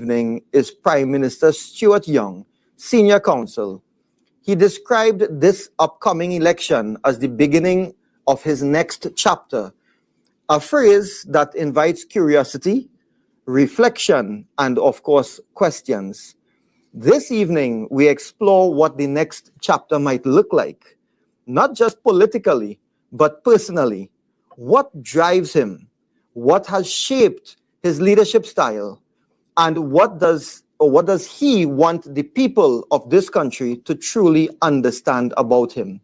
evening is Prime Minister Stuart Young, Senior Counsel. He described this upcoming election as the beginning of his next chapter, a phrase that invites curiosity, reflection, and of course, questions. This evening, we explore what the next chapter might look like, not just politically, but personally. What drives him? What has shaped his leadership style? And what does he want the people of this country to truly understand about him?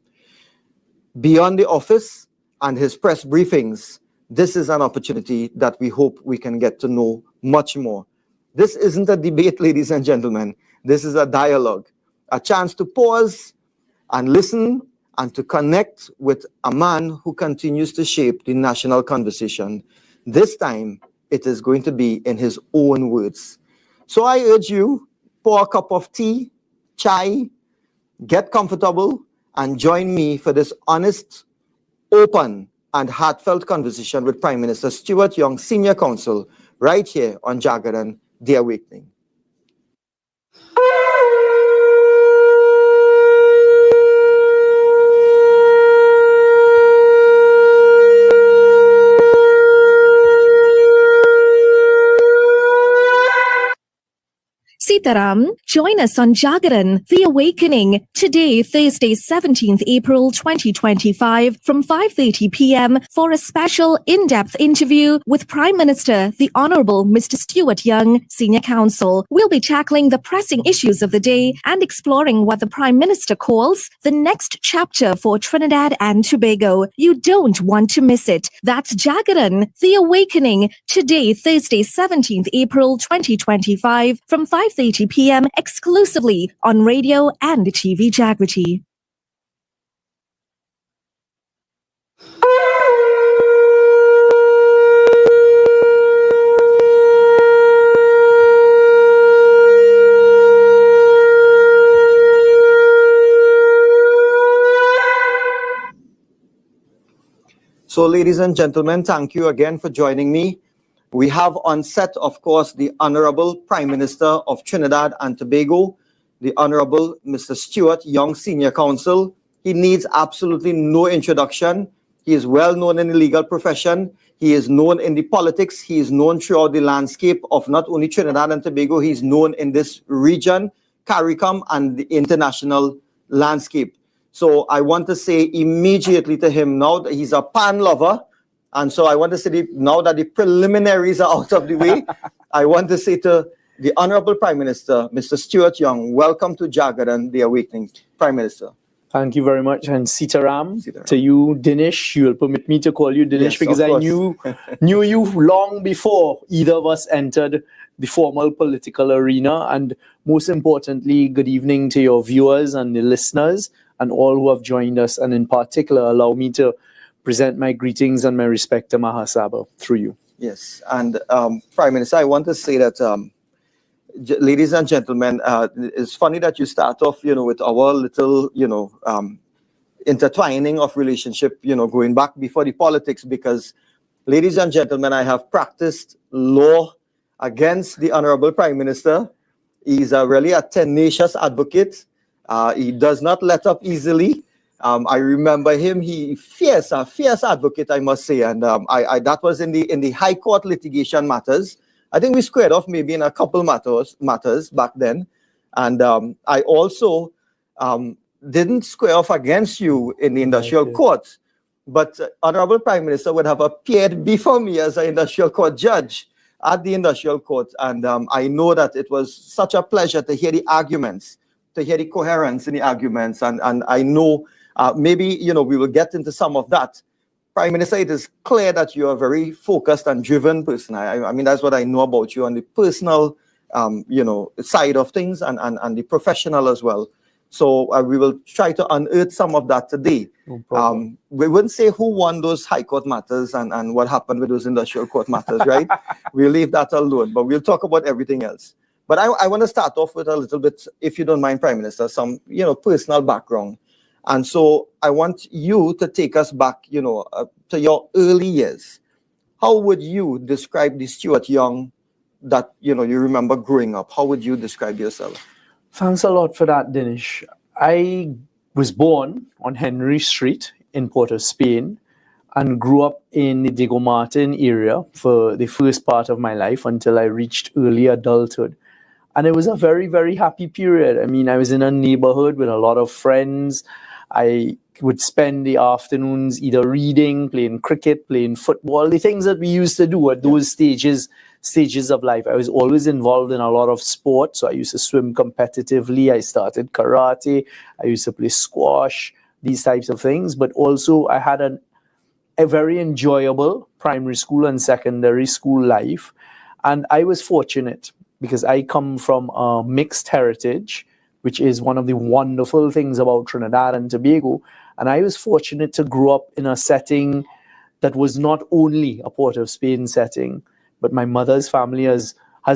Beyond the office and his press briefings, this is an opportunity that we hope we can get to know much more. This isn't a debate, ladies and gentlemen. This is a dialogue, a chance to pause and listen and to connect with a man who continues to shape the national conversation. This time, it is going to be in his own words. So I urge you, pour a cup of tea, chai, get comfortable, and join me for this honest, open, and heartfelt conversation with Prime Minister Stuart Young, Senior Counsel, right here on Jaagrati, The Awakening. Sitaram, join us on Jaagrati, The Awakening, today, Thursday, 17th April 2025, from 5:30 p.m. for a special in-depth interview with Prime Minister, the Honourable Mr. Stuart Young, Senior Counsel. We'll be tackling the pressing issues of the day and exploring what the Prime Minister calls the next chapter for Trinidad and Tobago. You don't want to miss it. That's Jaagrati, The Awakening, today, Thursday, 17th April 2025, from 5:30 p.m. exclusively on radio and TV Jaagrati. So, ladies and gentlemen, thank you again for joining me. We have on set, of course, the Honorable Prime Minister of Trinidad and Tobago, the Honorable Mr. Stuart Young, Senior Counsel. He needs absolutely no introduction. He is well known in the legal profession. He is known in the politics. He is known throughout the landscape of not only Trinidad and Tobago, he's known in this region, CARICOM, and the international landscape. So I want to say immediately to him now that he's a pan lover. And so I want to say, now that the preliminaries are out of the way, I want to say to the Honorable Prime Minister, Mr. Stuart Young, welcome to Jaagrati, The Awakening. Prime Minister. Thank you very much. And Sitaram, to you, Dinesh, you will permit me to call you Dinesh, yes, because I knew you long before either of us entered the formal political arena. And most importantly, good evening to your viewers and the listeners and all who have joined us. And in particular, allow me to present my greetings and my respect to Mahasaba through you. Yes, and Prime Minister, I want to say that, ladies and gentlemen, it's funny that you start off, with our little, intertwining of relationship, going back before the politics, because, ladies and gentlemen, I have practiced law against the Honorable Prime Minister. He's really a tenacious advocate. He does not let up easily. I remember him. He a fierce advocate, I must say, and that was in the High Court litigation matters. I think we squared off maybe in a couple matters back then, and I also didn't square off against you in the industrial court, but Honorable Prime Minister would have appeared before me as an industrial court judge at the industrial court, and I know that it was such a pleasure to hear the arguments, to hear the coherence in the arguments, and I know. Maybe, we will get into some of that. Prime Minister, it is clear that you are a very focused and driven person. I mean, that's what I know about you on the personal, side of things and the professional as well. So we will try to unearth some of that today. No problem. We wouldn't say who won those High Court matters and what happened with those industrial court matters, right? We'll leave that alone, but we'll talk about everything else. But I want to start off with a little bit, if you don't mind, Prime Minister, some, personal background. And so I want you to take us back, to your early years. How would you describe the Stuart Young that you remember growing up? How would you describe yourself? Thanks a lot for that, Dinesh. I was born on Henry Street in Port of Spain and grew up in the Diego Martin area for the first part of my life until I reached early adulthood. And it was a very, very happy period. I mean, I was in a neighborhood with a lot of friends. I would spend the afternoons either reading, playing cricket, playing football, the things that we used to do at those stages of life. I was always involved in a lot of sports. So I used to swim competitively. I started karate. I used to play squash, these types of things. But also I had a very enjoyable primary school and secondary school life. And I was fortunate because I come from a mixed heritage, which is one of the wonderful things about Trinidad and Tobago. And I was fortunate to grow up in a setting that was not only a Port of Spain setting, but my mother's family has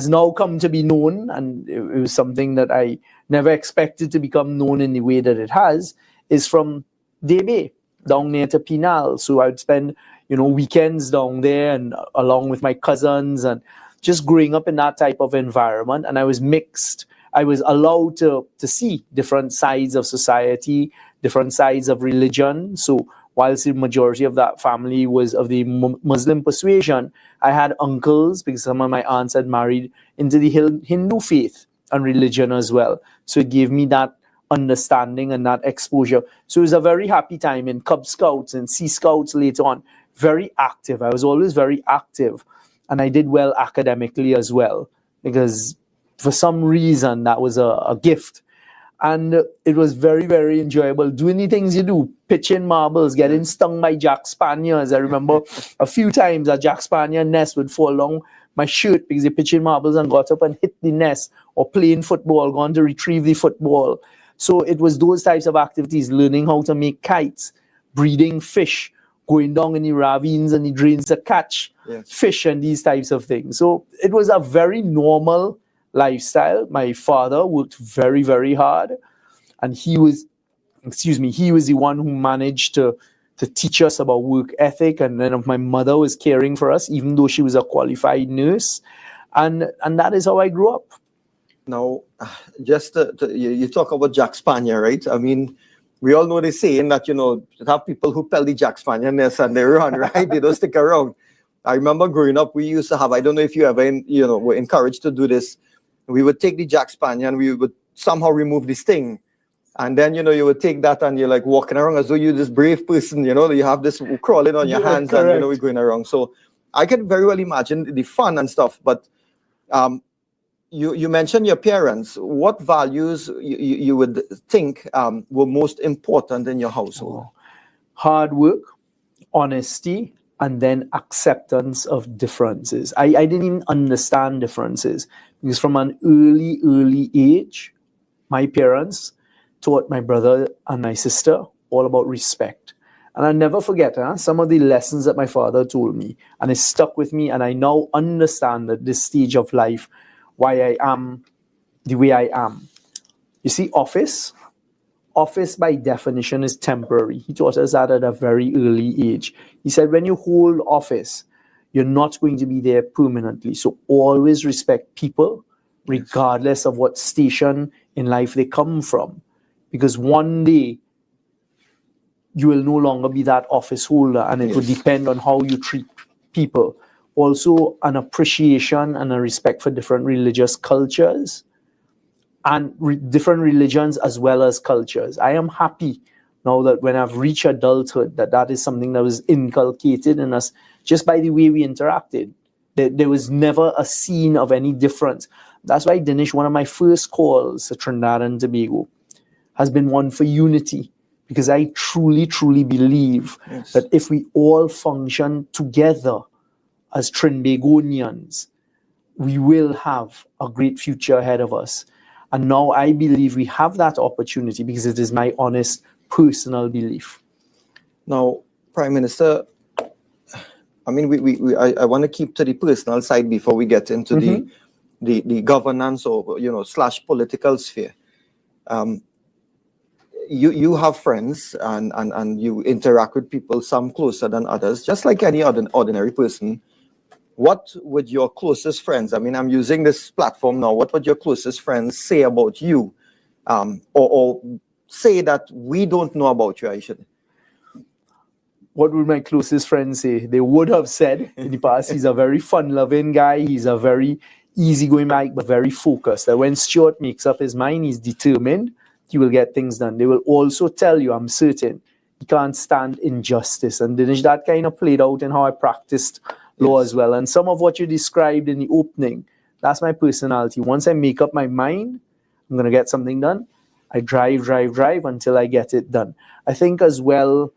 now come to be known, and it was something that I never expected to become known in the way that it has, is from Debe, down near to Pinal. So I would spend, weekends down there and along with my cousins and just growing up in that type of environment. And I was mixed. I was allowed to see different sides of society, different sides of religion. So whilst the majority of that family was of the Muslim persuasion, I had uncles because some of my aunts had married into the Hindu faith and religion as well. So it gave me that understanding and that exposure. So it was a very happy time in Cub Scouts and Sea Scouts later on. Very active. I was always very active. And I did well academically as well, because for some reason that was a gift. And it was very, very enjoyable doing the things you do, pitching marbles, getting stung by Jack Spaniards. I remember a few times a Jack Spaniard nest would fall along my shirt because they pitching marbles and got up and hit the nest, or playing football, going to retrieve the football. So it was those types of activities, learning how to make kites, breeding fish, going down in the ravines and the drains to catch fish and these types of things. So it was a very normal lifestyle. My father worked very, very hard, and he was the one who managed to teach us about work ethic. And then my mother was caring for us, even though she was a qualified nurse. And that is how I grew up. Now, just you talk about Jack Spaniard, right? I mean, we all know the saying that, you have people who pelt the Jack Spaniard nest and they run, right? They don't stick around. I remember growing up, we used to have, I don't know if you ever, were encouraged to do this. We would take the Jack Spaniard and we would somehow remove the sting. And then, you would take that and you're like walking around as though you're this brave person, you have this crawling on your hands correct. And, we're going around. So I can very well imagine the fun and stuff. But you mentioned your parents. What values you would think were most important in your household? Hard work, honesty, and then acceptance of differences. I didn't even understand differences because from an early age, my parents taught my brother and my sister all about respect. And I'll never forget some of the lessons that my father told me, and it stuck with me. And I now understand at this stage of life why I am the way I am. You see, office by definition is temporary. He taught us that at a very early age. He said, when you hold office, you're not going to be there permanently. So always respect people, regardless of what station in life they come from. Because one day, you will no longer be that office holder, and it will depend on how you treat people. Also, an appreciation and a respect for different religious cultures and different religions as well as cultures. I am happy now that when I've reached adulthood, that is something that was inculcated in us just by the way we interacted. There was never a scene of any difference. That's why, Dinesh, one of my first calls to Trinidad and Tobago has been one for unity, because I truly, truly believe that if we all function together as Trinbagonians, we will have a great future ahead of us. And now I believe we have that opportunity because it is my honest personal belief. Now, Prime Minister, I mean, I want to keep to the personal side before we get into the governance or, / political sphere. You have friends and you interact with people, some closer than others, just like any ordinary person. what would your closest friends, I mean, I'm using this platform now, what would your closest friends say about you? Or say that we don't know about you, I should. What would my closest friends say? They would have said in the past, he's a very fun-loving guy. He's a very easygoing guy, but very focused. That when Stuart makes up his mind, he's determined he will get things done. They will also tell you, I'm certain, he can't stand injustice. And Dinesh, that kind of played out in how I practiced law as well. And some of what you described in the opening, that's my personality. Once I make up my mind, I'm going to get something done, I drive until I get it done. I think as well,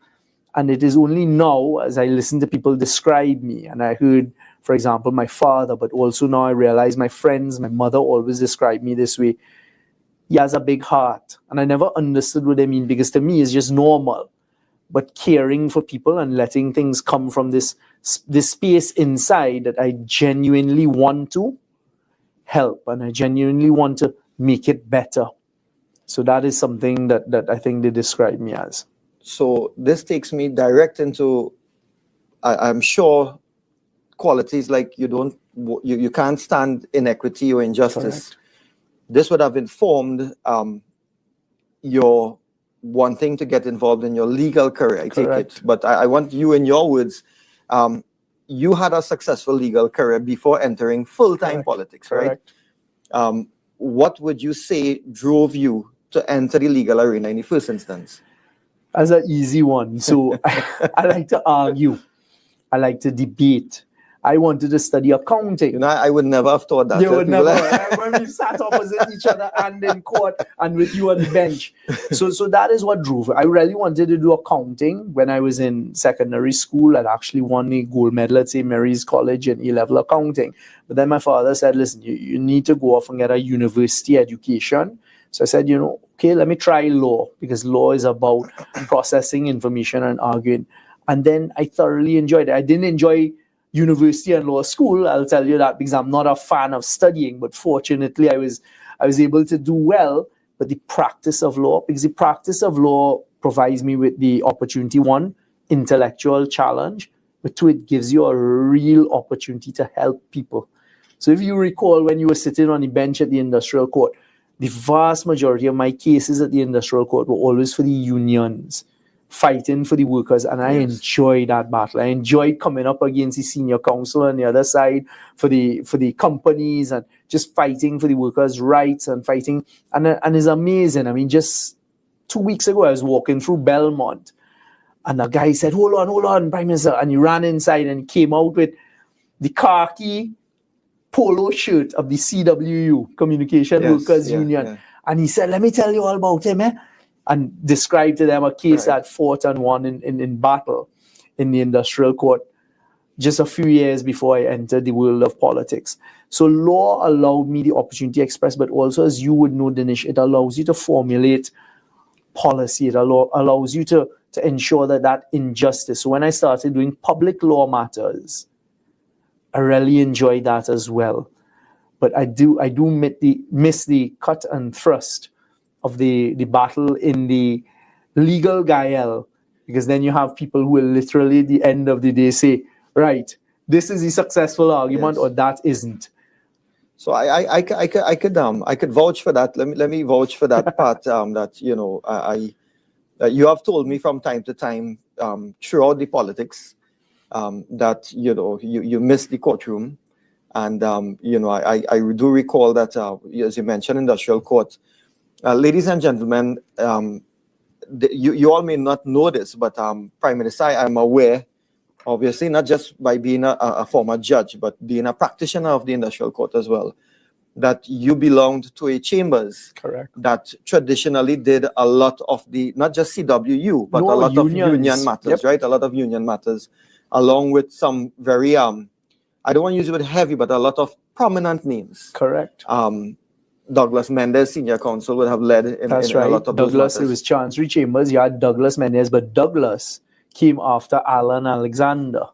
and it is only now as I listen to people describe me, and I heard, for example, my father, but also now I realize my friends, my mother always described me this way. He has a big heart. And I never understood what they mean, because to me it's just normal. But caring for people and letting things come from this space inside that I genuinely want to help and I genuinely want to make it better. So that is something that I think they describe me as. So this takes me direct into, I'm sure, qualities like you can't stand inequity or injustice. Correct. This would have informed your wanting to get involved in your legal career, I take it. But I want you, in your words, you had a successful legal career before entering full-time politics, right? What would you say drove you to enter the legal arena in the first instance? As an easy one. So I like to argue. I like to debate. I wanted to study accounting. You know, I would never have thought that. You would never. When we sat opposite each other and in court and with you on the bench. So that is what drove it. I really wanted to do accounting. When I was in secondary school, I'd actually won a gold medal at St. Mary's College in A-level accounting. But then my father said, listen, you need to go off and get a university education. So I said, okay, let me try law, because law is about processing information and arguing. And then I thoroughly enjoyed it. I didn't enjoy university and law school, I'll tell you that, because I'm not a fan of studying, but fortunately I was able to do well. But the practice of law, because the practice of law provides me with the opportunity, one, intellectual challenge, but two, it gives you a real opportunity to help people. So if you recall, when you were sitting on the bench at the industrial court, the vast majority of my cases at the industrial court were always for the unions, fighting for the workers, and I enjoyed that battle. I enjoyed coming up against the senior counsel on the other side for the companies and just fighting for the workers' rights and fighting. And it's amazing. I mean, just 2 weeks ago, I was walking through Belmont, and a guy said, hold on, Prime Minister. And he ran inside and he came out with the khaki polo shirt of the CWU, Communication Workers Union. Yeah. And he said, let me tell you all about him, and described to them a case that fought and won in battle in the industrial court just a few years before I entered the world of politics. So law allowed me the opportunity to express, but also, as you would know, Dinesh, it allows you to formulate policy. It allows you to ensure that injustice. So when I started doing public law matters, I really enjoyed that as well. But I do miss the cut and thrust of the battle in the legal gael, because then you have people who will literally at the end of the day say, right, this is a successful argument or that isn't. So I could vouch for that. Let me vouch for that part. That you have told me from time to time throughout the politics that you miss the courtroom, and I do recall that as you mentioned, industrial court. Ladies and gentlemen, you all may not know this, but Prime Minister, I'm aware, obviously, not just by being a former judge, but being a practitioner of the industrial court as well, that you belonged to a chambers that traditionally did a lot of the, not just CWU, but a lot of union matters, right? A lot of union matters, along with some very, I don't want to use the word heavy, but a lot of prominent names. Douglas Mendes, senior counsel, would have led in a lot of Douglas, those matters. It was Chancery Chambers. You had Douglas Mendes, but Douglas came after Alan Alexander.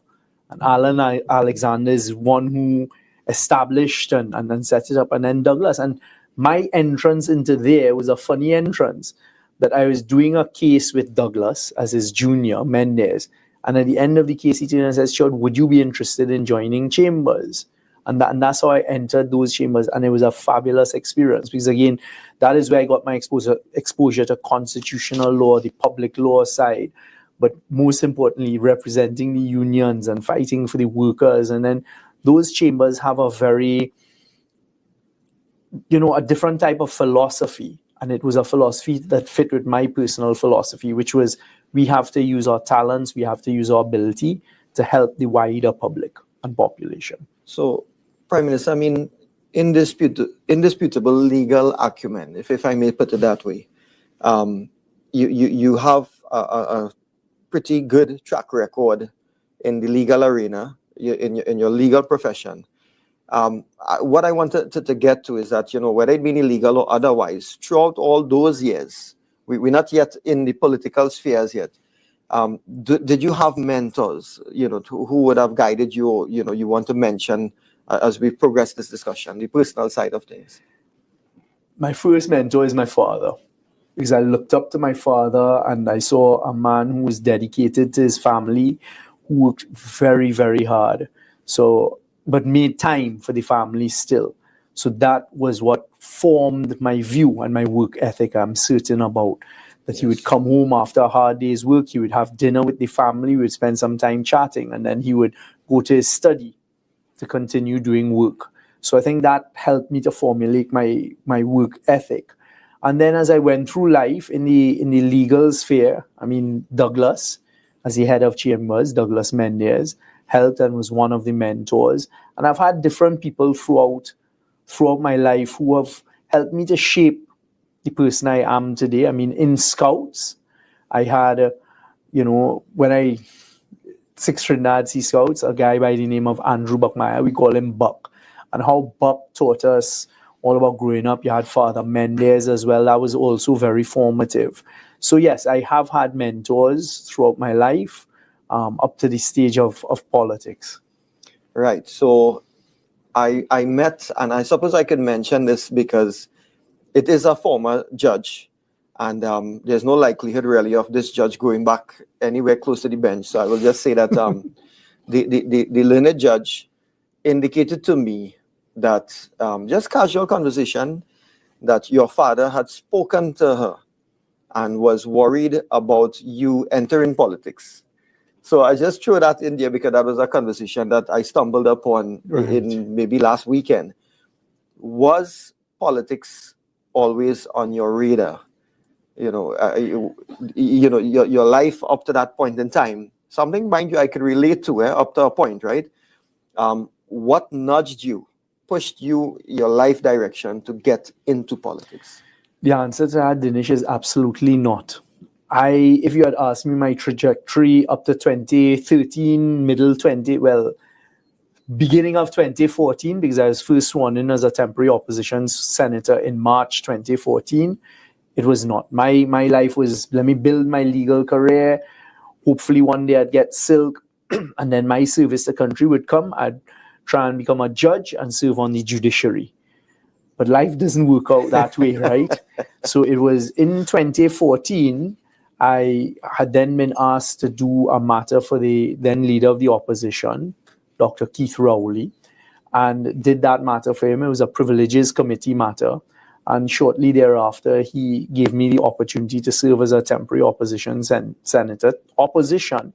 And Alan Alexander is one who established and set it up. And then Douglas. And my entrance into there was a funny entrance, that I was doing a case with Douglas as his junior, Mendes. And at the end of the case, he turned and said, Stuart, would you be interested in joining chambers? And that's how I entered those chambers. And it was a fabulous experience because, again, that is where I got my exposure to constitutional law, the public law side, but most importantly, representing the unions and fighting for the workers. And then those chambers have a very, a different type of philosophy. And it was a philosophy that fit with my personal philosophy, which was we have to use our talents, we have to use our ability to help the wider public and population. So, Prime Minister, I mean, indisputable legal acumen, if I may put it that way. You have a pretty good track record in the legal arena, in your legal profession. What I wanted to get to is that, whether it be illegal or otherwise, throughout all those years, we're not yet in the political spheres yet. Did you have mentors, who would have guided you, you want to mention as we progress this discussion, the personal side of things? My first mentor is my father, because I looked up to my father and I saw a man who was dedicated to his family, who worked very, very hard. But made time for the family still. So that was what formed my view and my work ethic, I'm certain about. That he would come home after a hard day's work, he would have dinner with the family, we would spend some time chatting, and then he would go to his study to continue doing work. So I think that helped me to formulate my work ethic. And then as I went through life in the legal sphere, Douglas, as the head of chambers, Douglas Mendez, helped and was one of the mentors. And I've had different people throughout my life who have helped me to shape the person I am today. In Scouts, I had, when I 6 Trinidad Sea Scouts, a guy by the name of Andrew Buckmeyer, we call him Buck. And how Buck taught us all about growing up. You had Father Mendez as well. That was also very formative. So yes, I have had mentors throughout my life, up to the stage of politics. Right. So I met, and I suppose I could mention this because it is a former judge, and there's no likelihood really of this judge going back anywhere close to the bench. So I will just say that the learned judge indicated to me that, just casual conversation, that your father had spoken to her and was worried about you entering politics. So I just threw that in there because that was a conversation that I stumbled upon in maybe last weekend. Was politics always on your radar? Your life up to that point in time. Something, mind you, I could relate to up to a point, right? What nudged you, pushed you, your life direction to get into politics? The answer to that, Dinesh, is absolutely not. If you had asked me my trajectory up to 2013, beginning of 2014, because I was first sworn in as a temporary opposition senator in March 2014, it was not. My life was, let me build my legal career. Hopefully one day I'd get silk, and then my service to country would come. I'd try and become a judge and serve on the judiciary. But life doesn't work out that way, right? So it was in 2014, I had then been asked to do a matter for the then leader of the opposition, Dr. Keith Rowley, and did that matter for him. It was a privileges committee matter. And shortly thereafter, he gave me the opportunity to serve as a temporary opposition senator. Opposition.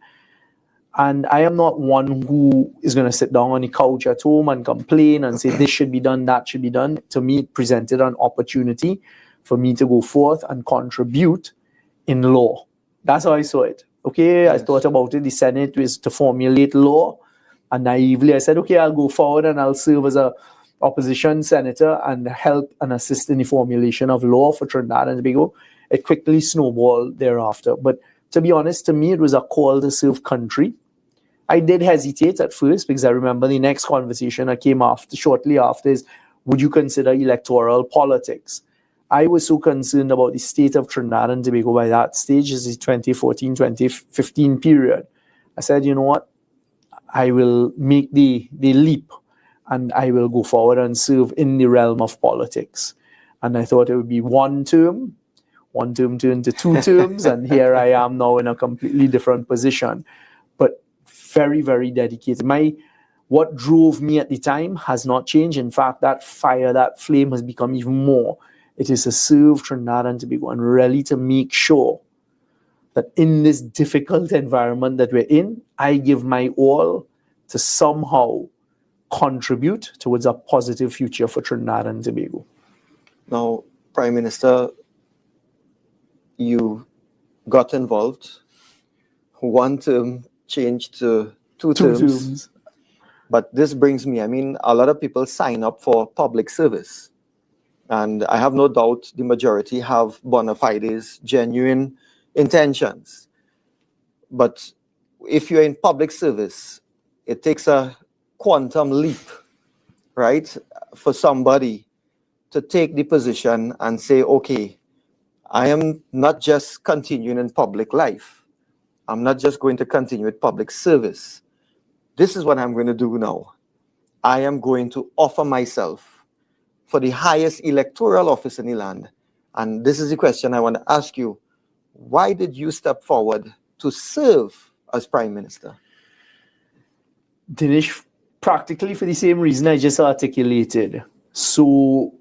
And I am not one who is going to sit down on the couch at home and complain and say this should be done, that should be done. To me, it presented an opportunity for me to go forth and contribute in law. That's how I saw it. Okay, yes. I thought about it. The Senate was to formulate law. And naively, I said, okay, I'll go forward and I'll serve as a opposition senator and help and assist in the formulation of law for Trinidad and Tobago. It quickly snowballed thereafter. But to be honest, to me, it was a call to serve country. I did hesitate at first because I remember the next conversation that came shortly after is, would you consider electoral politics? I was so concerned about the state of Trinidad and Tobago by that stage, is the 2014-2015 period. I said, you know what? I will make the leap and I will go forward and serve in the realm of politics. And I thought it would be one term turned to 2 terms, and here I am now in a completely different position. But very, very dedicated. What drove me at the time has not changed. In fact, that fire, that flame has become even more. It is to serve Trinidad and Tobago and really to make sure that in this difficult environment that we're in, I give my all to somehow contribute towards a positive future for Trinidad and Tobago. Now, Prime Minister, you got involved. One term changed to two terms. But this brings me, a lot of people sign up for public service. And I have no doubt the majority have bona fides, genuine intentions. But if you're in public service, it takes a quantum leap, right? For somebody to take the position and say, okay, I am not just continuing in public life. I'm not just going to continue with public service. This is what I'm going to do now. I am going to offer myself for the highest electoral office in the land. And this is the question I want to ask you. Why did you step forward to serve as Prime Minister? Dinesh, practically for the same reason I just articulated. So,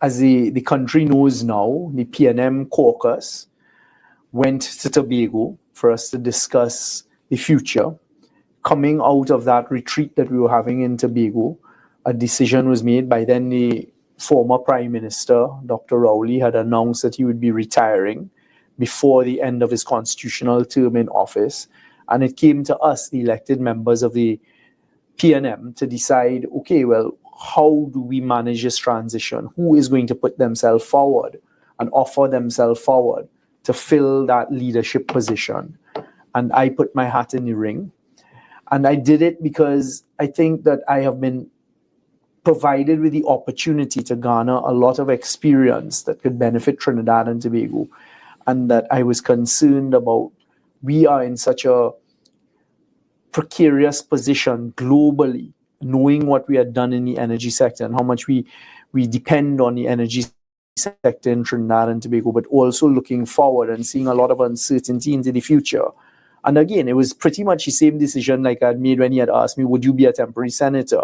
as the country knows now, the PNM caucus went to Tobago for us to discuss the future. Coming out of that retreat that we were having in Tobago, a decision was made by then the former Prime Minister, Dr. Rambally, had announced that he would be retiring before the end of his constitutional term in office. And it came to us, the elected members of the PNM, to decide, okay, well, how do we manage this transition? Who is going to put themselves forward and offer themselves forward to fill that leadership position? And I put my hat in the ring. And I did it because I think that I have been provided with the opportunity to garner a lot of experience that could benefit Trinidad and Tobago. And that I was concerned about, we are in such a precarious position globally, knowing what we had done in the energy sector and how much we depend on the energy sector in Trinidad and Tobago, but also looking forward and seeing a lot of uncertainty into the future. And again, it was pretty much the same decision like I had made when he had asked me, would you be a temporary senator?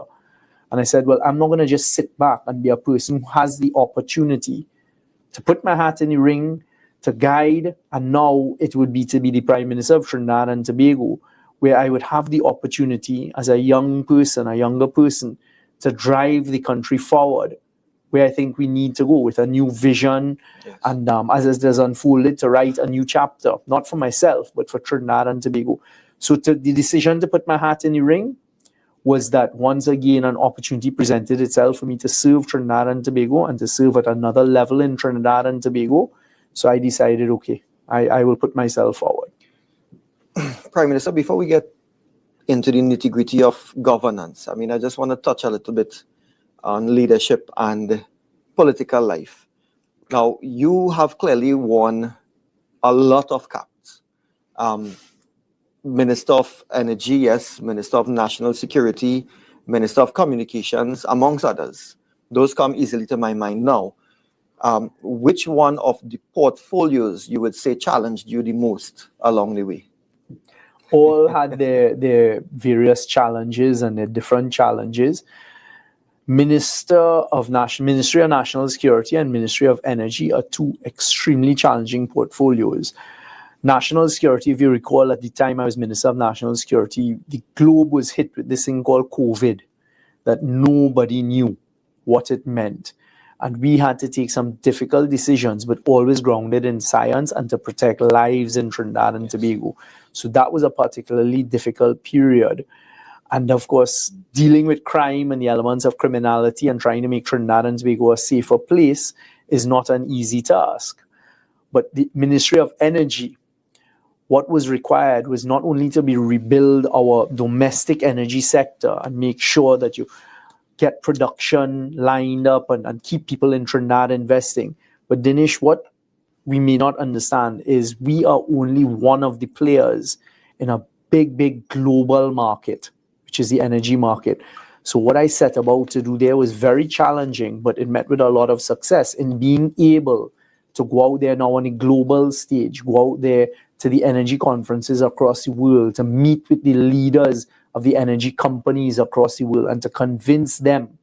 And I said, well, I'm not going to just sit back and be a person who has the opportunity to put my hat in the ring, to guide, and now it would be to be the Prime Minister of Trinidad and Tobago, where I would have the opportunity as a young person, a younger person, to drive the country forward, where I think we need to go with a new vision. Yes. And as it has unfolded, to write a new chapter, not for myself, but for Trinidad and Tobago. So the decision to put my hat in the ring was that once again an opportunity presented itself for me to serve Trinidad and Tobago and to serve at another level in Trinidad and Tobago. So I decided, okay, I will put myself forward. Prime Minister, before we get into the nitty-gritty of governance, I just want to touch a little bit on leadership and political life. Now, you have clearly worn a lot of caps. Minister of Energy, yes, Minister of National Security, Minister of Communications, amongst others. Those come easily to my mind now. Which one of the portfolios you would say challenged you the most along the way? All had their various challenges and their different challenges. Ministry of National Security and Ministry of Energy are two extremely challenging portfolios. National Security, if you recall, at the time I was Minister of National Security, the globe was hit with this thing called COVID that nobody knew what it meant. And we had to take some difficult decisions, but always grounded in science and to protect lives in Trinidad and Tobago. So that was a particularly difficult period. And of course, dealing with crime and the elements of criminality and trying to make Trinidad and Tobago a safer place is not an easy task. But the Ministry of Energy, what was required was not only to rebuild our domestic energy sector and make sure that you get production lined up and keep people in Trinidad investing. But Dinesh, what we may not understand is we are only one of the players in a big, big global market, which is the energy market. So what I set about to do there was very challenging, but it met with a lot of success in being able to go out there now on a global stage, go out there, to the energy conferences across the world, to meet with the leaders of the energy companies across the world and to convince them,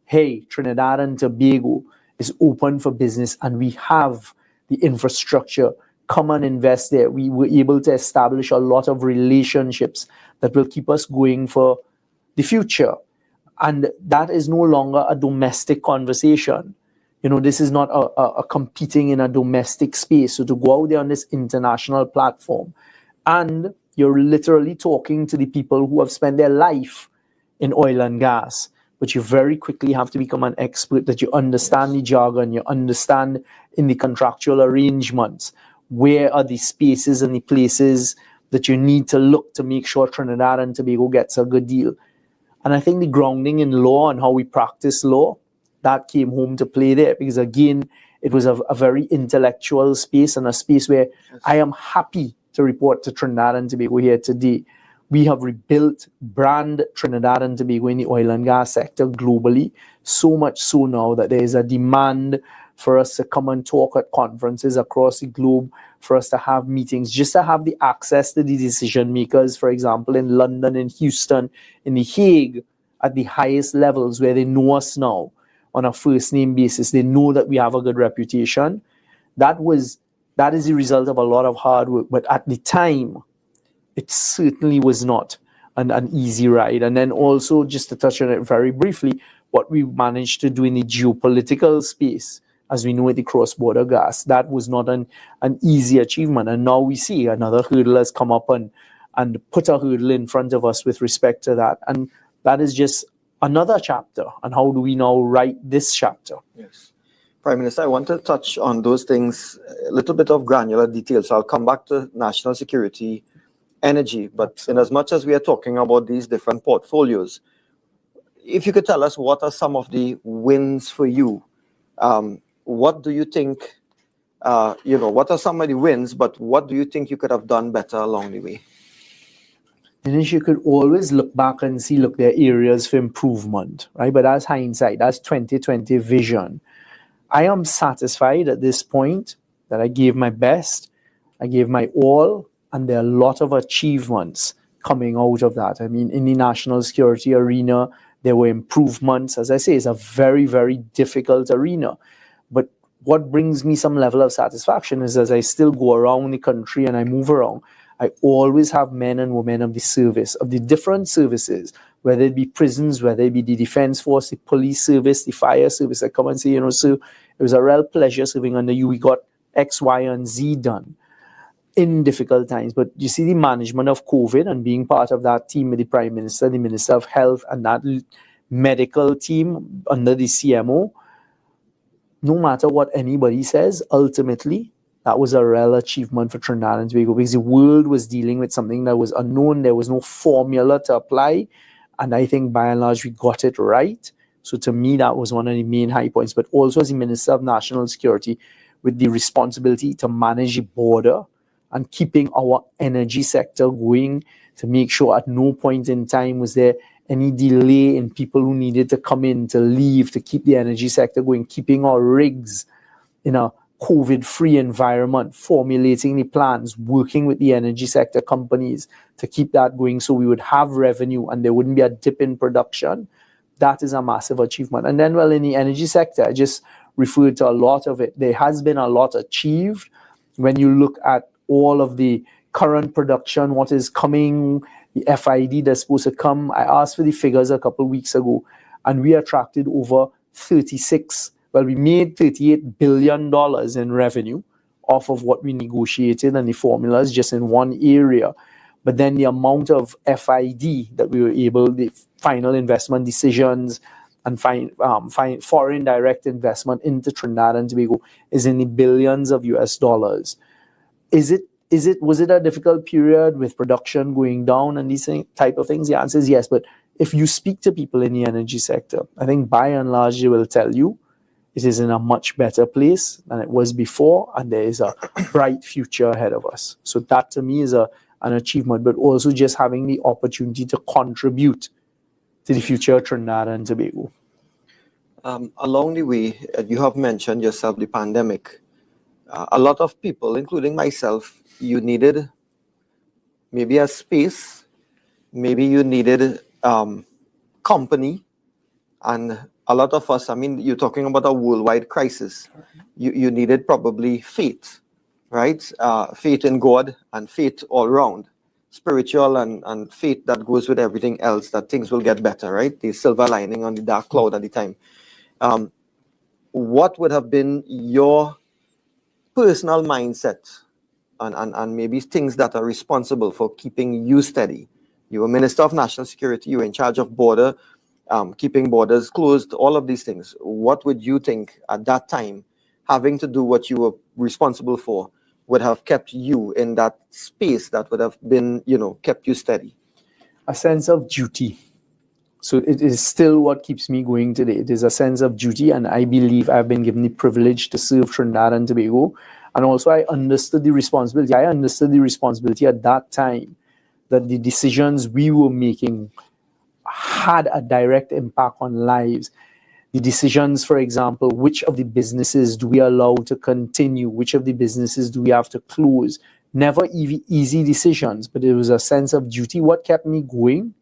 hey, Trinidad and Tobago is open for business and we have the infrastructure. Come and invest there. We were able to establish a lot of relationships that will keep us going for the future. And that is no longer a domestic conversation. This is not a competing in a domestic space. So to go out there on this international platform, and you're literally talking to the people who have spent their life in oil and gas, but you very quickly have to become an expert, that you understand the jargon, you understand in the contractual arrangements, where are the spaces and the places that you need to look to make sure Trinidad and Tobago gets a good deal. And I think the grounding in law and how we practice law, that came home to play there, because again, it was a very intellectual space and a space where I am happy to report to Trinidad and Tobago here today. We have rebuilt brand Trinidad and Tobago in the oil and gas sector globally, so much so now that there is a demand for us to come and talk at conferences across the globe, for us to have meetings, just to have the access to the decision makers, for example, in London, in Houston, in The Hague, at the highest levels where they know us now on a first name basis. They know that we have a good reputation. That is the result of a lot of hard work. But at the time, it certainly was not an easy ride. And then also, just to touch on it very briefly, what we managed to do in the geopolitical space, as we know it, the cross-border gas, that was not an easy achievement. And now we see another hurdle has come up and put a hurdle in front of us with respect to that. And that is just another chapter. And how do we now write this chapter? Yes. Prime Minister, I want to touch on those things, a little bit of granular details. So I'll come back to national security, energy, but in as much as we are talking about these different portfolios, if you could tell us what are some of the wins for you? What do you think, what are some of the wins, but what do you think you could have done better along the way? Dinesh, you could always look back and see, look, there are areas for improvement, right? But that's hindsight, that's 2020 vision. I am satisfied at this point that I gave my best, I gave my all, and there are a lot of achievements coming out of that. I mean, in the national security arena, there were improvements. As I say, it's a very, very difficult arena. But what brings me some level of satisfaction is, as I still go around the country and I move around, I always have men and women of the service, of the different services, whether it be prisons, whether it be the defense force, the police service, the fire service, that come and say, sir, it was a real pleasure serving under you. We got X, Y, and Z done in difficult times. But you see the management of COVID and being part of that team with the Prime Minister, the Minister of Health, and that medical team under the CMO, no matter what anybody says, ultimately, that was a real achievement for Trinidad and Tobago, because the world was dealing with something that was unknown. There was no formula to apply. And I think by and large, we got it right. So to me, that was one of the main high points. But also as the Minister of National Security, with the responsibility to manage the border and keeping our energy sector going, to make sure at no point in time was there any delay in people who needed to come in, to leave, to keep the energy sector going, keeping our rigs in a COVID-free environment, formulating the plans, working with the energy sector companies to keep that going so we would have revenue and there wouldn't be a dip in production. That is a massive achievement. And then, well, in the energy sector, I just referred to a lot of it. There has been a lot achieved. When you look at all of the current production, what is coming, the FID that's supposed to come, I asked for the figures a couple of weeks ago, and we attracted over we made $38 billion in revenue off of what we negotiated and the formulas just in one area. But then the amount of FID that we were able, the final investment decisions and foreign direct investment into Trinidad and Tobago is in the billions of US dollars. Was it a difficult period with production going down and these type of things? The answer is yes. But if you speak to people in the energy sector, I think by and large they will tell you it is in a much better place than it was before, and there is a bright future ahead of us. So that to me is an achievement, but also just having the opportunity to contribute to the future of Trinidad and Tobago. Along the way, you have mentioned yourself the pandemic. A lot of people, including myself, you needed maybe a space, maybe you needed company, and a lot of us, I mean, you're talking about a worldwide crisis. You needed probably faith, right? Faith in God and faith all around, spiritual and faith that goes with everything else, that things will get better, right? The silver lining on the dark cloud at the time. What would have been your personal mindset and maybe things that are responsible for keeping you steady? You were Minister of National Security, you were in charge of border, keeping borders closed, all of these things. What would you think at that time, having to do what you were responsible for, would have kept you in that space that would have been, kept you steady? A sense of duty. So it is still what keeps me going today. It is a sense of duty, and I believe I've been given the privilege to serve Trinidad and Tobago. And also I understood the responsibility. I understood the responsibility at that time that the decisions we were making had a direct impact on lives. The decisions, for example, which of the businesses do we allow to continue? Which of the businesses do we have to close? Never easy decisions, but it was a sense of duty. What kept me going,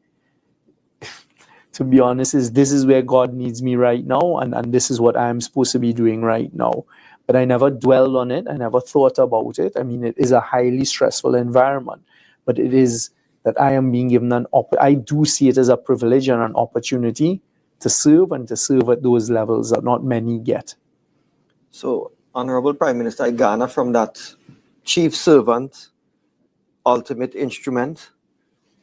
to be honest, is this is where God needs me right now, and this is what I'm supposed to be doing right now. But I never dwelled on it. I never thought about it. I mean, it is a highly stressful environment, but it is that I am being given I do see it as a privilege and an opportunity to serve, and to serve at those levels that not many get. So, Honorable Prime Minister, I garner from that chief servant, ultimate instrument.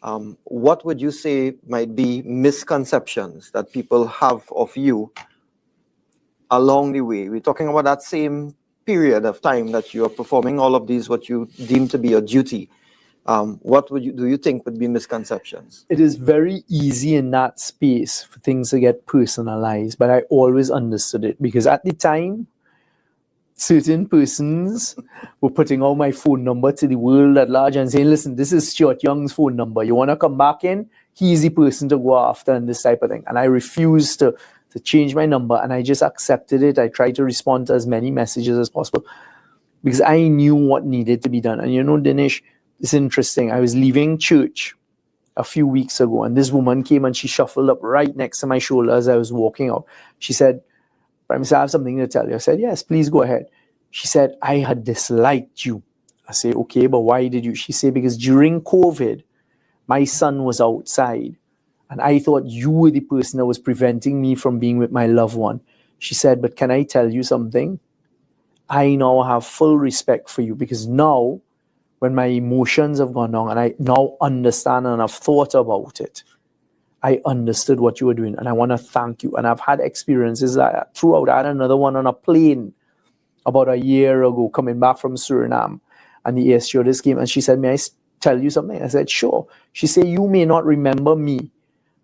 What would you say might be misconceptions that people have of you along the way? We're talking about that same period of time that you are performing all of these, what you deem to be your duty. What do you think would be misconceptions? It is very easy in that space for things to get personalized, but I always understood it, because at the time, certain persons were putting out my phone number to the world at large and saying, listen, this is Stuart Young's phone number. You want to come back in? He's the person to go after, and this type of thing. And I refused to change my number, and I just accepted it. I tried to respond to as many messages as possible because I knew what needed to be done. And Dinesh, it's interesting. I was leaving church a few weeks ago, and this woman came and she shuffled up right next to my shoulder as I was walking out. She said, Prime Minister, I have something to tell you. I said, yes, please go ahead. She said, I had disliked you. I say, okay, but why did you? She said, because during COVID, my son was outside, and I thought you were the person that was preventing me from being with my loved one. She said, but can I tell you something? I now have full respect for you, because now, when my emotions have gone down and I now understand and I've thought about it, I understood what you were doing, and I want to thank you. And I've had experiences throughout. I had another one on a plane about a year ago, coming back from Suriname, and the air stewardess came and she said, may I tell you something? I said, sure. She said, you may not remember me,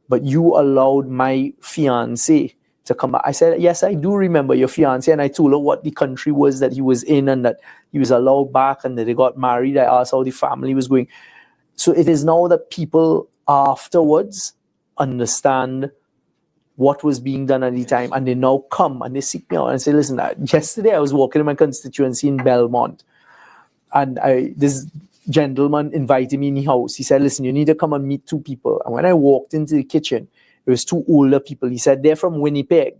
but you allowed my fiancé to come back. I said, yes, I do remember your fiancé. And I told her what the country was that he was in, and that he was allowed back, and that they got married. I asked how the family was going. So it is now that people afterwards understand what was being done at the time, and they now come and they seek me out and say, listen, yesterday I was walking in my constituency in Belmont, and this gentleman invited me in his house. He said, listen, you need to come and meet two people. And when I walked into the kitchen, it was two older people. He said, they're from Winnipeg,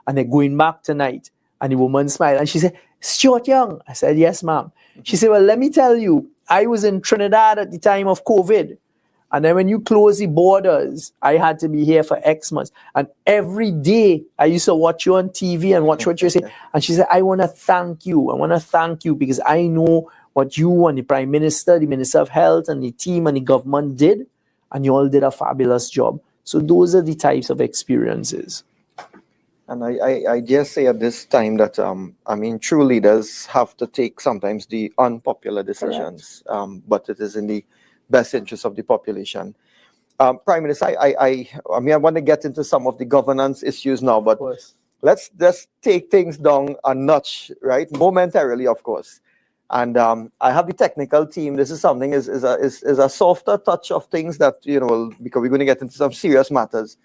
and they're going back tonight. And the woman smiled, and she said, Stuart Young. I said, yes, ma'am. She said, well, let me tell you, I was in Trinidad at the time of COVID. And then when you close the borders, I had to be here for X months. And every day I used to watch you on TV and watch what you say. And she said, I want to thank you. I want to thank you because I know what you and the Prime Minister, the Minister of Health, and the team and the government did. And you all did a fabulous job. So those are the types of experiences. And I dare say at this time that, true leaders have to take sometimes the unpopular decisions, but it is in the best interest of the population. Prime Minister, I want to get into some of the governance issues now, but let's just take things down a notch, right? Momentarily, of course. And I have the technical team. This is something is a softer touch of things that, because we're going to get into some serious matters.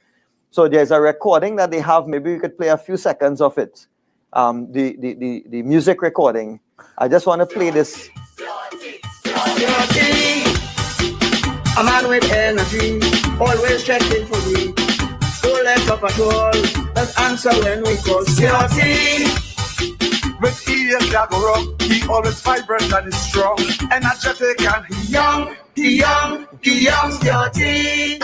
So there's a recording that they have. Maybe we could play a few seconds of it. The music recording. I just want to play this. Stuarty, a man with energy, always checking for me. Don't let up at all, let's answer when we call Stuarty. With ears that go wrong, he always vibrant and is strong, energetic and he young, Stuarty.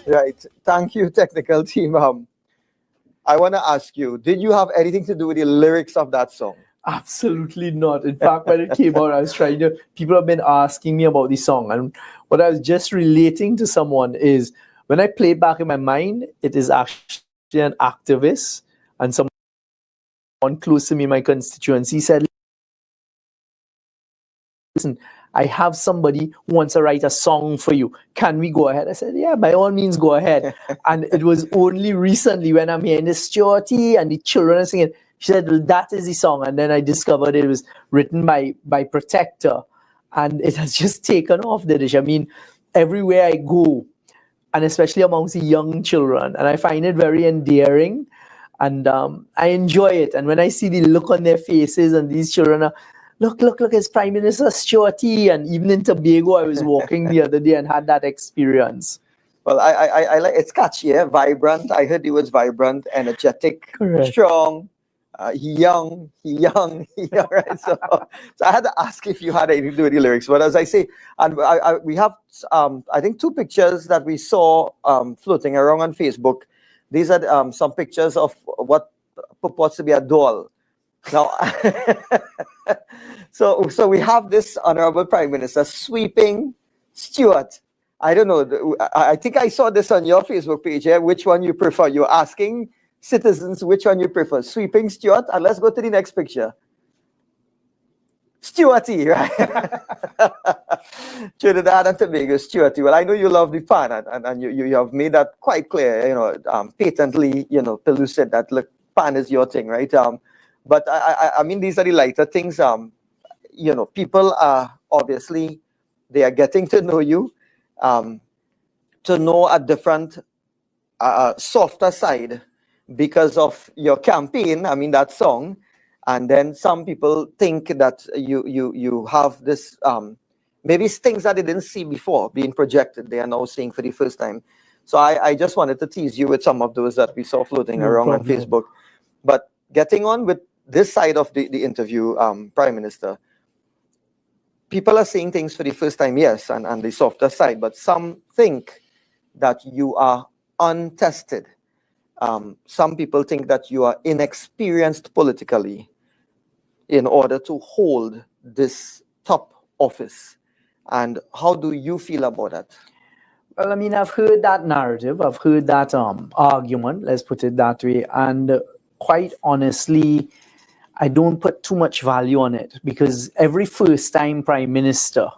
Right. Thank you, technical team. I want to ask you, did you have anything to do with the lyrics of that song? Absolutely not. In fact, when it came out, I was trying to. People have been asking me about the song, and what I was just relating to someone is when I played back in my mind, it is actually an activist and someone close to me in my constituency said, "Listen, I have somebody who wants to write a song for you. Can we go ahead?" I said, "Yeah, by all means, go ahead." And it was only recently when I'm hearing this Stuarty and the children are singing. She said, "Well, that is the song." And then I discovered it was written by Protector. And it has just taken off, Dinesh. I mean, everywhere I go, and especially amongst the young children, and I find it very endearing. And I enjoy it. And when I see the look on their faces and these children are, look, it's Prime Minister Stuarty. And even in Tobago, I was walking the other day and had that experience. Well, I like it's catchy, vibrant. I heard it was vibrant, energetic, Correct. Strong. Young, right? So I had to ask if you had anything to do with the lyrics. But as I say, and we have, I think, 2 pictures that we saw floating around on Facebook. These are some pictures of what purports to be a doll. Now, so we have this Honorable Prime Minister sweeping Stuart. I don't know. I think I saw this on your Facebook page. Which one you prefer? You're asking citizens which one you prefer, sweeping Stuart, and let's go to the next picture. Stuarty, right? Trinidad and Tobago, Stuarty. Well, I know you love the pan, and you have made that quite clear, patently, pellucid that look, pan is your thing, right? But I mean, these are the lighter things. People are obviously, they are getting to know you, to know a different, softer side because of your campaign. I mean, that song. And then some people think that you have this, maybe things that they didn't see before being projected, they are now seeing for the first time. So I just wanted to tease you with some of those that we saw floating around on Facebook. But getting on with this side of the interview, Prime Minister, people are seeing things for the first time, yes, and the softer side, but some think that you are untested. Some people think that you are inexperienced politically in order to hold this top office. And how do you feel about that? Well, I mean, I've heard that narrative. I've heard that argument, let's put it that way. And quite honestly, I don't put too much value on it because every first-time Prime Minister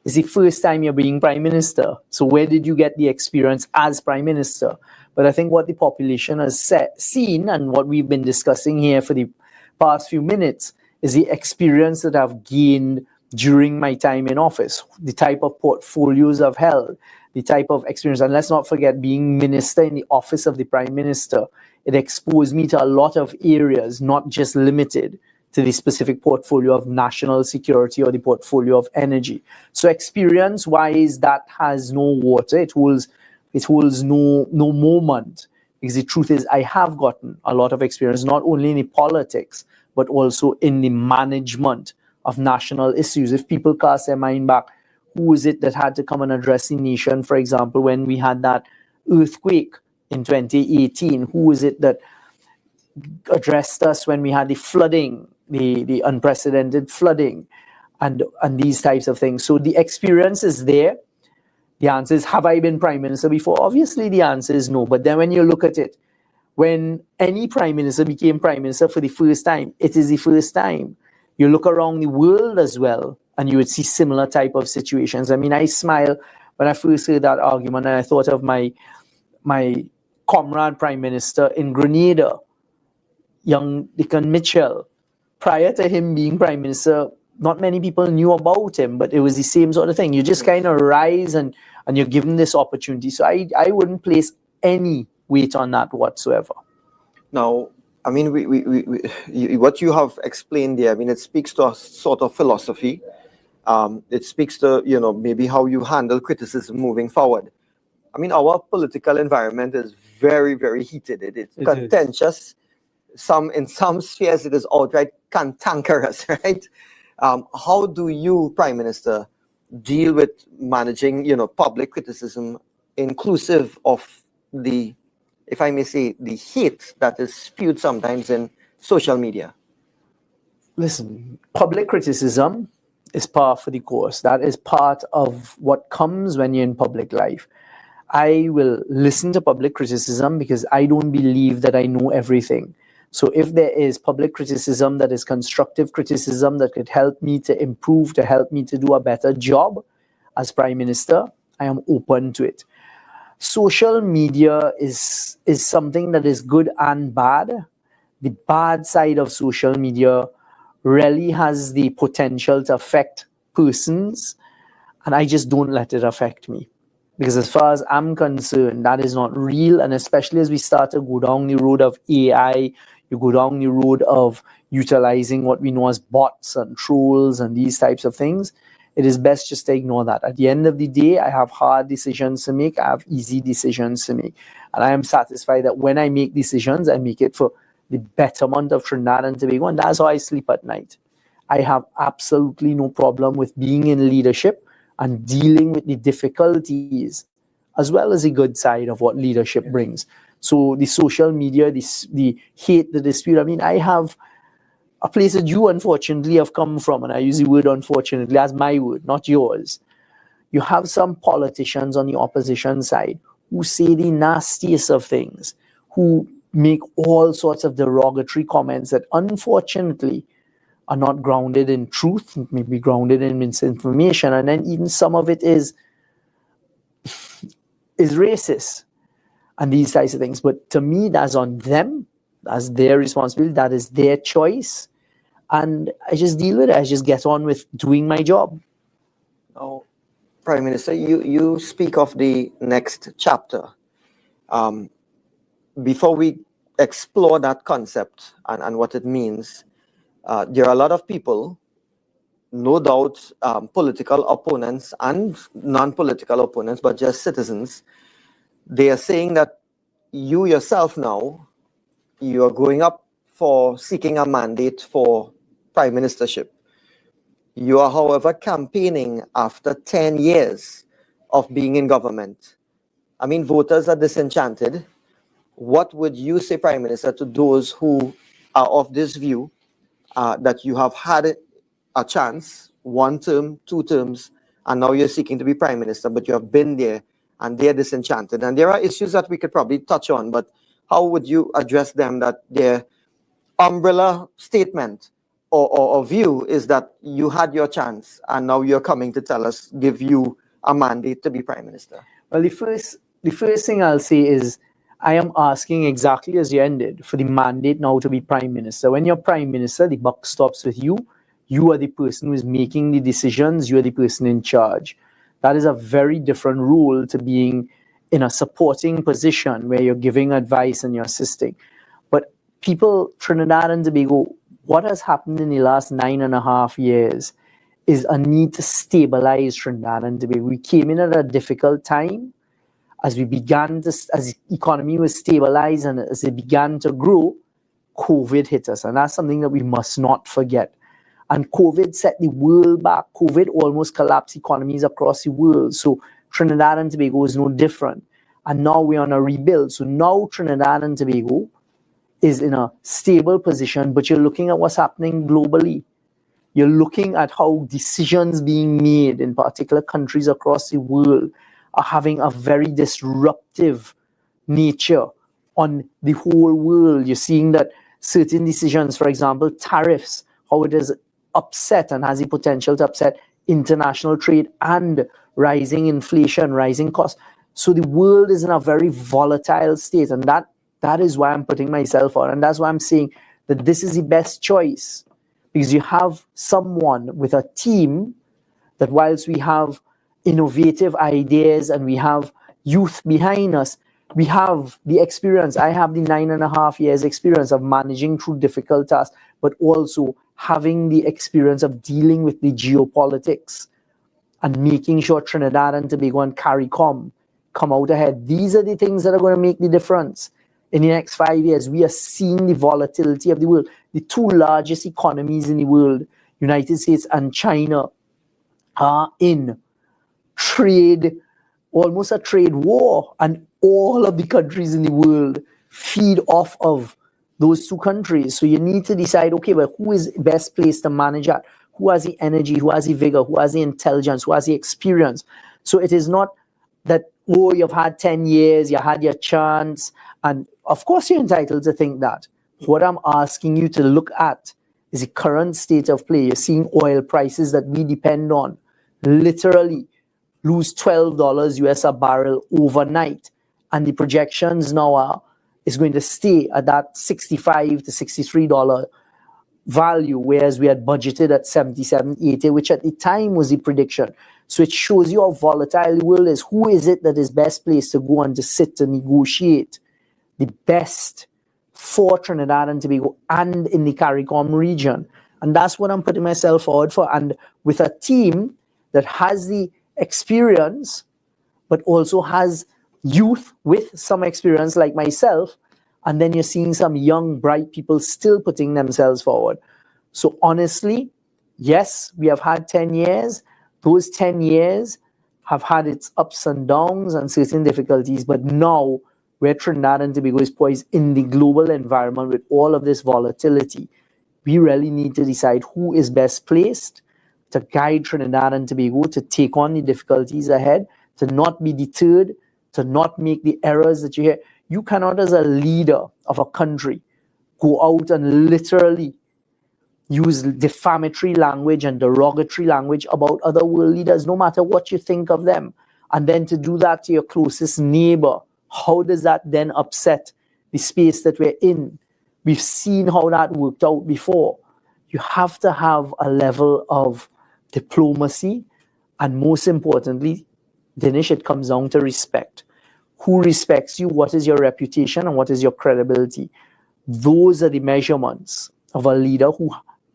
is the first time you're being Prime Minister. So where did you get the experience as Prime Minister? But I think what the population has seen and what we've been discussing here for the past few minutes is the experience that I've gained during my time in office, the type of portfolios I've held, the type of experience. And let's not forget, being minister in the office of the Prime Minister, it exposed me to a lot of areas, not just limited to the specific portfolio of national security or the portfolio of energy. So experience-wise, that has no water. It holds no moment. Because the truth is, I have gotten a lot of experience, not only in the politics, but also in the management of national issues. If people cast their mind back, who was it that had to come and address the nation, for example, when we had that earthquake in 2018? Who was it that addressed us when we had the flooding, the unprecedented flooding, and these types of things? So the experience is there. The answer is, have I been Prime Minister before? Obviously, the answer is no. But then when you look at it, when any Prime Minister became Prime Minister for the first time, it is the first time. You look around the world as well, and you would see similar type of situations. I mean, I smile when I first heard that argument, and I thought of my comrade Prime Minister in Grenada, young Dickon Mitchell. Prior to him being Prime Minister, not many people knew about him, but it was the same sort of thing. You just kind of rise and you're given this opportunity. So I wouldn't place any weight on that whatsoever. Now, I mean, what you have explained there, I mean, it speaks to a sort of philosophy It speaks to, maybe how you handle criticism moving forward. I mean, our political environment is very, very heated. It's contentious. In some spheres, it is outright cantankerous, right? How do you, Prime Minister, deal with managing, public criticism, inclusive of the, if I may say, the hate that is spewed sometimes in social media? Listen, public criticism is par for the course. That is part of what comes when you're in public life. I will listen to public criticism because I don't believe that I know everything. So if there is public criticism that is constructive criticism that could help me to improve, to help me to do a better job as Prime Minister, I am open to it. Social media is something that is good and bad. The bad side of social media really has the potential to affect persons, and I just don't let it affect me. Because as far as I'm concerned, that is not real. And especially as we start to go down the road of AI, you go down the road of utilizing what we know as bots and trolls and these types of things, it is best just to ignore that. At the end of the day, I have hard decisions to make. I have easy decisions to make. And I am satisfied that when I make decisions, I make it for the betterment of Trinidad and Tobago. And that's how I sleep at night. I have absolutely no problem with being in leadership and dealing with the difficulties as well as the good side of what leadership brings. So the social media, the hate, the dispute, I mean, I have a place that you unfortunately have come from, and I use the word unfortunately as my word, not yours. You have some politicians on the opposition side who say the nastiest of things, who make all sorts of derogatory comments that unfortunately are not grounded in truth, maybe grounded in misinformation, and then even some of it is racist and these types of things. But to me, that's on them, that's their responsibility, that is their choice, and I just deal with it. I just get on with doing my job. Now, Prime Minister, you speak of the next chapter. Before we explore that concept and what it means, there are a lot of people, no doubt political opponents and non-political opponents, but just citizens. They are saying that you yourself now, you are going up for seeking a mandate for Prime Ministership. You are, however, campaigning after 10 years of being in government. I mean, voters are disenchanted. What would you say, Prime Minister, to those who are of this view that you have had a chance, 1 term, 2 terms, and now you're seeking to be Prime Minister, but you have been there and they're disenchanted? And there are issues that we could probably touch on, but how would you address them that their umbrella statement or view is that you had your chance and now you're coming to tell us, give you a mandate to be Prime Minister? Well, the first thing I'll say is I am asking exactly as you ended for the mandate now to be Prime Minister. When you're Prime Minister, the buck stops with you. You are the person who is making the decisions. You are the person in charge. That is a very different role to being in a supporting position where you're giving advice and you're assisting. But people, Trinidad and Tobago, what has happened in the last 9.5 years is a need to stabilize Trinidad and Tobago. We came in at a difficult time. As we began to, as the economy was stabilized and as it began to grow, COVID hit us. And that's something that we must not forget. And COVID set the world back. COVID almost collapsed economies across the world. So Trinidad and Tobago is no different. And now we're on a rebuild. So now Trinidad and Tobago is in a stable position, but you're looking at what's happening globally. You're looking at how decisions being made in particular countries across the world are having a very disruptive nature on the whole world. You're seeing that certain decisions, for example, tariffs, how it is upset and has the potential to upset international trade and rising inflation, rising costs. So the world is in a very volatile state, and that is why I'm putting myself on. And that's why I'm saying that this is the best choice, because you have someone with a team that, whilst we have innovative ideas and we have youth behind us, we have the experience. I have the 9.5 years experience of managing through difficult tasks, but also having the experience of dealing with the geopolitics and making sure Trinidad and Tobago and CARICOM come out ahead. These are the things that are going to make the difference. In the next 5 years, we are seeing the volatility of the world. The two largest economies in the world, United States and China, are in trade, almost a trade war, and all of the countries in the world feed off of those two countries. So you need to decide, okay, well, who is best placed to manage that? Who has the energy, who has the vigor, who has the intelligence, who has the experience? So it is not that, oh, you've had 10 years, you had your chance, and of course you're entitled to think that. What I'm asking you to look at is the current state of play. You're seeing oil prices that we depend on literally lose $12 US a barrel overnight. And the projections now are it's going to stay at that $65 to $63 value, whereas we had budgeted at 77, 80, which at the time was the prediction. So it shows you how volatile the world is. Who is it that is best placed to go and to sit to negotiate the best for Trinidad and Tobago and in the CARICOM region? And that's what I'm putting myself forward for. And with a team that has the experience, but also has youth with some experience like myself, and then you're seeing some young, bright people still putting themselves forward. So honestly, yes, we have had 10 years. Those 10 years have had its ups and downs and certain difficulties, but now where Trinidad and Tobago is poised in the global environment with all of this volatility, we really need to decide who is best placed to guide Trinidad and Tobago to take on the difficulties ahead, to not be deterred, to not make the errors that you hear. You cannot, as a leader of a country, go out and literally use defamatory language and derogatory language about other world leaders, no matter what you think of them. And then to do that to your closest neighbor, how does that then upset the space that we're in? We've seen how that worked out before. You have to have a level of diplomacy, and most importantly, Dinesh, it comes down to respect. Who respects you? What is your reputation? And what is your credibility? Those are the measurements of a leader who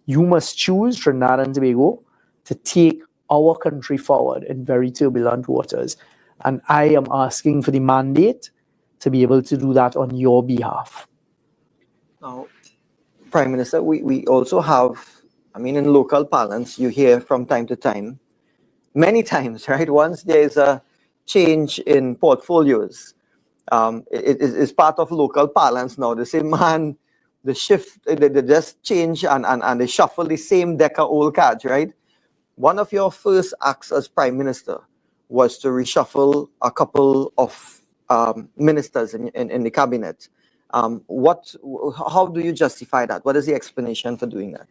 you must choose, Trinidad and Tobago, to take our country forward in very turbulent waters. And I am asking for the mandate to be able to do that on your behalf. Now, Prime Minister, we also have, in local parlance, you hear from time to time, many times, right? Once there is a change in portfolios, it is part of local parlance now. They say, man, the shift, they just change and they shuffle the same deck of old cards, right? One of your first acts as Prime Minister was to reshuffle a couple of ministers in the cabinet. How do you justify that? What is the explanation for doing that?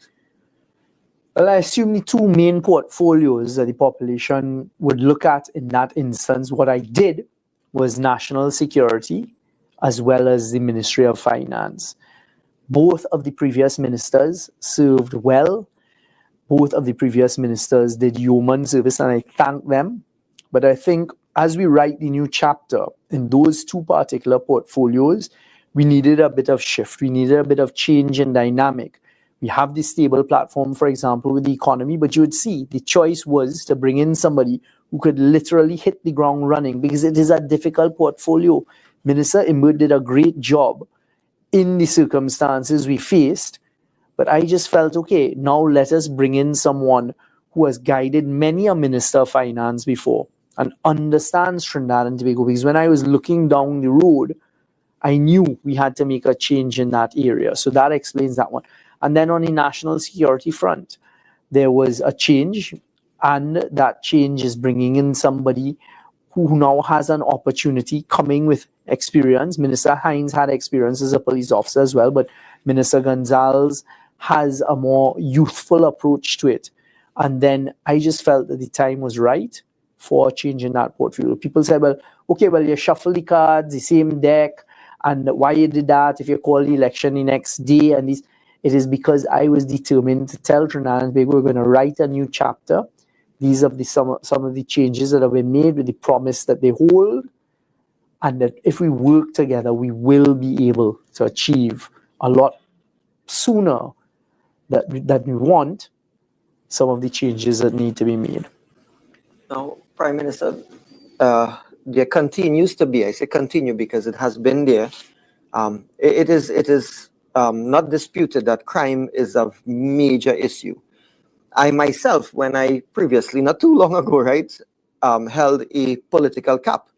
Well, I assume the two main portfolios that the population would look at in that instance, what I did was national security as well as the Ministry of Finance. Both of the previous ministers served well. Both of the previous ministers did yeoman service, and I thank them. But I think as we write the new chapter in those two particular portfolios, we needed a bit of shift. We needed a bit of change in dynamic. We have this stable platform, for example, with the economy, but you would see the choice was to bring in somebody who could literally hit the ground running, because it is a difficult portfolio. Minister Imbud did a great job in the circumstances we faced, but I just felt, okay, now let us bring in someone who has guided many a Minister of Finance before and understands Trinidad and Tobago, because when I was looking down the road, I knew we had to make a change in that area. So that explains that one. And then on the national security front, there was a change, and that change is bringing in somebody who now has an opportunity, coming with experience. Minister Hines had experience as a police officer as well, but Minister Gonzalez has a more youthful approach to it. And then I just felt that the time was right for a change in that portfolio. People said, well, okay, well, you shuffle the cards, the same deck, and why you did that if you call the election the next day, and these. It is because I was determined to tell Trinidad and Tobago we're going to write a new chapter. These are some of the changes that have been made with the promise that they hold, and that if we work together, we will be able to achieve a lot sooner that we want some of the changes that need to be made. Now, Prime Minister, there continues to be, I say continue because it has been there, it is not disputed that crime is a major issue. I myself, when I previously, not too long ago, right, held a political cap,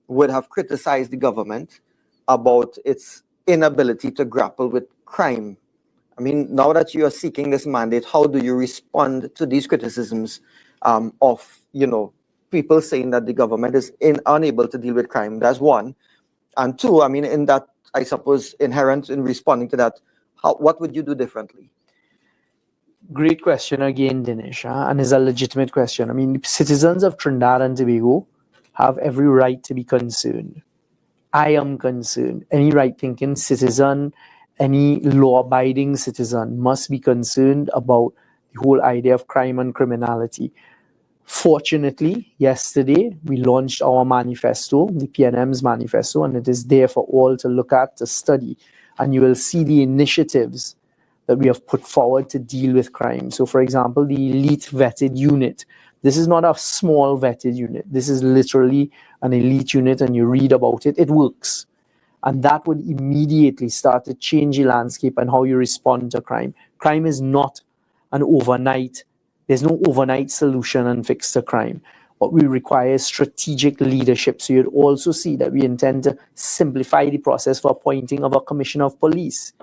would have criticized the government about its inability to grapple with crime. I mean, now that you are seeking this mandate, how do you respond to these criticisms of, people saying that the government is unable to deal with crime? That's one. And two, I mean, in that, I suppose, inherent in responding to that, what would you do differently? Great question again, Dinesh, and is a legitimate question. I mean, citizens of Trinidad and Tobago have every right to be concerned. I am concerned. Any right-thinking citizen, any law-abiding citizen must be concerned about the whole idea of crime and criminality. Fortunately, yesterday, we launched our manifesto, the PNM's manifesto, and it is there for all to look at, to study. And you will see the initiatives that we have put forward to deal with crime. So, for example, the elite vetted unit. This is not a small vetted unit. This is literally an elite unit, and you read about it, it works. And that would immediately start to change the landscape and how you respond to crime. Crime is not an overnight, there's no overnight solution and fix to crime. What we require is strategic leadership. So you'd also see that we intend to simplify the process for appointing of a commissioner of police.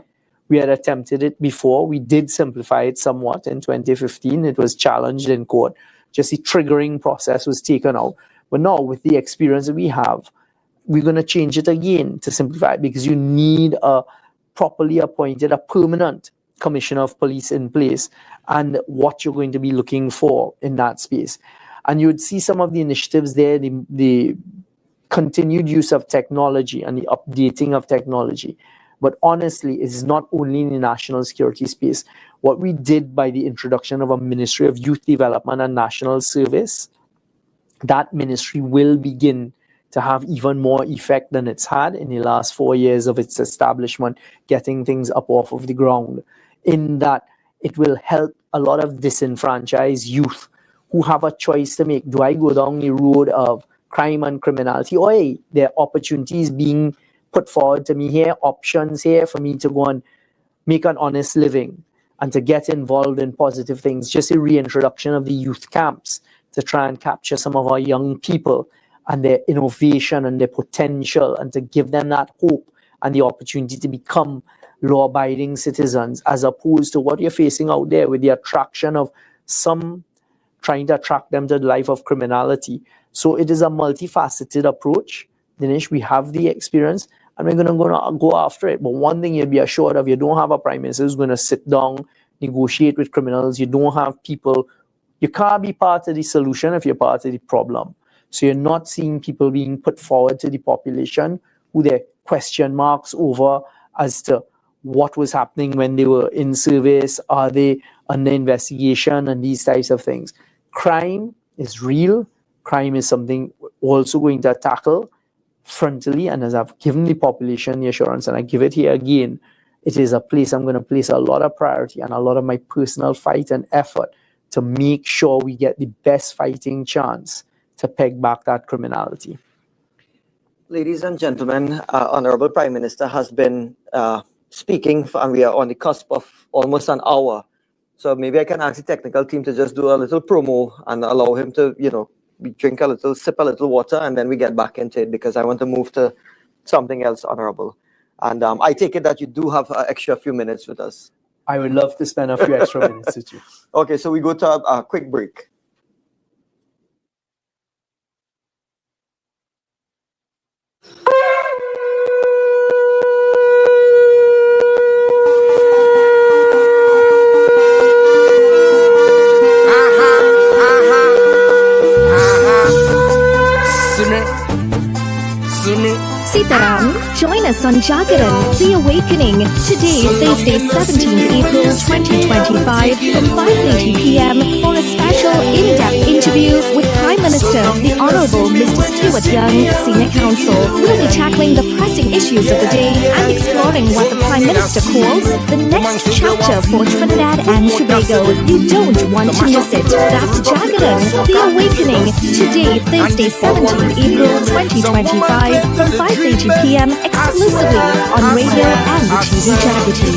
We had attempted it before. We did simplify it somewhat in 2015. It was challenged in court. Just the triggering process was taken out. But now, with the experience that we have, we're going to change it again to simplify it, because you need a properly appointed, a permanent commissioner of police in place, and what you're going to be looking for in that space. And you would see some of the initiatives there, the continued use of technology and the updating of technology. But honestly, it's not only in the national security space. What we did by the introduction of a Ministry of Youth Development and National Service, that ministry will begin to have even more effect than it's had in the last 4 years of its establishment, getting things up off of the ground. In that, it will help a lot of disenfranchised youth who have a choice to make. Do I go down the road of crime and criminality? Or hey, there are opportunities being put forward to me here, options here for me to go and make an honest living and to get involved in positive things. Just a reintroduction of the youth camps to try and capture some of our young people and their innovation and their potential, and to give them that hope and the opportunity to become law-abiding citizens, as opposed to what you're facing out there with the attraction of some trying to attract them to the life of criminality. So it is a multifaceted approach. Dinesh, we have the experience, and we're going to go after it. But one thing you'll be assured of, you don't have a prime minister who's going to sit down, negotiate with criminals. You don't have people. You can't be part of the solution if you're part of the problem. So you're not seeing people being put forward to the population who there are question marks over as to what was happening when they were in service, are they under investigation, and these types of things. Crime is real. Crime is something we're also going to tackle frontally, and as I've given the population the assurance, and I give it here again, it is a place I'm going to place a lot of priority and a lot of my personal fight and effort to make sure we get the best fighting chance to peg back that criminality. Ladies and gentlemen, Honorable Prime Minister has been speaking, and we are on the cusp of almost an hour. So maybe I can ask the technical team to just do a little promo and allow him to, drink a little, sip a little water, and then we get back into it, because I want to move to something else, Honorable. And I take it that you do have an extra few minutes with us. I would love to spend a few extra minutes with you. Okay, so we go to a quick break. Sitaram, join us on Jaagrati, The Awakening, today, Thursday, 17th April 2025, from 5:30 p.m. for a special in-depth interview with Prime Minister, the Honourable Mr. Stuart Young, Senior Counsel. We'll be tackling the pressing issues of the day and exploring what the Prime Minister calls the next chapter for Trinidad and Tobago. You don't want to miss it. That's Jaagrati, The Awakening, today, Thursday, 17th April 2025, from 5:30 p.m. exclusively on radio and the TV Jaagrati.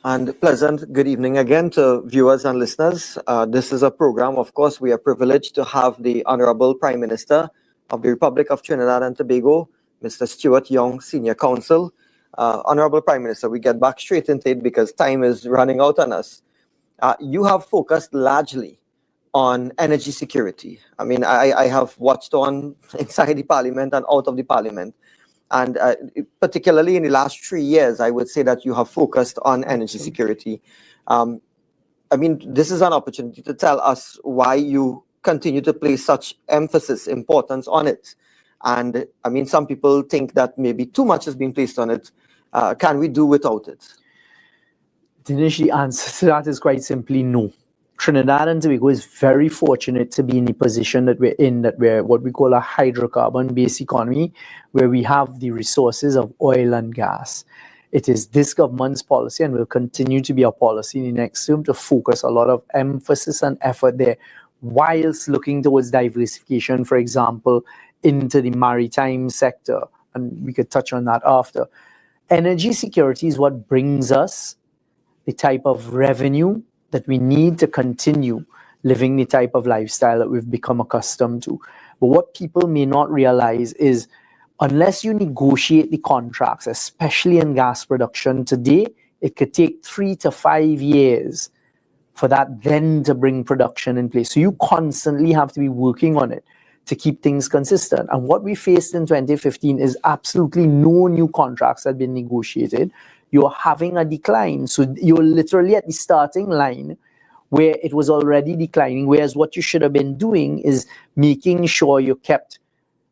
And pleasant good evening again to viewers and listeners. This is a program, of course, we are privileged to have the Honorable Prime Minister of the Republic of Trinidad and Tobago, Mr. Stuart Young, Senior Counsel. Honorable Prime Minister, we get back straight into it because time is running out on us. You have focused largely on energy security. I mean, I have watched on inside the Parliament and out of the Parliament. And particularly in the last 3 years, I would say that you have focused on energy security. I mean, this is an opportunity to tell us why you continue to place such importance on it. And I mean, some people think that maybe too much is being placed on it. Can we do without it? Dinesh, the answer to that is quite simply no. Trinidad and Tobago is very fortunate to be in the position that we're in, that we're what we call a hydrocarbon-based economy, where we have the resources of oil and gas. It is this government's policy and will continue to be our policy in the next term to focus a lot of emphasis and effort there, whilst looking towards diversification, for example, into the maritime sector. And we could touch on that after. Energy security is what brings us the type of revenue that we need to continue living the type of lifestyle that we've become accustomed to. But what people may not realize is unless you negotiate the contracts, especially in gas production today, it could take 3 to 5 years for that then to bring production in place. So you constantly have to be working on it to keep things consistent. And what we faced in 2015 is absolutely no new contracts had been negotiated. You're having a decline. So you're literally at the starting line where it was already declining, whereas what you should have been doing is making sure you kept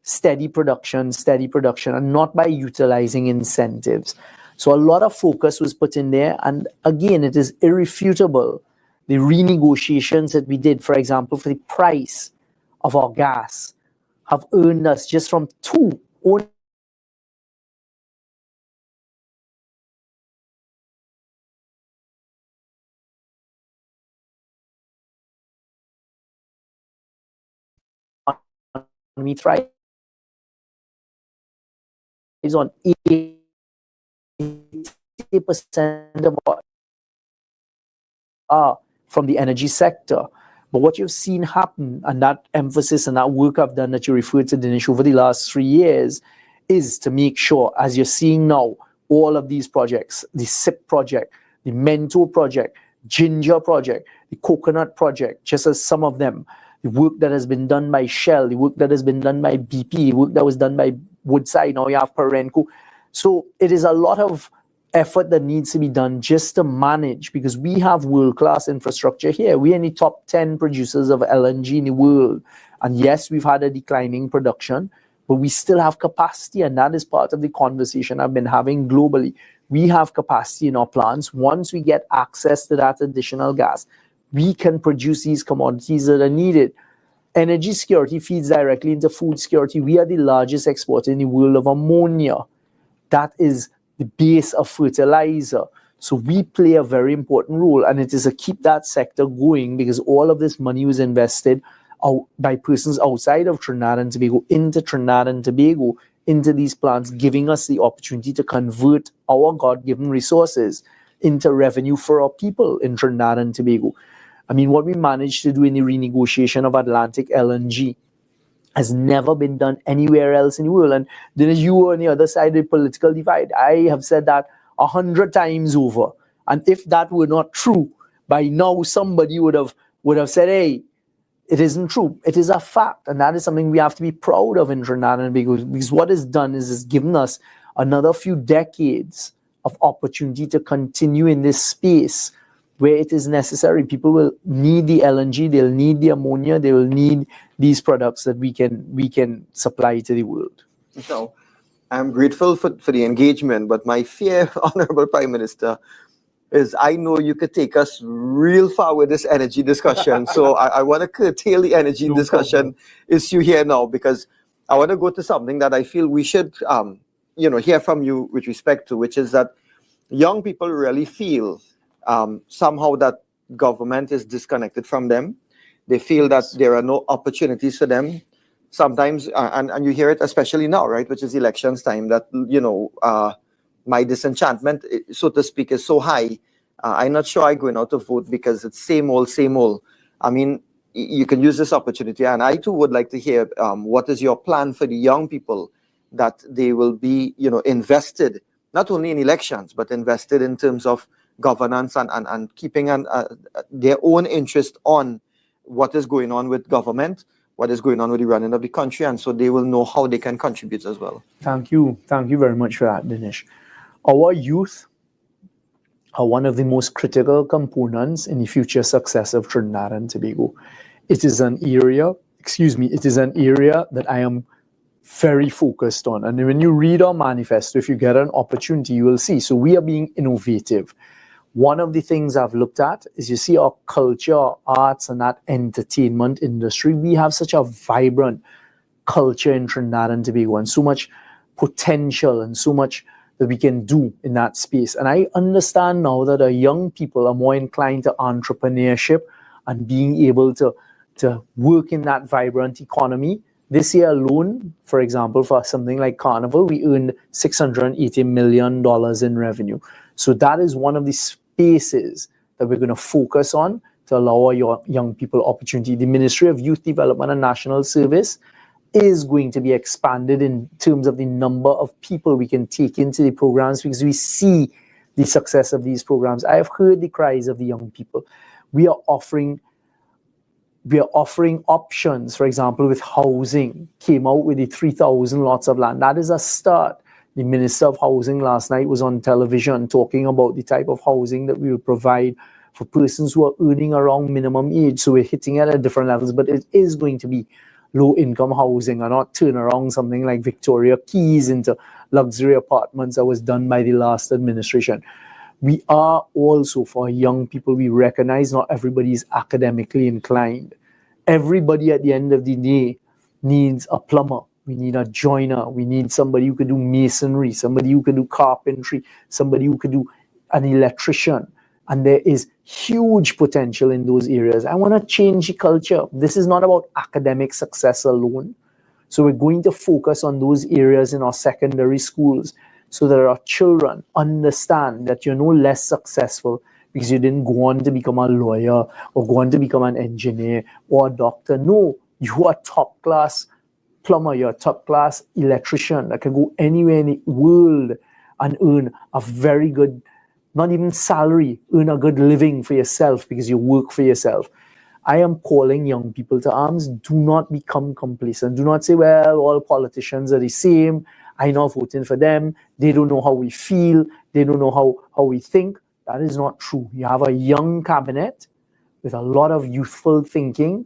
steady production, and not by utilizing incentives. So a lot of focus was put in there. And again, it is irrefutable. The renegotiations that we did, for example, for the price of our gas have earned us just from two only we thrive is on 80% of our from the energy sector. But what you've seen happen, and that emphasis and that work I've done that you referred to, Dinesh, over the last 3 years, is to make sure, as you're seeing now, all of these projects, the SIP project, the Mentor project, Ginger project, the Coconut project, just as some of them, the work that has been done by Shell, the work that has been done by BP, the work that was done by Woodside, now you have Perenco. So it is a lot of effort that needs to be done just to manage, because we have world-class infrastructure here. We're in the top 10 producers of LNG in the world. And yes, we've had a declining production, but we still have capacity, and that is part of the conversation I've been having globally. We have capacity in our plants. Once we get access to that additional gas, we can produce these commodities that are needed. Energy security feeds directly into food security. We are the largest exporter in the world of ammonia. That is the base of fertilizer. So we play a very important role, and it is to keep that sector going, because all of this money was invested by persons outside of Trinidad and Tobago into Trinidad and Tobago, into these plants, giving us the opportunity to convert our God-given resources into revenue for our people in Trinidad and Tobago. I mean, what we managed to do in the renegotiation of Atlantic LNG has never been done anywhere else in the world. And then as you were on the other side of the political divide, I have said that 100 times over. And if that were not true, by now somebody would have said, hey, it isn't true. It is a fact. And that is something we have to be proud of in Trinidad and Tobago, because what it's done is it's given us another few decades of opportunity to continue in this space where it is necessary. People will need the LNG, they'll need the ammonia, they will need these products that we can supply to the world. So I'm grateful for the engagement, but my fear, Honorable Prime Minister, is I know you could take us real far with this energy discussion. So I want to curtail the energy discussion issue here now, because I want to go to something that I feel we should hear from you with respect to, which is that young people really feel somehow that government is disconnected from them. They feel that there are no opportunities for them. Sometimes, and you hear it especially now, right, which is elections time, that, my disenchantment, so to speak, is so high. I'm not sure I'm going out to vote because it's same old, same old. I mean, you can use this opportunity, and I too would like to hear what is your plan for the young people, that they will be, invested, not only in elections, but invested in terms of governance and keeping their own interest on what is going on with government, what is going on with the running of the country, and so they will know how they can contribute as well. Thank you very much for that, Dinesh. Our youth are one of the most critical components in the future success of Trinidad and Tobago. It is an area that I am very focused on. And when you read our manifesto, if you get an opportunity, you will see. So we are being innovative. One of the things I've looked at is, you see, our culture, our arts, and that entertainment industry. We have such a vibrant culture in Trinidad and Tobago, and so much potential and so much that we can do in that space. And I understand now that our young people are more inclined to entrepreneurship and being able to work in that vibrant economy. This year alone, for example, for something like Carnival, we earned $680 million in revenue. So that is one of the spaces that we're going to focus on to allow our young people opportunity. The Ministry of Youth Development and National Service is going to be expanded in terms of the number of people we can take into the programs, because we see the success of these programs. I have heard the cries of the young people. We are offering options, for example, with housing. Came out with the 3,000 lots of land. That is a start. The Minister of Housing last night was on television talking about the type of housing that we will provide for persons who are earning around minimum age. So we're hitting it at different levels, but it is going to be low-income housing, and not turn around something like Victoria Keys into luxury apartments that was done by the last administration. We are also, for young people, we recognize not everybody is academically inclined. Everybody at the end of the day needs a plumber. We need a joiner. We need somebody who could do masonry, somebody who could do carpentry, somebody who could do an electrician. And there is huge potential in those areas. I want to change the culture. This is not about academic success alone. So we're going to focus on those areas in our secondary schools, so that our children understand that you're no less successful because you didn't go on to become a lawyer or go on to become an engineer or a doctor. No, you are top class plumber, you're a top class electrician that can go anywhere in the world and earn a very good, not even salary, earn a good living for yourself because you work for yourself. I am calling young people to arms. Do not become complacent. Do not say, well, all politicians are the same. I'm not voting for them. They don't know how we feel. They don't know how we think. That is not true. You have a young cabinet with a lot of youthful thinking.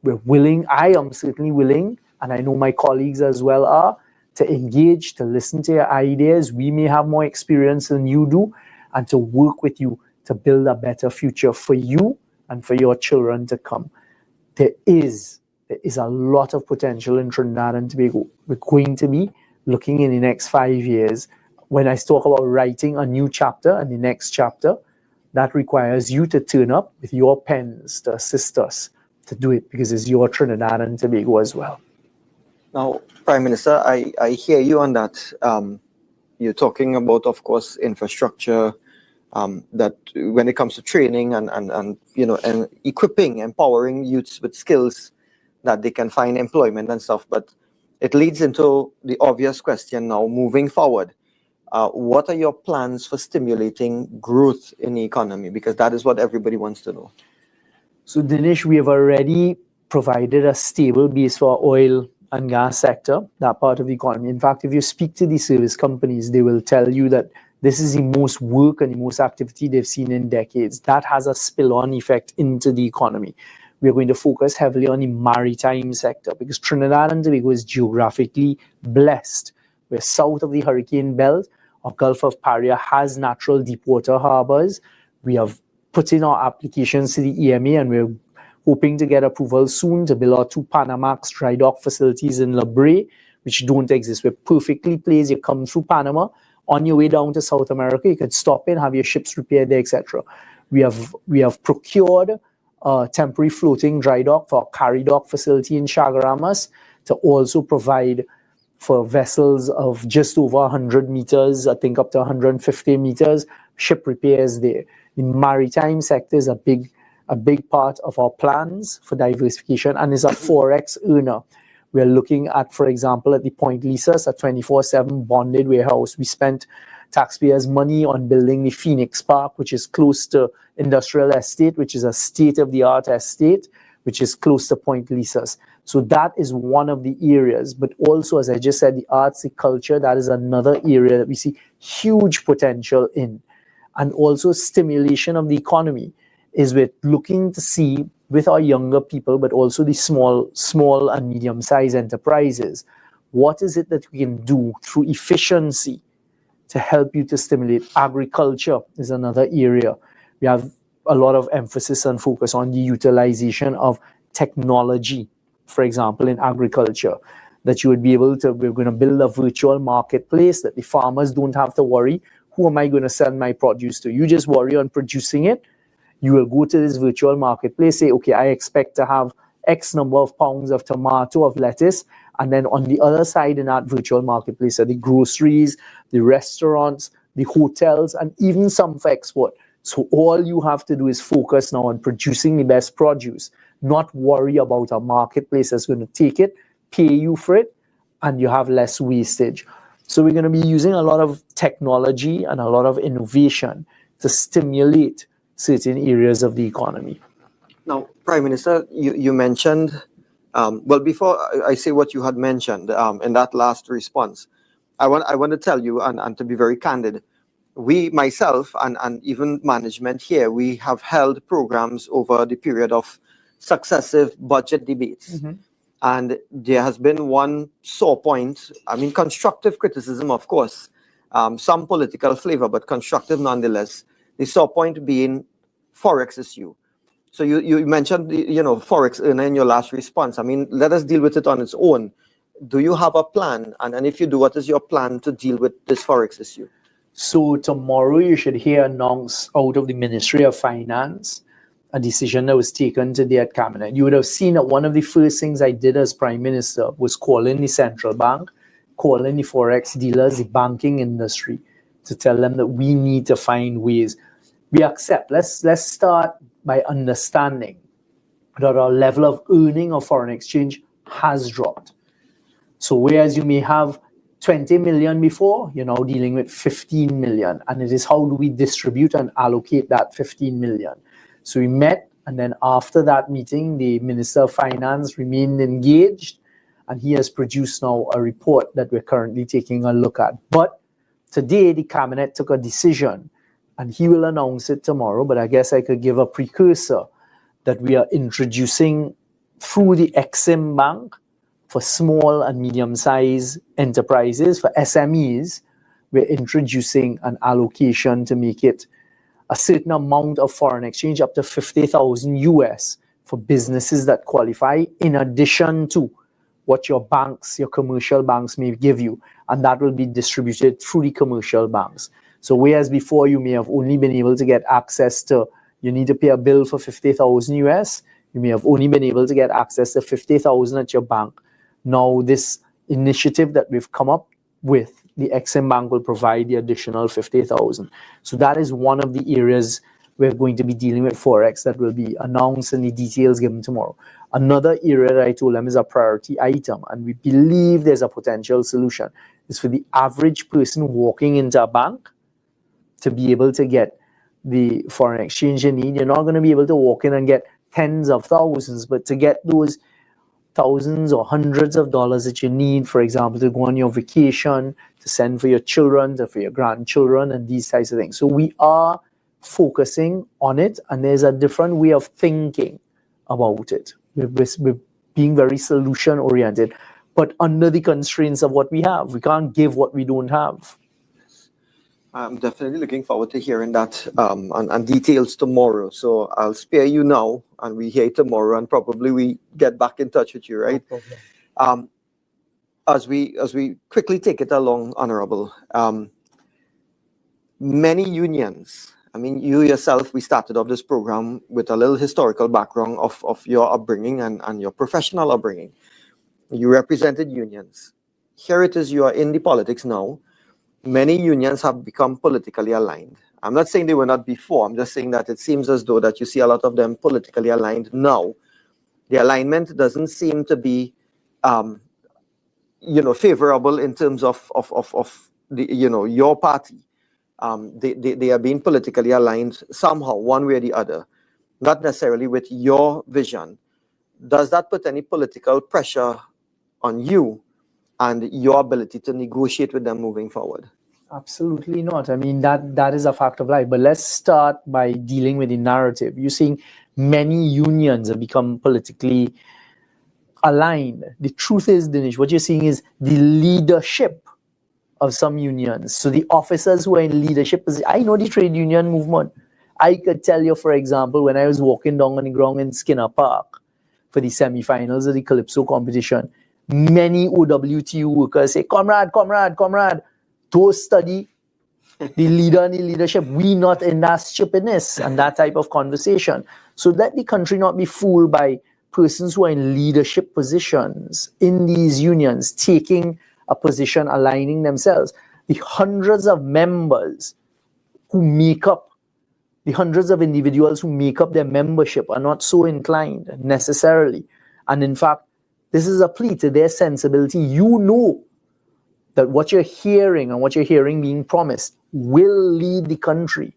We're willing, I am certainly willing, and I know my colleagues as well are, to engage, to listen to your ideas. We may have more experience than you do, and to work with you to build a better future for you and for your children to come. There is a lot of potential in Trinidad and Tobago. We're going to be looking in the next 5 years. When I talk about writing a new chapter and the next chapter, that requires you to turn up with your pens to assist us to do it, because it's your Trinidad and Tobago as well. Now, Prime Minister, I hear you on that. You're talking about, of course, infrastructure, that when it comes to training and equipping, empowering youths with skills that they can find employment and stuff. But it leads into the obvious question now, moving forward. What are your plans for stimulating growth in the economy? Because that is what everybody wants to know. So, Dinesh, we have already provided a stable base for our oil and gas sector, that part of the economy. In fact, if you speak to the service companies, they will tell you that This is the most work and the most activity they've seen in decades. That has a spill-on effect into the economy. We're going to focus heavily on the maritime sector because Trinidad and Tobago is geographically blessed. We're south of the hurricane belt. Our Gulf of Paria has natural deepwater harbors. We have put in our applications to the EMA, and we're hoping to get approval soon to build our 2 Panamax dry dock facilities in La Brea, which don't exist. We're perfectly placed. You come through Panama, on your way down to South America, you can stop in, have your ships repaired there, etc. We have procured a temporary floating dry dock for our carry dock facility in Chaguaramas to also provide for vessels of just over 100 meters, I think up to 150 meters, ship repairs there. The maritime sector is a big part of our plans for diversification and is a Forex earner. We're looking at, for example, at the Point Leases, a 24/7 bonded warehouse. We spent taxpayers' money on building the Phoenix Park, which is close to Industrial Estate, which is a state-of-the-art estate, which is close to Point Leases. So that is one of the areas. But also, as I just said, the arts, the culture, that is another area that we see huge potential in. And also stimulation of the economy is we're looking to see with our younger people, but also the small and medium-sized enterprises, what is it that we can do through efficiency to help you to stimulate? Agriculture is another area. We have a lot of emphasis and focus on the utilization of technology, for example, in agriculture, that you would be able to, we're going to build a virtual marketplace that the farmers don't have to worry, who am I going to sell my produce to? You just worry on producing it. You will go to this virtual marketplace, say, okay, I expect to have X number of pounds of tomato, of lettuce. And then on the other side in that virtual marketplace are the groceries, the restaurants, the hotels, and even some for export. So all you have to do is focus now on producing the best produce, not worry about a marketplace that's going to take it, pay you for it, and you have less wastage. So we're going to be using a lot of technology and a lot of innovation to stimulate certain areas of the economy. Now, Prime Minister, you mentioned, well, before I say what you had mentioned in that last response, I want to tell you, and to be very candid, we, myself, and even management here, we have held programs over the period of successive budget debates. Mm-hmm. And there has been one sore point, I mean, constructive criticism, of course, some political flavor, but constructive nonetheless. The sore point being Forex issue. So you mentioned, Forex in your last response. I mean, let us deal with it on its own. Do you have a plan? And if you do, what is your plan to deal with this Forex issue? So tomorrow you should hear announced out of the Ministry of Finance a decision that was taken today at Cabinet. You would have seen that one of the first things I did as Prime Minister was calling the central bank, calling the Forex dealers, the banking industry, to tell them that we need to find ways. We accept. Let's start by understanding that our level of earning of foreign exchange has dropped. So whereas you may have 20 million before, you're now dealing with 15 million. And it is how do we distribute and allocate that 15 million. So we met, and then after that meeting, the Minister of Finance remained engaged, and he has produced now a report that we're currently taking a look at. But today, the Cabinet took a decision, and he will announce it tomorrow, but I guess I could give a precursor that we are introducing through the Exim Bank for small and medium-sized enterprises, for SMEs, we're introducing an allocation to make it a certain amount of foreign exchange, up to 50,000 US, for businesses that qualify, in addition to what your banks, your commercial banks may give you. And that will be distributed through the commercial banks. So whereas before you may have only been able to get access to, you need to pay a bill for 50,000 US, you may have only been able to get access to 50,000 at your bank. Now this initiative that we've come up with, the Exim Bank will provide the additional 50,000. So that is one of the areas we're going to be dealing with Forex that will be announced and the details given tomorrow. Another area that I told them is a priority item, and we believe there's a potential solution, is for the average person walking into a bank to be able to get the foreign exchange you need. You're not going to be able to walk in and get tens of thousands, but to get those thousands or hundreds of dollars that you need, for example, to go on your vacation, to send for your children, to for your grandchildren, and these types of things. So we are focusing on it, and there's a different way of thinking about it. We're being very solution oriented, but under the constraints of what we have. We can't give what we don't have. I'm definitely looking forward to hearing that and details tomorrow. So I'll spare you now, and we hear tomorrow, and probably we get back in touch with you, right? No problem. As we quickly take it along, Honorable, many unions. I mean, you yourself, we started off this program with a little historical background of your upbringing and your professional upbringing. You represented unions. Here it is, you are in the politics now. Many unions have become politically aligned. I'm not saying they were not before. I'm just saying that it seems as though that you see a lot of them politically aligned now. The alignment doesn't seem to be, favorable in terms of the, your party. They are being politically aligned somehow, one way or the other, not necessarily with your vision. Does that put any political pressure on you and your ability to negotiate with them moving forward? Absolutely not. I mean, that is a fact of life. But let's start by dealing with the narrative. You're seeing many unions have become politically aligned. The truth is, Dinesh, what you're seeing is the leadership of some unions. So the officers who are in leadership, I know the trade union movement. I could tell you, for example, when I was walking down on the ground in Skinner Park for the semi-finals of the Calypso competition, many OWTU workers say, comrade, don't study the leader and the leadership. We not in that stupidness and that type of conversation. So let the country not be fooled by persons who are in leadership positions in these unions, taking a position, aligning themselves. The hundreds of members who make up, the hundreds of individuals who make up their membership are not so inclined necessarily. And in fact, this is a plea to their sensibility. You know that what you're hearing and what you're hearing being promised will lead the country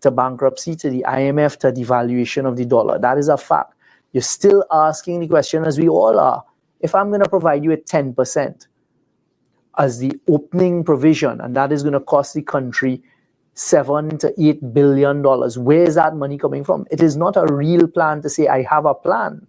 to bankruptcy, to the IMF, to devaluation of the dollar. That is a fact. You're still asking the question, as we all are, if I'm going to provide you with 10% as the opening provision, and that is going to cost the country $7 to $8 billion, where is that money coming from? It is not a real plan to say, I have a plan.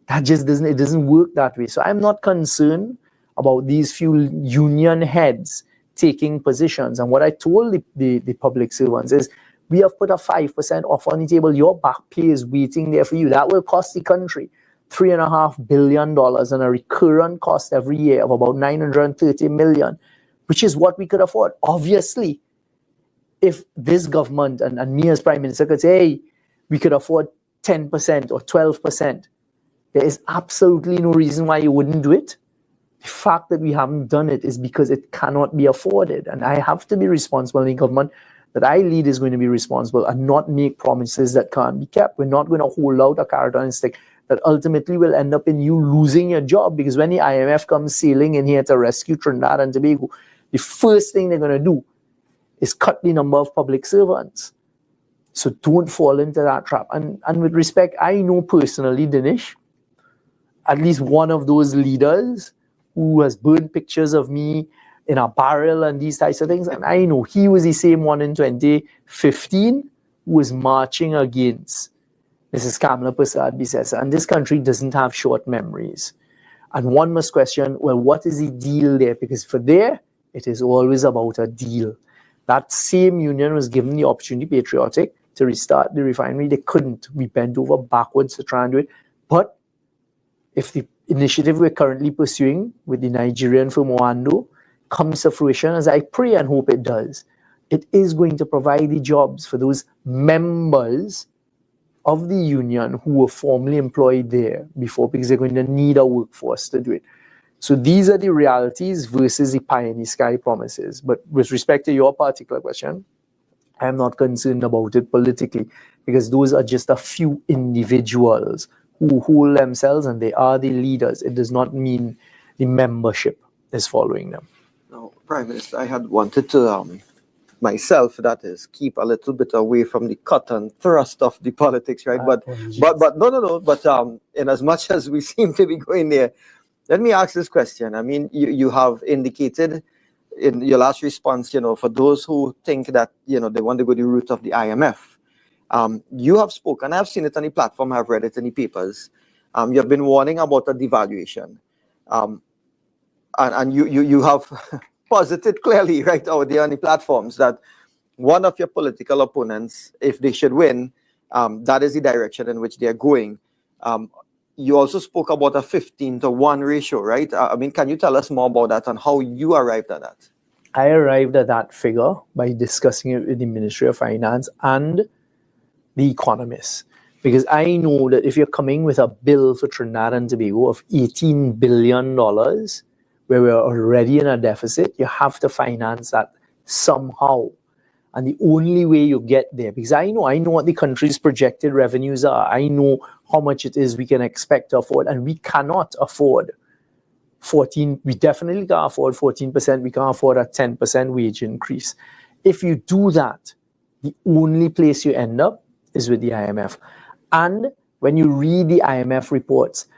That just doesn't work that way. So I'm not concerned about these few union heads taking positions. And what I told the public servants is, we have put a 5% off on the table. Your back pay is waiting there for you. That will cost the country $3.5 billion and a recurrent cost every year of about $930 million, which is what we could afford. Obviously, if this government and me as Prime Minister could say, hey, we could afford 10% or 12%, there is absolutely no reason why you wouldn't do it. The fact that we haven't done it is because it cannot be afforded. And I have to be responsible. The government that I lead is going to be responsible and not make promises that can't be kept. We're not going to hold out a carrot on a stick that ultimately will end up in you losing your job, because when the IMF comes sailing in here to rescue Trinidad and Tobago, the first thing they're going to do is cut the number of public servants. So don't fall into that trap. And with respect, I know personally, Dinesh, at least one of those leaders who has burned pictures of me in a barrel and these types of things. And I know he was the same one in 2015 who was marching against Mrs. Kamala Prasad Bisesa. And this country doesn't have short memories. And one must question, well, what is the deal there? Because for there, it is always about a deal. That same union was given the opportunity, patriotic, to restart the refinery. They couldn't. We bent over backwards to try and do it. But if the initiative we're currently pursuing with the Nigerian firm Oando comes to fruition, as I pray and hope it does, it is going to provide the jobs for those members of the union who were formerly employed there before, because they're going to need a workforce to do it. So these are the realities versus the pie in the sky promises. But with respect to your particular question, I'm not concerned about it politically, because those are just a few individuals who hold themselves and they are the leaders. It does not mean the membership is following them. Now, Prime Minister, I had wanted to myself, that is, keep a little bit away from the cut and thrust of the politics, right? But no. But in as much as we seem to be going there, let me ask this question. I mean, you have indicated in your last response, for those who think that, they want to go the route of the IMF, you have spoken, I've seen it on the platform, I've read it in the papers. You have been warning about a devaluation. And you have posited clearly right out there on the platforms that one of your political opponents, if they should win, that is the direction in which they are going. You also spoke about a 15-to-1 ratio, right? I mean, can you tell us more about that and how you arrived at that? I arrived at that figure by discussing it with the Ministry of Finance and the economists. Because I know that if you're coming with a bill for Trinidad and Tobago of $18 billion, where we're already in a deficit, you have to finance that somehow. And the only way you get there, because I know what the country's projected revenues are. I know how much it is we can expect to afford, and we cannot afford 14. We definitely can't afford 14%. We can't afford a 10% wage increase. If you do that, the only place you end up is with the IMF. And when you read the IMF reports,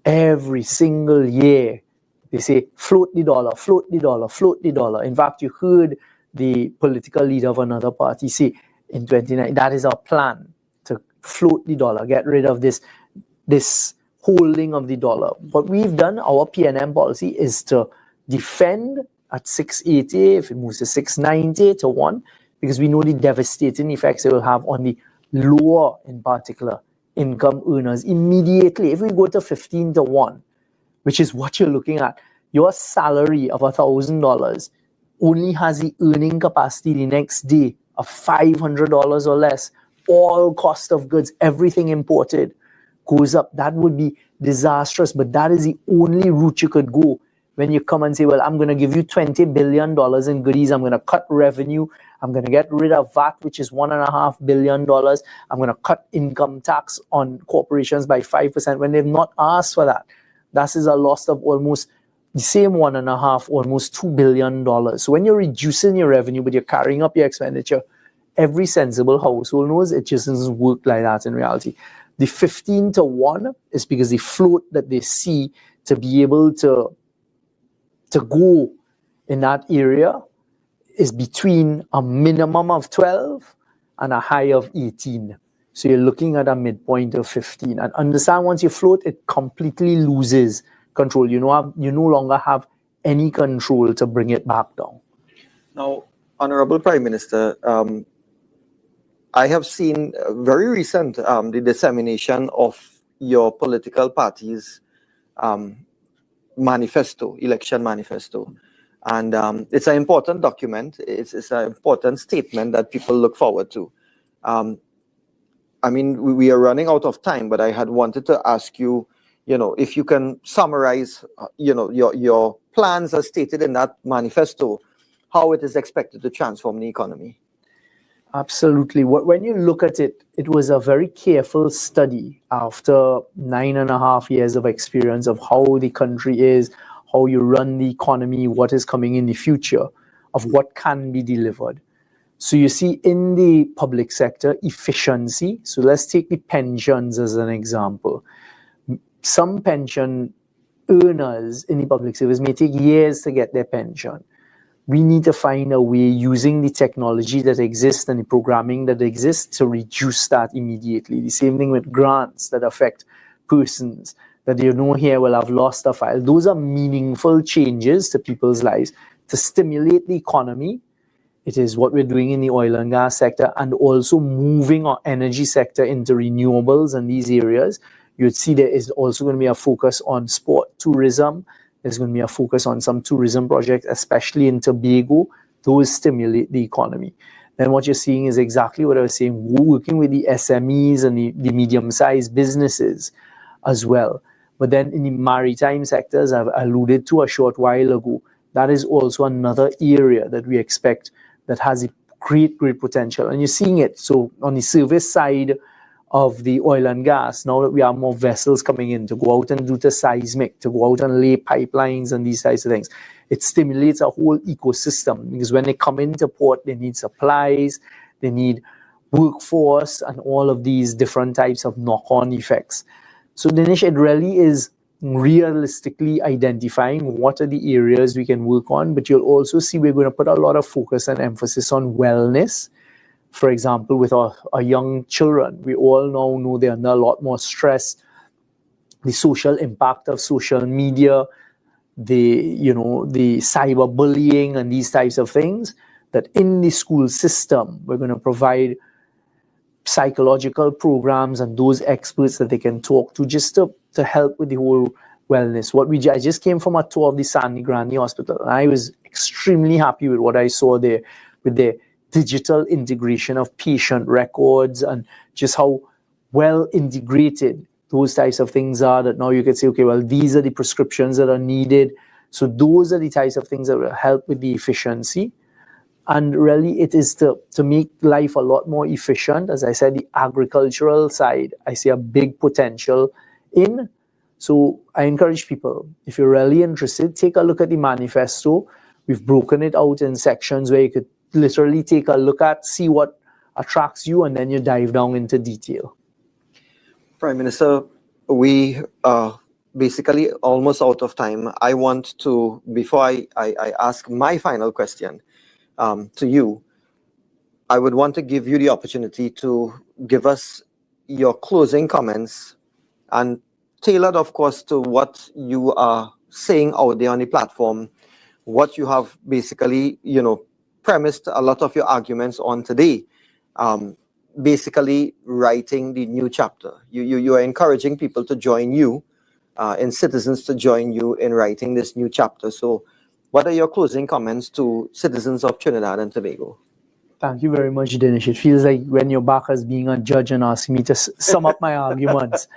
every single year, they say, float the dollar, float the dollar, float the dollar. In fact, you heard the political leader of another party say in 2019, that is our plan, to float the dollar, get rid of this holding of the dollar. What we've done, our PNM policy, is to defend at 680, if it moves to 690 to 1, because we know the devastating effects it will have on the lower, in particular, income earners immediately. If we go to 15 to 1, which is what you're looking at, your salary of $1,000 only has the earning capacity the next day of $500 or less. All cost of goods, everything imported, goes up. That would be disastrous, but that is the only route you could go when you come and say, well, I'm going to give you $20 billion in goodies. I'm going to cut revenue. I'm going to get rid of VAT, which is $1.5 billion. I'm going to cut income tax on corporations by 5% when they've not asked for that. That is a loss of almost the same $1.5, almost $2 billion. So when you're reducing your revenue, but you're carrying up your expenditure, every sensible household knows it just doesn't work like that in reality. The 15 to 1 is because the float that they see to be able to go in that area is between a minimum of 12 and a high of 18. So you're looking at a midpoint of 15. And understand, once you float, it completely loses control. You no longer have any control to bring it back down. Now, Honorable Prime Minister, I have seen very recent the dissemination of your political party's manifesto, election manifesto. And it's an important document. It's an important statement that people look forward to. I mean, we are running out of time, but I had wanted to ask you, if you can summarize, your plans as stated in that manifesto, how it is expected to transform the economy. Absolutely. When you look at it, it was a very careful study after 9.5 years of experience of how the country is, how you run the economy, what is coming in the future, of what can be delivered. So you see in the public sector, efficiency. So let's take the pensions as an example. Some pension earners in the public service may take years to get their pension. We need to find a way, using the technology that exists and the programming that exists, to reduce that immediately. The same thing with grants that affect persons that here will have lost a file. Those are meaningful changes to people's lives to stimulate the economy. It is what we're doing in the oil and gas sector, and also moving our energy sector into renewables and these areas. You'd see there is also going to be a focus on sport tourism. There's going to be a focus on some tourism projects, especially in Tobago. Those stimulate the economy. Then what you're seeing is exactly what I was saying, working with the SMEs and the medium-sized businesses as well. But then in the maritime sectors, I've alluded to a short while ago, that is also another area that we expect that has a great potential. And you're seeing it. So on the service side of the oil and gas, now that we have more vessels coming in to go out and do the seismic, to go out and lay pipelines and these types of things, it stimulates a whole ecosystem, because when they come into port, they need supplies, they need workforce, and all of these different types of knock-on effects. So Dinesh, it really is realistically identifying what are the areas we can work on, but you'll also see we're going to put a lot of focus and emphasis on wellness. For example, with our young children, we all now know they're under a lot more stress. The social impact of social media, the cyberbullying and these types of things, that in the school system, we're going to provide psychological programs and those experts that they can talk to just to help with the whole wellness. I just came from a tour of the Sandy Grande Hospital, and I was extremely happy with what I saw there, with their digital integration of patient records and just how well integrated those types of things are, that now you can say, okay, well, these are the prescriptions that are needed. So those are the types of things that will help with the efficiency. And really it is to make life a lot more efficient. As I said, the agricultural side, I see a big potential in. So I encourage people, if you're really interested, take a look at the manifesto. We've broken it out in sections where you could literally take a look at, see what attracts you, and then you dive down into detail. Prime Minister, we are basically almost out of time. I want to, before I ask my final question to you, I would want to give you the opportunity to give us your closing comments, and tailored, of course, to what you are saying out there on the platform, what you have basically, premised a lot of your arguments on today, basically writing the new chapter. You are encouraging people to join you, and citizens to join you in writing this new chapter. So what are your closing comments to citizens of Trinidad and Tobago? Thank you very much, Dinesh. It feels like when you're back as being a judge and asking me to sum up my arguments.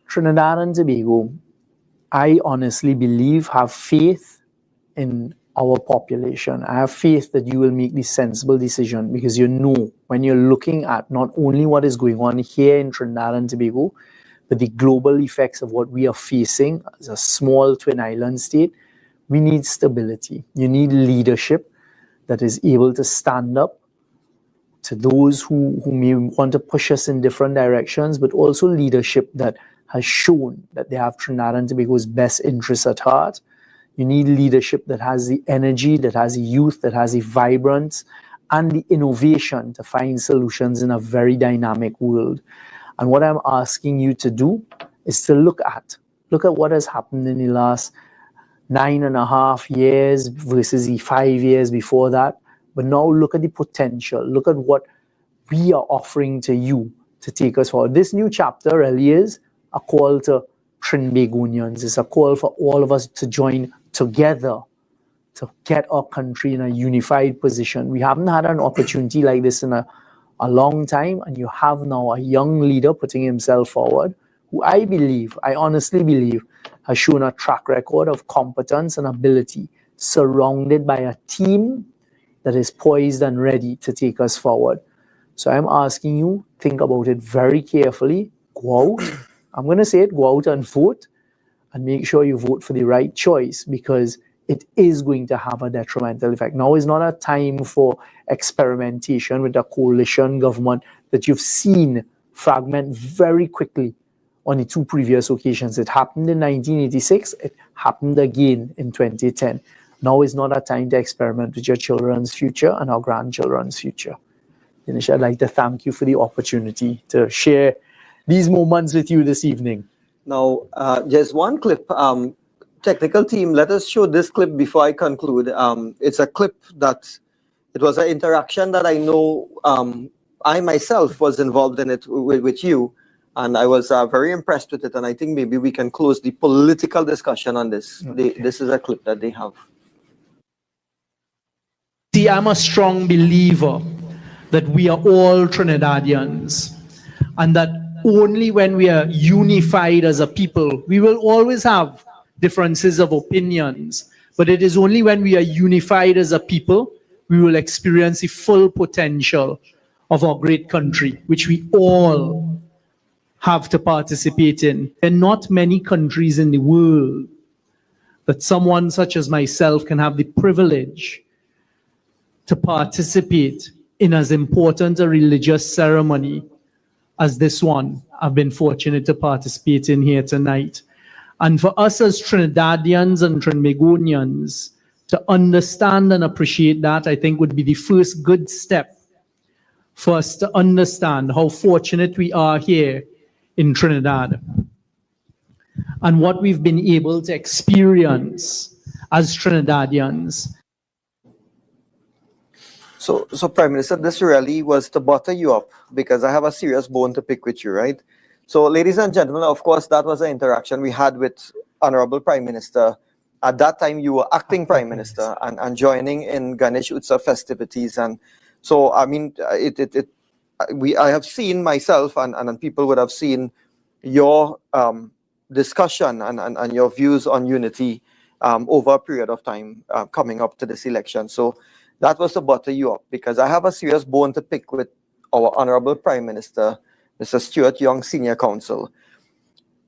Trinidad and Tobago, I honestly believe, have faith in our population. I have faith that you will make the sensible decision, because when you're looking at not only what is going on here in Trinidad and Tobago, but the global effects of what we are facing as a small twin island state, we need stability. You need leadership that is able to stand up to those who may want to push us in different directions, but also leadership that has shown that they have Trinidad and Tobago's best interests at heart. You need leadership that has the energy, that has the youth, that has the vibrance and the innovation to find solutions in a very dynamic world. And what I'm asking you to do is to look at what has happened in the last 9.5 years versus the 5 years before that. But now look at the potential. Look at what we are offering to you to take us forward. This new chapter really is a call to Trinbagonians. It's a call for all of us to join together to get our country in a unified position. We haven't had an opportunity like this in a long time, and you have now a young leader putting himself forward, who I honestly believe, has shown a track record of competence and ability, surrounded by a team that is poised and ready to take us forward. So I'm asking you, think about it very carefully. Go out. I'm going to say it, go out and vote, and make sure you vote for the right choice, because it is going to have a detrimental effect. Now is not a time for experimentation with a coalition government that you've seen fragment very quickly on the two previous occasions. It happened in 1986, it happened again in 2010. Now is not a time to experiment with your children's future and our grandchildren's future. Dinesh, I'd like to thank you for the opportunity to share these moments with you this evening. Now, just one clip. Technical team, let us show this clip before I conclude. It's a clip it was an interaction that I know I myself was involved in it with you, and I was very impressed with it, and I think maybe we can close the political discussion on this. Okay. This is a clip that they have. See, I'm a strong believer that we are all Trinidadians, and that only when we are unified as a people, we will always have differences of opinions, but it is only when we are unified as a people we will experience the full potential of our great country, which we all have to participate in. There are not many countries in the world that someone such as myself can have the privilege to participate in as important a religious ceremony as this one I've been fortunate to participate in here tonight. And for us as Trinidadians and Trinbagonians to understand and appreciate that, I think would be the first good step for us to understand how fortunate we are here in Trinidad and what we've been able to experience as Trinidadians. So, Prime Minister, this really was to butter you up because I have a serious bone to pick with you, right? So, ladies and gentlemen, of course, that was an interaction we had with Honorable Prime Minister. At that time, you were acting Prime Minister and joining in Ganesh Utsav festivities. And so, I mean, I have seen myself and people would have seen your discussion and your views on unity over a period of time coming up to this election. So that was to butter you up because I have a serious bone to pick with our Honorable Prime Minister, Mr. Stuart Young, Senior Counsel.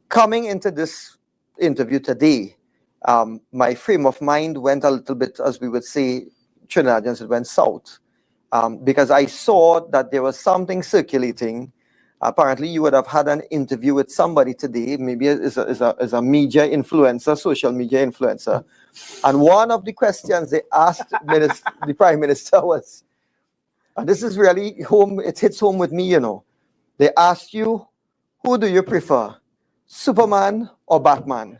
Coming into this interview today, my frame of mind went a little bit, as we would say, Trinidadians, it went south. Because I saw that there was something circulating. Apparently, you would have had an interview with somebody today, maybe as a media influencer, social media influencer. And one of the questions they asked the Prime Minister was, and this is really home, it hits home with me, you know. They asked you, who do you prefer, Superman or Batman?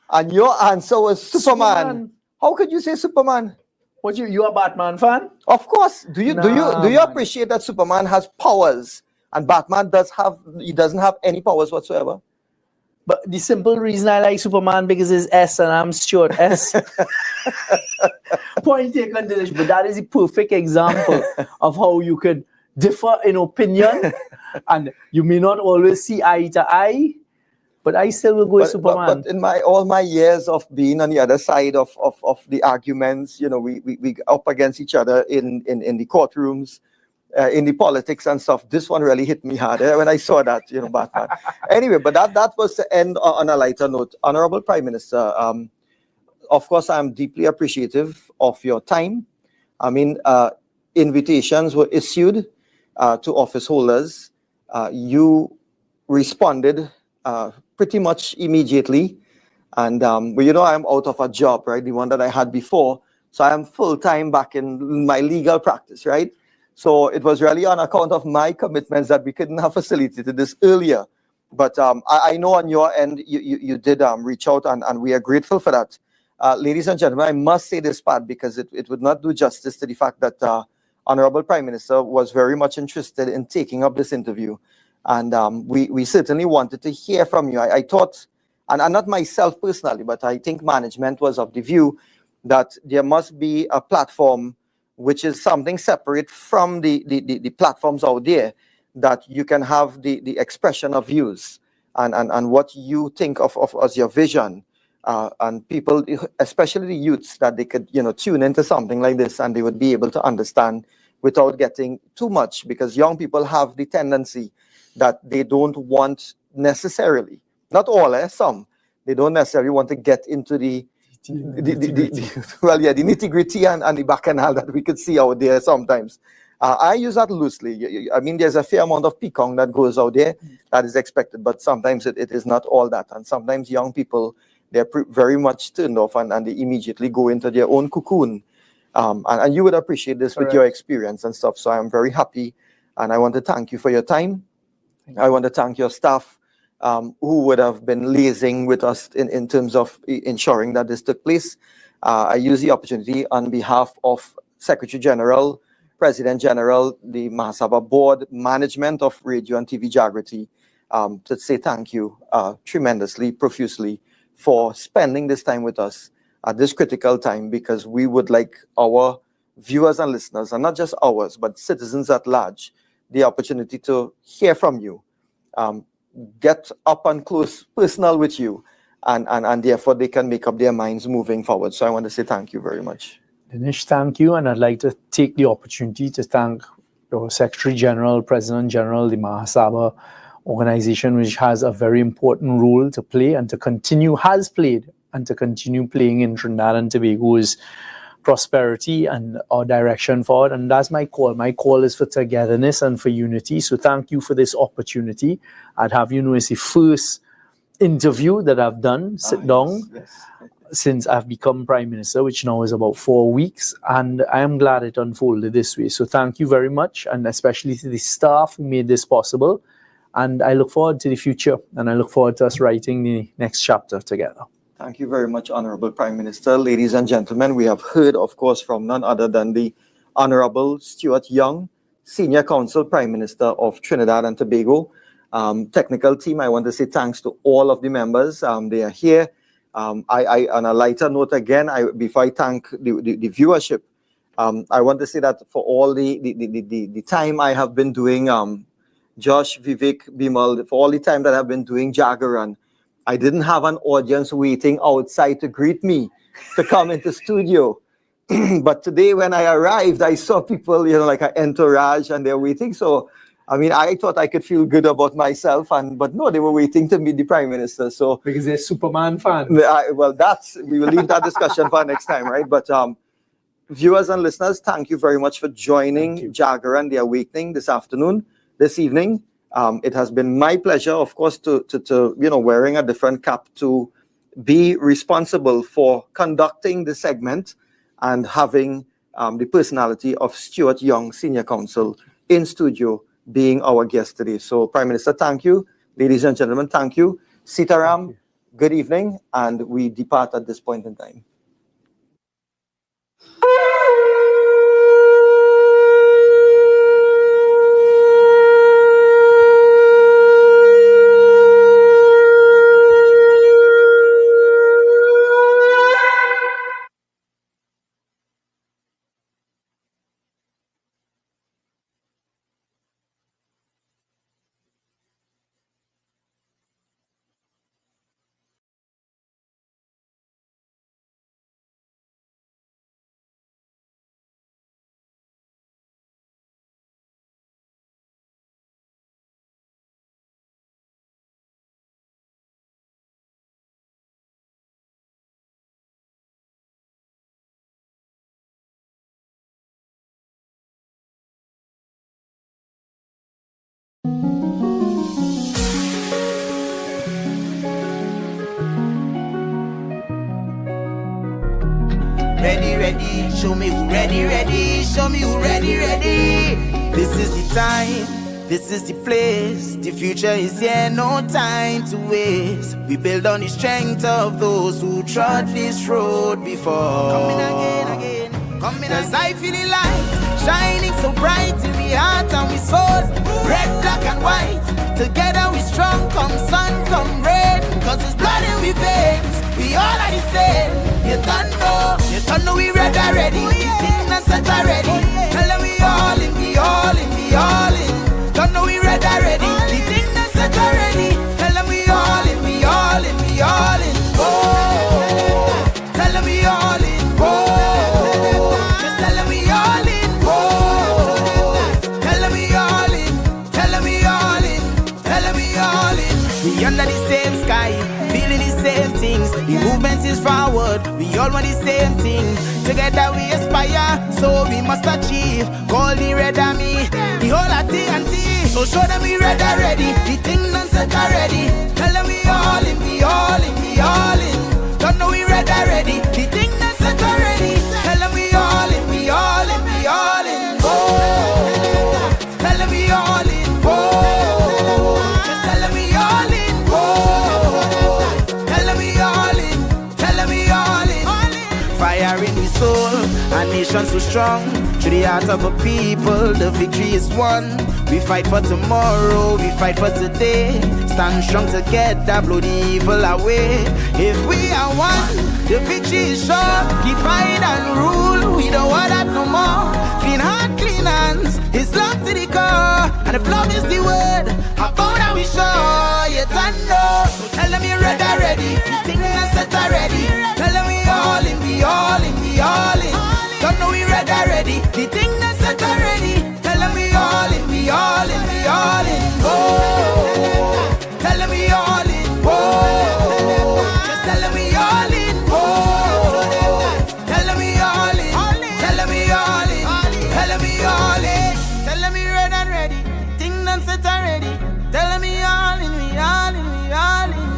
And your answer was Superman. How could you say Superman? What, you a Batman fan? Of course. Do you appreciate that Superman has powers and Batman doesn't have any powers whatsoever? But the simple reason I like Superman because it's S and I'm Stuart S. Point taken, Dinesh. But that is a perfect example of how you could differ in opinion and you may not always see eye to eye, but I still will go with Superman. But in all my years of being on the other side of the arguments, you know, we up against each other in the courtrooms, in the politics and stuff. This one really hit me hard when I saw that, you know, Batman. Anyway, but that was to end on a lighter note. Honorable Prime Minister, of course, I'm deeply appreciative of your time. I mean, invitations were issued to office holders. You responded pretty much immediately. And, well, you know, I'm out of a job, right? The one that I had before. So I am full-time back in my legal practice, right? So it was really on account of my commitments that we couldn't have facilitated this earlier. But I know on your end, you did reach out and we are grateful for that. Ladies and gentlemen, I must say this part because it would not do justice to the fact that Honorable Prime Minister was very much interested in taking up this interview. And we certainly wanted to hear from you. I thought, and not myself personally, but I think management was of the view that there must be a platform which is something separate from the platforms out there, that you can have the expression of views and what you think of as your vision. And people, especially the youths, that they could, you know, tune into something like this and they would be able to understand without getting too much, because young people have the tendency that they don't want necessarily, not all, some, they don't necessarily want to get into the nitty-gritty and the bacchanal that we could see out there sometimes. I use that loosely. I mean, there's a fair amount of peacock that goes out there that is expected, but sometimes it is not all that. And sometimes young people, they're very much turned off and they immediately go into their own cocoon. And you would appreciate this with your experience and stuff. So I'm very happy. And I want to thank you for your time. I want to thank your staff who would have been liaising with us in terms of ensuring that this took place. I use the opportunity on behalf of Secretary General, President General, the Mahasabha Board, management of Radio and TV Jaagrati, to say thank you tremendously, profusely, for spending this time with us at this critical time, because we would like our viewers and listeners, and not just ours, but citizens at large, the opportunity to hear from you, get up and close, personal with you, and therefore they can make up their minds moving forward. So I want to say thank you very much. Dinesh, thank you. And I'd like to take the opportunity to thank or Secretary General, President General, the Mahasabha organization, which has a very important role to play and has played and to continue playing in Trinidad and Tobago's prosperity and our direction forward. And that's my call. My call is for togetherness and for unity. So thank you for this opportunity. I'd have you know it's the first interview that I've done, sit down, since I've become Prime Minister, which now is about 4 weeks. And I am glad it unfolded this way. So thank you very much, and especially to the staff who made this possible. And I look forward to the future, and I look forward to us writing the next chapter together. Thank you very much, Honorable Prime Minister. Ladies and gentlemen, we have heard, of course, from none other than the Honorable Stuart Young, Senior Counsel Prime Minister of Trinidad and Tobago. Technical team, I want to say thanks to all of the members. They are here. On a lighter note again, before I thank the viewership, I want to say that for all the time I have been doing Josh, Vivek, Bimal, for all the time that I've been doing Jaagrati, I didn't have an audience waiting outside to greet me to come into studio. But today when I arrived, I saw people, like an entourage, and they're waiting. So, I mean, I thought I could feel good about myself, but no, they were waiting to meet the Prime Minister. So Because they're Superman fans. Well, we will leave that discussion for next time, right? But viewers and listeners, thank you very much for joining Jaagrati and the Awakening this evening. It has been my pleasure, of course, to wearing a different cap, to be responsible for conducting the segment and having the personality of Stuart Young, Senior Counsel, in studio, being our guest today. So, Prime Minister, thank you. Ladies and gentlemen, thank you. Sitaram, good evening, and we depart at this point in time. Ready, show me who ready, show me who ready. This is the time, this is the place, the future is here, no time to waste. We build on the strength of those who trod this road before. Coming again, coming again. Cause I feel the light, shining so bright in me heart and we soul. Red, black and white, together we strong, come sun, come rain. Cause it's blood in we veins, we all are the same. You don't know we ready already. Things not set already. Tell them we all in, we all in, we all in. Don't know we ready already. Things not set already. Tell them we all in, we all in, we all in. Oh, tell them we all in. Oh, just tell them we all in. Oh, tell them we all in. Tell them we all in. Tell them we all in. We under the same sky, feeling the same things. The movement is forward, we all want the same thing. Together we aspire, so we must achieve. Call the Red Army, the whole of TNT. So show them we ready already, the thing done set already. Tell them we all in, we all in, we all in. Don't know we ready already, the thing done set already. Tell them we all in, we all in, we all in. Oh, tell them we all in. Oh, just tell them we all in. Oh, tell them we all in. Tell them we all in. Fire in the soul, a nation so strong. Through the heart of a people, the victory is won. We fight for tomorrow, we fight for today. Stand strong together, blow the evil away. If we are one, the victory is sure. Keep fight and rule, we don't want that no more. Clean heart, clean hands, it's love to the core. And if love is the word, about that we show. You don't know, so tell them you're ready. Things are set already. Tell them we all in, we all in, we all in. Don't know we ready already. The thing that's set already. Tell them we all we all in, we all in. Whoa. Tell them we all in. Whoa. Just tell them we all in. Whoa. Tell them we all in. Tell them we all in. Tell them we all in. Tell them we red and ready. Thing done set already. Tell them we all in, we all in, we all in.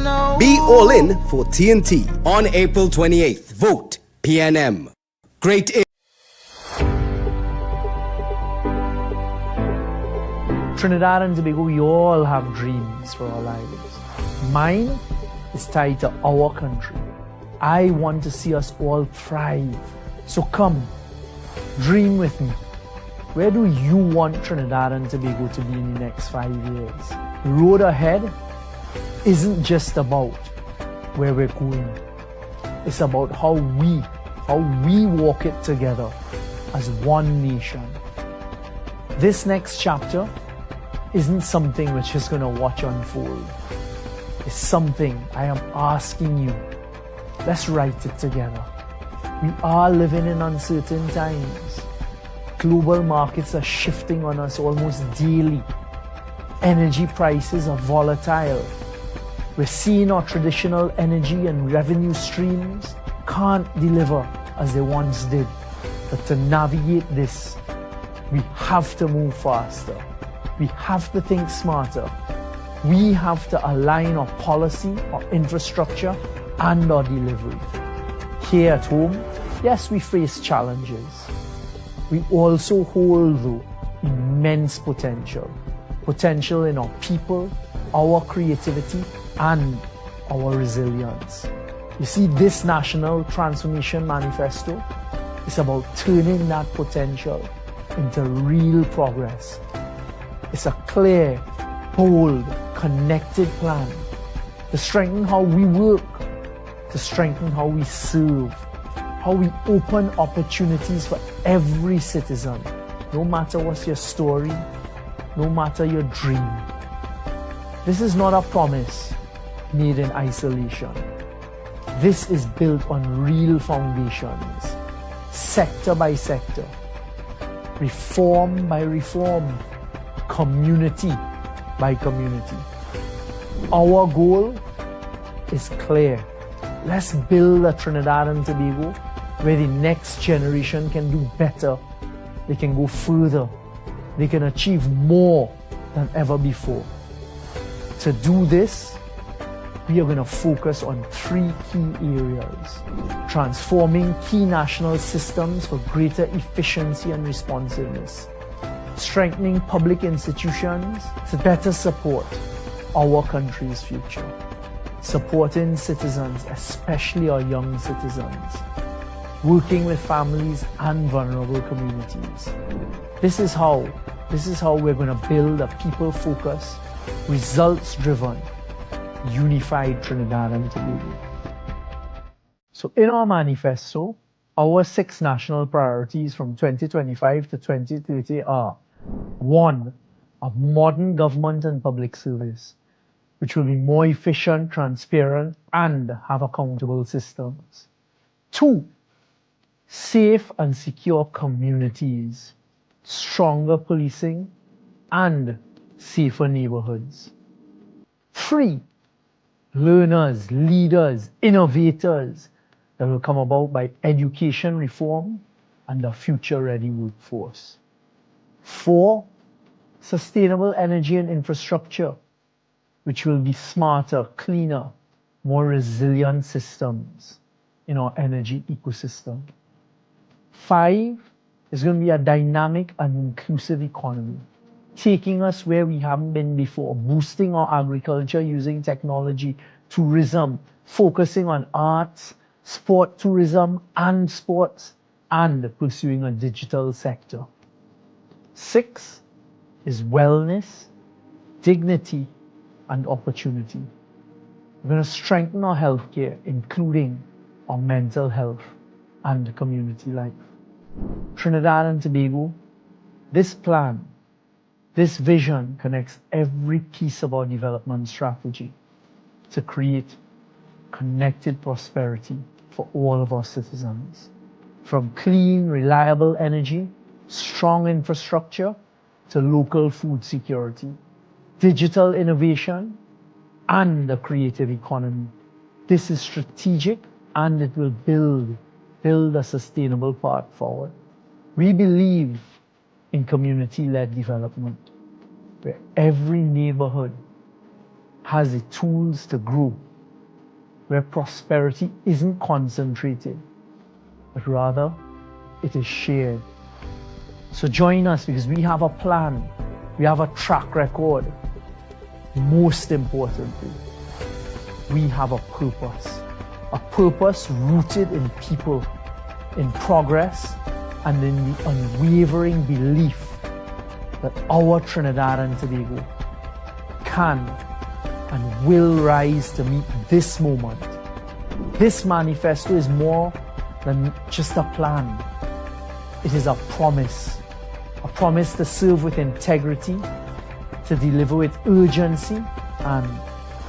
No. Be all in for TNT on April 28th. Vote PNM. Great. Trinidad and Tobago, we all have dreams for our lives. Mine is tied to our country. I want to see us all thrive. So come, dream with me. Where do you want Trinidad and Tobago to be in the next 5 years? The road ahead isn't just about where we're going. It's about how we walk it together as one nation. This next chapter isn't something we're just going to watch unfold. It's something I am asking you. Let's write it together. We are living in uncertain times. Global markets are shifting on us almost daily. Energy prices are volatile. We're seeing our traditional energy and revenue streams can't deliver as they once did. But to navigate this, we have to move faster. We have to think smarter. We have to align our policy, our infrastructure, and our delivery. Here at home, yes, we face challenges. We also hold, though, immense potential. Potential in our people, our creativity, and our resilience. You see, this National Transformation Manifesto is about turning that potential into real progress. It's a clear, bold, connected plan to strengthen how we work, to strengthen how we serve, how we open opportunities for every citizen, no matter what's your story, no matter your dream. This is not a promise made in isolation. This is built on real foundations, sector by sector, reform by reform, community by community. Our goal is clear. Let's build a Trinidad and Tobago where the next generation can do better, they can go further, they can achieve more than ever before. To do this, we are going to focus on 3 key areas: transforming key national systems for greater efficiency and responsiveness, strengthening public institutions to better support our country's future, supporting citizens, especially our young citizens, working with families and vulnerable communities. This is how we're going to build a people-focused, results-driven, unified Trinidad and Tobago. So in our manifesto, our 6 national priorities from 2025 to 2030 are: 1, a modern government and public service, which will be more efficient, transparent, and have accountable systems. 2, safe and secure communities, stronger policing, and safer neighborhoods. 3, learners, leaders, innovators that will come about by education reform and a future-ready workforce. 4, sustainable energy and infrastructure, which will be smarter, cleaner, more resilient systems in our energy ecosystem. 5 is going to be a dynamic and inclusive economy, taking us where we haven't been before, boosting our agriculture using technology, tourism, focusing on arts, sport tourism and sports, and pursuing a digital sector. 6 is wellness, dignity, and opportunity. We're going to strengthen our healthcare, including our mental health and community life. Trinidad and Tobago, this plan, this vision connects every piece of our development strategy to create connected prosperity for all of our citizens. From clean, reliable energy strong infrastructure to local food security, digital innovation, and a creative economy. This is strategic and it will build a sustainable path forward. We believe in community-led development, where every neighborhood has the tools to grow, where prosperity isn't concentrated, but rather it is shared. So join us because we have a plan, we have a track record. Most importantly, we have a purpose rooted in people, in progress, and in the unwavering belief that our Trinidad and Tobago can and will rise to meet this moment. This manifesto is more than just a plan. It is a promise to serve with integrity, to deliver with urgency, and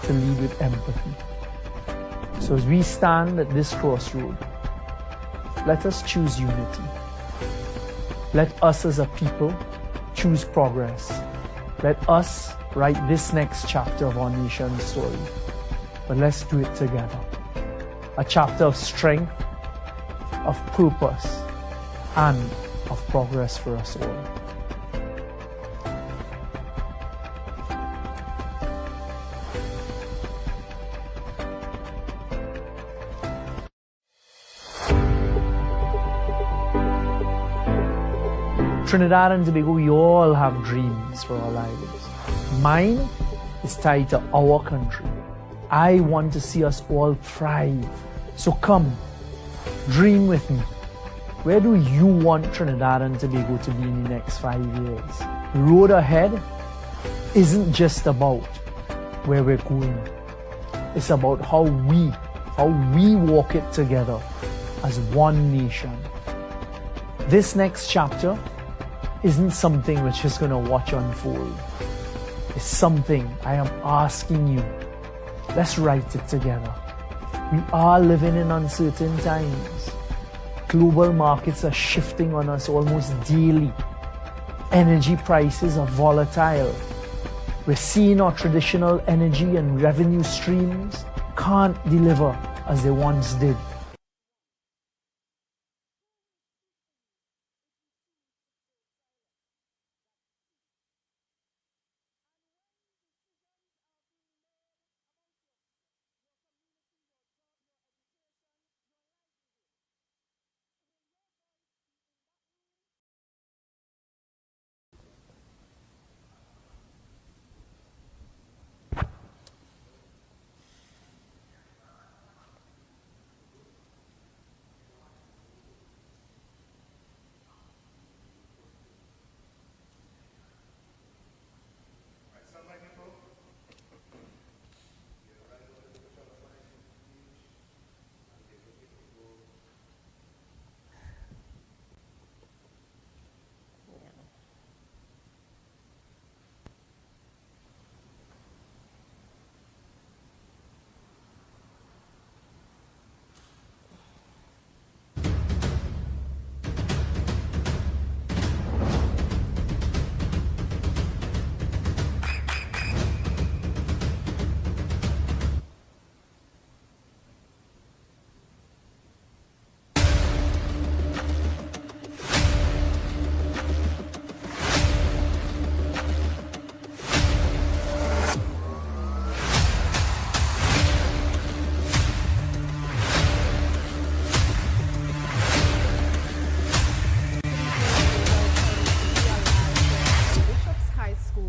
to lead with empathy. So as we stand at this crossroad, let us choose unity. Let us as a people choose progress. Let us write this next chapter of our nation's story. But let's do it together. A chapter of strength, of purpose, and of progress for us all. Trinidad and Tobago, we all have dreams for our lives. Mine is tied to our country. I want to see us all thrive. So come, dream with me. Where do you want Trinidad and Tobago to be in the next 5 years? The road ahead isn't just about where we're going. It's about how we walk it together as one nation. This next chapter isn't something we're just going to watch unfold. It's something I am asking you. Let's write it together. We are living in uncertain times. Global markets are shifting on us almost daily. Energy prices are volatile. We're seeing our traditional energy and revenue streams can't deliver as they once did.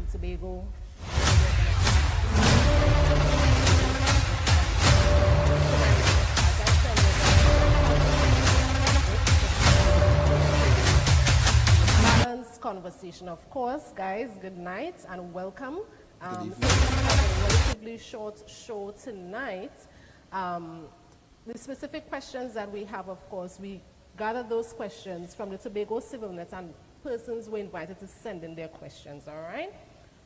Tobago. Balanced conversation, of course, guys. Good night and welcome. Since we have a relatively short show tonight, the specific questions that we have, of course, we gathered those questions from the Tobago CivilNet, and persons were invited to send in their questions, all right?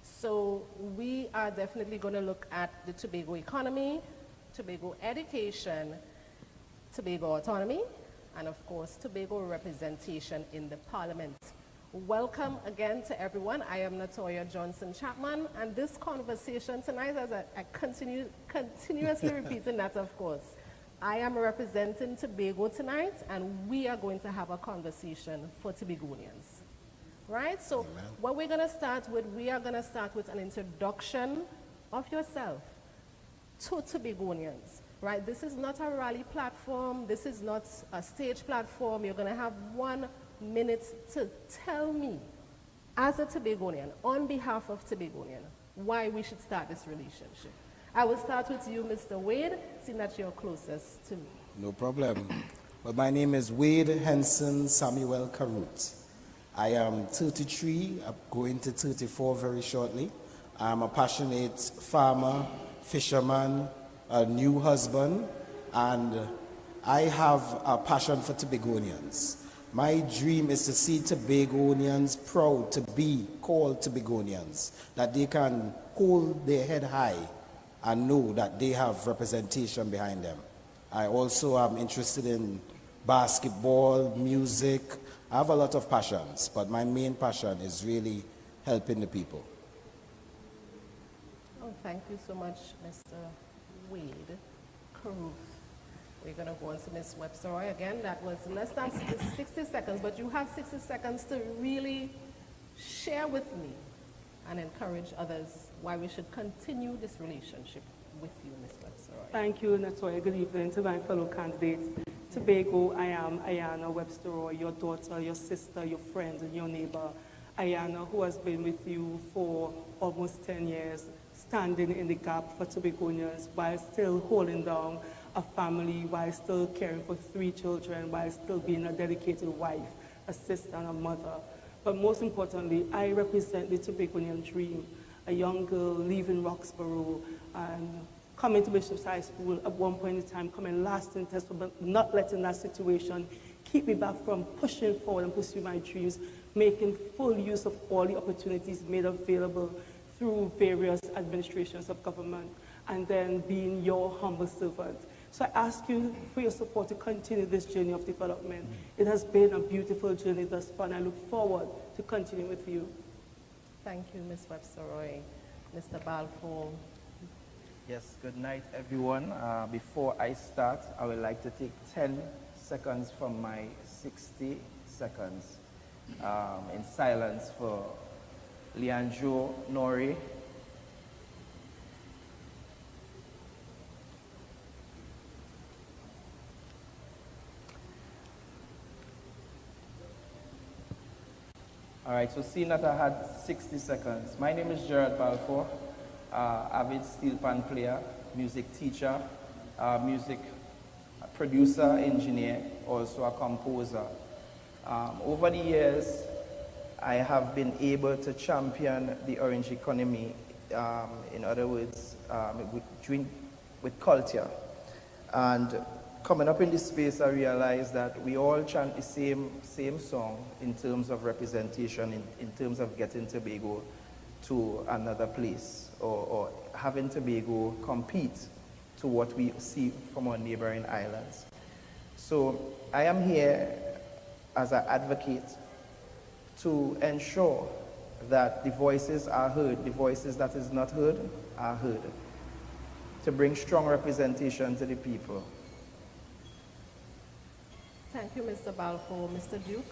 So we are definitely going to look at the Tobago economy, Tobago education, Tobago autonomy, and of course, Tobago representation in the parliament. Welcome again to everyone. I am Natoya Johnson Chapman, and this conversation tonight, as I continuously repeating that, of course, I am representing Tobago tonight, and we are going to have a conversation for Tobagonians. Right? So what we're going to start with, we are going to start with an introduction of yourself to Tobagonians. Right? This is not a rally platform. This is not a stage platform. You're going to have 1 minute to tell me, as a Tobagonian, on behalf of Tobagonian, why we should start this relationship. I will start with you, Mr. Wade, seeing that you're closest to me. No problem. Well, my name is Wade Henson Samuel Karut. I am 33, I'm going to 34 very shortly. I'm a passionate farmer, fisherman, a new husband, and I have a passion for Tobagonians. My dream is to see Tobagonians proud to be called Tobagonians, that they can hold their head high and know that they have representation behind them. I also am interested in basketball, music. I have a lot of passions, but my main passion is really helping the people. Oh, thank you so much, Mr. Wade Caruth. We're going to go on to Ms. Webster. Again, that was less than 60 seconds, but you have 60 seconds to really share with me and encourage others why we should continue this relationship with you, Ms. Webster. Thank you, Natoya. Good evening to my fellow candidates. Tobago, I am Ayana Webster, your daughter, your sister, your friend, and your neighbor. Ayana, who has been with you for almost 10 years, standing in the gap for Tobagonians while still holding down a family, while still caring for 3 children, while still being a dedicated wife, a sister, and a mother. But most importantly, I represent the Tobagonian dream, a young girl leaving Roxborough and coming to Bishop's High School at one point in time, coming last in test, but not letting that situation keep me back from pushing forward and pursuing my dreams, making full use of all the opportunities made available through various administrations of government, and then being your humble servant. So I ask you for your support to continue this journey of development. It has been a beautiful journey thus far, and I look forward to continuing with you. Thank you, Ms. Webster Roy. Mr. Balfour. Yes, good night, everyone. Before I start, I would like to take 10 seconds from my 60 seconds in silence for Leandro Nori. All right, so seeing that I had 60 seconds, my name is Gerard Balfour, avid steel pan player, music teacher, music producer, engineer, also a composer. Over the years, I have been able to champion the orange economy, in other words, with culture. And coming up in this space, I realized that we all chant the same song in terms of representation, in terms of getting Tobago to another place, or having Tobago compete to what we see from our neighboring islands. So I am here as an advocate to ensure that the voices are heard, the voices that is not heard are heard, to bring strong representation to the people. Thank you, Mr. Balfour. Mr. Duke.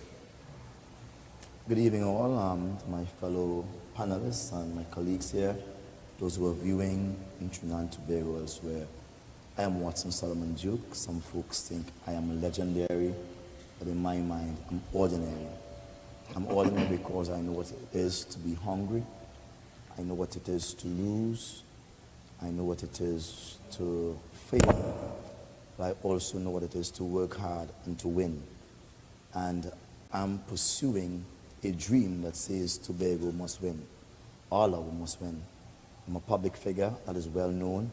Good evening all, my fellow panelists and my colleagues here, those who are viewing in Trinidad and Tobago elsewhere. I am Watson Solomon Duke. Some folks think I am legendary, but in my mind, I'm ordinary. I'm ordinary because I know what it is to be hungry. I know what it is to lose. I know what it is to fail. But I also know what it is to work hard and to win. And I'm pursuing a dream that says Tobago must win. All of them must win. I'm a public figure that is well known.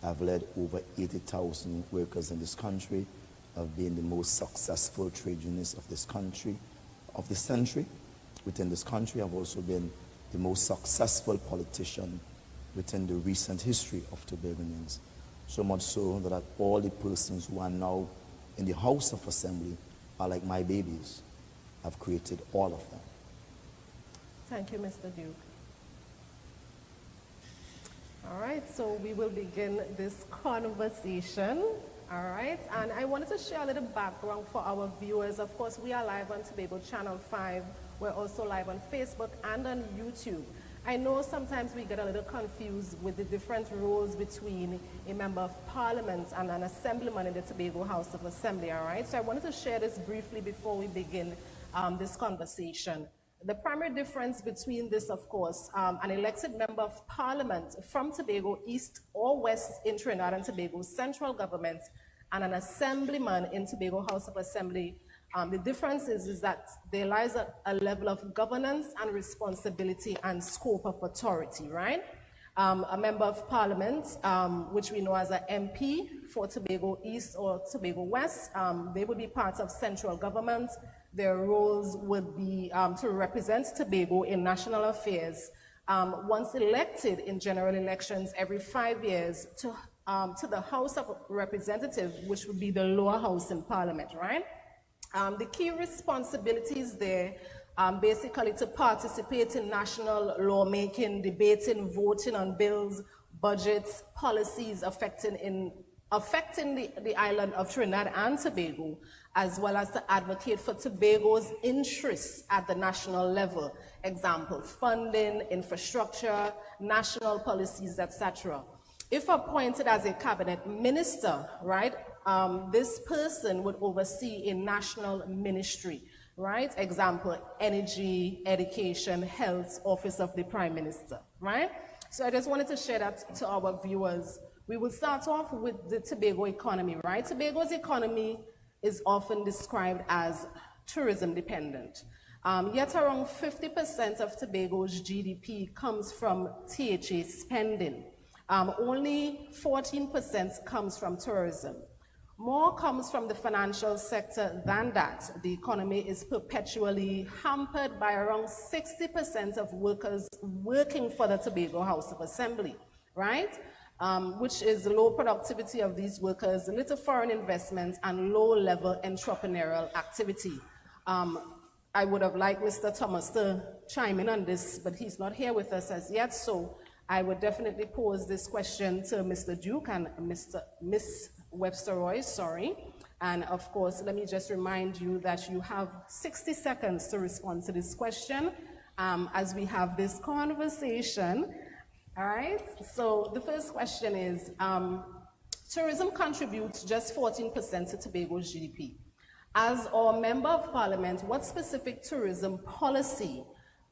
I've led over 80,000 workers in this country. I've been the most successful trade unionist of this country, of the century. Within this country, I've also been the most successful politician within the recent history of Tobagonians. So much so that all the persons who are now in the House of Assembly are like my babies. I've created all of them. Thank you, Mr. Duke. All right, so we will begin this conversation. All right, and I wanted to share a little background for our viewers. Of course, we are live on Tobago Channel 5. We're also live on Facebook and on YouTube. I know sometimes we get a little confused with the different roles between a member of parliament and an assemblyman in the Tobago House of Assembly, all right? So I wanted to share this briefly before we begin this conversation. The primary difference between this, of course, an elected member of parliament from Tobago East or West in Trinidad and Tobago's central government and an assemblyman in Tobago House of Assembly, the difference is that there lies a level of governance and responsibility and scope of authority, right? A member of parliament, which we know as an MP for Tobago East or Tobago West, they would be part of central government. Their roles would be to represent Tobago in national affairs. Once elected in general elections every 5 years to the House of Representatives, which would be the lower house in parliament, right? The key responsibilities there basically to participate in national lawmaking, debating, voting on bills, budgets, policies affecting the island of Trinidad and Tobago, as well as to advocate for Tobago's interests at the national level. Example, funding, infrastructure, national policies, etc. If appointed as a cabinet minister, right, this person would oversee a national ministry, right? Example, energy, education, health, office of the prime minister, right? So I just wanted to share that to our viewers. We will start off with the Tobago economy, right? Tobago's economy is often described as tourism dependent. Yet around 50% of Tobago's GDP comes from THA spending. Only 14% comes from tourism. More comes from the financial sector than that. The economy is perpetually hampered by around 60% of workers working for the Tobago House of Assembly, right? Which is low productivity of these workers, little foreign investment, and low-level entrepreneurial activity. I would have liked Mr. Thomas to chime in on this, but he's not here with us as yet, so I would definitely pose this question to Mr. Duke and Miss Webster Royce, sorry. And of course, let me just remind you that you have 60 seconds to respond to this question as we have this conversation. All right, so the first question is, tourism contributes just 14% to Tobago's GDP. As our member of parliament, what specific tourism policy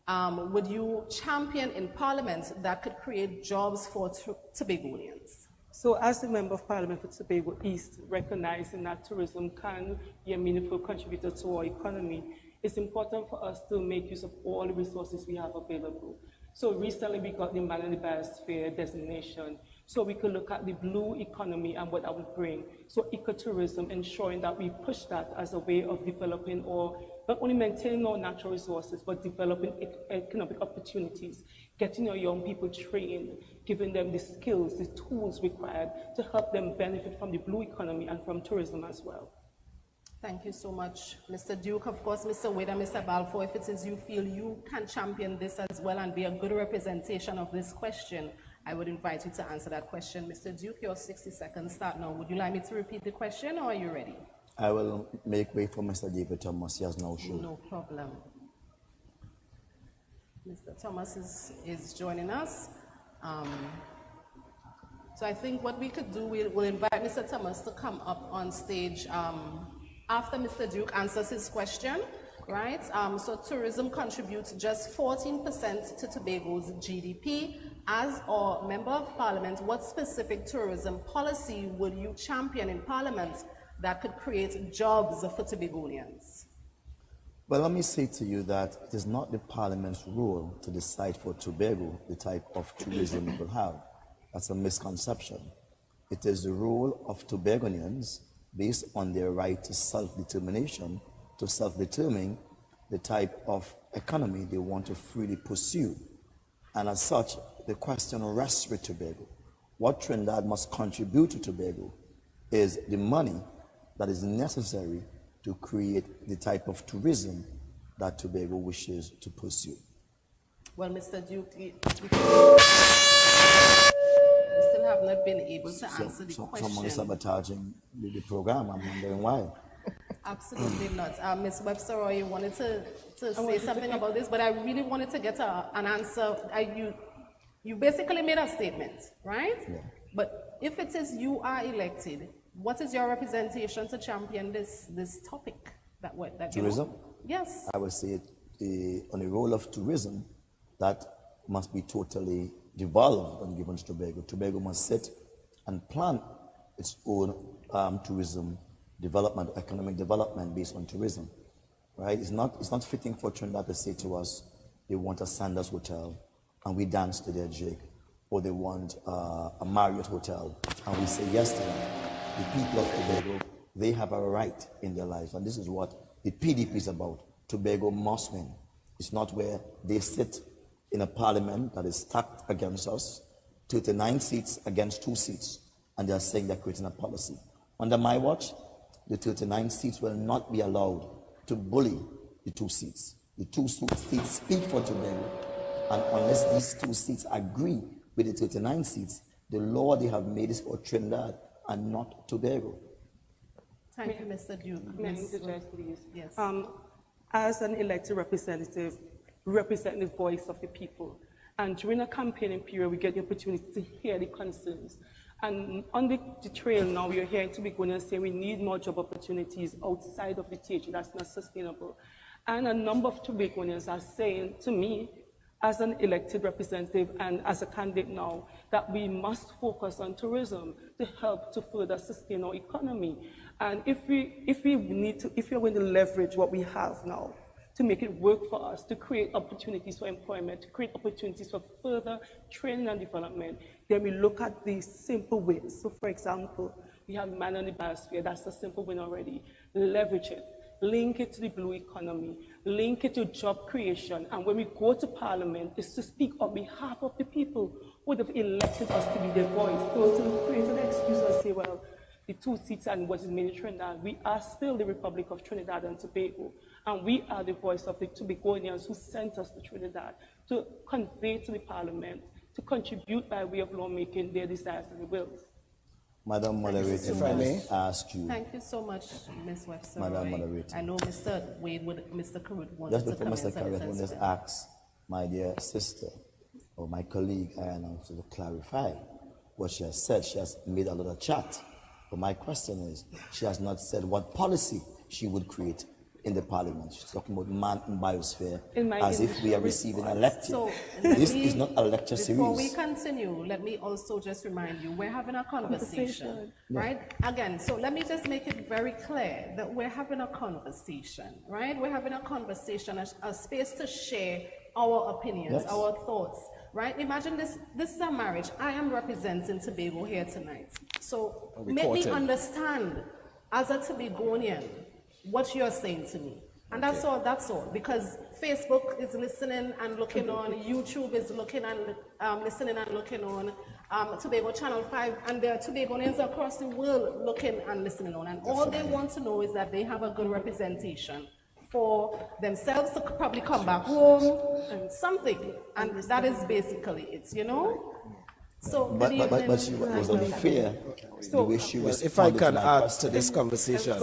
would you champion in parliament that could create jobs for Tobagonians? So as the Member of Parliament for Tobago East, recognizing that tourism can be a meaningful contributor to our economy, it's important for us to make use of all the resources we have available. So recently we got the Man in the Biosphere designation. So we could look at the blue economy and what that would bring. So ecotourism, ensuring that we push that as a way of developing or not only maintaining our natural resources, but developing economic opportunities, getting our young people trained, giving them the skills, the tools required to help them benefit from the blue economy and from tourism as well. Thank you so much, Mr. Duke. Of course, Mr. Wade and Mr. Balfour, if it is you feel you can champion this as well and be a good representation of this question, I would invite you to answer that question. Mr. Duke, your 60 seconds start now. Would you like me to repeat the question or are you ready? I will make way for Mr. David Thomas. He has no show. No problem. Mr. Thomas is joining us. So I think what we could do, we'll invite Mr. Thomas to come up on stage after Mr. Duke answers his question, right? So tourism contributes just 14% to Tobago's GDP. As our member of parliament, what specific tourism policy would you champion in parliament that could create jobs for Tobagonians? Well, let me say to you that it is not the parliament's role to decide for Tobago the type of tourism it will have. That's a misconception. It is the role of Tobagonians, based on their right to self-determination, to self-determine the type of economy they want to freely pursue. And as such, the question rests with Tobago. What Trinidad must contribute to Tobago is the money that is necessary to create the type of tourism that Tobago wishes to pursue. Well, Mr. Duke, we still have not been able to answer the question. Someone is sabotaging the program. I'm wondering why. Absolutely not. Ms. Webster, you wanted to say something about this, but I really wanted to get an answer. You basically made a statement, right? Yeah. But if it is you are elected, what is your representation to champion this topic? That Tourism? Yes. I would say on the role of tourism, that must be totally devolved and given to Tobago. Tobago must sit and plan its own tourism development, economic development based on tourism, right? It's not fitting for Trinidad to say to us they want a Sanders hotel and we dance to their jig, or they want a Marriott hotel and we say yes to them. The people of Tobago, they have a right in their lives, and this is what the PDP is about. Tobago must win. It's not where they sit in a parliament that is stacked against us, 39 seats against 2 seats, and they're saying they're creating a policy. Under my watch, the 39 seats will not be allowed to bully the 2 seats. The 2 seats speak for Tobago, and unless these 2 seats agree with the 39 seats, the law they have made is for Trinidad and not Tobago. Thank you, Mr. Duke. May I interject, please? Yes. As an elected representative, represent the voice of the people, and during a campaigning period, we get the opportunity to hear the concerns. And on the trail now, we are hearing Tobagonians say we need more job opportunities outside of the TH. That's not sustainable. And a number of Tobagonians are saying to me, as an elected representative and as a candidate now, that we must focus on tourism to help to further sustain our economy. And if we're going to leverage what we have now to make it work for us, to create opportunities for employment, to create opportunities for further training and development, then we look at these simple ways. So for example, we have man on the biosphere, that's a simple win already. Leverage it, link it to the blue economy, link it to job creation, and when we go to Parliament, is to speak on behalf of the people who have elected us to be their voice. So to create an excuse and say, well, the 2 seats and what is made in Trinidad, we are still the Republic of Trinidad and Tobago, and we are the voice of the Tobagonians who sent us to Trinidad to convey to the Parliament, to contribute by way of lawmaking their desires and their wills. Madam Moderator, if I may ask you. Thank you so much, Ms. Webster. Madam Moderator. I know Mr. Wade Mr. Karut wanted Just before to Mr. Carrot will just ask my dear sister or my colleague, Ayana, to clarify what she has said. She has made a lot of chat. But my question is, she has not said what policy she would create in the Parliament. She's talking about man and biosphere as if we are receiving a lecture. So, this is not a lecture series. Before we continue, let me also just remind you, we're having a conversation, right? Again, so let me just make it very clear that we're having a conversation, right? We're having a conversation, a space to share our opinions, our thoughts, right? Imagine this is a marriage. I am representing Tobago here tonight. So make me understand, as a Tobagonian, what you're saying to me. And that's all, because Facebook is listening and looking on, YouTube is looking and listening and looking on, Tobago Channel 5, and there are Tobagonians across the world looking and listening on. And all they want to know is that they have a good representation for themselves to probably come back home and something. And that is basically it, you know? So, but she was unfair the way she was. If I can add to this conversation.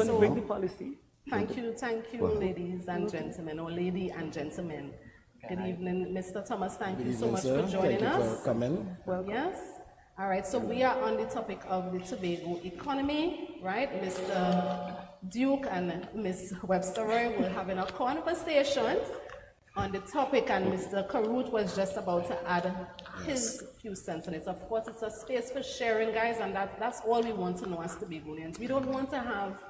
Thank you, ladies and gentlemen, or lady and gentlemen. Good evening, Mr. Thomas. Thank you so much for joining us. Thank you for coming. Well, yes. All right, so we are on the topic of the Tobago economy, right? Mr. Duke and Ms. Webster were having a conversation on the topic, and Mr. Karut was just about to add his few cents on it. Of course, it's a space for sharing, guys, and that's all we want to know as Tobagonians. We don't want to have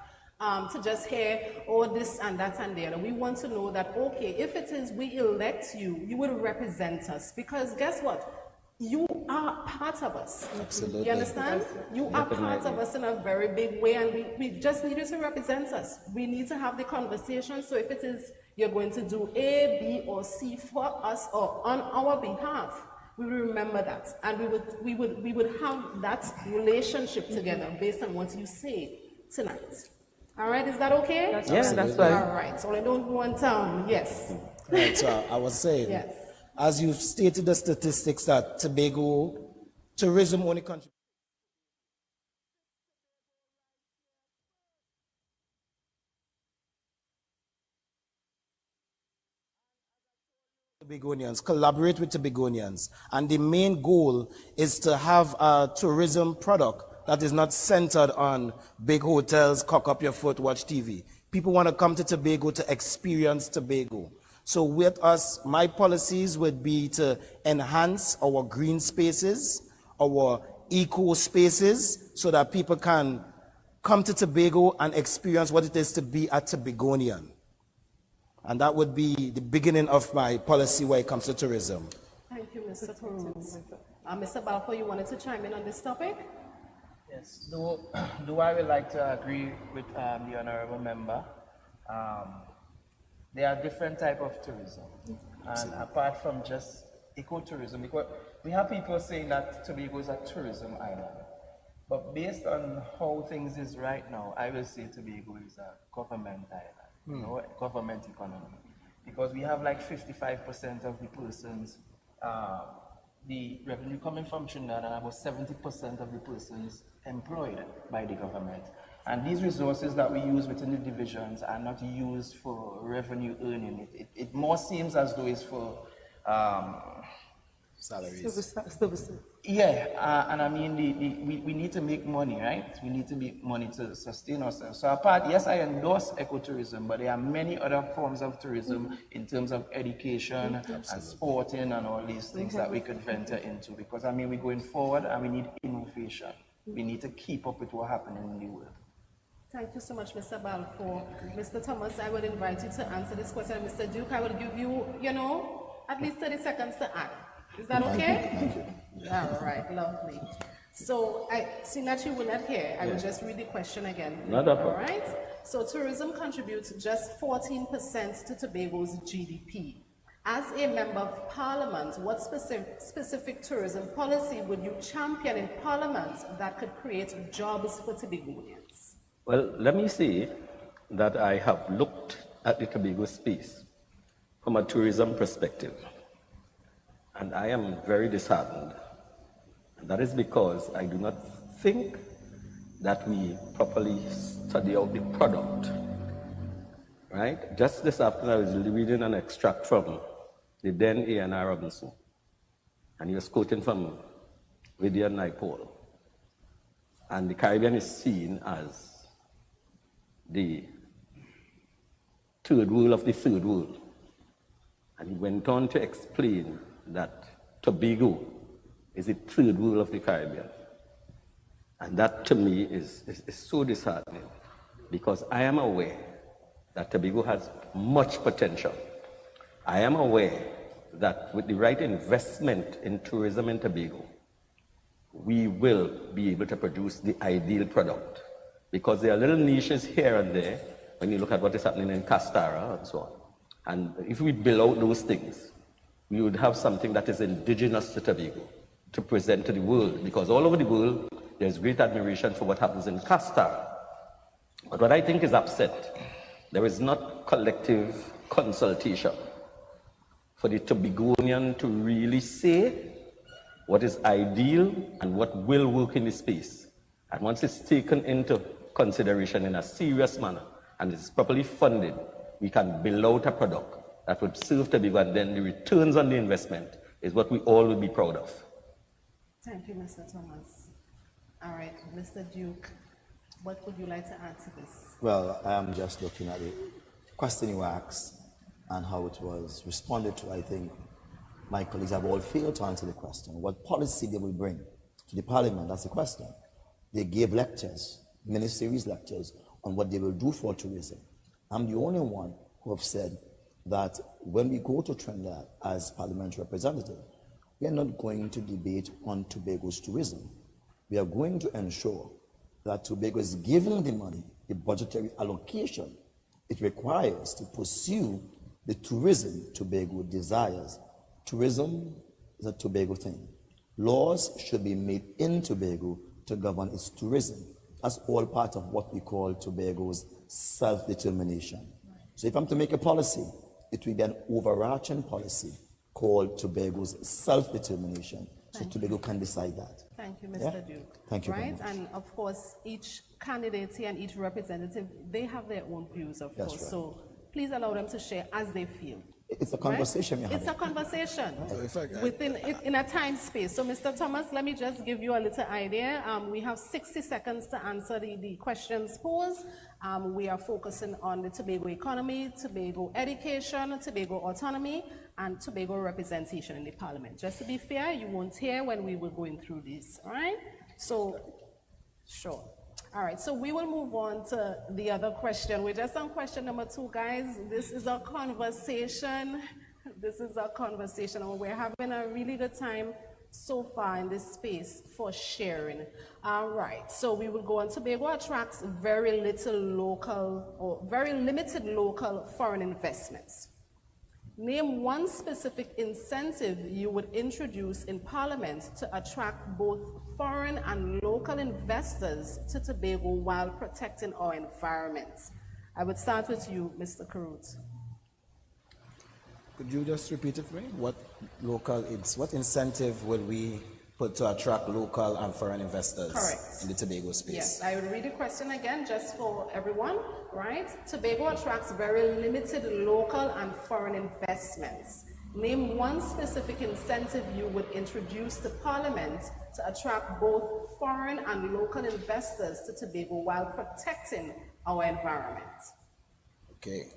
to just hear, oh, this and that and the other. We want to know that, okay, if it is we elect you, you will represent us. Because guess what? You are part of us. Absolutely. You understand? You are part of us in a very big way, and we just need you to represent us. We need to have the conversation. So if it is you're going to do A, B, or C for us or on our behalf, we will remember that, and we would have that relationship together based on what you say tonight. All right, is that okay? That's right. All right, so I don't want, yes. Right, so I was saying, yes. as you've stated the statistics that Tobago tourism only contributes Tobagonians, collaborate with Tobagonians. And the main goal is to have a tourism product that is not centered on big hotels, cock up your foot, watch TV. People want to come to Tobago to experience Tobago. So with us, my policies would be to enhance our green spaces, our eco spaces, so that people can come to Tobago and experience what it is to be a Tobagonian. And that would be the beginning of my policy when it comes to tourism. Thank you, Mr. Torrance. Mr. Balfour, you wanted to chime in on this topic? Yes, though I would like to agree with the honorable member. There are different types of tourism. And apart from just ecotourism, because we have people saying that Tobago is a tourism island. But based on how things is right now, I will say Tobago is a government island. You know, government economy, because we have like 55% of the persons, the revenue coming from Trinidad, and about 70% of the persons employed by the government. And these resources that we use within the divisions are not used for revenue earning. It more seems as though it's for salaries. Yeah, and I mean, we need to make money, right? We need to make money to sustain ourselves. So apart, yes, I endorse ecotourism, but there are many other forms of tourism in terms of education and sporting and all these things that we could venture into. Because I mean, we're going forward and we need innovation. We need to keep up with what's happening in the world. Thank you so much, Mr. Balfour. Mr. Thomas, I would invite you to answer this question. Mr. Duke, I will give you, at least 30 seconds to add. Is that okay? Thank you. All right, lovely. So, seeing that you were not here, I will just read the question again. Not a problem. All right? So, tourism contributes just 14% to Tobago's GDP. As a member of Parliament, what specific tourism policy would you champion in Parliament that could create jobs for Tobagonians? Well, let me say that I have looked at the Tobago space from a tourism perspective. And I am very disheartened. And that is because I do not think that we properly study out the product. Right? Just this afternoon, I was reading an extract from the then A&R Robinson. And he was quoting from Vivian Naipaul. And the Caribbean is seen as the third world of the third world. And he went on to explain that Tobago is the third world of the Caribbean. And that to me is so disheartening, because I am aware that Tobago has much potential. I am aware that with the right investment in tourism in Tobago, we will be able to produce the ideal product. Because there are little niches here and there when you look at what is happening in Castara and so on. And if we build out those things, we would have something that is indigenous to Tobago to present to the world, because all over the world there's great admiration for what happens in Castara. But what I think is upset, there is not collective consultation for the Tobagonian to really say what is ideal and what will work in the space. And once it's taken into consideration in a serious manner and it's properly funded, we can build out a product that would serve Tobago, and then the returns on the investment is what we all would be proud of. Thank you, Mr. Thomas. All right, Mr. Duke, what would you like to add to this? Well, I am just looking at the question you asked and how it was responded to. I think my colleagues have all failed to answer the question. What policy they will bring to the Parliament, that's the question. They gave lectures, many series lectures, on what they will do for tourism. I'm the only one who have said that when we go to Trinidad as parliamentary representative, we are not going to debate on Tobago's tourism. We are going to ensure that Tobago is given the money, the budgetary allocation it requires to pursue the tourism Tobago desires. Tourism is a Tobago thing. Laws should be made in Tobago to govern its tourism. That's all part of what we call Tobago's self-determination. So if I'm to make a policy, it will be an overarching policy called Tobago's self-determination. So Tobago can decide that. Thank you, Mr. Yeah? Duke. Thank you very Right, much. and of course, each candidate here and each representative, they have their own views, of That's course. right. So please allow them to share as they feel. It's a conversation Right? we're It's a having. conversation Right. within in a time space. So, Mr. Thomas, let me just give you a little idea. We have 60 seconds to answer the questions posed. We are focusing on the Tobago economy, Tobago education, Tobago autonomy, and Tobago representation in the parliament. Just to be fair, you won't hear when we were going through this, all right? So, sure. All right, so we will move on to the other question. We're just on question number 2, guys. This is a conversation. This is a conversation, and we're having a really good time so far in this space for sharing. All right, so we will go on. Tobago attracts very little local or very limited local foreign investments. Name one specific incentive you would introduce in Parliament to attract both foreign and local investors to Tobago while protecting our environment. I would start with you, Mr. Karut. Could you just repeat it for me? What incentive will we put to attract local and foreign investors Correct. in the Tobago space? Yes, I would read the question again just for everyone, right? Tobago attracts very limited local and foreign investments. Name one specific incentive you would introduce to Parliament to attract both foreign and local investors to Tobago while protecting our environment. Okay.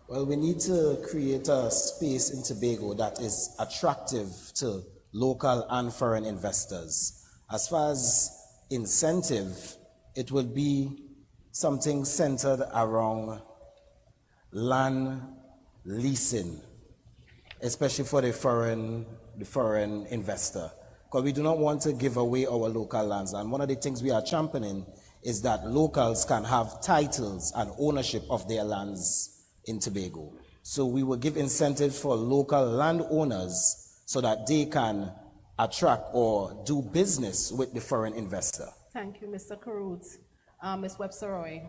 Well, we need to create a space in Tobago that is attractive to local and foreign investors. As far as incentive, it will be something centered around land leasing, especially for the foreign investor. Because we do not want to give away our local lands. And one of the things we are championing is that locals can have titles and ownership of their lands in Tobago. So we will give incentives for local landowners so that they can attract or do business with the foreign investor. Thank you, Mr. Karut. Ms. Webster-Roy.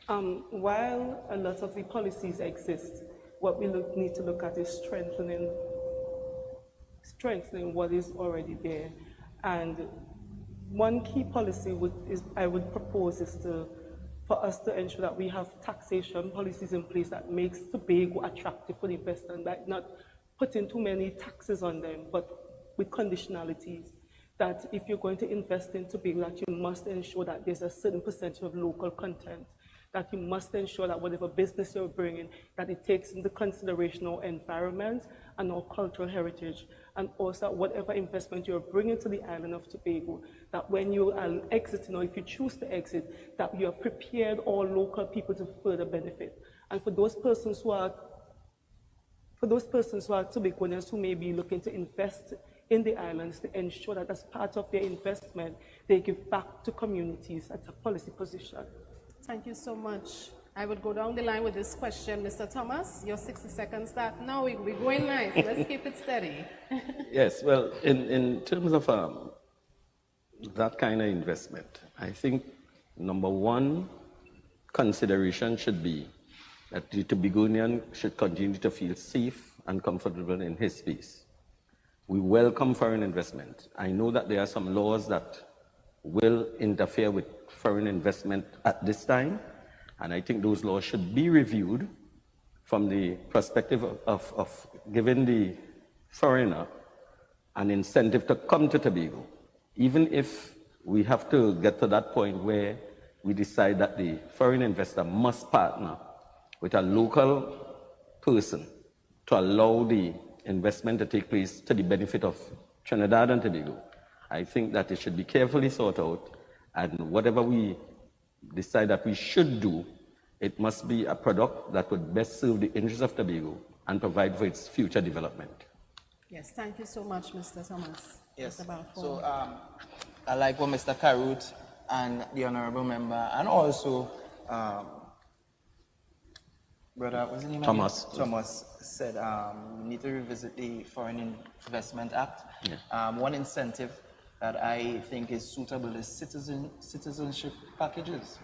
While a lot of the policies exist, what we need to look at is strengthening what is already there. And one key policy I would propose is for us to ensure that we have taxation policies in place that makes Tobago attractive for the investor, and that not putting too many taxes on them, but with conditionalities. That if you're going to invest in Tobago, that you must ensure that there's a certain percentage of local content, that you must ensure that whatever business you're bringing, that it takes into consideration our environment and our cultural heritage, and also that whatever investment you're bringing to the island of Tobago, that when you are exiting, or if you choose to exit, that you have prepared all local people to further benefit. And for those persons who are Tobagoans who may be looking to invest in the islands, to ensure that as part of their investment, they give back to communities. That's a policy position. Thank you so much. I would go down the line with this question. Mr. Thomas, your 60 seconds start now. We're going nice. Let's keep it steady. Yes, well, in terms of that kind of investment, I think number one consideration should be that the Tobagonian should continue to feel safe and comfortable in his space. We welcome foreign investment. I know that there are some laws that will interfere with foreign investment at this time, and I think those laws should be reviewed from the perspective of giving the foreigner an incentive to come to Tobago, even if we have to get to that point where we decide that the foreign investor must partner with a local person to allow the investment to take place to the benefit of Trinidad and Tobago. I think that it should be carefully thought out, and whatever we decide that we should do, it must be a product that would best serve the interests of Tobago and provide for its future development. Yes, thank you so much, Mr. Thomas. Yes, Mr. Balfour. so I like what Mr. Karut and the Honorable Member, and also Brother, what's his name? Thomas. Thomas said we need to revisit the Foreign Investment Act. Yeah. One incentive that I think is suitable is citizenship packages.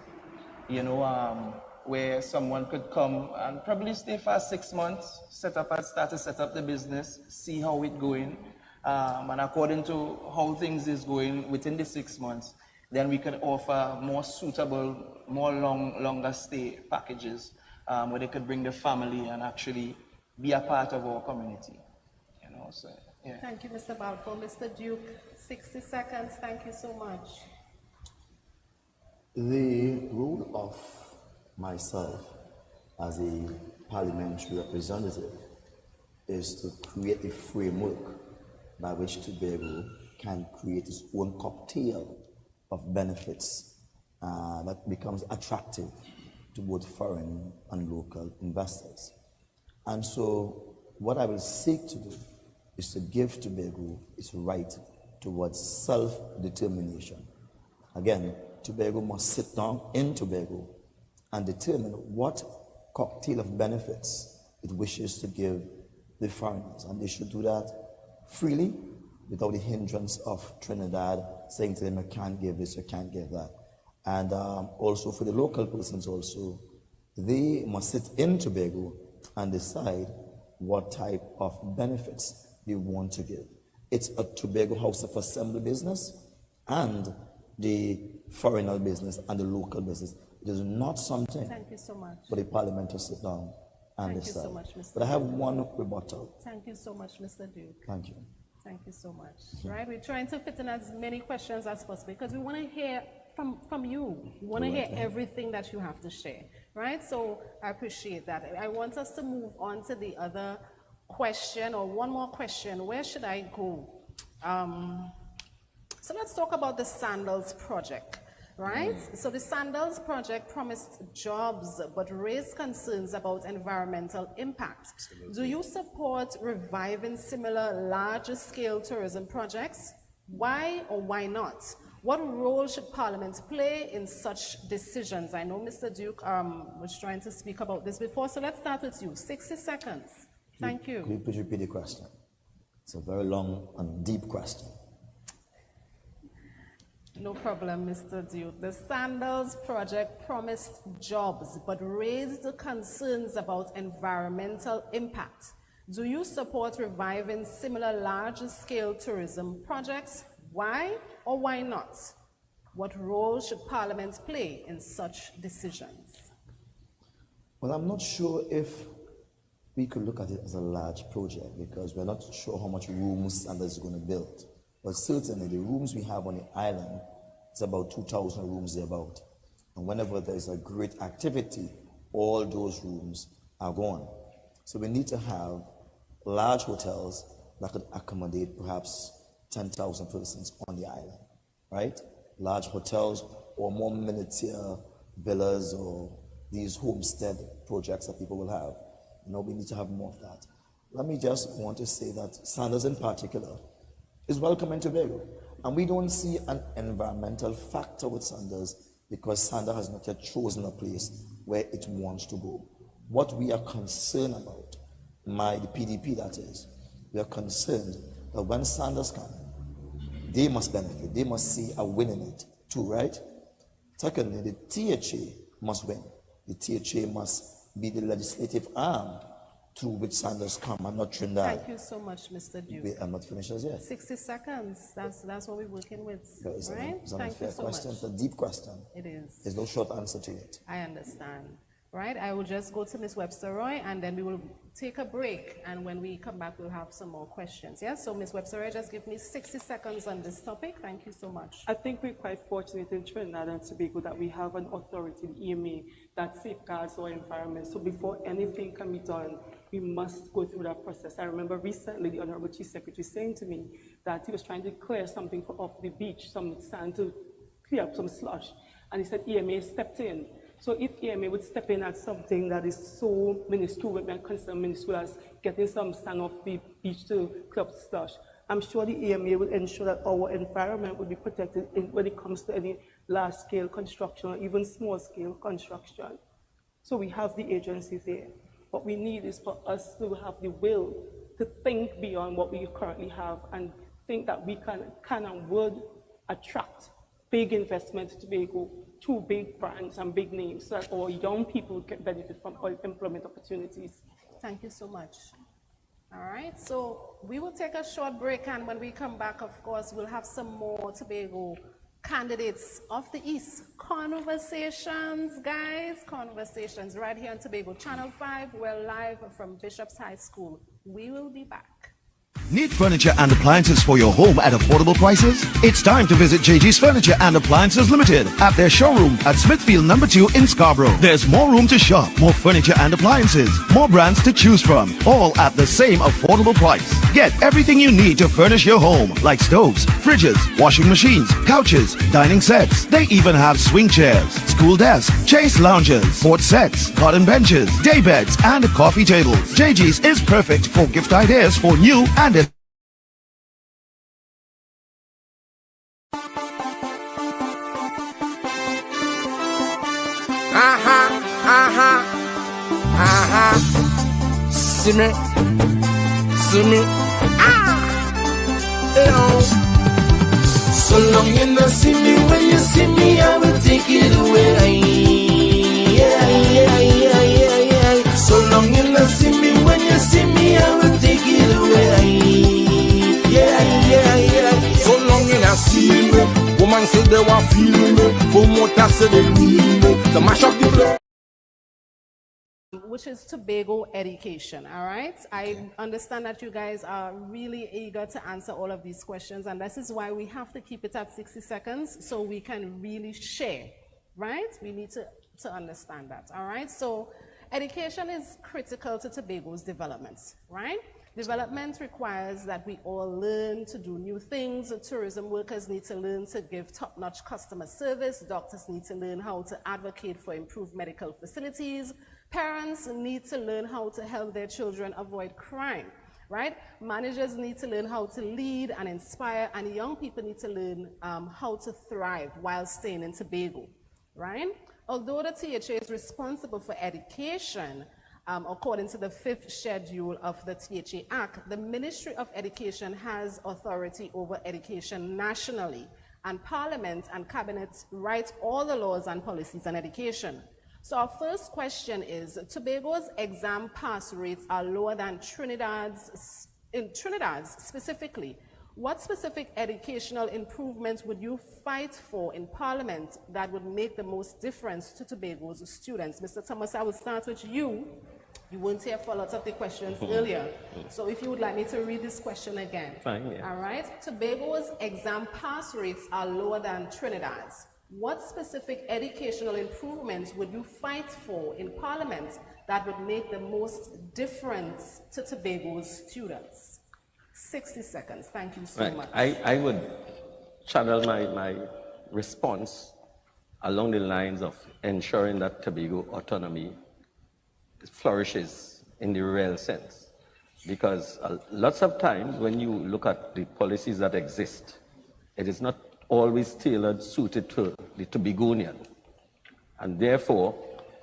You know, where someone could come and probably stay for 6 months, start to set up the business, see how it's going, and according to how things is going within the 6 months, then we can offer more suitable, more longer stay packages where they could bring the family and actually be a part of our community. You know, so yeah. Thank you, Mr. Balfour. Mr. Duke, 60 seconds. Thank you so much. The role of myself as a parliamentary representative is to create a framework by which Tobago can create its own cocktail of benefits that becomes attractive to both foreign and local investors. And so what I will seek to do is to give Tobago its right towards self-determination. Again, Tobago must sit down in Tobago and determine what cocktail of benefits it wishes to give the foreigners. And they should do that freely, without the hindrance of Trinidad saying to them, you can't give this, you can't give that. And also for the local persons also, they must sit in Tobago and decide what type of benefits they want to give. It's a Tobago House of Assembly business and the foreigner business and the local business. It is not something Thank you so much. for the parliament to sit down and Thank decide. you so much, Mr. But I have one rebuttal. Thank you so much, Mr. Duke. Thank you. Thank you so much. Right, we're trying to fit in as many questions as possible because we want to hear from you. We want to hear everything that you have to share, right? So I appreciate that. I want us to move on to the other question, or one more question. Where should I go? So let's talk about the Sandals project, right? So the Sandals project promised jobs but raised concerns about environmental impact. Do you support reviving similar larger scale tourism projects? Why or why not? What role should Parliament play in such decisions? I know Mr. Duke was trying to speak about this before, so let's start with you. 60 seconds. Thank you. Could you please repeat the question? It's a very long and deep question. No problem, Mr. Duke. The Sandals project promised jobs but raised concerns about environmental impact. Do you support reviving similar large-scale tourism projects? Why or why not? What role should Parliament play in such decisions? Well, I'm not sure if we could look at it as a large project because we're not sure how much rooms Sandals is going to build. But certainly the rooms we have on the island, it's about 2,000 rooms thereabout. And whenever there's a great activity, all those rooms are gone. So we need to have large hotels that could accommodate perhaps 10,000 persons on the island, right? Large hotels or more miniature villas or these homestead projects that people will have. You know, we need to have more of that. Let me just want to say that Sandals in particular is welcome in Tobago. And we don't see an environmental factor with Sandals because Sandals has not yet chosen a place where it wants to go. What we are concerned about, the PDP that is, we are concerned that when Sandals come, they must benefit. They must see a win in it too, right? Secondly, the THA must win. The THA must be the legislative arm through which Sandals come and not Trinidad. Thank you so much, Mr. Duke. I'm not finished as yet. 60 seconds. That's what we're working with, It's right? It's an Thank unfair you so question. much. It's a deep question. It is. There's no short answer to it. I understand. Right, I will just go to Ms. Webster-Roy and then we will take a break, and when we come back we'll have some more questions. Yes, so Ms. Webster-Roy, just give me 60 seconds on this topic. Thank you so much. I think we're quite fortunate in Trinidad and Tobago that we have an authority, the EMA, that safeguards our environment. So before anything can be done, we must go through that process. I remember recently the Honorable Chief Secretary saying to me that he was trying to clear something off the beach, some sand to clear up some slush, and he said EMA stepped in. So if EMA would step in at something that is so minuscule, what we consider minuscule as getting some sand off the beach to clear up slush, I'm sure the EMA will ensure that our environment will be protected when it comes to any large-scale construction or even small-scale construction. So we have the agency there. What we need is for us to have the will to think beyond what we currently have and think that we can and would attract big investment to Tobago two big brands and big names so that our young people can benefit from all employment opportunities. Thank you so much. All right, so we will take a short break, and when we come back, of course, we'll have some more Tobago candidates of the East. Conversations, guys, conversations right here on Tobago Channel 5. We're live from Bishop's High School. We will be back. Need furniture and appliances for your home at affordable prices? It's time to visit JG's Furniture and Appliances Limited at their showroom at Smithfield number 2 in Scarborough. There's more room to shop, more furniture and appliances, more brands to choose from, all at the same affordable price. Get everything you need to furnish your home, like stoves, fridges, washing machines, couches, dining sets. They even have swing chairs, school desks, chase lounges, board sets, garden benches, day beds, and coffee tables. JG's is perfect for gift ideas for new and See me, Eyo. So long you not see me, when you see me, I will take it away. So long you not see me, when you see me, I will take it away. So long you not see me, woman said they were feeling me, promoter said they need me, to mash up the place. Which is Tobago education, all right? I understand that you guys are really eager to answer all of these questions, and this is why we have to keep it at 60 seconds so we can really share, right? We need to understand that, all right? So education is critical to Tobago's development, right? Development requires that we all learn to do new things. Tourism workers need to learn to give top-notch customer service. Doctors need to learn how to advocate for improved medical facilities. Parents need to learn how to help their children avoid crime, right? Managers need to learn how to lead and inspire, and young people need to learn how to thrive while staying in Tobago, right? Although the THA is responsible for education, according to the 5th schedule of the THA Act, the Ministry of Education has authority over education nationally, and Parliament and Cabinet write all the laws and policies on education. So our first question is, Tobago's exam pass rates are lower than Trinidad's. In Trinidad's specifically, what specific educational improvements would you fight for in Parliament that would make the most difference to Tobago's students? Mr. Thomas, I will start with you. You weren't here for a lot of the questions earlier. So if you would like me to read this question again. Fine, yeah. All right. Tobago's exam pass rates are lower than Trinidad's. What specific educational improvements would you fight for in Parliament that would make the most difference to Tobago's students? 60 seconds. Thank you so much. I would channel my response along the lines of ensuring that Tobago autonomy flourishes in the real sense. Because lots of times when you look at the policies that exist, it is not always tailored, suited to the Tobagonian. And therefore,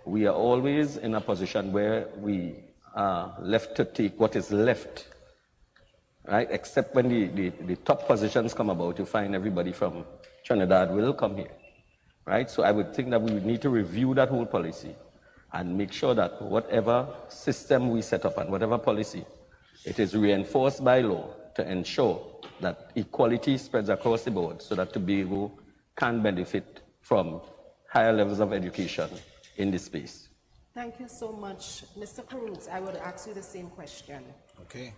we are always in a position where we are left to take what is left, right? Except when the top positions come about, you find everybody from Trinidad will come here, right? So I would think that we would need to review that whole policy and make sure that whatever system we set up and whatever policy, it is reinforced by law to ensure that equality spreads across the board so that Tobago can benefit from higher levels of education in this space. Thank you so much. Mr. Karut, I would ask you the same question. Okay.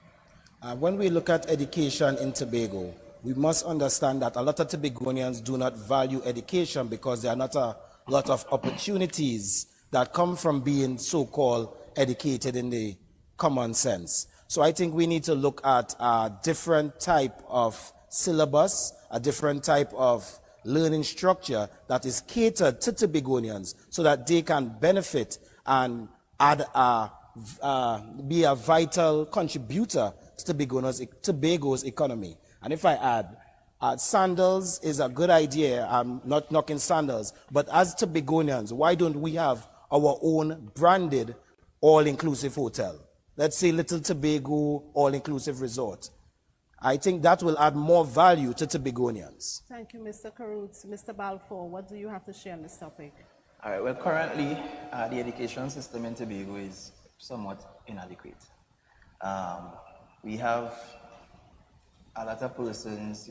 When we look at education in Tobago, we must understand that a lot of Tobagonians do not value education because there are not a lot of opportunities that come from being so-called educated in the common sense. So I think we need to look at a different type of syllabus, a different type of learning structure that is catered to Tobagonians so that they can benefit and be a vital contributor to Tobago's economy. And if I add, sandals is a good idea. I'm not knocking sandals, but as Tobagonians, why don't we have our own branded all-inclusive hotel? Let's say Little Tobago All-Inclusive Resort. I think that will add more value to Tobagonians. Thank you, Mr. Karut. Mr. Balfour, what do you have to share on this topic? All right, well, currently, the education system in Tobago is somewhat inadequate. We have a lot of persons,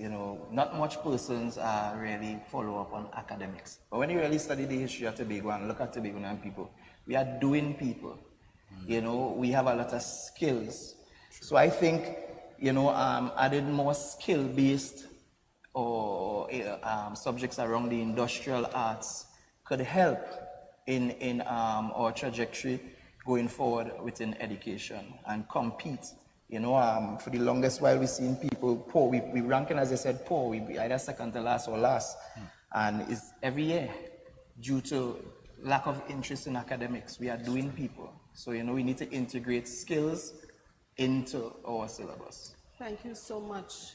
not much persons really follow up on academics. But when you really study the history of Tobago and look at Tobagonian people, we are doing people. We have a lot of skills. So I think, adding more skill-based or subjects around the industrial arts could help in our trajectory going forward within education and compete. For the longest while we've seen people poor. We ranking, as I said, poor. We be either second to last or last. And it's every year due to lack of interest in academics. We are doing people. So, we need to integrate skills into our syllabus. Thank you so much.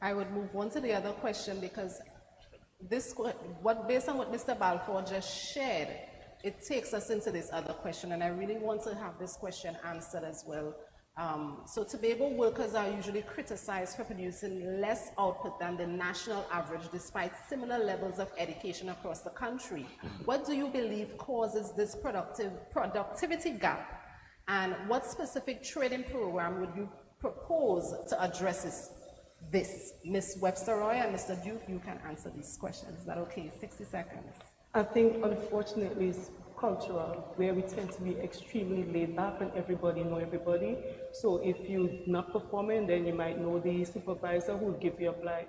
I would move on to the other question because based on what Mr. Balfour just shared, it takes us into this other question, and I really want to have this question answered as well. So Tobago workers are usually criticized for producing less output than the national average despite similar levels of education across the country. What do you believe causes this productivity gap, and what specific training program would you propose to address this? Ms. Webster-Roy and Mr. Duke, you can answer these questions. Is that okay? 60 seconds. I think, unfortunately, it's cultural, where we tend to be extremely laid back and everybody know everybody. So if you're not performing, then you might know the supervisor who will give you a blight.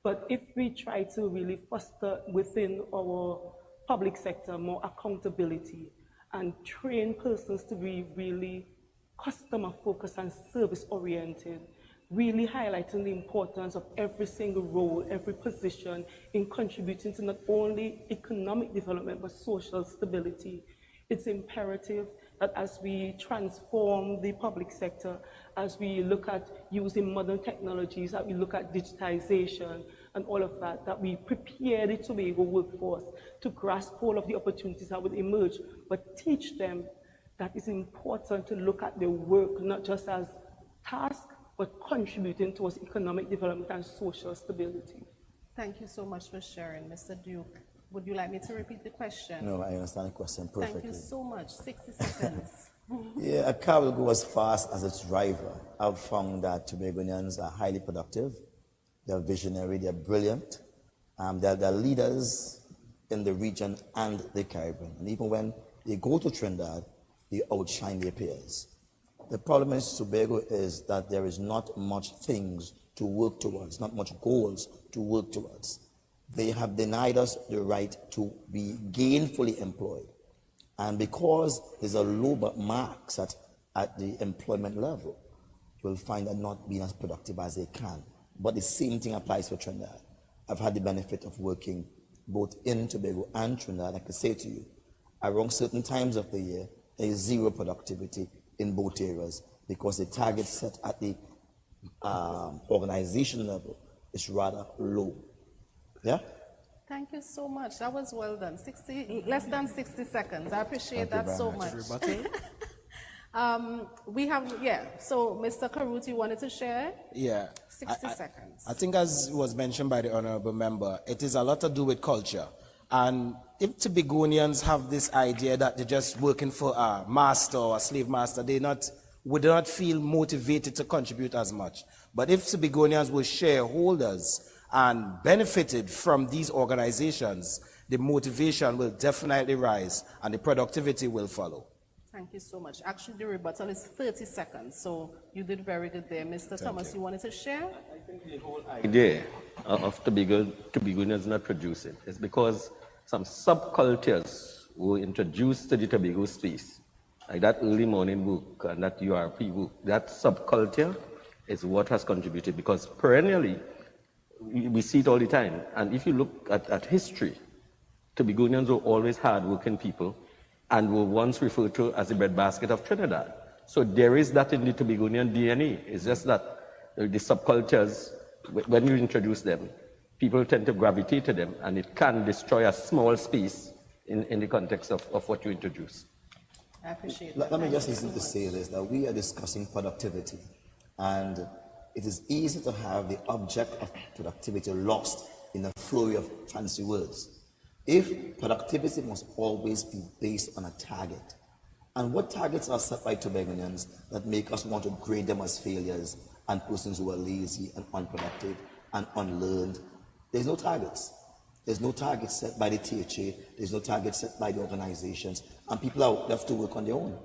But if we try to really foster within our public sector more accountability and train persons to be really customer focused and service oriented, really highlighting the importance of every single role, every position in contributing to not only economic development, but social stability. It's imperative that as we transform the public sector, as we look at using modern technologies, that we look at digitization and all of that, that we prepare the Tobago workforce to grasp all of the opportunities that will emerge, but teach them that it's important to look at their work not just as task, but contributing towards economic development and social stability. Thank you so much for sharing. Mr. Duke, would you like me to repeat the question? No, I understand the question perfectly. Thank you so much. 60 seconds. Yeah, a car will go as fast as its driver. I've found that Tobagonians are highly productive, they're visionary, they're brilliant, they're leaders in the region and the Caribbean. And even when they go to Trinidad, they outshine their peers. The problem in Tobago is that there is not much things to work towards, not much goals to work towards. They have denied us the right to be gainfully employed. And because there's a low marks at the employment level, you'll find them not being as productive as they can. But the same thing applies for Trinidad. I've had the benefit of working both in Tobago and Trinidad. I can say to you, around certain times of the year, there is zero productivity in both areas because the target set at the organization level is rather low. Yeah? Thank you so much. That was well done. Less than 60 seconds. I appreciate that so much. We have, so Mr. Karut, you wanted to share? Yeah. 60 seconds. I think, as was mentioned by the honorable member, it is a lot to do with culture. And if Tobagonians have this idea that they're just working for a master or a slave master, would not feel motivated to contribute as much. But if Tobagonians were shareholders and benefited from these organizations, the motivation will definitely rise and the productivity will follow. Thank you so much. Actually, the rebuttal is 30 seconds, so you did very good there. Mr. Thomas, you wanted to share? I think the whole idea of Tobagonians not producing is because some subcultures were introduced to the Tobago space, like that early morning book and that URP book. That subculture is what has contributed, because perennially, we see it all the time. And if you look at history, Tobagonians were always hard-working people and were once referred to as the breadbasket of Trinidad. So there is that in the Tobagonian DNA. It's just that the subcultures, when you introduce them, people tend to gravitate to them, and it can destroy a small space in the context of what you introduce. I appreciate that. Let me just listen to say this, that we are discussing productivity. And it is easy to have the object of productivity lost in a flurry of fancy words. If productivity must always be based on a target, and what targets are set by Tobagonians that make us want to grade them as failures and persons who are lazy and unproductive and unlearned? There's no targets. There's no target set by the THA, there's no target set by the organizations, and people are left to work on their own.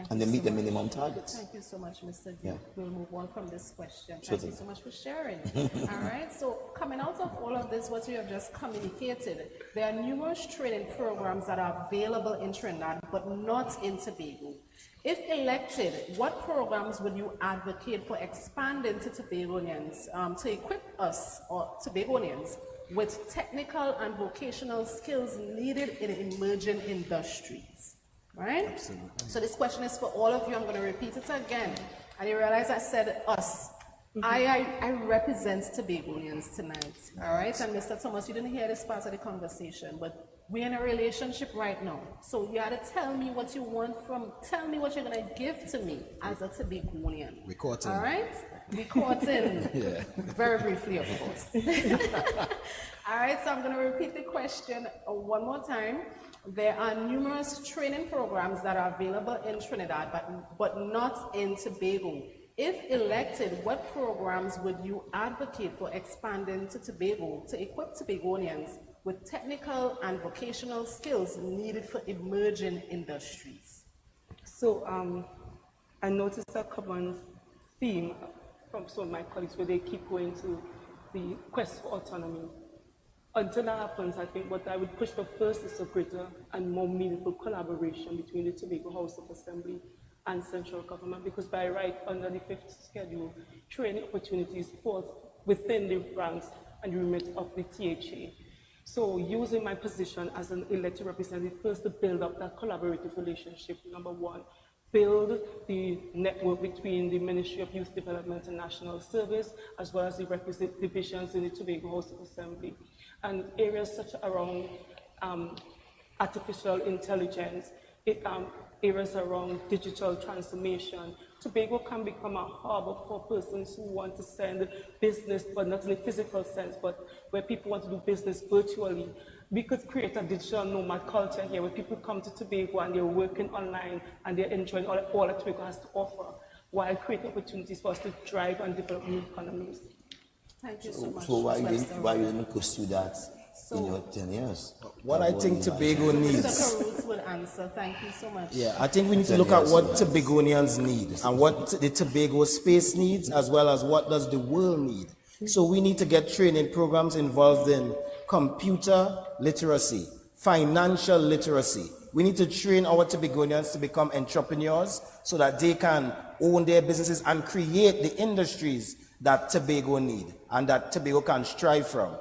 And they meet the minimum targets. Thank you so much, Mr. Duke. Yeah. We'll move on from this question. Sure Thank you thing. so much for sharing. All right, so coming out of all of this, what you have just communicated, there are numerous training programs that are available in Trinidad, but not in Tobago. If elected, what programs would you advocate for expanding to Tobagonians to equip us, or Tobagonians, with technical and vocational skills needed in emerging industries? Right? Absolutely. So this question is for all of you. I'm going to repeat it again. And you realize I said us. I represent Tobagonians tonight. All right? And Mr. Thomas, you didn't hear this part of the conversation, but we're in a relationship right now. So you got to tell me what you want tell me what you're going to give to me as a Tobagonian. We caught in. All right? We caught in. Yeah. Very briefly, of course. All right, so I'm going to repeat the question one more time. There are numerous training programs that are available in Trinidad, but not in Tobago. If elected, what programs would you advocate for expanding to Tobago to equip Tobagonians with technical and vocational skills needed for emerging industries? So I noticed a common theme from some of my colleagues where they keep going to the quest for autonomy. Until that happens, I think what I would push for first is a greater and more meaningful collaboration between the Tobago House of Assembly and central government, because by right, under the 5th schedule, training opportunities fall within the ranks and remit of the THA. So using my position as an elected representative, first to build up that collaborative relationship, number one, build the network between the Ministry of Youth Development and National Service, as well as the requisite divisions in the Tobago House of Assembly. And areas such around artificial intelligence, areas around digital transformation. Tobago can become a hub for persons who want to send business, but not in a physical sense, but where people want to do business virtually. We could create a digital nomad culture here where people come to Tobago and they're working online and they're enjoying all that Tobago has to offer, while creating opportunities for us to drive and develop new economies. Thank you so much. So why you didn't pursue that in your 10 years? What I think Tobago needs. Mr. Carruth will answer. Thank you so much. Yeah, I think we need to look at what Tobagonians need and what the Tobago space needs, as well as what does the world need. So we need to get training programs involved in computer literacy, financial literacy. We need to train our Tobagonians to become entrepreneurs so that they can own their businesses and create the industries that Tobago need and that Tobago can strive from.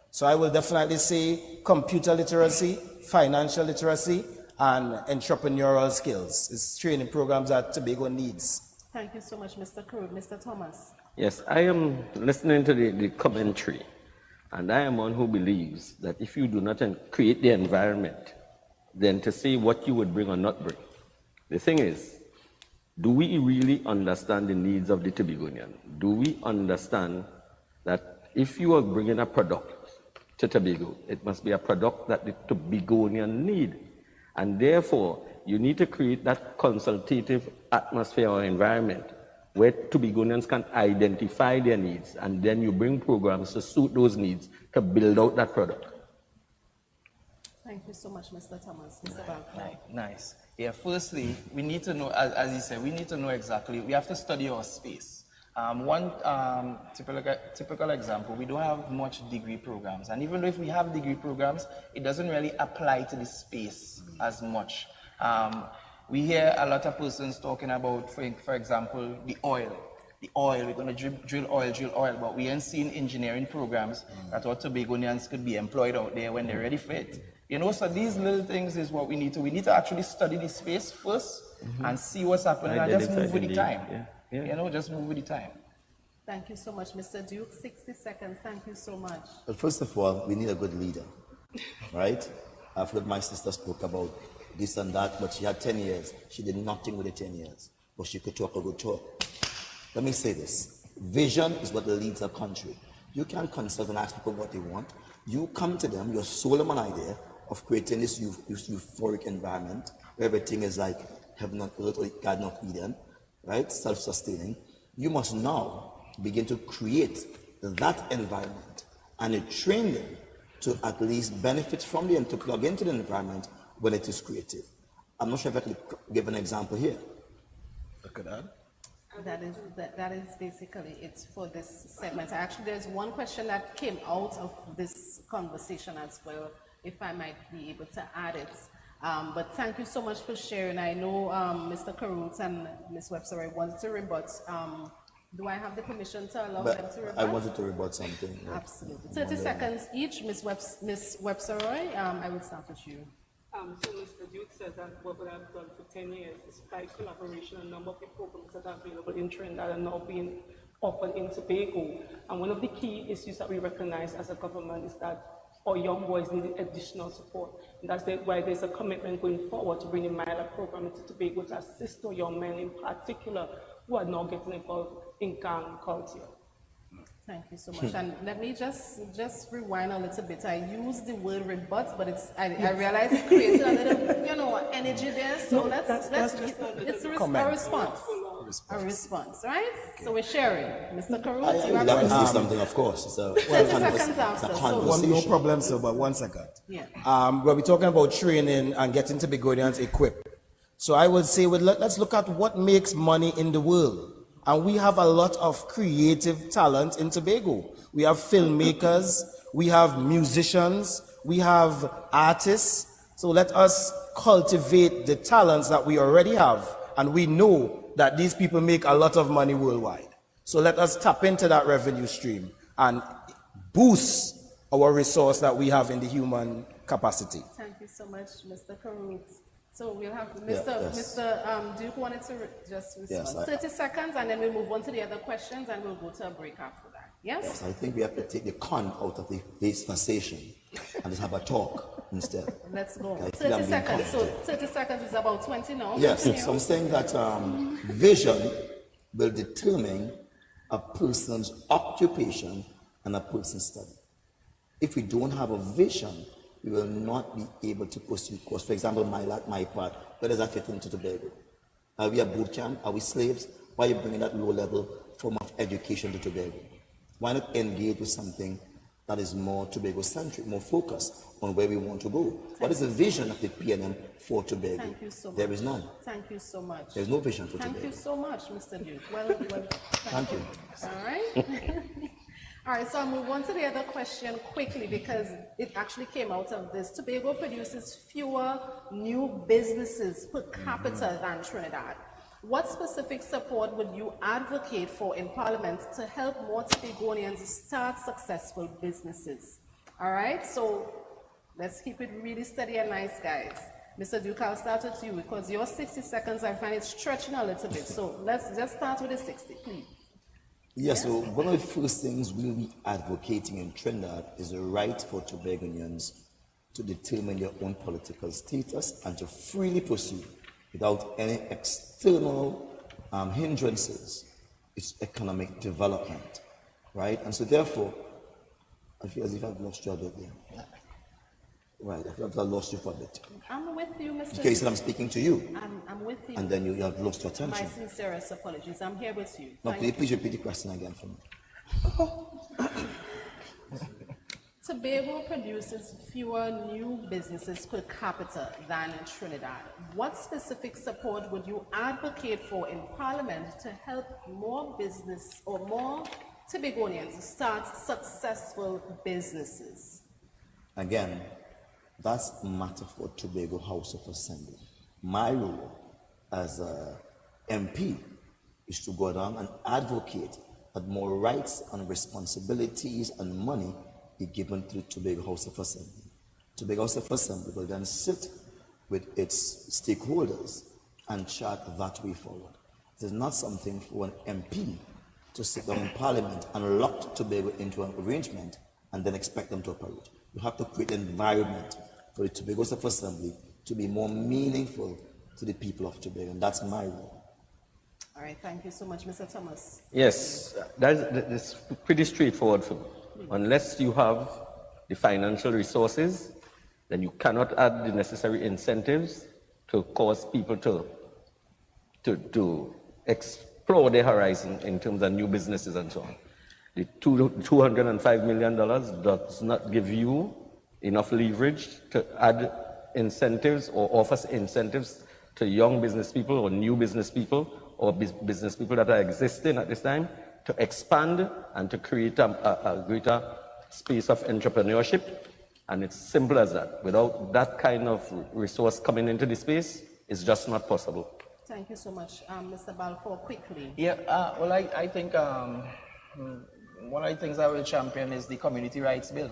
So I will definitely say computer literacy, financial literacy, and entrepreneurial skills. It's training programs that Tobago needs. Thank you so much, Mr. Carruth. Mr. Thomas. Yes, I am listening to the commentary, and I am one who believes that if you do not create the environment, then to say what you would bring or not bring. The thing is, do we really understand the needs of the Tobagonian? Do we understand that if you are bringing a product to Tobago, it must be a product that the Tobagonian need? And therefore, you need to create that consultative atmosphere or environment where Tobagonians can identify their needs, and then you bring programs to suit those needs to build out that product. Thank you so much, Mr. Thomas. Mr. Balfour. Nice. Yeah, firstly, we need to know, as you said, we need to know exactly, we have to study our space. One typical example, we don't have much degree programs. And even though if we have degree programs, it doesn't really apply to the space as much. We hear a lot of persons talking about, for example, the oil. The oil, we're going to drill oil, but we ain't seen engineering programs that our Tobagonians could be employed out there when they're ready for it. You know, so these little things is what we need to. We need to actually study the space first and see what's happening and just move with the time. Yeah. You know, just move with the time. Thank you so much, Mr. Duke. 60 seconds. Thank you so much. Well, first of all, we need a good leader, right? I've heard my sister spoke about this and that, but she had 10 years. She did nothing with the 10 years, but she could talk a good talk. Let me say this. Vision is what leads a country. You can't consult and ask people what they want. You come to them, you're sold them an idea of creating this euphoric environment where everything is like heaven on earth or Garden of Eden, right? Self-sustaining. You must now begin to create that environment and you train them to at least benefit from it and to plug into the environment when it is created. I'm not sure if I could give an example here. I could add. That is basically it for this segment. Actually, there's one question that came out of this conversation as well, if I might be able to add it. But thank you so much for sharing. I know Mr. Carruth and Ms. Webster wanted to rebut. Do I have the permission to allow them to rebut? I wanted to rebut something. Absolutely. 30 seconds each. Ms. Webster, I will start with you. So Mr. Duke said that what we have done for 10 years, despite collaboration, a number of the programs that are available in Trinidad are now being offered in Tobago. And one of the key issues that we recognize as a government is that our young boys need additional support. And that's why there's a commitment going forward to bring the MILA program into Tobago to assist our young men in particular who are now getting involved in gang culture. Thank you so much. And let me just rewind a little bit. I use the word rebut, but I realize it creates a little, energy there. So No, it's a response. A response, right? Okay. So we're sharing. Mr. Carruth, you have to say something, of course. So 30 seconds after. No problem, sir, but 1 second. Yeah. We're talking about training and getting Tobagonians equipped. So I would say, let's look at what makes money in the world. And we have a lot of creative talent in Tobago. We have filmmakers, we have musicians, we have artists. So let us cultivate the talents that we already have. And we know that these people make a lot of money worldwide. So let us tap into that revenue stream and boost our resource that we have in the human capacity. Thank you so much, Mr. Carruth. So we'll have Mr. Duke wanted to just respond. 30 seconds, and then we'll move on to the other questions, and we'll go to a break after that. Yes, I think we have to take the con out of this conversation and just have a talk instead. Let's go. 30 seconds. So 30 seconds is about 20 now. Yes, so I'm saying that vision will determine a person's occupation and a person's study. If we don't have a vision, we will not be able to pursue course. For example, my part, where does that fit into Tobago? Are we a boot camp? Are we slaves? Why are you bringing that low-level form of education to Tobago? Why not engage with something that is more Tobago-centric, more focused on where we want to go? What is the vision of the PNM for Tobago? Thank you so much. There is none. Thank you so much. There's no vision for Tobago. Thank you so much, Mr. Duke. Well, thank you. All right. All right, so I'll move on to the other question quickly because it actually came out of this. Tobago produces fewer new businesses per capita than Trinidad. What specific support would you advocate for in Parliament to help more Tobagonians start successful businesses? All right, so let's keep it really steady and nice, guys. Mr. Duke, I'll start with you because your 60 seconds, I find it stretching a little bit. So let's just start with the 60, please. Yes, so one of the first things we'll be advocating in Trinidad is the right for Tobagonians to determine their own political status and to freely pursue, without any external hindrances, its economic development, right? And so therefore, I feel as if I've lost you a bit there. Right, I feel I've lost you for a bit. I'm with you, Mr. Okay, so I'm speaking to you. I'm with you. And then you have lost your attention. My sincerest apologies. I'm here with you. No, please repeat the question again for me. Tobago produces fewer new businesses per capita than in Trinidad. What specific support would you advocate for in Parliament to help more business or more Tobagonians start successful businesses? Again, that's a matter for Tobago House of Assembly. My role as a MP is to go down and advocate that more rights and responsibilities and money be given to Tobago House of Assembly. Tobago House of Assembly will then sit with its stakeholders and chart that way forward. It is not something for an MP to sit down in Parliament and lock Tobago into an arrangement and then expect them to operate. You have to create an environment for the Tobago House of Assembly to be more meaningful to the people of Tobago, and that's my role. All right, thank you so much, Mr. Thomas. Yes, that's pretty straightforward for me. Unless you have the financial resources, then you cannot add the necessary incentives to cause people to explore their horizon in terms of new businesses and so on. The $205 million does not give you enough leverage to add incentives or offers incentives to young business people or new business people or business people that are existing at this time to expand and to create a greater space of entrepreneurship. And it's simple as that. Without that kind of resource coming into the space, it's just not possible. Thank you so much. Mr. Balfour, quickly. Yeah, well, I think one of the things I will champion is the community rights bill,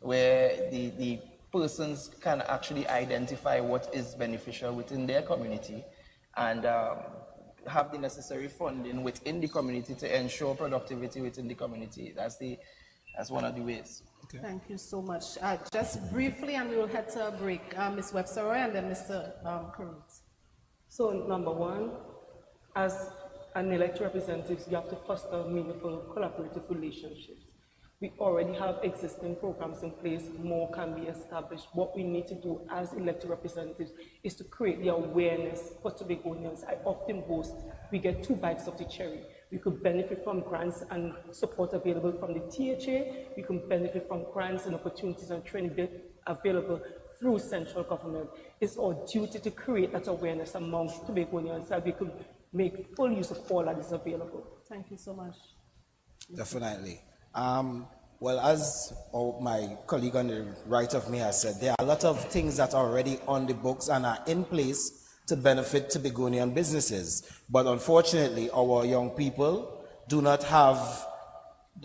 where the persons can actually identify what is beneficial within their community and have the necessary funding within the community to ensure productivity within the community. That's one of the ways. Okay. Thank you so much. Just briefly, and we will head to a break. Ms. Webster and then Mr. Carruth. So, number one, as an elected representative, you have to foster meaningful collaborative relationships. We already have existing programs in place, more can be established. What we need to do as elected representatives is to create the awareness for Tobagonians. I often boast we get 2 bites of the cherry. We could benefit from grants and support available from the THA. We can benefit from grants and opportunities and training available through central government. It's our duty to create that awareness amongst Tobagonians that we could make full use of all that is available. Thank you so much. Definitely. Well, as my colleague on the right of me has said, there are a lot of things that are already on the books and are in place to benefit Tobagonian businesses. But unfortunately, our young people do not have,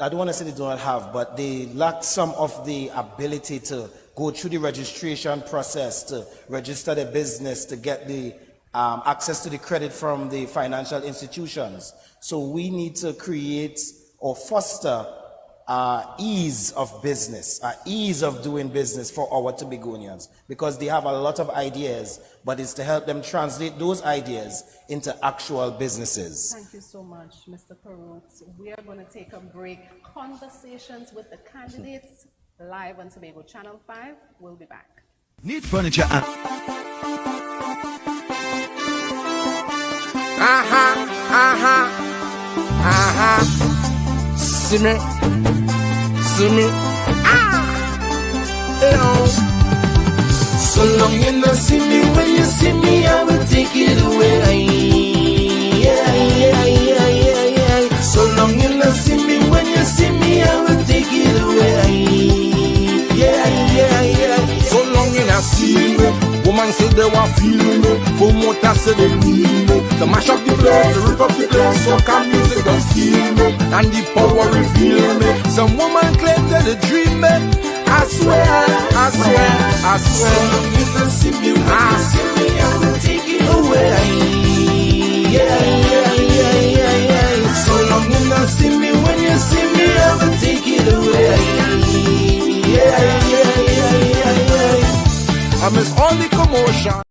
I don't want to say they do not have, but they lack some of the ability to go through the registration process, to register their business, to get the access to the credit from the financial institutions. So we need to create or foster ease of business, ease of doing business for our Tobagonians, because they have a lot of ideas, but it's to help them translate those ideas into actual businesses. Thank you so much, Mr. Carruth. We are going to take a break. Conversations with the candidates live on Tobago Channel 5. We'll be back. Need furniture and... See me, so long you not see me, when you see me, I will take it away. So long you not see me, when you see me, I will take it away. So long you not see me, woman said they were feeling me, promoter said they need me. To mash up the place, rip up the place, soca music does kill me, and the power reveal me. Some woman claim that they dream me. I swear. So long you don't see me, when you see me, I will take it away. So long you don't see me, when you see me, I will take it away. I miss all the commotion.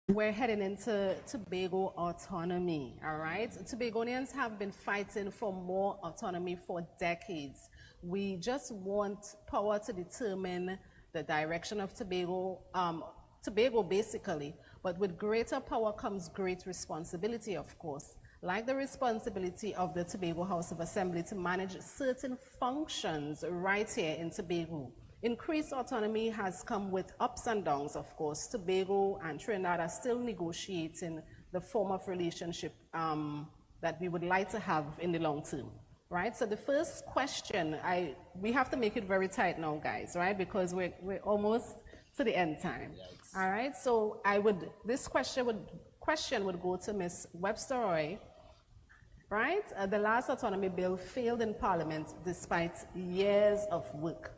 We're heading into Tobago autonomy, all right? Tobagonians have been fighting for more autonomy for decades. We just want power to determine the direction of Tobago, Tobago basically, but with greater power comes great responsibility, of course, like the responsibility of the Tobago House of Assembly to manage certain functions right here in Tobago. Increased autonomy has come with ups and downs, of course. Tobago and Trinidad are still negotiating the form of relationship that we would like to have in the long term, right? So the first question, we have to make it very tight now, guys, right? Because we're almost to the end time, all right? So this question would go to Ms. Webster-Roy, right? The last autonomy bill failed in Parliament despite years of work.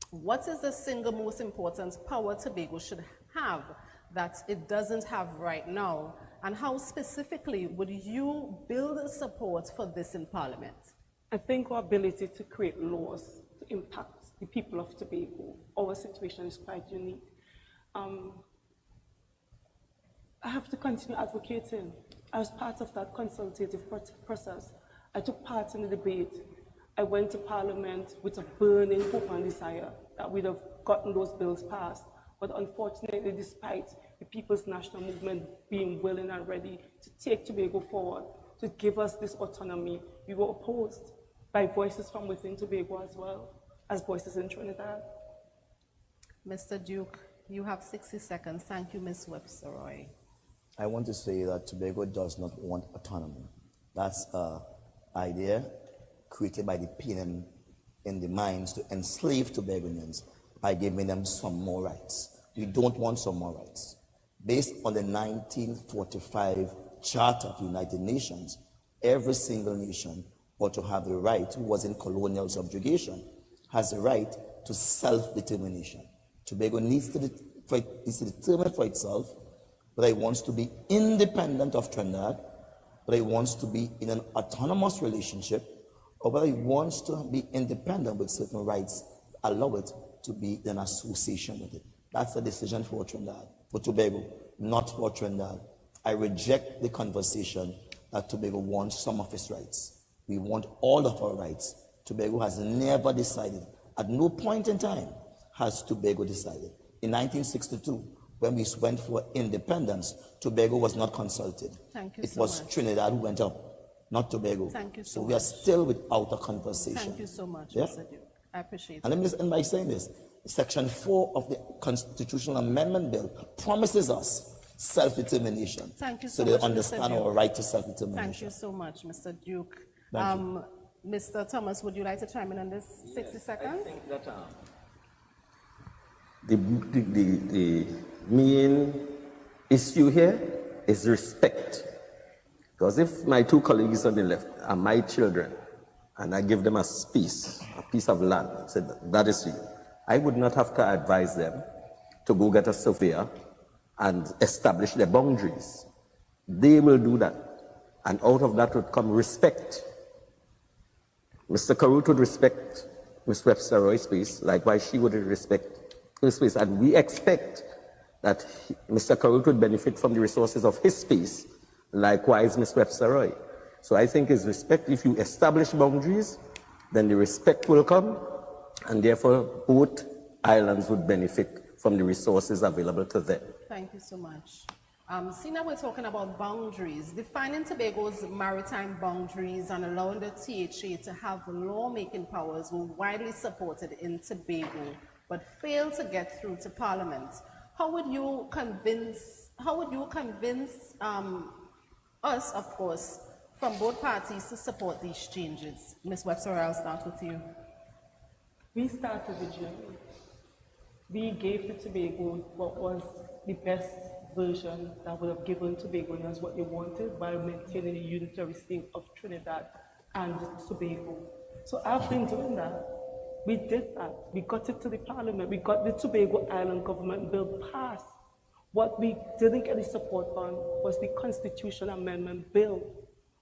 What is the single most important power Tobago should have that it doesn't have right now? And how specifically would you build support for this in Parliament? I think our ability to create laws to impact the people of Tobago, our situation is quite unique. I have to continue advocating As part of that consultative process, I took part in the debate. I went to Parliament with a burning hope and desire that we'd have gotten those bills passed. But unfortunately, despite the People's National Movement being willing and ready to take Tobago forward, to give us this autonomy, we were opposed by voices from within Tobago as well as voices in Trinidad. Mr. Duke, you have 60 seconds. Thank you, Ms. Webster-Roy. I want to say that Tobago does not want autonomy. That's an idea created by the PNM in the minds to enslave Tobagonians by giving them some more rights. We don't want some more rights. Based on the 1945 Charter of the United Nations, every single nation ought to have the right, who was in colonial subjugation, has the right to self-determination. Tobago needs to determine for itself whether it wants to be independent of Trinidad, whether it wants to be in an autonomous relationship, or whether it wants to be independent with certain rights, allow it to be in association with it. That's a decision for Trinidad, for Tobago, not for Trinidad. I reject the conversation that Tobago wants some of its rights. We want all of our rights. Tobago has never decided. At no point in time has Tobago decided. In 1962, when we went for independence, Tobago was not consulted. Thank you it so was much. Trinidad who went up, not Tobago. Thank you so so much. we are still without a conversation. Thank you so much, Yeah? Mr. Duke. I appreciate it. And let me just end by saying this. Section 4 of the Constitutional Amendment Bill promises us self-determination. Thank you so so they much, Mr. understand Duke. our right to self-determination. Thank you so much, Mr. Duke. Thank you. Mr. Thomas, would you like to chime in on this 60 seconds? I think that the main issue here is respect. Because if my two colleagues on the left are my children, and I give them a space, a piece of land, said that is you, I would not have to advise them to go get a surveyor and establish their boundaries. They will do that. And out of that would come respect. Mr. Karut would respect Ms. Webster-Roy's space, likewise she would respect her space. And we expect that Mr. Karut would benefit from the resources of his space, likewise Ms. Webster-Roy. So I think is respect. If you establish boundaries, then the respect will come, and therefore both islands would benefit from the resources available to them. Thank you so much. See, now we're talking about boundaries. Defining Tobago's maritime boundaries and allowing the THA to have lawmaking powers were widely supported in Tobago, but failed to get through to Parliament. How would you convince us, of course, from both parties to support these changes? Ms. Webster, I'll start with you. We started the journey. We gave to Tobago what was the best version that would have given Tobagonians what they wanted while maintaining the unitary state of Trinidad and Tobago. So I've been doing that. We did that. We got it to the Parliament. We got the Tobago Island Government Bill passed. What we didn't get the support on was the Constitution Amendment Bill,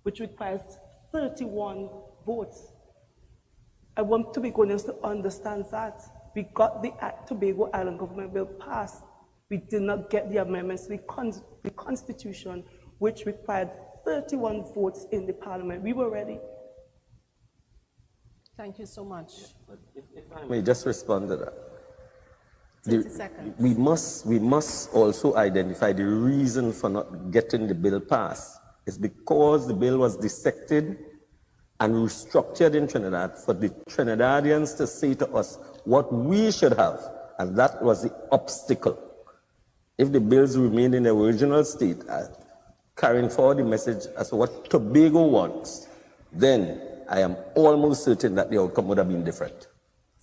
which requires 31 votes. I want Tobagonians to understand that. We got the Tobago Island Government Bill passed. We did not get the amendments to the Constitution, which required 31 votes in the Parliament. We were ready. Thank you so much. If I may just respond to that. 30 seconds. We must also identify the reason for not getting the bill passed. It's because the bill was dissected and restructured in Trinidad for the Trinidadians to say to us what we should have, and that was the obstacle. If the bills remained in the original state, carrying forward the message as to what Tobago wants, then I am almost certain that the outcome would have been different.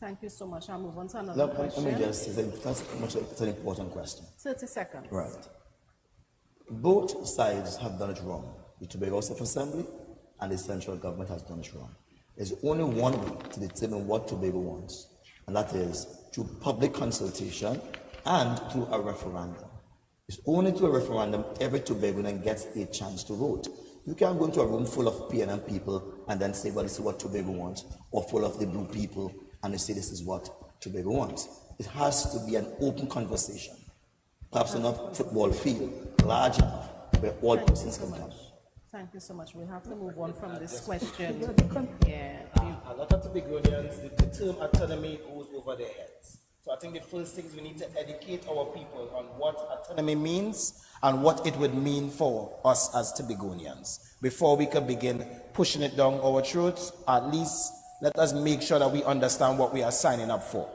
Thank you so much. I'll move on to another question. Let me just say, that's an important question. 30 seconds. Right. Both sides have done it wrong. The Tobago Self-Assembly and the central government has done it wrong. There's only one way to determine what Tobago wants, and that is through public consultation and through a referendum. It's only through a referendum every Tobagonian gets a chance to vote. You can't go into a room full of PNM people and then say, well, this is what Tobago wants, or full of the blue people, and you say this is what Tobago wants. It has to be an open conversation. Perhaps enough football field, large enough, where all persons can come. Thank you so much. We'll have to move on from this question. Yeah. A lot of Tobagonians, the term autonomy goes over their heads. So I think the first thing is we need to educate our people on what autonomy means and what it would mean for us as Tobagonians. Before we can begin pushing it down our throats, at least let us make sure that we understand what we are signing up for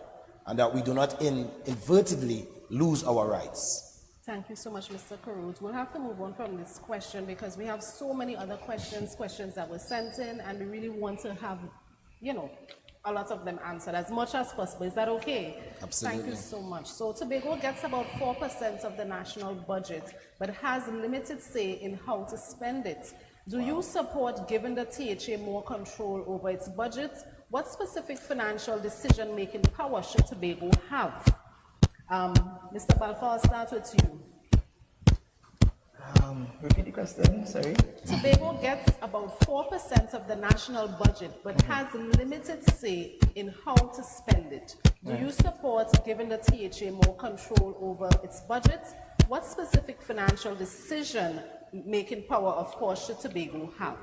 and that we do not inadvertently lose our rights. Thank you so much, Mr. Karut. We'll have to move on from this question because we have so many other questions that were sent in, and we really want to have, a lot of them answered as much as possible. Is that okay? Absolutely. Thank you so much. So Tobago gets about 4% of the national budget, but has limited say in how to spend it. Do you support giving the THA more control over its budget? What specific financial decision-making power should Tobago have? Mr. Balfour, I'll start with you. Repeat the question, sorry. Tobago gets about 4% of the national budget, but has limited say in how to spend it. Do you support giving the THA more control over its budget? What specific financial decision-making power, of course, should Tobago have?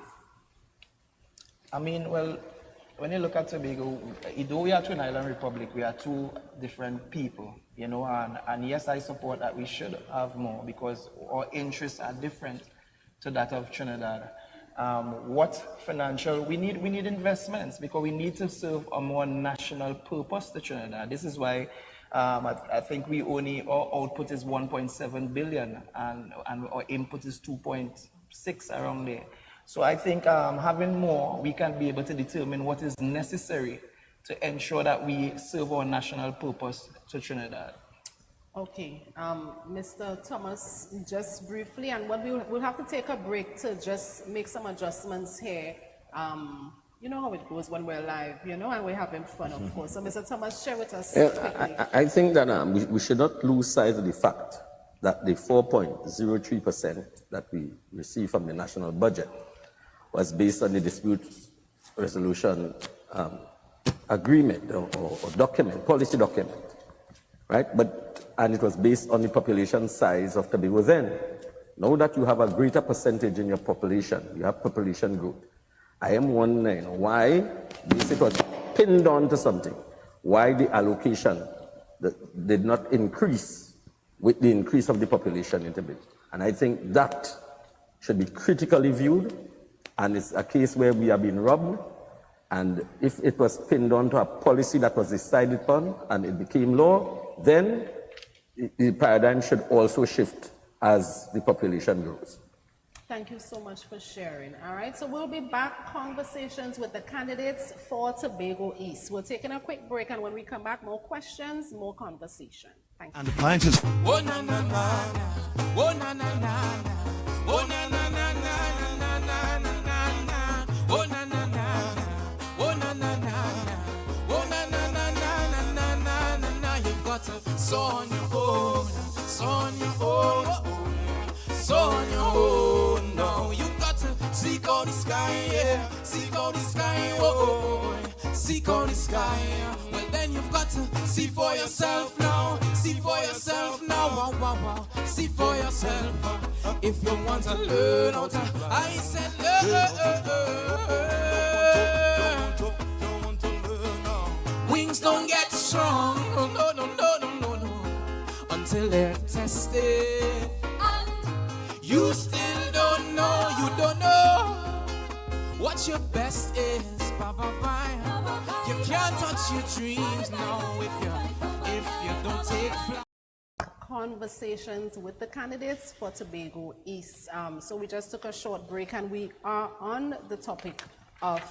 I mean, well, when you look at Tobago, though we are Twin Island Republic, we are two different people, and yes, I support that we should have more because our interests are different to that of Trinidad. What financial, we need investments because we need to serve a more national purpose to Trinidad. This is why I think our output is 1.7 billion and our input is 2.6 around there. So I think having more, we can be able to determine what is necessary to ensure that we serve our national purpose to Trinidad. Okay, Mr. Thomas, just briefly, and we'll have to take a break to just make some adjustments here. You know how it goes when we're live, and we're having fun, of course. So, Mr. Thomas, share with us quickly. I think that we should not lose sight of the fact that the 4.03% that we receive from the national budget was based on the dispute resolution agreement or document, policy document, right? And it was based on the population size of Tobago then. Now that you have a greater percentage in your population, you have population growth. I am wondering why this it was pinned on to something, why the allocation did not increase with the increase of the population in Tobago. And I think that should be critically viewed. And it's a case where we are being robbed. And if it was pinned on to a policy that was decided upon and it became law, then the paradigm should also shift as the population grows. Thank you so much for sharing. All right, so we'll be back conversations with the candidates for Tobago East. We're taking a quick break, and when we come back, more questions, more conversation. Thank you. And appliances. Oh na na na na, oh na na na na, oh na na na na na na na na, oh na na na na, oh na na na na, oh na na na na na na na na. You've got to sow on your own, sow on your own, sow on your own. No, you've got to seek out the sky, yeah, seek out the sky, oh, seek out the sky. Well, then you've got to see for yourself now, see for yourself now, wow, wow, wow. See for yourself if you want to learn how to, I said learn. Wings don't get strong, no, no, no, no, no, no, no, until they're tested. And you still don't know, you don't know what your best is. You can't touch your dreams now if you don't take flight. Conversations with the candidates for Tobago East. So we just took a short break, and we are on the topic of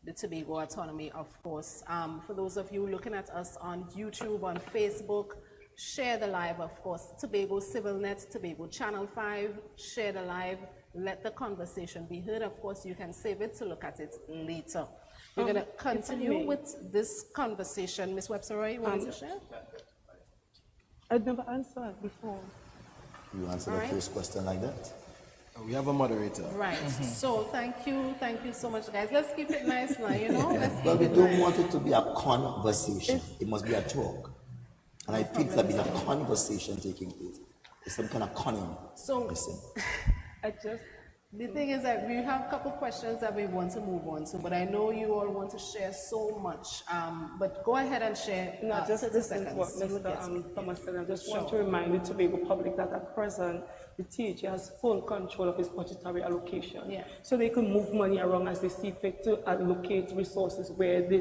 the Tobago autonomy, of course. For those of you looking at us on YouTube, on Facebook, share the live, of course. Tobago CivilNet, Tobago Channel 5, share the live. Let the conversation be heard. Of course, you can save it to look at it later. We're going to continue with this conversation. Ms. Webster, you want to share? I'd never answered before. You answer the first question like that? We have a moderator. Right. So thank you so much, guys. Let's keep it nice now, you know? Let's keep Well, we it don't nice. want it to be a conversation. It must be a talk. And I feel there's been a conversation taking place. It's some kind of cunning. So, I just The thing is that we have a couple questions that we want to move on to, but I know you all want to share so much. But go ahead and share. No, just 30 listen to what seconds. Mr. Thomas said. I just want to remind the Tobago public that at present, the THA has full control of its budgetary allocation. Yeah. So they can move money around as they see fit to allocate resources where they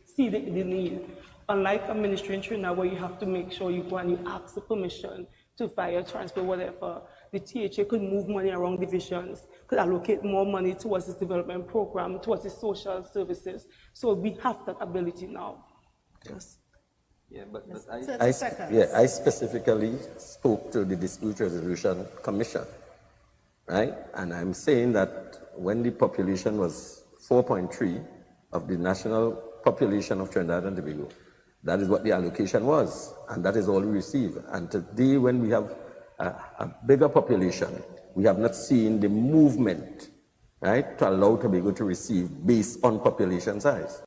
see the need. Unlike a ministry in Trinidad where you have to make sure you go and you ask the permission to fire, transfer, whatever, the THA could move money around divisions, could allocate more money towards this development program, towards the social services. So we have that ability now. Yes. Yeah, but I specifically spoke to the Dispute Resolution Commission, right? And I'm saying that when the population was 4.3 of the national population of Trinidad and Tobago, that is what the allocation was, and that is all we receive. And today, when we have a bigger population, we have not seen the movement, right, to allow Tobago to receive based on population size.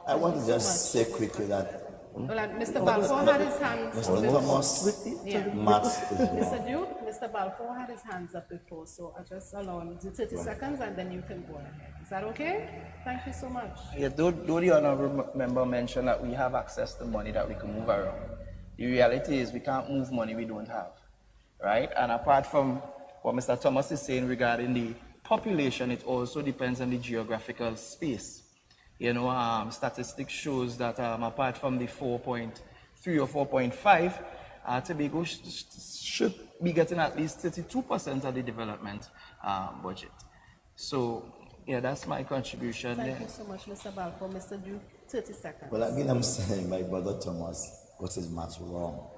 I want to just say quickly that Well, Mr. Balfour had his hands Mr. before. Thomas, Yeah. Mr. Duke, Mr. Balfour had his hands up before, so I just allow him to 30 seconds and then you can go ahead. Is that okay? Thank you so much. Yeah, though the honorable member mentioned that we have access to money that we can move around. The reality is we can't move money we don't have, right? And apart from what Mr. Thomas is saying regarding the population, it also depends on the geographical space. You know, statistics shows that apart from the 4.3 or 4.5, Tobago should be getting at least 32% of the development budget. So, yeah, that's my contribution. Thank you so much, Mr. Balfour. Mr. Duke, 30 seconds. well, again, I'm saying my brother Thomas got his maths wrong.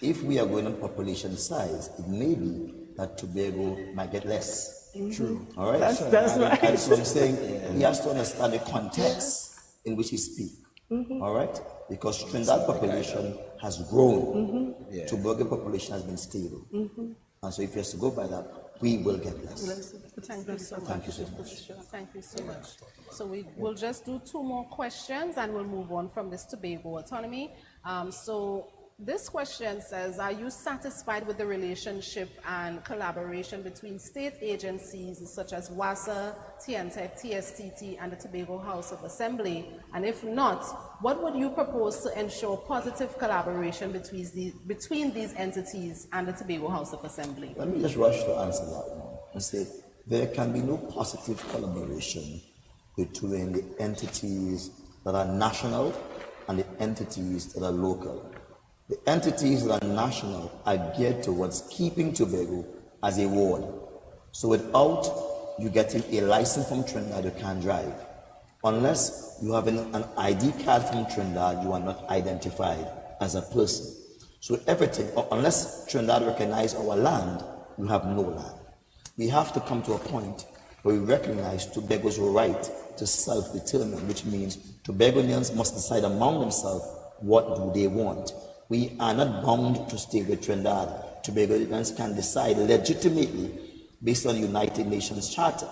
If we are going on population size, it may be that Tobago might get less. True. All right? That's right. And so I'm saying he has to understand the context in which he speaks. All right? Because Trinidad population has grown. Tobago population has been stable. And so if he has to go by that, we will get less. Thank you so much. Thank you so much. Thank you so much. So we will just do 2 more questions and we'll move on from this Tobago autonomy. So this question says, are you satisfied with the relationship and collaboration between state agencies such as WASA, TNTEC, TSTT, and the Tobago House of Assembly? And if not, what would you propose to ensure positive collaboration between these entities and the Tobago House of Assembly? Let me just rush to answer that one and say there can be no positive collaboration between the entities that are national and the entities that are local. The entities that are national are geared towards keeping Tobago as a ward. So without you getting a license from Trinidad, you can't drive. Unless you have an ID card from Trinidad, you are not identified as a person. So everything, unless Trinidad recognize our land, you have no land. We have to come to a point where we recognize Tobago's right to self-determine, which means Tobagonians must decide among themselves what do they want. We are not bound to stay with Trinidad. Tobagonians can decide legitimately based on the United Nations Charter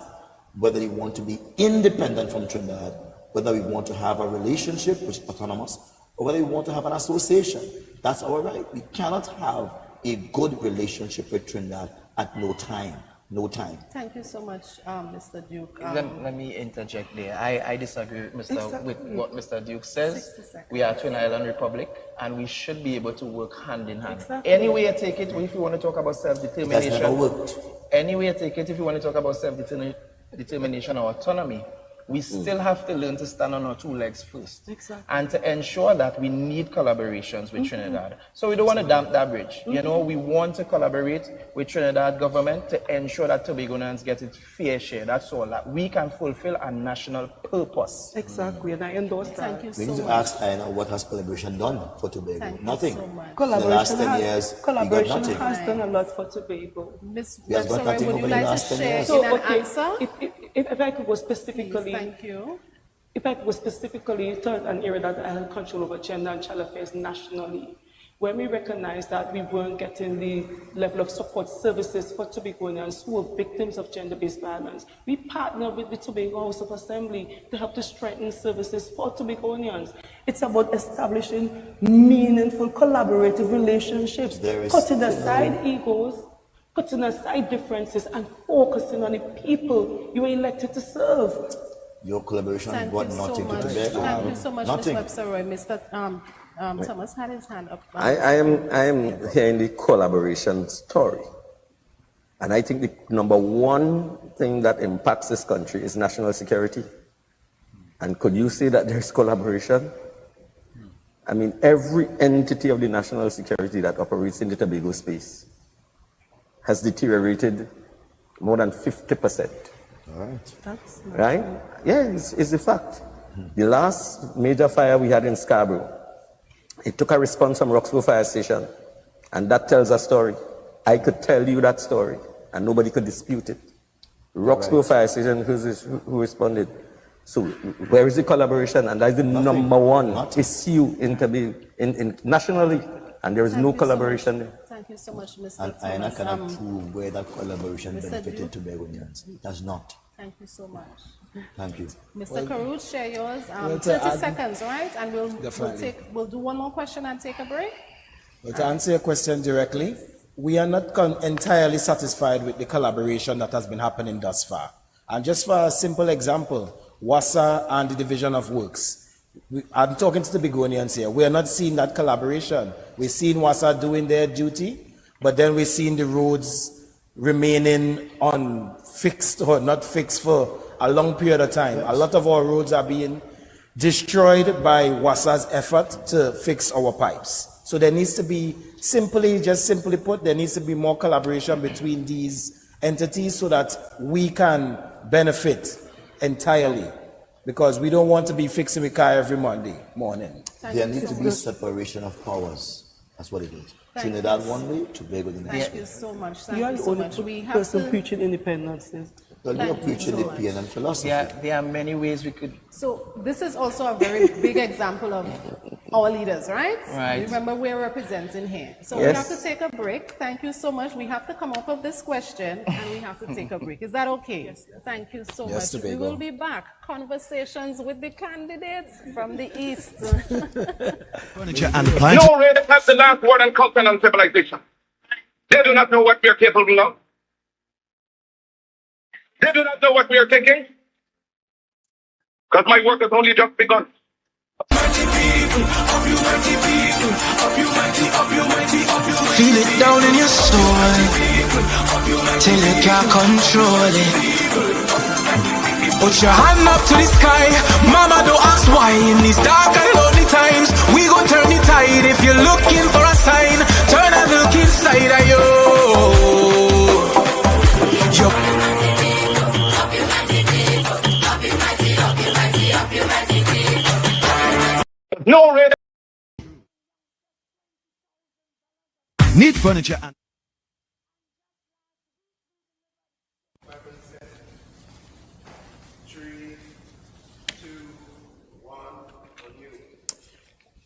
whether they want to be independent from Trinidad, whether we want to have a relationship which is autonomous, or whether we want to have an association. That's our right. We cannot have a good relationship with Trinidad at no time. No time. Thank you so much, Mr. Duke. Let me interject there. I disagree with what Mr. Duke says. We are Twin Island Republic, and we should be able to work hand in hand. Exactly. Any way you take it, if you want to talk about self-determination, That's never worked. any way you take it, if you want to talk about self-determination or autonomy, we still have to learn to stand on our 2 legs first. Exactly. And to ensure that we need collaborations with Trinidad. So we don't want to damp that bridge. You know, we want to collaborate with Trinidad government to ensure that Tobagonians get its fair share. That's all. That we can fulfill a national purpose. Exactly, and I endorse that. Thank you We so need to much. ask Aina, what has collaboration done for Tobago? Thank you Nothing. so much. In the last 10 years, we got Collaboration nothing. has done a lot for Tobago. Ms. We have got Webster, nothing would over you the like to last 10 share years. in an answer? If I could go specifically, Please, thank you. if I could go specifically to an area that I had control over gender and child affairs nationally, when we recognized that we weren't getting the level of support services for Tobagonians who were victims of gender-based violence, we partnered with the Tobago House of Assembly to help to strengthen services for Tobagonians. It's about establishing meaningful collaborative relationships, putting aside egos, putting aside differences and focusing on the people you were elected to serve. Your collaboration brought nothing to Tobago. Thank you so much, Nothing. Ms. Webster Roy. Mr. Thomas had his hand up. I am hearing the collaboration story. And I think the number one thing that impacts this country is national security. And could you say that there's collaboration? I mean, every entity of the national security that operates in the Tobago space has deteriorated more than 50%. All right. That's right? Yeah, it's a fact. The last major fire we had in Scarborough, it took a response from Roxborough Fire Station, and that tells a story. I could tell you that story, and nobody could dispute it. Roxborough Fire Station, who responded? So where is the collaboration? And that's the number one issue in nationally, and there is no collaboration there. Thank you so much, Mr. And Thomas. I cannot prove where that collaboration Mr. benefited Tobagonians. It does not. Thank you so much. Thank you. Mr. Karut, share yours. well, to 30 add- seconds, right? And Definitely. we'll do one more question and take a break. Well, to answer your question directly, we are not entirely satisfied with the collaboration that has been happening thus far. And just for a simple example, WASA and the Division of Works. I'm talking to the Begonians here. We are not seeing that collaboration. We're seeing WASA doing their duty, but then we're seeing the roads remaining unfixed or not fixed for a long period of time. A lot of our roads are being destroyed by WASA's effort to fix our pipes. So there needs to be, simply put, there needs to be more collaboration between these entities so that we can benefit entirely. Because we don't want to be fixing the car every Monday morning. There needs to be separation of powers. That's what it is. Trinidad one way, Tobago the next. Thank you so much. Thank You are you the so only much. We have person to... preaching independence. Well, we are preaching the PNM philosophy. There are many ways we could. So this is also a very big example of our leaders, right? Right. Remember, we're representing here. So Yes. we have to take a break. Thank you so much. We have to come off of this question and we have to take a break. Is that okay? Yes. Thank you so Yes, much. Tobago. We will be back. Conversations with the candidates from the East. Furniture and appliances. No race has the last word on culture and civilization. They do not know what we are capable of. They do not know what we are thinking. Because my work has only just begun. Feel it down in your soul till you can't control it. Put your hand up to the sky. Mama, don't ask why. In these dark and lonely times, we gon' turn the tide. If you're looking for a sign, turn and look inside of you. No race. Need furniture and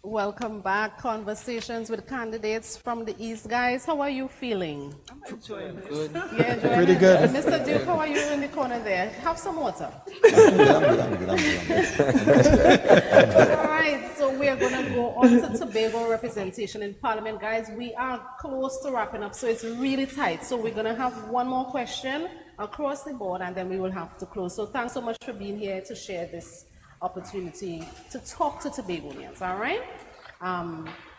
Welcome back. Conversations with candidates from the East. Guys, how are you feeling? I'm enjoying it. Good. You're enjoying Pretty it? good. Mr. Duke, how are you in the corner there? Have some water. All right, so we are going to go on to Tobago representation in Parliament. Guys, we are close to wrapping up, so it's really tight. So we're going to have one more question across the board, and then we will have to close. So thanks so much for being here to share this opportunity to talk to Tobagonians, all right?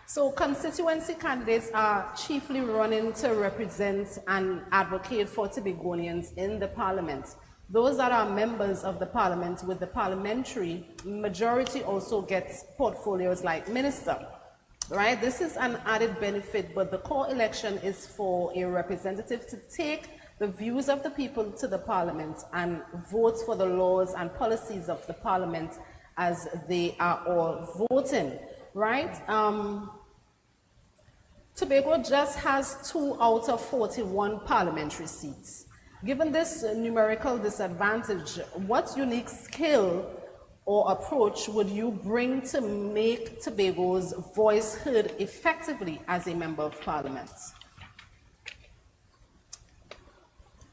So constituency candidates are chiefly running to represent and advocate for Tobagonians in the Parliament. Those that are members of the Parliament with the parliamentary majority also gets portfolios like minister, right? This is an added benefit, but the core election is for a representative to take the views of the people to the Parliament and vote for the laws and policies of the Parliament as they are all voting, right? Tobago just has 2 out of 41 parliamentary seats. Given this numerical disadvantage, what unique skill or approach would you bring to make Tobago's voice heard effectively as a member of Parliament?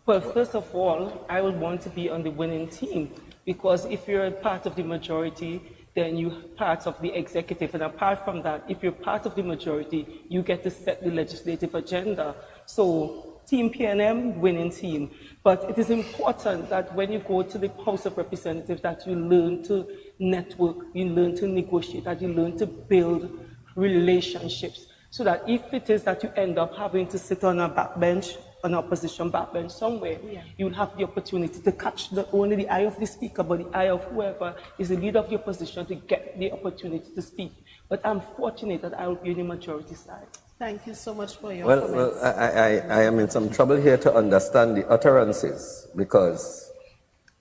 Well, first of all, I would want to be on the winning team, because if you're a part of the majority, then you're part of the executive. And apart from that, if you're part of the majority, you get to set the legislative agenda. So Team PNM, winning team. But it is important that when you go to the House of Representatives that you learn to network, you learn to negotiate, that you learn to build relationships. So that if it is that you end up having to sit on a backbench, an opposition backbench somewhere, you'll have the opportunity to catch only the eye of the speaker, but the eye of whoever is the leader of your position to get the opportunity to speak. But I'm fortunate that I will be on the majority side. Thank you so much for your Well, comments. I am in some trouble here to understand the utterances because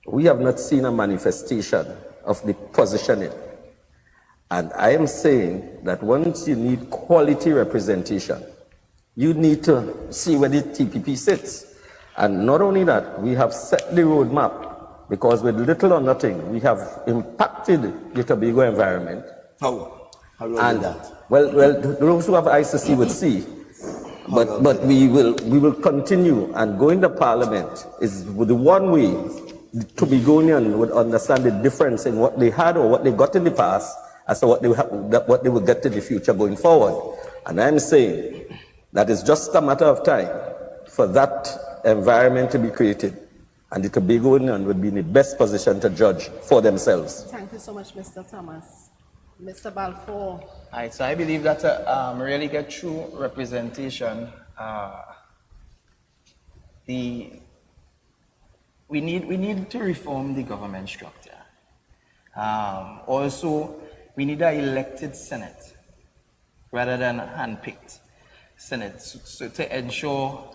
we have not seen a manifestation of the positioning. And I am saying that once you need quality representation, you need to see where the TPP sits. And not only that, we have set the roadmap because with little or nothing, we have impacted the Tobago environment. How do we do that? Well, those who have eyes to see would see. But we will continue, and going to Parliament is the one way the Tobagonian would understand the difference in what they had or what they got in the past as to what they will get in the future going forward. And I'm saying that it's just a matter of time for that environment to be created, and the Tobagonian would be in the best position to judge for themselves. Thank you so much, Mr. Thomas. Mr. Balfour. Right, so I believe that to really get true representation, we need to reform the government structure. Also, we need an elected Senate rather than a hand-picked Senate, so to ensure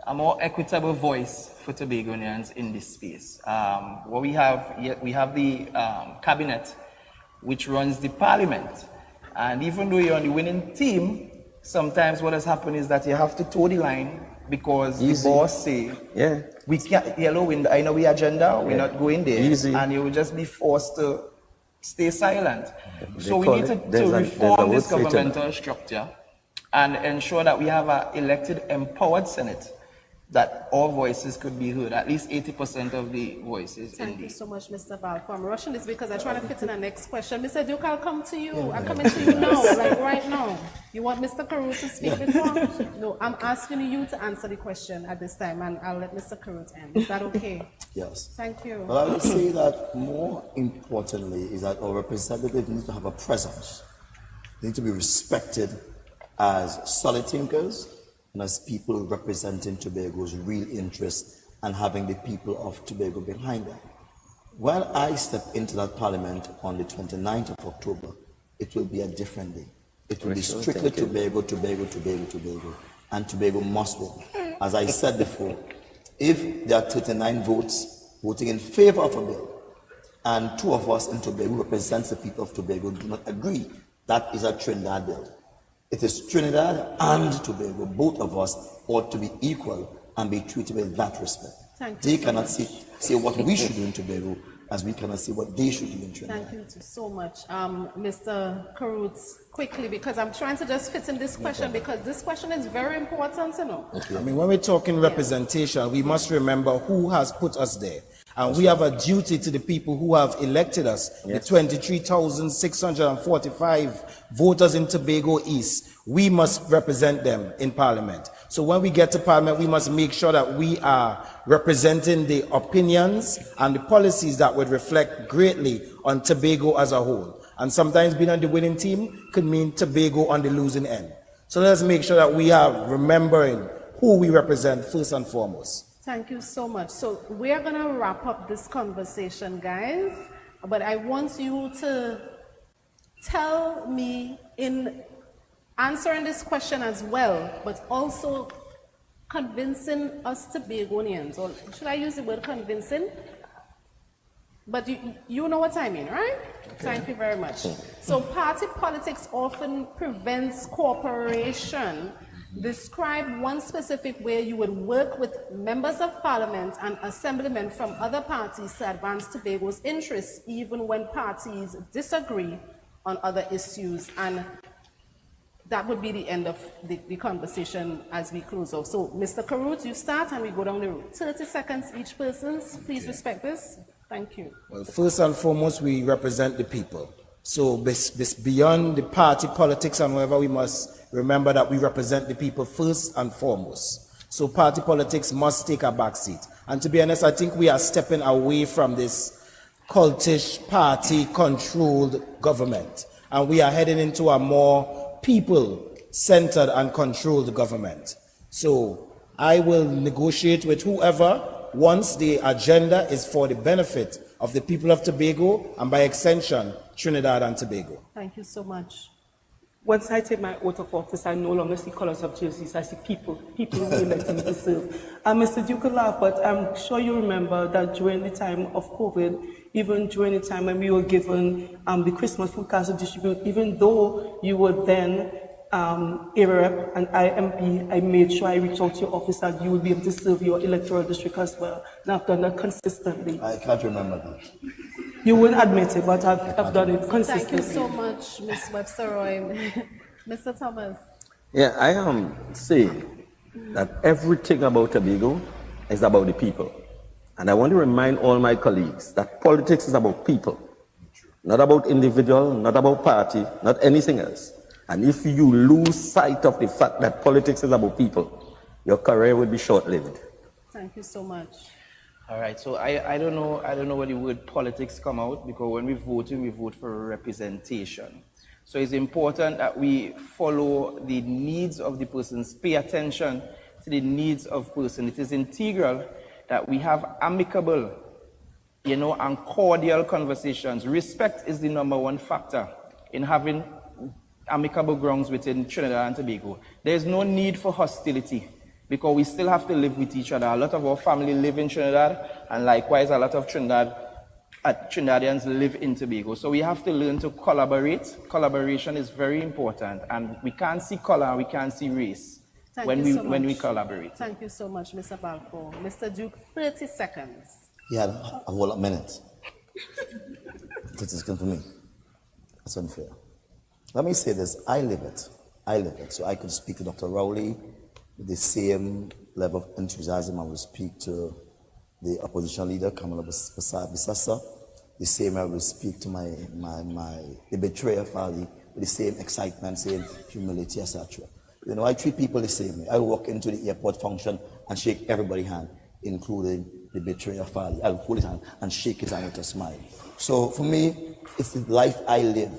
a more equitable voice for Tobagonians in this space. What we have the cabinet, which runs the parliament. And even though you're on the winning team, sometimes what has happened is that you have to toe the line because the boss say, we can't, I know we agenda, we're not going there. And you will just be forced to stay silent. So we need to reform this governmental structure and ensure that we have an elected, empowered Senate, that all voices could be heard, at least 80% of the voices. Thank you so much, Mr. Balfour. I'm rushing this because I'm trying to fit in the next question. Mr. Duke, I'll come to you. I'm coming to you now, like right now. You want Mr. Karut to speak before? No, I'm asking you to answer the question at this time, and I'll let Mr. Karut end. Is that okay? Yes. Thank you. Well, I would say that more importantly is that our representatives need to have a presence. They need to be respected as solid thinkers, and as people representing Tobago's real interests and having the people of Tobago behind them. When I step into that parliament on the 29th of October, it will be a different day. It will be strictly Tobago, Tobago, Tobago, Tobago, and Tobago must win. As I said before, if there are 39 votes voting in favor of a bill, and 2 of us in Tobago represents the people of Tobago do not agree, that is a Trinidad bill. It is Trinidad and Tobago, both of us ought to be equal and be treated with that respect. They cannot say what we should do in Tobago as we cannot say what they should do in Trinidad. Thank you so much. Mr. Karut, quickly, because I'm trying to just fit in this question because this question is very important to know. I mean, when we're talking representation, we must remember who has put us there. And we have a duty to the people who have elected us, the 23,645 voters in Tobago East. We must represent them in Parliament. So when we get to Parliament, we must make sure that we are representing the opinions and the policies that would reflect greatly on Tobago as a whole. And sometimes being on the winning team could mean Tobago on the losing end. So let's make sure that we are remembering who we represent first and foremost. Thank you so much. So we're going to wrap up this conversation, guys. But I want you to tell me in answering this question as well, but also convincing us Tobagonians, or should I use the word convincing? But you know what I mean, right? Okay. Thank you very much. So party politics often prevents cooperation. Describe one specific way you would work with members of parliament and assemblymen from other parties to advance Tobago's interests, even when parties disagree on other issues. And that would be the end of the conversation as we close off. So, Mr. Karut, you start and we go down the road. 30 seconds each person. Please respect this. Thank you. Well, first and foremost, we represent the people. So beyond the party politics and whatever, we must remember that we represent the people first and foremost. So party politics must take a backseat. And to be honest, I think we are stepping away from this cultish, party-controlled government. And we are heading into a more people-centered and controlled government. So I will negotiate with whoever once the agenda is for the benefit of the people of Tobago and by extension, Trinidad and Tobago. Thank you so much. Once I take my oath of office, I no longer see colors of jerseys. I see people who elect me to serve. Mr. Duke could laugh, but I'm sure you remember that during the time of COVID, even during the time when we were given the Christmas food cards to distribute, even though you were then area rep and IMP, I made sure I reached out to your office that you would be able to serve your electoral district as well. And I've done that consistently. I can't remember that. You wouldn't admit it, but I've done it consistently. Thank you so much, Ms. Webster-Roy. Mr. Thomas. Yeah, I am saying that everything about Tobago is about the people. And I want to remind all my colleagues that politics is about people, not about individual, not about party, not anything else. And if you lose sight of the fact that politics is about people, your career will be short-lived. Thank you so much. All right, so I don't know where the word politics come out, because when we vote for representation. So it's important that we follow the needs of the persons, pay attention to the needs of person. It is integral that we have amicable, and cordial conversations. Respect is the #1 factor in having amicable grounds within Trinidad and Tobago. There is no need for hostility, because we still have to live with each other. A lot of our family live in Trinidad, and likewise a lot of Trinidadians live in Tobago. So we have to learn to collaborate. Collaboration is very important, and we can't see color, we can't see race when we collaborate. Thank you so much, Mr. Balfour. Mr. Duke, 30 seconds. He had a whole minute. 30 seconds for me. That's unfair. Let me say this, I live it. So I could speak to Dr. Rowley with the same level of enthusiasm I would speak to the opposition leader, Kamala Bissassa. The same I will speak to the betrayer, Fali, with the same excitement, same humility, etc. I treat people the same way. I walk into the airport function and shake everybody's hand, including the betrayer, Fali. I'll hold his hand and shake his hand with a smile. So for me, it's the life I live.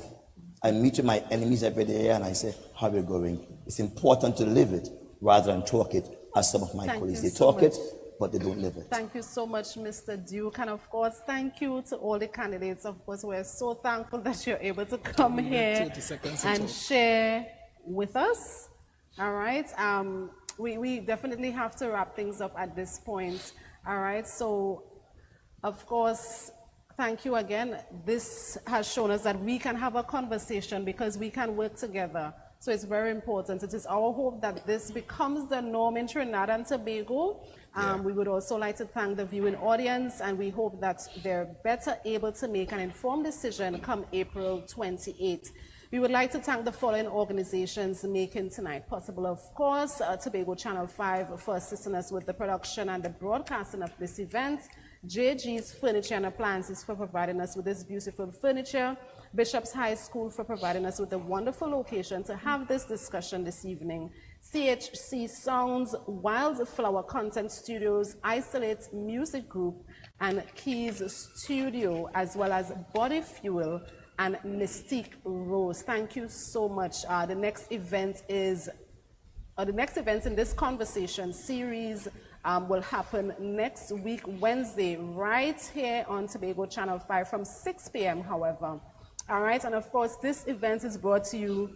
I meet with my enemies every day and I say, how are you going? It's important to live it rather than talk it, as some of my colleagues. They talk it, but they don't live it. Thank you so much, Mr. Duke. And of course, thank you to all the candidates. Of course, we're so thankful that you're able to come here and share with us. All right. We definitely have to wrap things up at this point. All right. So, of course, thank you again. This has shown us that we can have a conversation because we can work together. So it's very important. It is our hope that this becomes the norm in Trinidad and Tobago. We would also like to thank the viewing audience, and we hope that they're better able to make an informed decision come April 28th. We would like to thank the following organizations making tonight possible. Of course, Tobago Channel 5 for assisting us with the production and the broadcasting of this event. JG's Furniture and Appliances for providing us with this beautiful furniture. Bishop's High School for providing us with a wonderful location to have this discussion this evening. CHC Sounds, Wildflower Content Studios, Isolate Music Group, and Keys Studio, as well as Body Fuel and Mystique Rose. Thank you so much. The next event in this conversation series will happen next week, Wednesday, right here on Tobago Channel 5 from 6 p.m., however. All right, and of course, this event is brought to you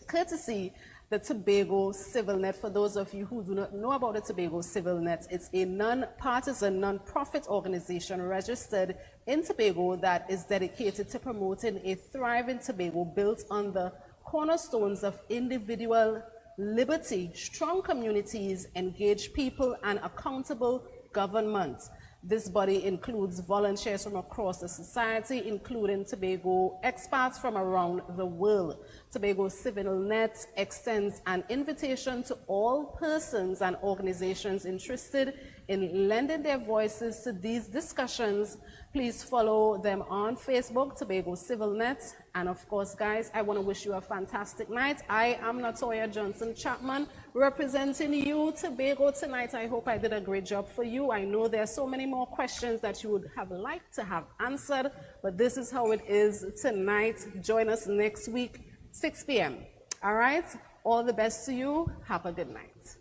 courtesy the Tobago Civil Net. For those of you who do not know about the Tobago Civil Net, it's a non-partisan, non-profit organization registered in Tobago that is dedicated to promoting a thriving Tobago built on the cornerstones of individual liberty, strong communities, engaged people, and accountable government. This body includes volunteers from across the society, including Tobago experts from around the world. Tobago Civil Net extends an invitation to all persons and organizations interested in lending their voices to these discussions. Please follow them on Facebook, Tobago Civil Net. And of course, guys, I want to wish you a fantastic night. I am Natoya Johnson Chapman, representing you, Tobago, tonight. I hope I did a great job for you. I know there are so many more questions that you would have liked to have answered, but this is how it is tonight. Join us next week, 6 p.m. All right? All the best to you. Have a good night.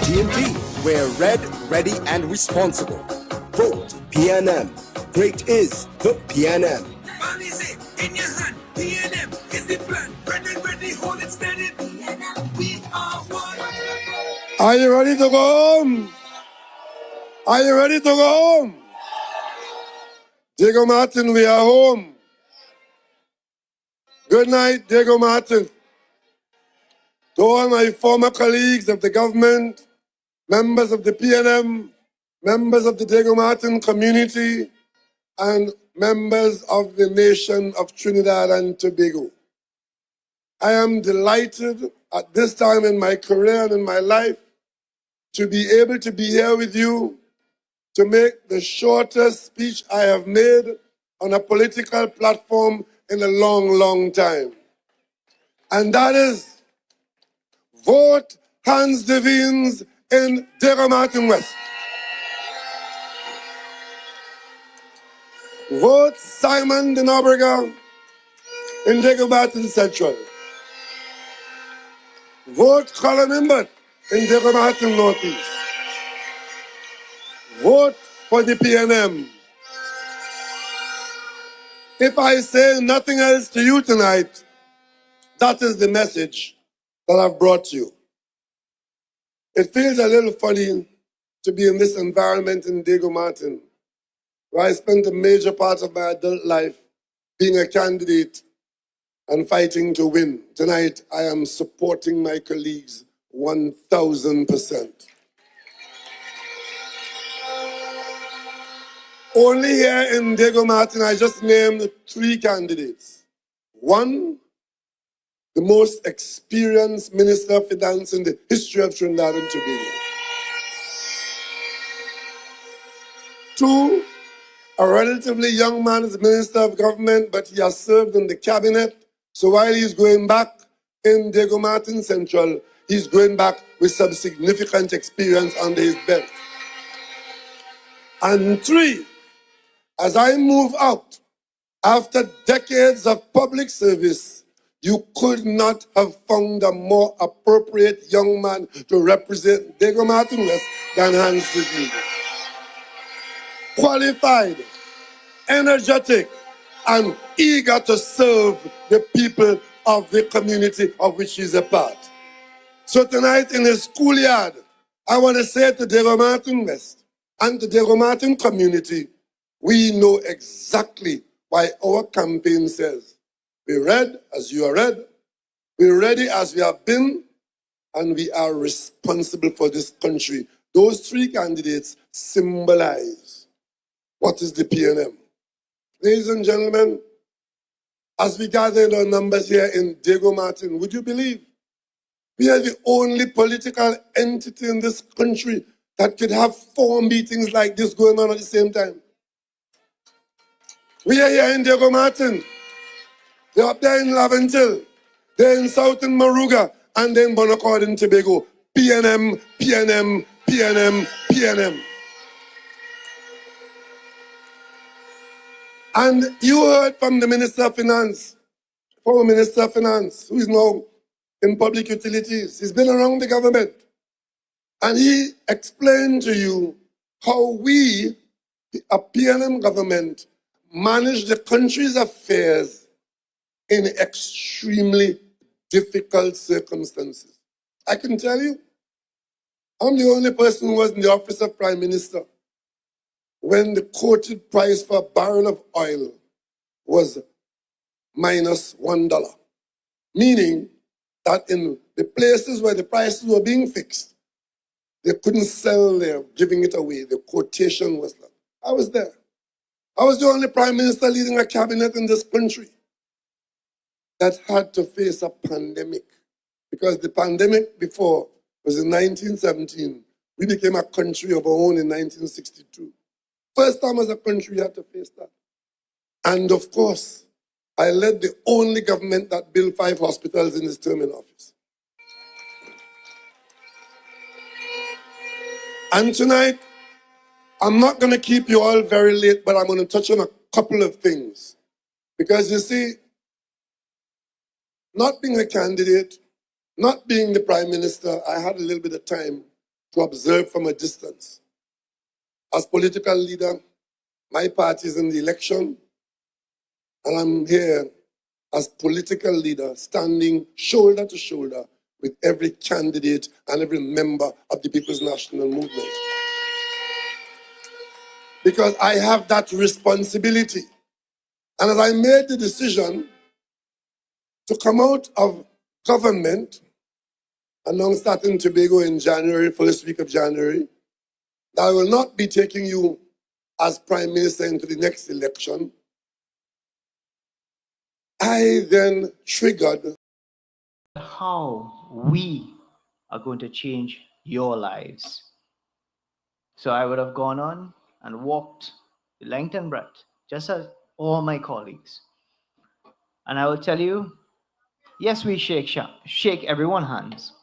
TNT. We're red, ready, and responsible. Vote PNM. Great is the PNM. In your hand, PNM is the plan. Ready, hold it steady. We are one. Are you ready to go home? Are you ready to go home? Diego Martin, we are home. Good night, Diego Martin. To all my former colleagues of the government, members of the PNM, members of the Diego Martin community, and members of the nation of Trinidad and Tobago. I am delighted at this time in my career and in my life to be able to be here with you to make the shortest speech I have made on a political platform in a long, long time. And that is, vote Hans Devines in Diego Martin West. Vote Simon de Nobrega in Diego Martin Central. Vote Colin Imbert in Diego Martin Northeast. Vote for the PNM. If I say nothing else to you tonight, that is the message that I've brought you. It feels a little funny to be in this environment in Diego Martin, where I spent a major part of my adult life being a candidate and fighting to win. Tonight, I am supporting my colleagues 1,000%. Only here in Diego Martin, I just named 3 candidates. 1, the most experienced Minister of Finance in the history of Trinidad and Tobago. 2, a relatively young man as Minister of Government, but he has served in the cabinet. So while he's going back in Diego Martin Central, he's going back with some significant experience under his belt. And 3, as I move out, after decades of public service, you could not have found a more appropriate young man to represent Diego Martin West than Hans Devines. Qualified, energetic, and eager to serve the people of the community of which he's a part. So tonight in his schoolyard, I want to say to Diego Martin West and the Diego Martin community, we know exactly why our campaign says, we're red as you are red, we're ready as we have been, and we are responsible for this country. Those 3 candidates symbolize what is the PNM. Ladies and gentlemen, as we gather in our numbers here in Diego Martin, would you believe we are the only political entity in this country that could have 4 meetings like this going on at the same time? We are here in Diego Martin. They're up there in Laventil. They're in Southern Moruga. And then Bonaccord in Tobago. PNM, PNM, PNM, PNM. And you heard from the Minister of Finance, former Minister of Finance, who is now in public utilities. He's been around the government. And he explained to you how we, a PNM government, manage the country's affairs in extremely difficult circumstances. I can tell you, I'm the only person who was in the office of Prime Minister when the quoted price for a barrel of oil was -$1, meaning that in the places where the prices were being fixed, they couldn't sell there, giving it away. The quotation was that. I was there. I was the only prime minister leading a cabinet in this country that had to face a pandemic. Because the pandemic before was in 1917. We became a country of our own in 1962. First time as a country we had to face that. And of course, I led the only government that built 5 hospitals in his term in office. And tonight, I'm not going to keep you all very late, but I'm going to touch on a couple of things. Because you see, not being a candidate, not being the prime minister, I had a little bit of time to observe from a distance. As political leader, my party is in the election, and I'm here as political leader, standing shoulder to shoulder with every candidate and every member of the People's National Movement. Because I have that responsibility. And as I made the decision to come out of government, announced that in Tobago in January, first week of January, that I will not be taking you as Prime Minister into the next election, I then triggered how we are going to change your lives. So I would have gone on and walked the length and breadth, just as all my colleagues. And I will tell you, yes, we shake everyone's hands.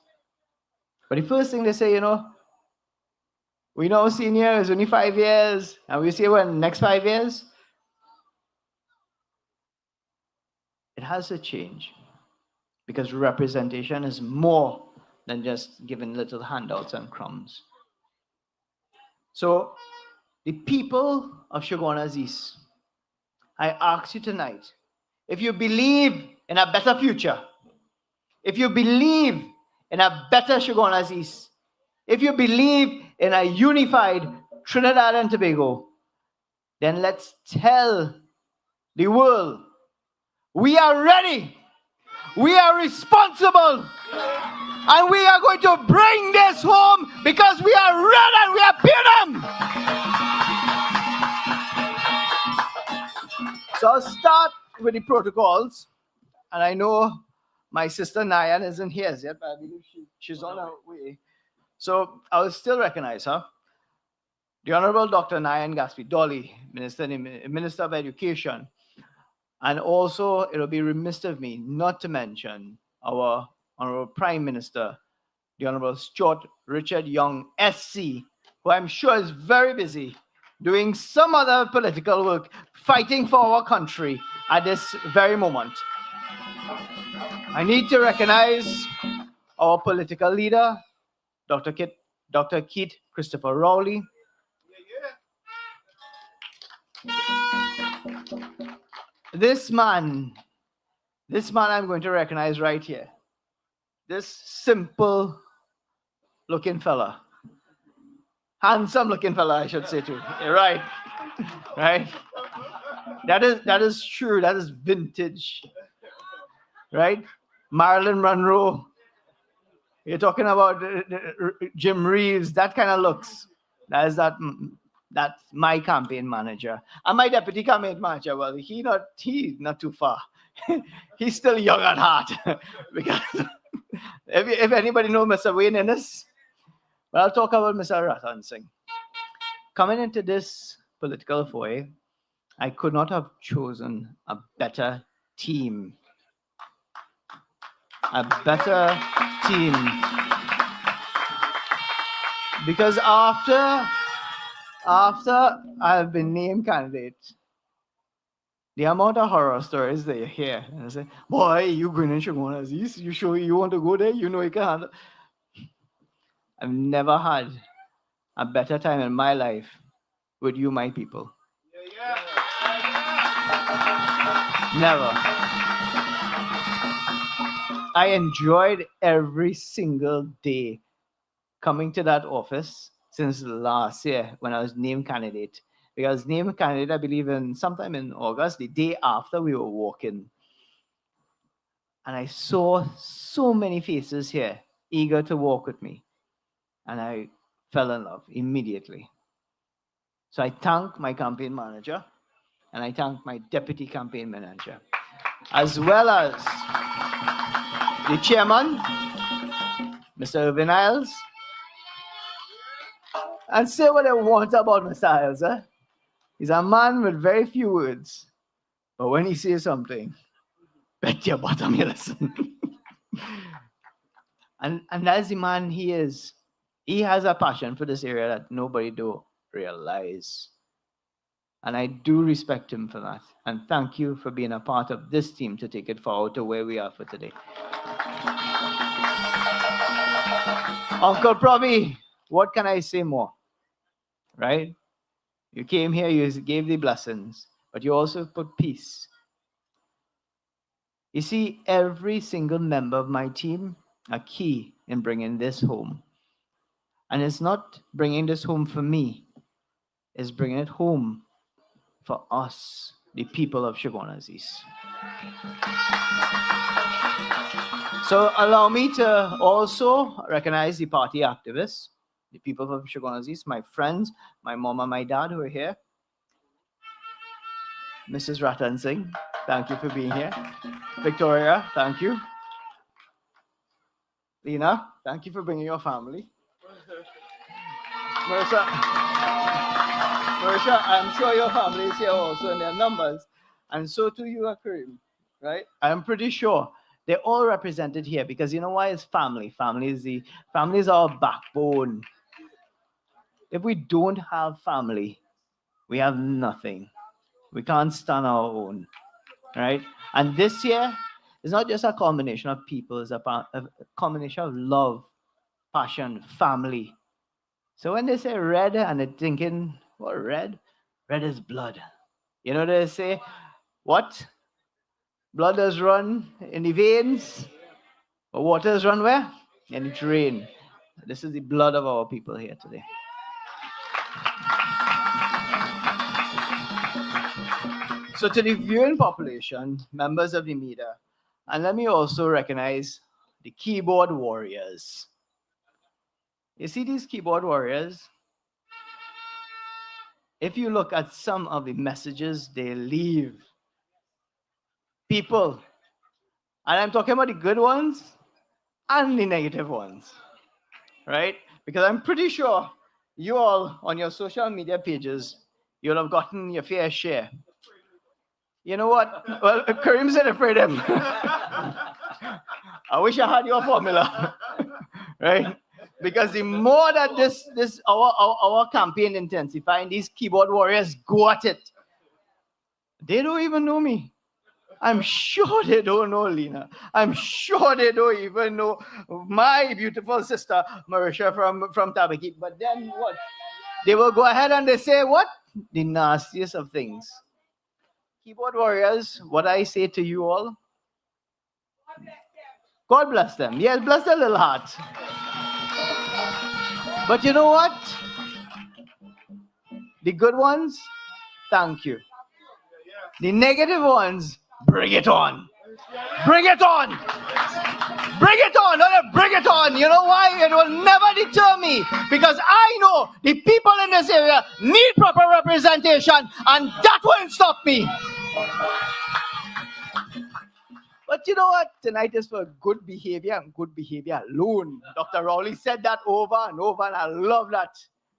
But the first thing they say, we know senior is only 5 years, and we say, well, next 5 years, it has to change. Because representation is more than just giving little handouts and crumbs. So, the people of Shogunas East, I ask you tonight, if you believe in a better future, if you believe in a better Shogunas East, if you believe in a unified Trinidad and Tobago, then let's tell the world, we are ready, we are responsible, and we are going to bring this home because we are red and we are PNM. So I'll start with the protocols, and I know my sister Nayan isn't here yet, but I believe she's on her way. So I will still recognize her. The Honorable Dr. Nayan Gaspi Dolly, Minister of Education. And also, it will be remiss of me not to mention our Honorable Prime Minister, the Honorable Stuart Richard Young, SC, who I'm sure is very busy doing some other political work, fighting for our country at this very moment. I need to recognize our political leader, Dr. Keith Christopher Rowley. This man I'm going to recognize right here. This simple looking fella. Handsome looking fella, I should say too. Right. Right. That is true. That is vintage. Right? Marilyn Monroe. You're talking about Jim Reeves, that kind of looks. That's my campaign manager. And my deputy campaign manager, well, he's not too far. He's still young at heart. Because if anybody knows Mr. Wayne Ennis, well, I'll talk about Mr. Ratan Singh. Coming into this political foray, I could not have chosen a better team. A better team. Because after I've been named candidate, The amount of horror stories that you hear, and I say, boy, you going in Shogunas, you sure you want to go there? You know you can handle. I've never had a better time in my life with you, my people. Never. I enjoyed every single day coming to that office since last year when I was named candidate. Because named candidate, I believe, in sometime in August, the day after we were walking. And I saw so many faces here eager to walk with me. And I fell in love immediately. So I thank my campaign manager and I thank my deputy campaign manager, as well as the chairman, Mr. Irvin Isles. And say what I want about Mr. Isles. He's a man with very few words. But when he says something, bet your bottom you listen. and that's the man he is. He has a passion for this area that nobody do realize. And I do respect him for that. And thank you for being a part of this team to take it forward to where we are for today. Uncle Proby, what can I say more? Right? You came here, you gave the blessings, but you also put peace. You see, every single member of my team are key in bringing this home. And it's not bringing this home for me, it's bringing it home for us, the people of Shogunas East. So allow me to also recognize the party activists, the people of Shogunas East, my friends, my mom and my dad who are here. Mrs. Ratan Singh, thank you for being here. Victoria, thank you. Lena, thank you for bringing your family. Marisha, I'm sure your family is here also in their numbers. And so too you, Karim, right? I'm pretty sure they're all represented here because you know why? It's family. Family is our backbone. If we don't have family, we have nothing. We can't stand our own, right? And this year is not just a combination of people, it's a combination of love, passion, family. So when they say red and they're thinking, what red? Red is blood. You know they say, what? Blood does run in the veins, but water does run where? In the drain. This is the blood of our people here today. So to the viewing population, members of the media, and let me also recognize the keyboard warriors. You see these keyboard warriors? If you look at some of the messages they leave, people, and I'm talking about the good ones and the negative ones, right? Because I'm pretty sure you all on your social media pages, you'll have gotten your fair share. You know what? Well, Karim said afraid of him. I wish I had your formula, right? Because the more that our campaign intensifying, these keyboard warriors go at it. They don't even know me. I'm sure they don't know Lena. I'm sure they don't even know my beautiful sister Marisha from Tabaki. But then what? They will go ahead and they say what? The nastiest of things. Keyboard warriors, what I say to you all, God bless them. Yes, bless their little heart. But you know what? The good ones, thank you. The negative ones, bring it on. Bring it on. Bring it on. Bring it on. You know why? It will never deter me because I know the people in this area need proper representation and that won't stop me. But you know what? Tonight is for good behavior and good behavior alone. Dr. Rowley said that over and over, and I love that.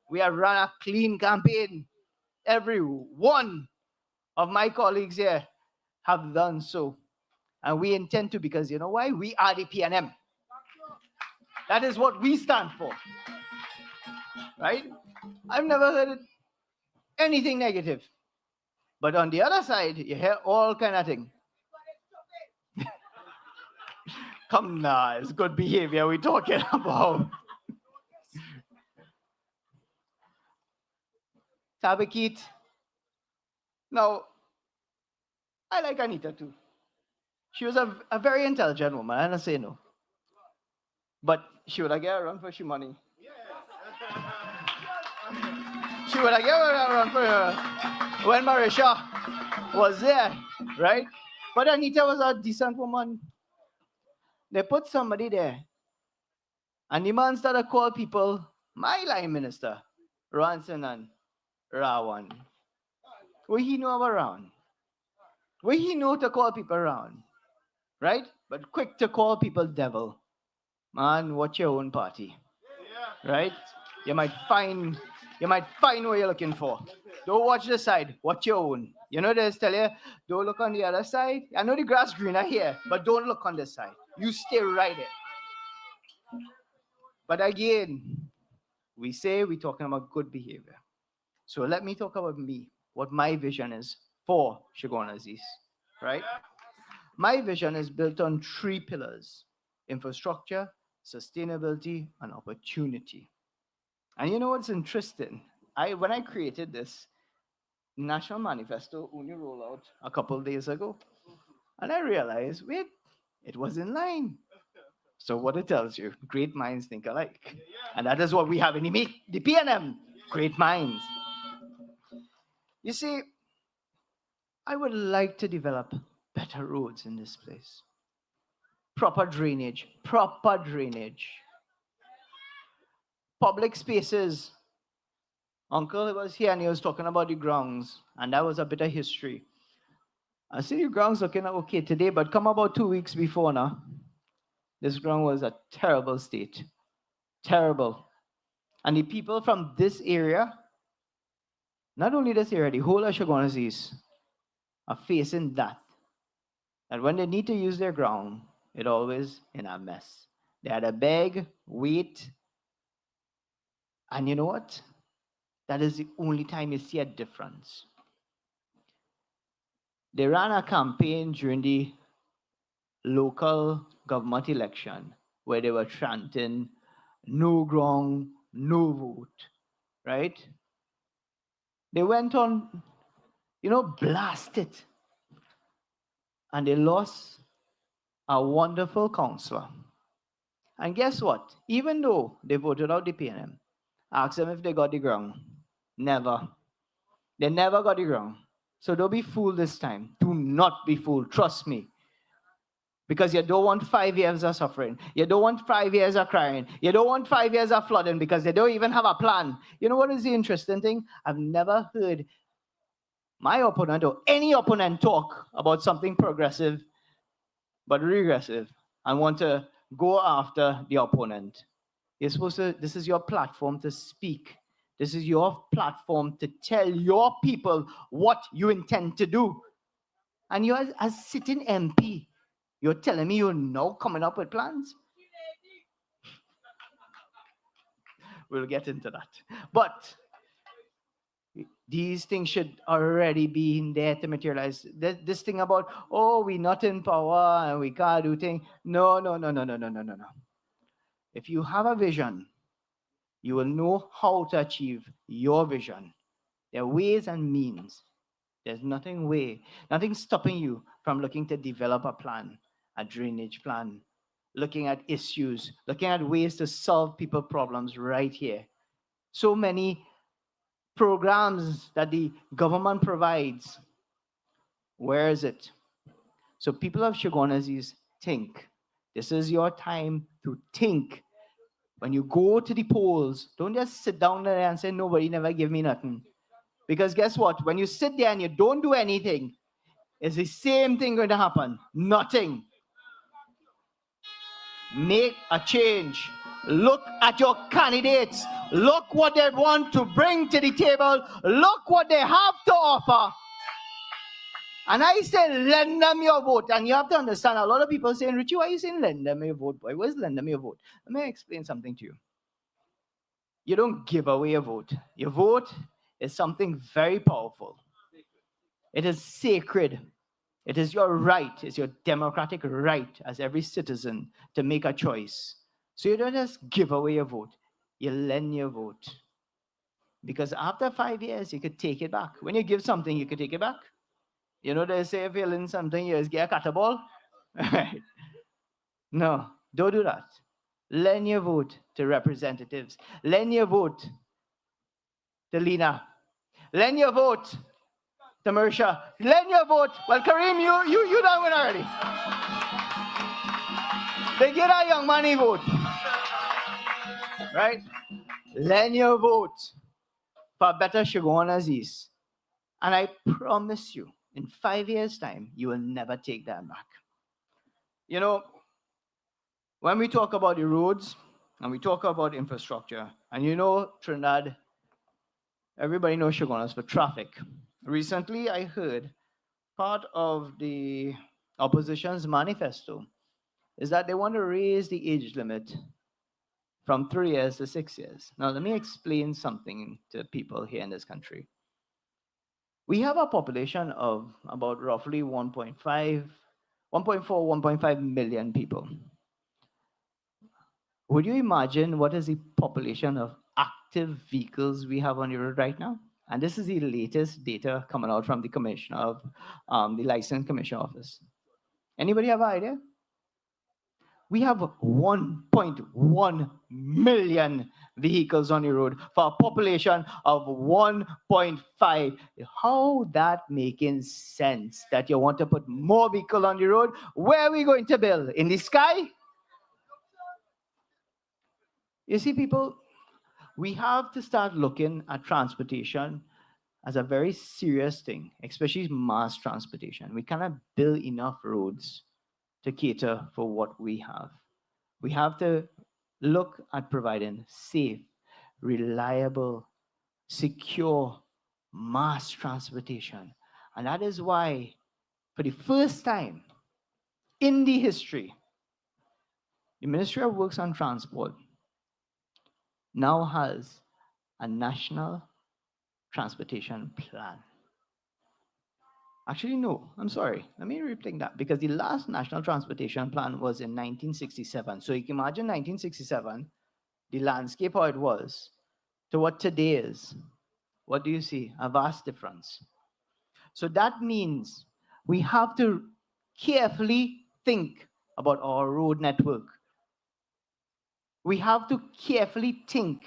We have run a clean campaign. Every one of my colleagues here have done so. And we intend to because you know why? We are the PNM. That is what we stand for. Right? I've never heard anything negative. But on the other side, you hear all kind of thing. Come now, it's good behavior we're talking about. Tabakit. Now, I like Anita too. She was a very intelligent woman, I don't say no. But she would have get around for she money. She would have get around for her when Marisha was there, right? But Anita was a decent woman. They put somebody there. And the man started to call people, my line minister, Ranson and Rawan. What he know about Rawan? What he know to call people Rawan? Right? But quick to call people devil. Man, watch your own party. Right? You might find what you're looking for. Don't watch the side, watch your own. You know this, tell you, don't look on the other side. I know the grass greener here, but don't look on this side. You stay right there. But again, we say we're talking about good behavior. So let me talk about me, what my vision is for Shogunazis, right? My vision is built on 3 pillars: infrastructure, sustainability, and opportunity. And you know what's interesting? When I created this National Manifesto only rolled out a couple of days ago, and I realized, wait, it was in line. So what it tells you, great minds think alike. And that is what we have in the PNM, great minds. You see, I would like to develop better roads in this place. Proper drainage. Public spaces. Uncle was here and he was talking about the grounds, and that was a bit of history. I see the grounds looking okay today, but come about 2 weeks before now, this ground was a terrible state. Terrible. And the people from this area, not only this area, the whole of Shogunazis are facing that. And when they need to use their ground, it always in a mess. They had to beg, wait. And you know what? That is the only time you see a difference. They ran a campaign during the local government election where they were chanting, no ground, no vote, right? They went on, blast it. And they lost a wonderful councillor. And guess what? Even though they voted out the PNM, ask them if they got the ground. Never. They never got the ground. So don't be fooled this time. Do not be fooled. Trust me. Because you don't want 5 years of suffering. You don't want 5 years of crying. You don't want 5 years of flooding because they don't even have a plan. You know what is the interesting thing? I've never heard my opponent or any opponent talk about something progressive but regressive and want to go after the opponent. You're supposed to, this is your platform to speak. This is your platform to tell your people what you intend to do. And you as sitting MP, you're telling me you're now coming up with plans? We'll get into that. But these things should already be in there to materialize. This thing about, oh, we're not in power and we can't do things. No. If you have a vision, you will know how to achieve your vision. There are ways and means. There's nothing stopping you from looking to develop a plan, a drainage plan, looking at issues, looking at ways to solve people's problems right here. So many programs that the government provides. Where is it? So people of Shogunazis, think. This is your time to think. When you go to the polls, don't just sit down there and say, nobody never give me nothing. Because guess what? When you sit there and you don't do anything, it's the same thing going to happen. Nothing. Make a change. Look at your candidates. Look what they want to bring to the table. Look what they have to offer. And I say, lend them your vote. And you have to understand, a lot of people saying, Richie, why are you saying lend them your vote, boy? Where's lend them your vote? Let me explain something to you. You don't give away a vote. Your vote is something very powerful. It is sacred. It is your right, it's your democratic right as every citizen to make a choice. So you don't just give away your vote, you lend your vote. Because after 5 years, you could take it back. When you give something, you could take it back. You know, they say if you lend something, you just get a cut ball. Right? No, don't do that. Lend your vote to representatives. Lend your vote to Lena. Lend your vote to Mersha. Lend your vote. Well, Kareem, you done win already. They get a young money vote. Right? Lend your vote for better Shagon Aziz. And I promise you, in 5 years' time, you will never take that back. You know, when we talk about the roads and we talk about infrastructure, and you know, Trinidad, everybody knows Shogunas for traffic. Recently, I heard part of the opposition's manifesto is that they want to raise the age limit from 3 years to 6 years. Now, let me explain something to people here in this country. We have a population of about roughly 1.4, 1.5 million people. Would you imagine what is the population of active vehicles we have on the road right now? And this is the latest data coming out from the commissioner of the License Commission Office. Anybody have an idea? We have 1.1 million vehicles on the road for a population of 1.5. How that making sense that you want to put more vehicles on the road? Where are we going to build? In the sky? You see, people, we have to start looking at transportation as a very serious thing, especially mass transportation. We cannot build enough roads to cater for what we have. We have to look at providing safe, reliable, secure mass transportation. And that is why, for the first time in the history, the Ministry of Works and Transport now has a national transportation plan. Actually, no, I'm sorry. Let me rethink that, because the last national transportation plan was in 1967. So you can imagine 1967, the landscape how it was, to what today is. What do you see? A vast difference. So that means we have to carefully think about our road network. We have to carefully think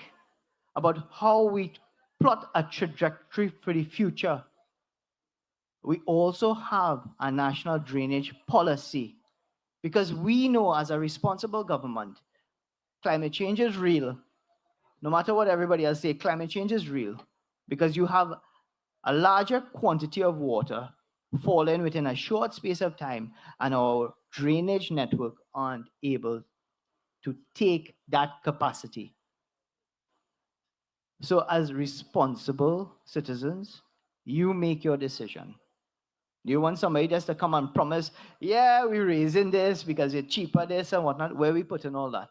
about how we plot a trajectory for the future. We also have a national drainage policy, because we know as a responsible government, climate change is real. No matter what everybody else say, climate change is real, because you have a larger quantity of water falling within a short space of time, and our drainage network aren't able to take that capacity. So as responsible citizens, you make your decision. Do you want somebody just to come and promise, yeah, we're raising this because it's cheaper this and whatnot? Where are we putting all that?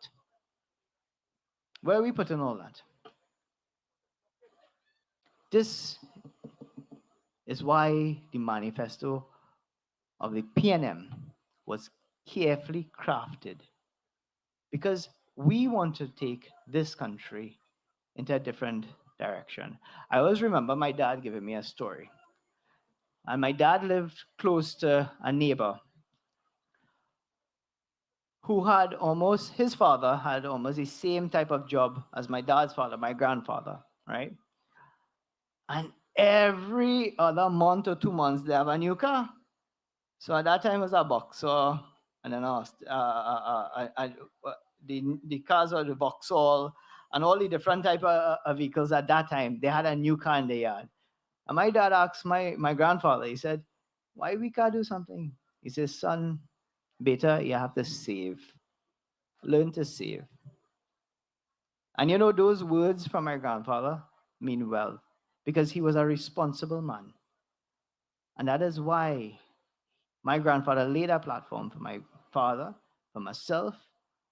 Where are we putting all that? This is why the manifesto of the PNM was carefully crafted, because we want to take this country into a different direction. I always remember my dad giving me a story. And my dad lived close to a neighbor who had almost, his father had almost the same type of job as my dad's father, my grandfather, right? And every other month or 2 months, they have a new car. So at that time it was a Boxer, and then the cars were the Vauxhall, and all the different type of vehicles at that time. They had a new car in the yard. And my dad asked my grandfather, he said, why we can't do something? He says, son, beta, you have to save. Learn to save. And you know, those words from my grandfather mean well, because he was a responsible man. And that is why my grandfather laid a platform for my father, for myself,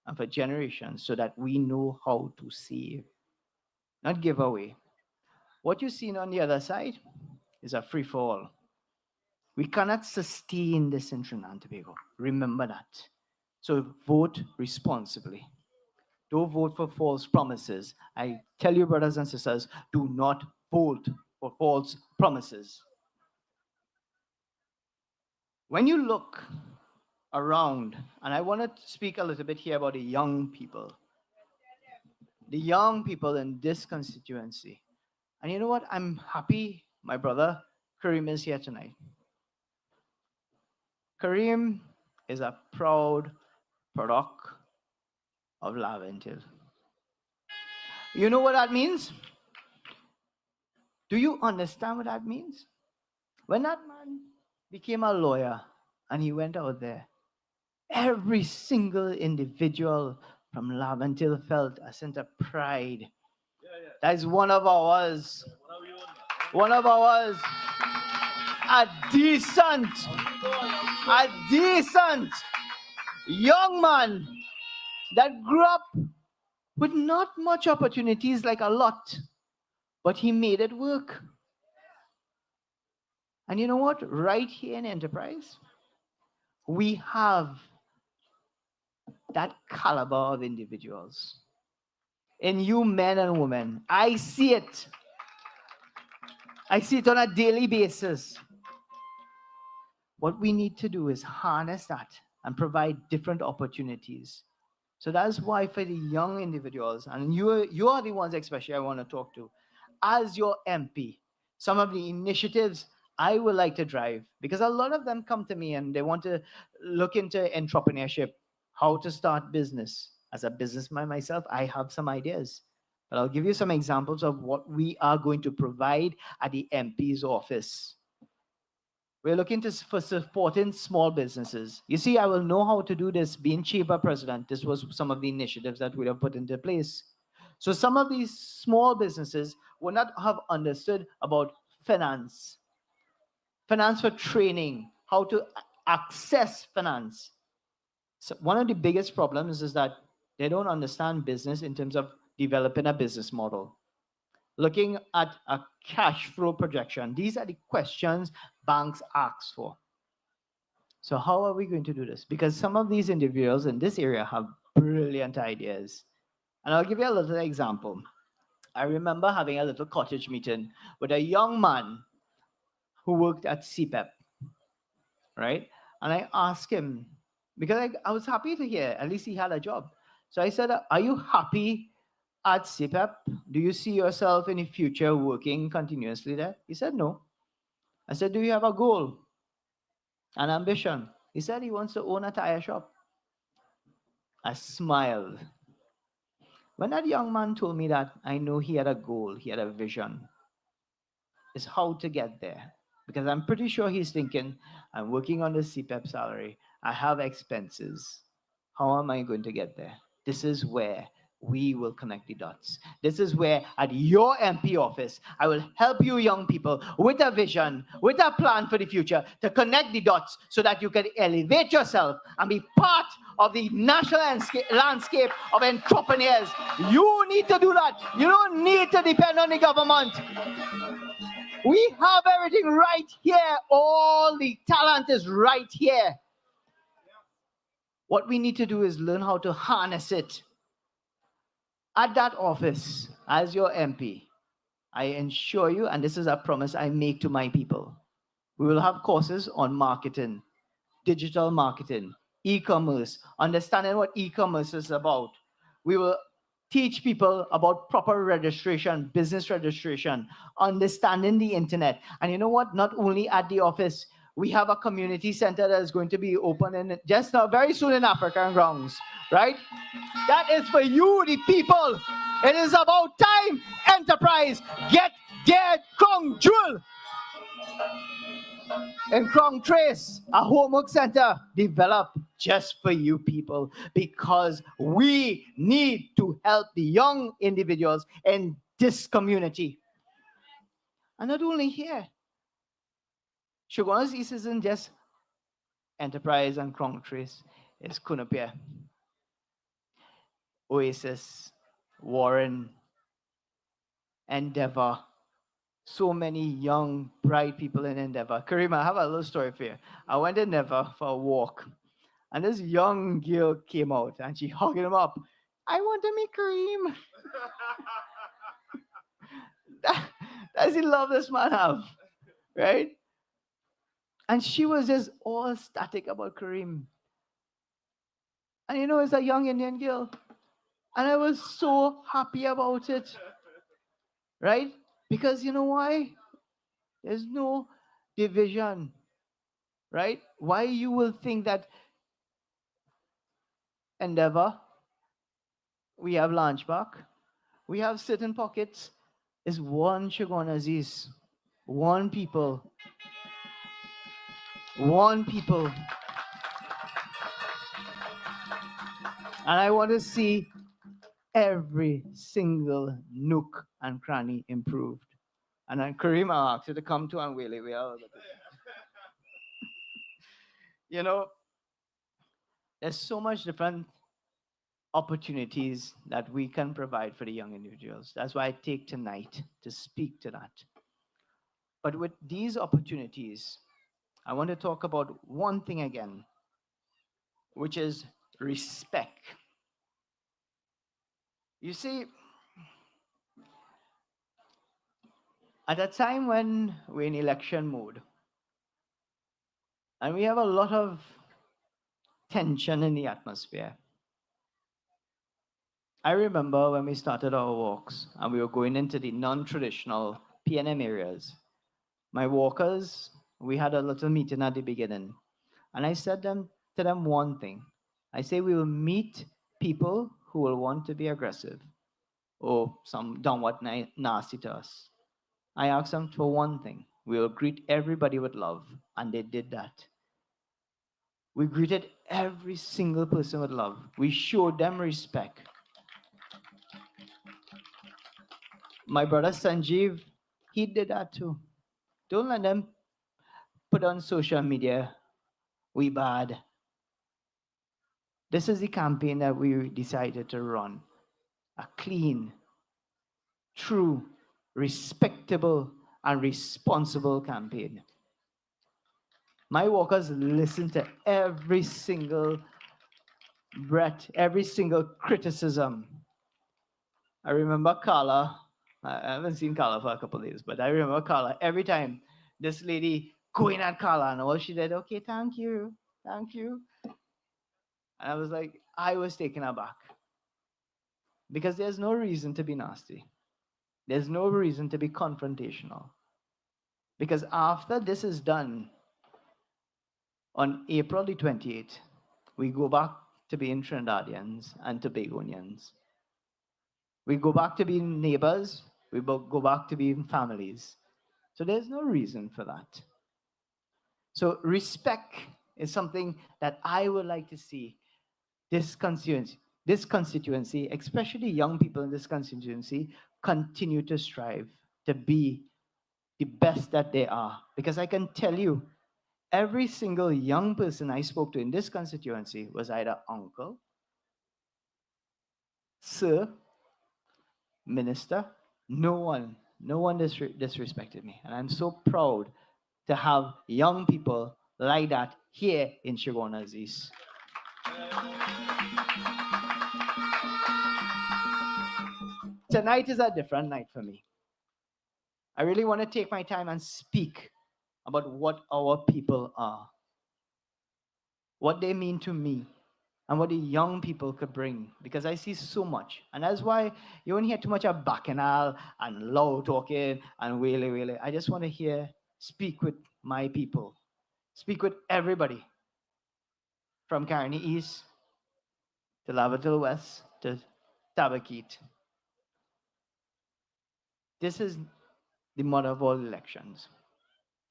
and for generations, so that we know how to save, not give away. What you've seen on the other side is a free-for-all. We cannot sustain this in Trinidad and Tobago. Remember that. So vote responsibly. Don't vote for false promises. I tell you, brothers and sisters, do not vote for false promises. When you look around, and I want to speak a little bit here about the young people. The young people in this constituency. And you know what? I'm happy my brother Kareem is here tonight. Kareem is a proud product of Laventil. You know what that means? Do you understand what that means? When that man became a lawyer and he went out there, every single individual from Laventil felt a sense of pride. That is one of ours. One of ours. A decent young man that grew up with not much opportunities, like a lot, but he made it work. And you know what? Right here in Enterprise, we have that caliber of individuals. In you men and women, I see it. I see it on a daily basis. What we need to do is harness that and provide different opportunities. So that's why for the young individuals, and you are the ones especially I want to talk to, as your MP, some of the initiatives I would like to drive, because a lot of them come to me and they want to look into entrepreneurship, how to start business. As a businessman myself, I have some ideas. But I'll give you some examples of what we are going to provide at the MP's office. We're looking for supporting small businesses. You see, I will know how to do this being chamber president. This was some of the initiatives that we have put into place. So some of these small businesses would not have understood about finance for training, how to access finance. So one of the biggest problems is that they don't understand business in terms of developing a business model. Looking at a cash flow projection. These are the questions banks ask for. So how are we going to do this? Because some of these individuals in this area have brilliant ideas. And I'll give you a little example. I remember having a little cottage meeting with a young man who worked at CPEP, right? And I asked him, because I was happy to hear, at least he had a job. So I said, are you happy at CPEP? Do you see yourself in the future working continuously there? He said, no. I said, do you have a goal, an ambition? He said he wants to own a tire shop. I smiled. When that young man told me that, I know he had a goal, he had a vision. It's how to get there. Because I'm pretty sure he's thinking, I'm working on the CPEP salary. I have expenses. How am I going to get there? This is where we will connect the dots. This is where at your MP office, I will help you young people with a vision, with a plan for the future to connect the dots so that you can elevate yourself and be part of the national landscape of entrepreneurs. You need to do that. You don't need to depend on the government. We have everything right here. All the talent is right here. What we need to do is learn how to harness it. At that office, as your MP, I ensure you, and this is a promise I make to my people, we will have courses on marketing, digital marketing, e-commerce, understanding what e-commerce is about. We will teach people about proper registration, business registration, understanding the internet. And you know what? Not only at the office, we have a community center that is going to be open in just now, very soon in African grounds, right? That is for you, the people. It is about time. Enterprise, get their Krong Jewel. In Krong Trace, a homework center developed just for you people, because we need to help the young individuals in this community. And not only here, Shogunas East isn't just Enterprise and Krong Trace, it's Kunapia, Oasis, Warren, Endeavor, so many young, bright people in Endeavor. Kareem, I have a little story for you. I went to Endeavor for a walk, and this young girl came out, and she hugged him up. I want to meet Kareem. Does he love this man have? Right? And she was just all static about Kareem. And you know, it's a young Indian girl. And I was so happy about it. Right? Because you know why? There's no division. Right? Why you will think that Endeavor, we have Launchback, we have certain pockets, is one Shogun Aziz, one people. One people. And I want to see every single nook and cranny improved. And then Karima asked you to come to and we are. You know, there's so much different opportunities that we can provide for the young individuals. That's why I take tonight to speak to that. But with these opportunities, I want to talk about one thing again, which is respect. You see, at a time when we're in election mode, and we have a lot of tension in the atmosphere. I remember when we started our walks and we were going into the non-traditional PNM areas. My walkers, we had a little meeting at the beginning. And I said to them one thing. I say we will meet people who will want to be aggressive or some downward nasty to us. I asked them for one thing. We will greet everybody with love. And they did that. We greeted every single person with love. We showed them respect. My brother Sanjeev, he did that too. Don't let them put on social media, we bad. This is the campaign that we decided to run. A clean, true, respectable, and responsible campaign. My walkers listen to every single breath, every single criticism. I remember Carla. I haven't seen Carla for a couple of days, but I remember Carla every time this lady going at Carla, and all she did, okay, thank you. And I was like, I was taken aback. Because there's no reason to be nasty. There's no reason to be confrontational. Because after this is done, on April the 28th, we go back to being Trinidadians and Tobagonians. We go back to being neighbors. We go back to being families. So there's no reason for that. So respect is something that I would like to see this constituency, especially young people in this constituency, continue to strive to be the best that they are. Because I can tell you, every single young person I spoke to in this constituency was either uncle, sir, minister. No one disrespected me. And I'm so proud to have young people like that here in Shogun Aziz. Tonight is a different night for me. I really want to take my time and speak about what our people are, what they mean to me, and what the young people could bring, because I see so much. And that's why you won't hear too much of bacchanal and loud talking and wheelie. I just want to speak with my people, speak with everybody, from Carney East to Lavatil West to Tabakeet. This is the mother of all elections.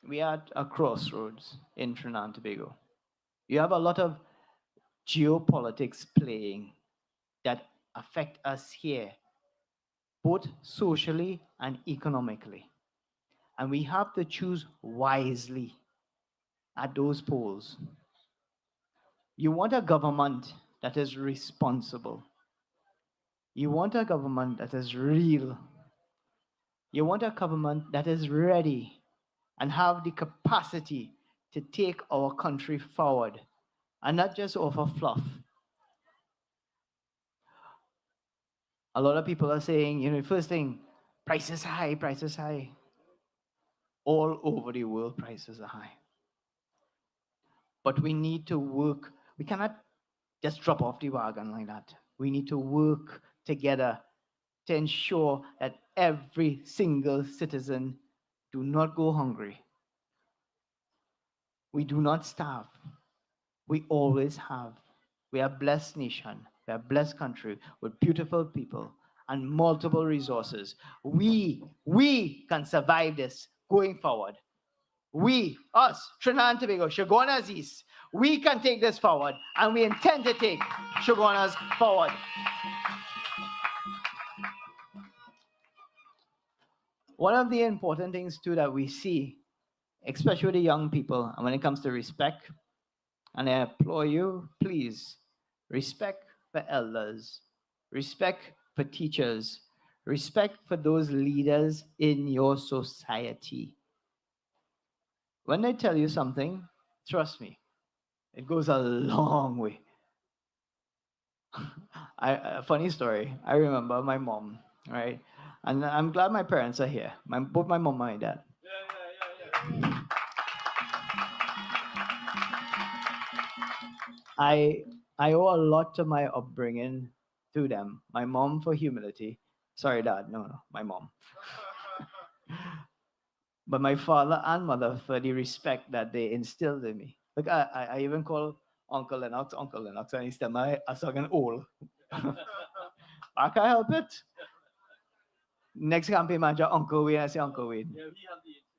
We are at a crossroads in Trinidad and Tobago. You have a lot of geopolitics playing that affect us here, both socially and economically. And we have to choose wisely at those polls. You want a government that is responsible. You want a government that is real. You want a government that is ready and have the capacity to take our country forward and not just over fluff. A lot of people are saying, first thing, prices high, prices high. All over the world, prices are high. But we need to work. We cannot just drop off the wagon like that. We need to work together to ensure that every single citizen do not go hungry. We do not starve. We always have. We are a blessed nation. We are a blessed country with beautiful people and multiple resources. We can survive this going forward. We, us, Trinidad and Tobago, Shogunas East, we can take this forward, and we intend to take Shogunas forward. One of the important things, too, that we see, especially with the young people, and when it comes to respect, and I implore you, please, respect for elders, respect for teachers, respect for those leaders in your society. When they tell you something, trust me, it goes a long way. A funny story. I remember my mom, right? And I'm glad my parents are here. Both my mom and my dad. I owe a lot to my upbringing to them. My mom for humility. Sorry, Dad. No, my mom. But my father and mother for the respect that they instilled in me. Look, I even call Uncle Lennox, and he's still my second old. I can't help it. Next campaign manager, Uncle Wayne, I say Uncle Wayne.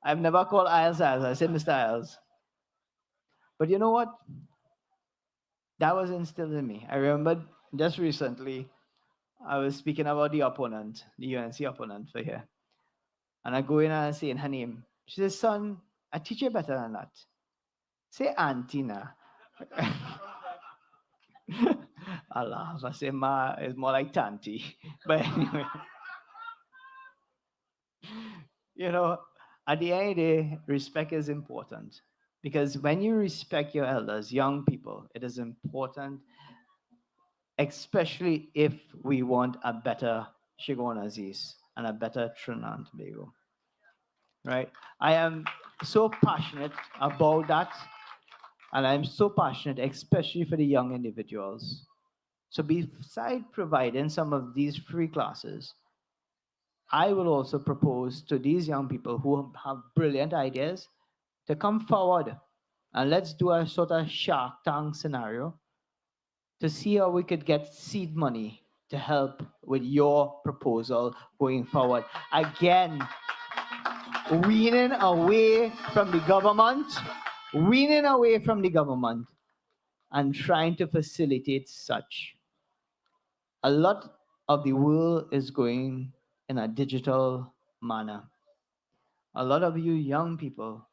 I've never called Isles, I say Mr. Isles. But you know what? That was instilled in me. I remember just recently, I was speaking about the opponent, the UNC opponent for here. And I go in and I say in her name. She says, son, I teach you better than that. Say auntie now. I laugh. I say ma is more like tanty. But anyway. At the end of the day, respect is important. Because when you respect your elders, young people, it is important, especially if we want a better Shogunas East and a better Trinidad and Tobago. Right? I am so passionate about that. And I'm so passionate, especially for the young individuals. So beside providing some of these free classes, I will also propose to these young people who have brilliant ideas to come forward and let's do a sort of Shark Tank scenario to see how we could get seed money to help with your proposal going forward. Again, weaning away from the government and trying to facilitate such. A lot of the world is going in a digital manner. A lot of you young people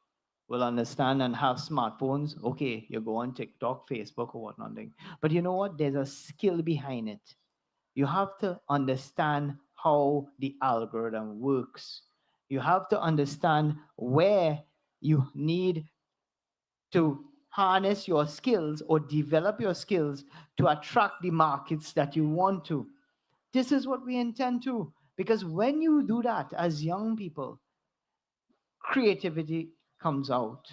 will understand and have smartphones. Okay, you go on TikTok, Facebook, or whatnot. But you know what? There's a skill behind it. You have to understand how the algorithm works. You have to understand where you need to harness your skills or develop your skills to attract the markets that you want to. This is what we intend to. Because when you do that as young people, creativity comes out.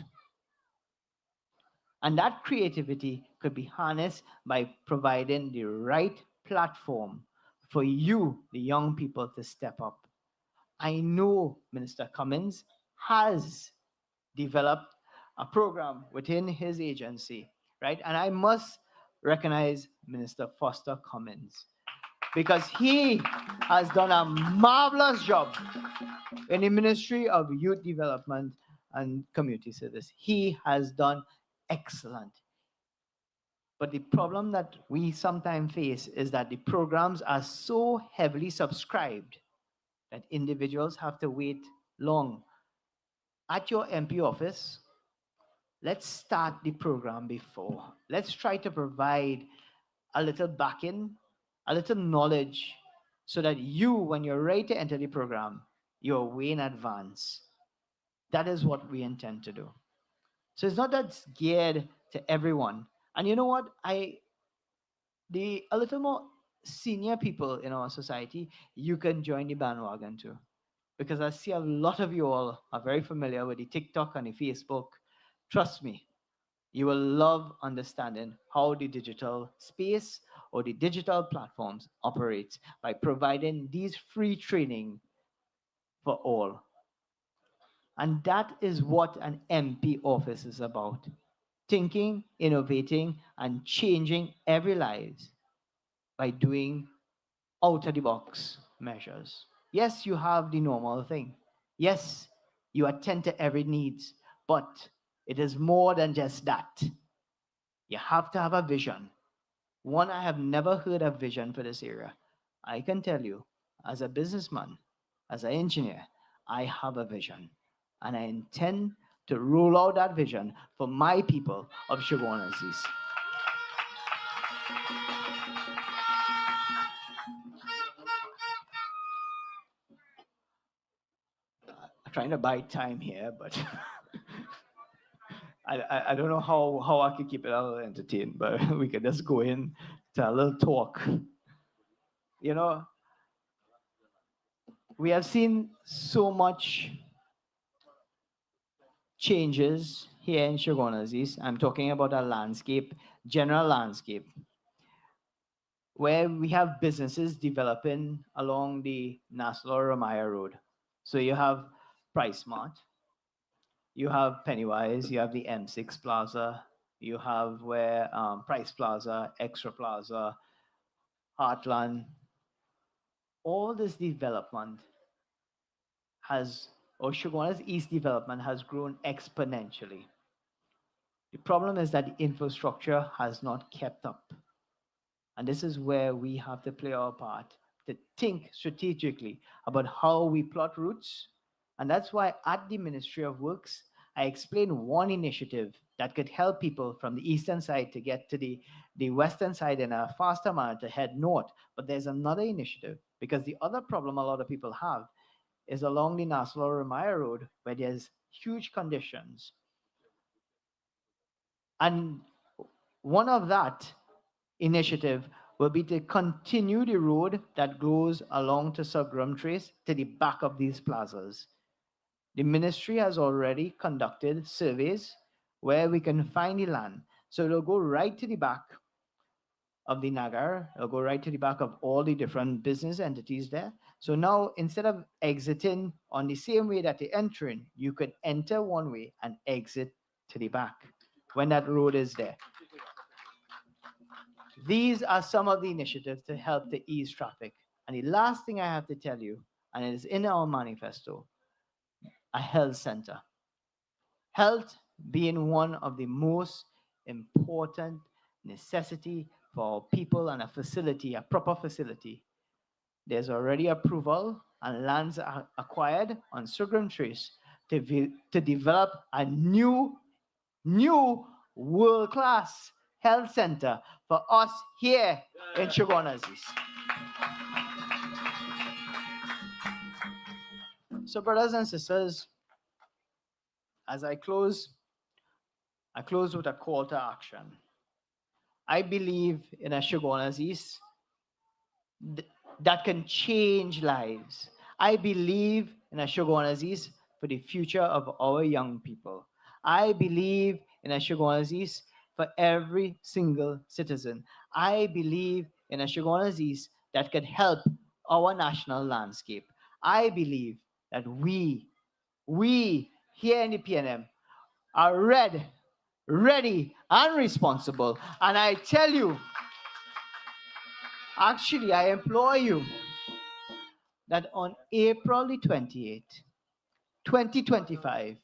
And that creativity could be harnessed by providing the right platform for you, the young people, to step up. I know Minister Cummins has developed a program within his agency, right? And I must recognize Minister Foster Cummins because he has done a marvelous job in the Ministry of Youth Development and Community Service. He has done excellent. But the problem that we sometimes face is that the programs are so heavily subscribed that individuals have to wait long. At your MP office, let's start the program before. Let's try to provide a little backing, a little knowledge, so that you, when you're ready to enter the program, you're way in advance. That is what we intend to do. So it's not that it's geared to everyone. And you know what? The a little more senior people in our society, you can join the bandwagon too. Because I see a lot of you all are very familiar with the TikTok and the Facebook. Trust me, you will love understanding how the digital space or the digital platforms operate by providing these free training for all. And that is what an MP office is about. Thinking, innovating, and changing every lives by doing out of the box measures. Yes, you have the normal thing. Yes, you attend to every needs, but it is more than just that. You have to have a vision. One, I have never heard a vision for this area. I can tell you, as a businessman, as an engineer, I have a vision. And I intend to roll out that vision for my people of Shogunazis. I'm trying to buy time here, but I don't know how I could keep it a little entertained, but we could just go in to a little talk. You know, we have seen so much changes here in Shogunazis. I'm talking about a landscape, general landscape, where we have businesses developing along the Nassau Ramaya Road. So you have Price Mart, you have Pennywise, you have the M6 Plaza, you have where Price Plaza, Extra Plaza, Heartland. All this development or Shoguna's East development has grown exponentially. The problem is that the infrastructure has not kept up. And this is where we have to play our part, to think strategically about how we plot routes. And that's why at the Ministry of Works, I explained one initiative that could help people from the eastern side to get to the western side in a faster manner to head north. But there's another initiative, because the other problem a lot of people have is along the Nassau Ramaya Road, where there's huge conditions. And one of that initiative will be to continue the road that goes along to Subgram Trace to the back of these plazas. The ministry has already conducted surveys where we can find the land. So it'll go right to the back of the Nagar. It'll go right to the back of all the different business entities there. So now, instead of exiting on the same way that they enter in, you could enter one way and exit to the back when that road is there. These are some of the initiatives to help to ease traffic. And the last thing I have to tell you, and it is in our manifesto, a health center. Health being one of the most important necessity for people, and a facility, a proper facility. There's already approval and lands are acquired on Sugram Trace to develop a new world-class health center for us here in Shogunazis. So, brothers and sisters, as I close with a call to action. I believe in a Shogunazis that can change lives. I believe in a Shogunazis for the future of our young people. I believe in a Shogunazis for every single citizen. I believe in a Shogunazis that can help our national landscape. I believe that we here in the PNM are ready and responsible. And I tell you, actually, I implore you that on April the 28th, 2025,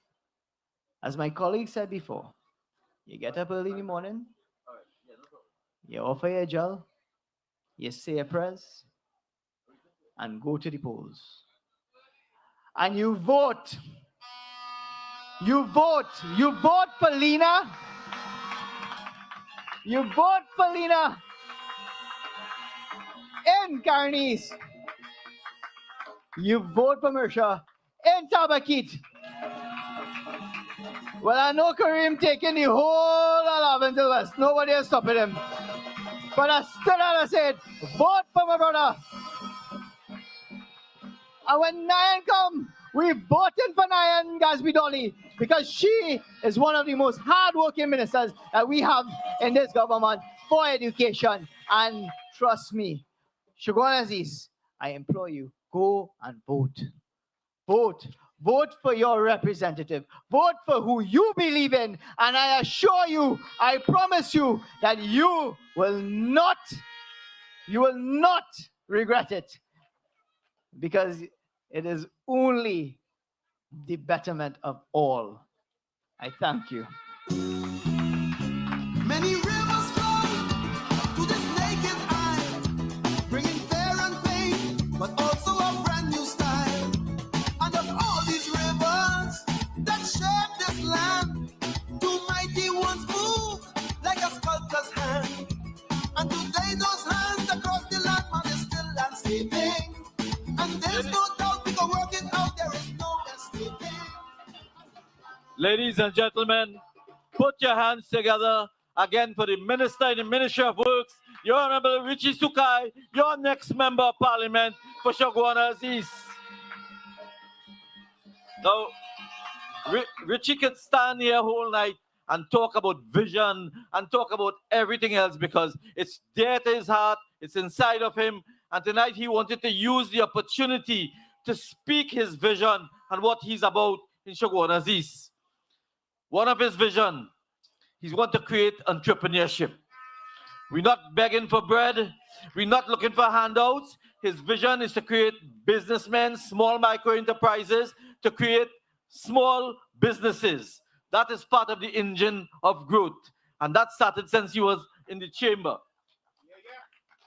as my colleague said before, you get up early in the morning, you offer your gel, you say a prayers, and go to the polls. And you vote. You vote. You vote for Lena. You vote for Lena in Carnies. you vote for Mirsha in Tabakit. Well, I know Kareem taking the whole 11 to West. Nobody is stopping him. But I still have to say it. Vote for my brother. And when Nayan come, we voting for Nayan Gasby Dolly because she is one of the most hardworking ministers that we have in this government for education. And trust me, Shagwan Aziz, I implore you, go and vote. Vote. Vote for your representative. Vote for who you believe in. And I assure you, I promise you that you will not regret it. Because it is only the betterment of all. I thank you. Many rivers flow to this naked eye, bringing fair and pain, but also a brand new style. And of all these rivers that shape this land, two mighty ones move like a sculptor's hand. And today those hands across the land man is still landscaping. And there's no doubt we can work it out, there is no escaping. Ladies and gentlemen, put your hands together again for the Minister in the Ministry of Works, Your Honorable Richie Sukai, your next Member of Parliament for Shagwana East. Now, Richie can stand here whole night and talk about vision and talk about everything else because it's dear to his heart, it's inside of him, and tonight he wanted to use the opportunity to speak his vision and what he's about in Shagwana East. One of his vision, he's want to create entrepreneurship. We're not begging for bread. We're not looking for handouts. His vision is to create businessmen, small micro enterprises, to create small businesses. That is part of the engine of growth. And that started since he was in the chamber.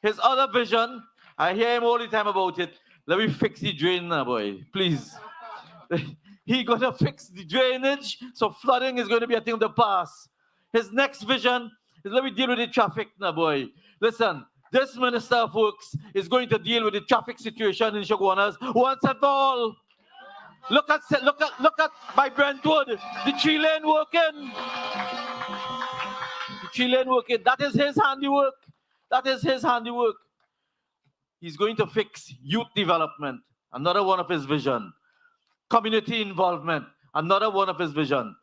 His other vision, I hear him all the time about it. Let me fix the drain now, boy, please. He's going to fix the drainage, so flooding is going to be a thing of the past. His next vision is let me deal with the traffic now, boy. Listen, this Minister of Works is going to deal with the traffic situation in Shagwanas once and for all. Look at my Brentwood, the 3-lane working. The 3-lane working. That is his handiwork. That is his handiwork. He's going to fix youth development, another one of his vision. Community involvement, another one of his vision.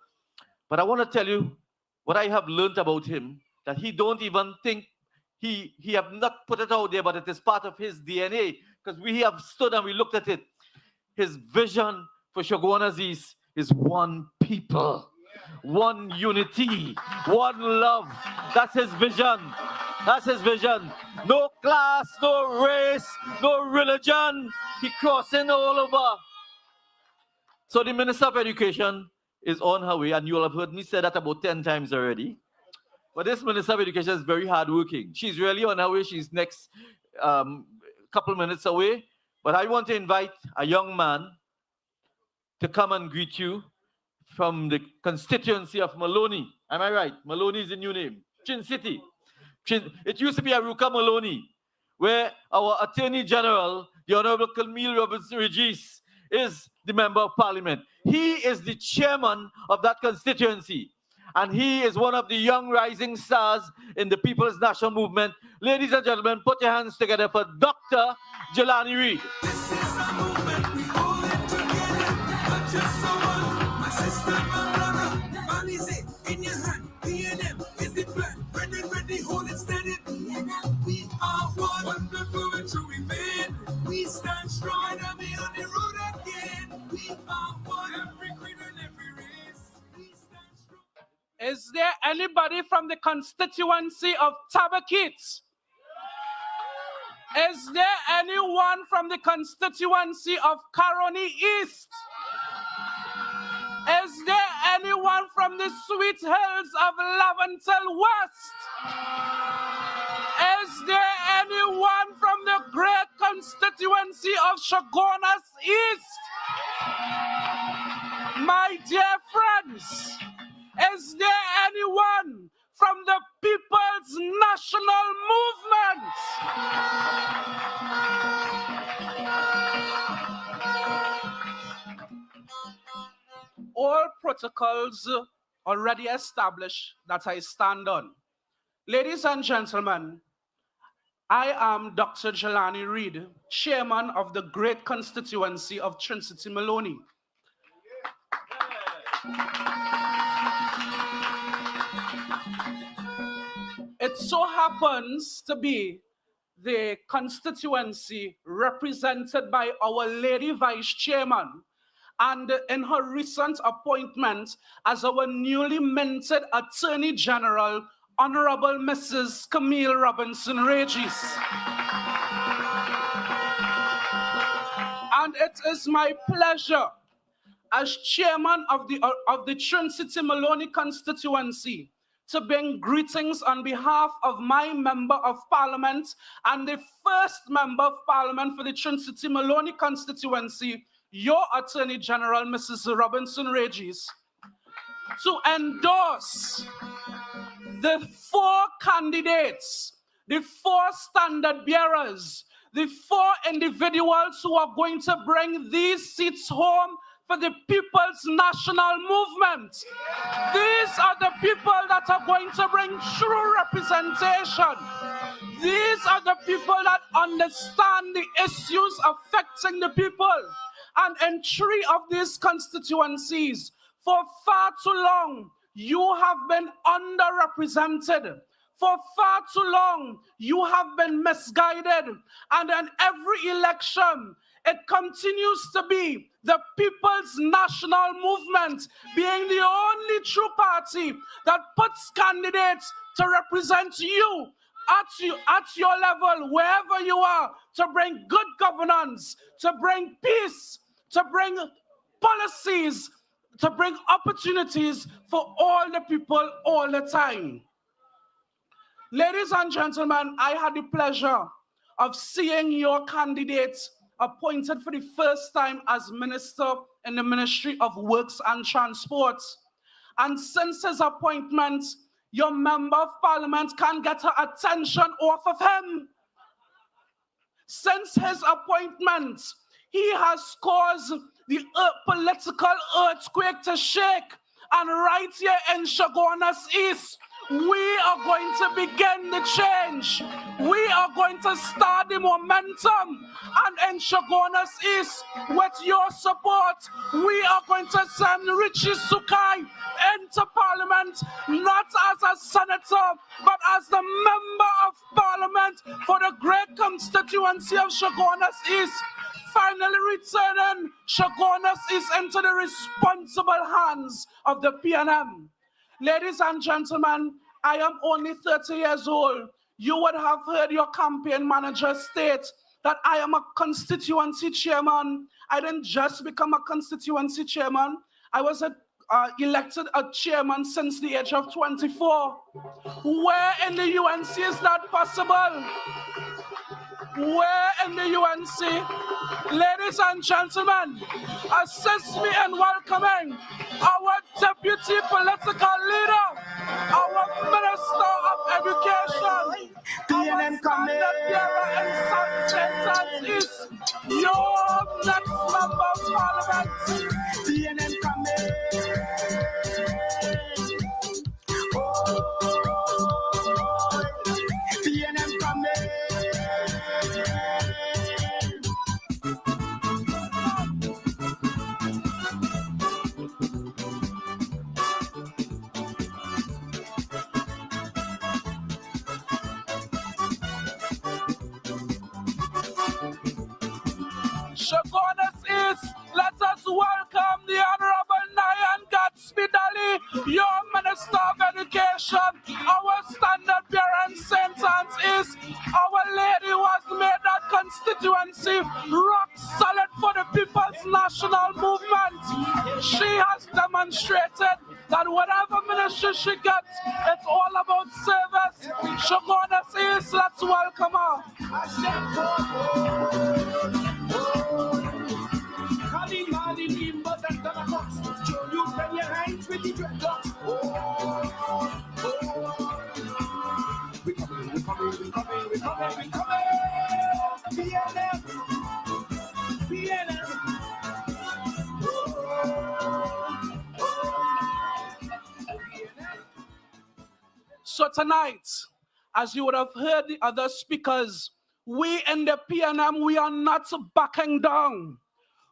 But I want to tell you what I have learned about him, that he don't even think, he have not put it out there, but it is part of his DNA, because we have stood and we looked at it. His vision for Shagwana East is one people, one unity, one love. That's his vision. That's his vision. No class, no race, no religion. He crossing all over. So the Minister of Education is on her way, and you'll have heard me say that about 10 times already. But this Minister of Education is very hardworking. She's really on her way. She's next couple minutes away. But I want to invite a young man to come and greet you from the constituency of Maloney. Am I right? Maloney is the new name. Chin City. It used to be Aruka Maloney, where our Attorney General, the Honorable Camille Robinson Regis, is the Member of Parliament. He is the chairman of that constituency. And he is one of the young rising stars in the People's National Movement. Ladies and gentlemen, put your hands together for Dr. Jelani Reid. This is a movement, we hold it together. Not just someone, my sister, my brother. Money is it in your hand. PNM is the plan. Ready, hold it steady. We are one before we true event. We stand strong and be on the road again. We are one, every creed and every race. We stand strong. Is there anybody from the constituency of Tabakit? Is there anyone from the constituency of Caroni East? Is there anyone from the sweet hills of Laventel West? Is there anyone from the great constituency of Chaguanas East? My dear friends, is there anyone from the People's National Movement? protocols already established that I stand on. Ladies and gentlemen, I am Dr. Jelani Reid, chairman of the great constituency of Trinity Maloney. It so happens to be the constituency represented by our lady vice chairman, and in her recent appointment as our newly minted Attorney General, Honorable Mrs. Camille Robinson Regis. And it is my pleasure as chairman of the Trinity Maloney constituency to bring greetings on behalf of my member of parliament and the first member of parliament for the Trinity Maloney constituency, your Attorney General, Mrs. Robinson Regis, to endorse the 4 candidates, the 4 standard bearers, the 4 individuals who are going to bring these seats home for the People's National Movement. These are the people that are going to bring true representation. These are the people that understand the issues affecting the people. And in 3 of these constituencies, for far too long, you have been underrepresented. For far too long, you have been misguided. And in every election, it continues to be the People's National Movement being the only true party that puts candidates to represent you at your level, wherever you are, to bring good governance, to bring peace, to bring policies, to bring opportunities for all the people all the time. Ladies and gentlemen, I had the pleasure of seeing your candidate appointed for the first time as minister in the Ministry of Works and Transport. And since his appointment, your member of parliament can't get her attention off of him. Since his appointment, he has caused the political earthquake to shake. And right here in Chaguanas East, we are going to begin the change. We are going to start the momentum. And in Chaguanas East, with your support, we are going to send Richie Sukai into parliament, not as a senator, but as the member of parliament for the great constituency of Chaguanas East, finally returning Chaguanas East into the responsible hands of the PNM. Ladies and gentlemen, I am only 30 years old. You would have heard your campaign manager state that I am a constituency chairman. I didn't just become a constituency chairman. I was elected a chairman since the age of 24. Where in the UNC is that possible? Where in the UNC? Ladies and gentlemen, assist me in welcoming our deputy political leader, our Minister of Education, our standard bearer in St. is your next member of parliament. PNM coming. PNM coming. Chaguanas East, let us welcome the Honorable Nyan Gatsby Dali, your Minister of Education, our standard bearer in St. Anne's East, our lady who has made that constituency rock solid for the People's National Movement. She has demonstrated that whatever ministry she gets, it's all about service. Chaguanas East, let's welcome her. You bend your hands with the dreadlocks. We coming. PNM. So tonight, as you would have heard the other speakers, we in the PNM, we are not backing down.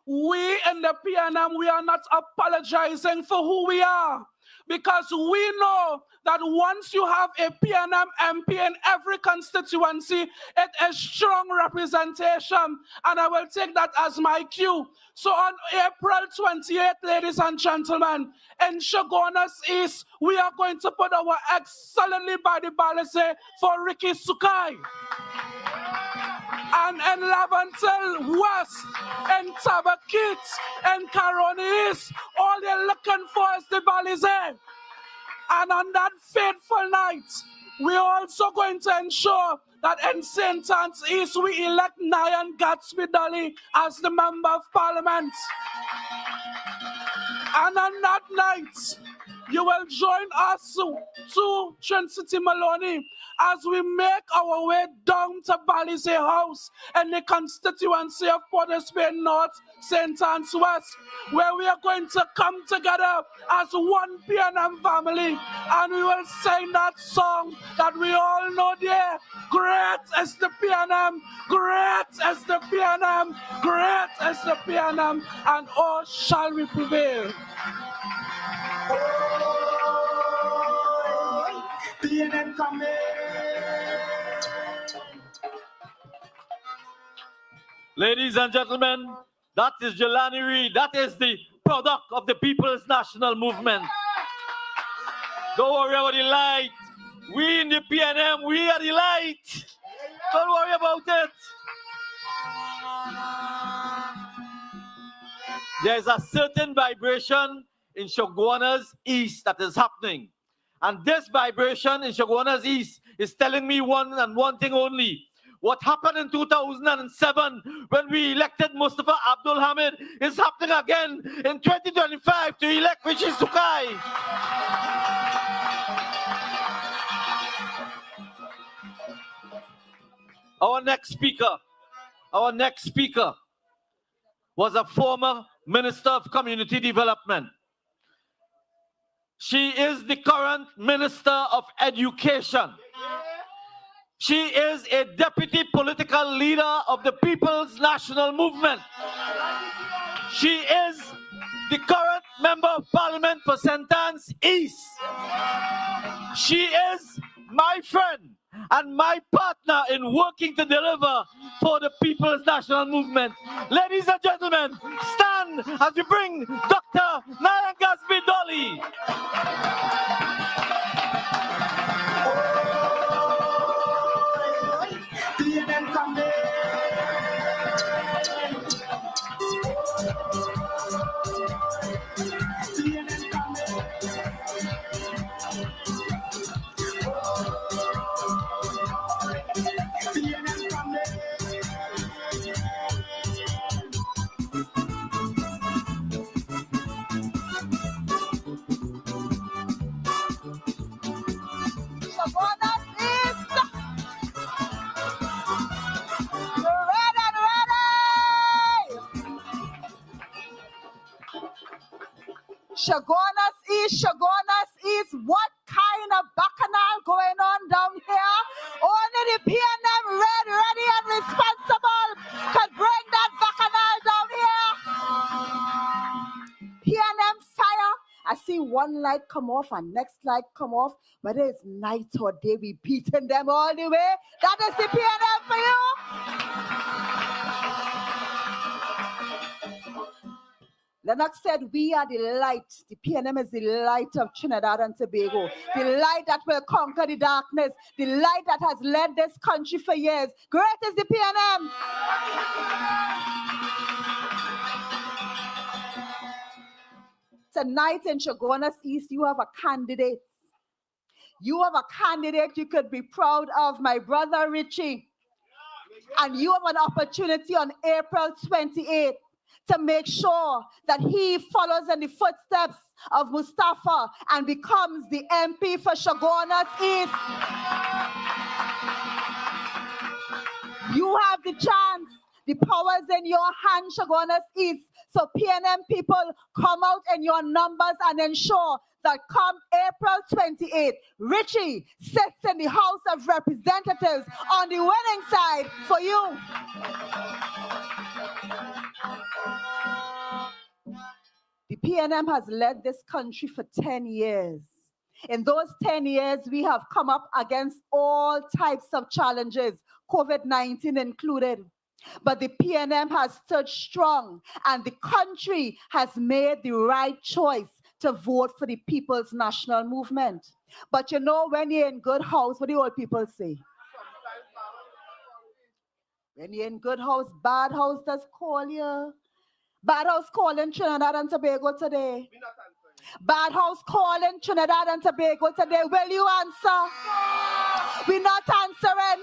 We in the PNM, we are not apologizing for who we are, because we know that once you have a PNM MP in every constituency, it is strong representation, and I will take that as my cue. So on April 28th, ladies and gentlemen, in Chaguanas East, we are going to put our excellently by the Balisay for Ricky Sukai. And in Lavantel West, in Tabakit, in Caroni East, all they're looking for is the Balisay. And on that fateful night, we're also going to ensure that in St. Anne's East, we elect Nyan Gatsby Dolly as the Member of Parliament. And on that night, you will join us to Trinity Maloney as we make our way down to Balisay House in the constituency of Port of Spain North, St. Anne's West, where we are going to come together as one PNM family, and we will sing that song that we all know there. Great is the PNM, great is the PNM, great is the PNM, and all shall we prevail. PNM coming. Ladies and gentlemen, that is Jelani Reid. That is the product of the People's National Movement. Don't worry about the light. We in the PNM, we are the light. Don't worry about it. There's a certain vibration in Chaguanas East that is happening. And this vibration in Chaguanas East is telling me one thing only. What happened in 2007 when we elected Mustafa Abdul Hamid is happening again in 2025 to elect Rishi Sukai. Our next speaker was a former Minister of Community Development. She is the current Minister of Education. She is a deputy political leader of the People's National Movement. She is the current Member of Parliament for St. Anne's East. She is my friend and my partner in working to deliver for the People's National Movement. Ladies and gentlemen, stand as we bring Dr. Nyan Gatsby Dolly. PNM coming. PNM coming. PNM coming. Chaguanas East, what kind of bacchanal going on down here? Only the PNM ready and responsible can bring that bacchanal down here. PNM fire. I see one light come off and next light come off. Whether it's night or day, we beating them all the way. That is the PNM for you. Lennox said, we are the light. The PNM is the light of Trinidad and Tobago. The light that will conquer the darkness. The light that has led this country for years. Great is the PNM. Tonight in Chaguanas East, you have a candidate. You have a candidate you could be proud of, my brother Richie. And you have an opportunity on April 28th. To make sure that he follows in the footsteps of Mustafa and becomes the MP for Chaguanas East. You have the chance. The power is in your hand, Chaguanas East. So PNM people, come out in your numbers and ensure that come April 28th, Richie sits in the House of Representatives on the winning side for you. The PNM has led this country for 10 years. In those 10 years, we have come up against all types of challenges, COVID-19 included. But the PNM has stood strong, and the country has made the right choice to vote for the People's National Movement. But you know, when you're in good house, what do old people say? When you're in good house, bad house does call you. Bad house calling Trinidad and Tobago today. Bad house calling Trinidad and Tobago today. Will you answer? We're not answering.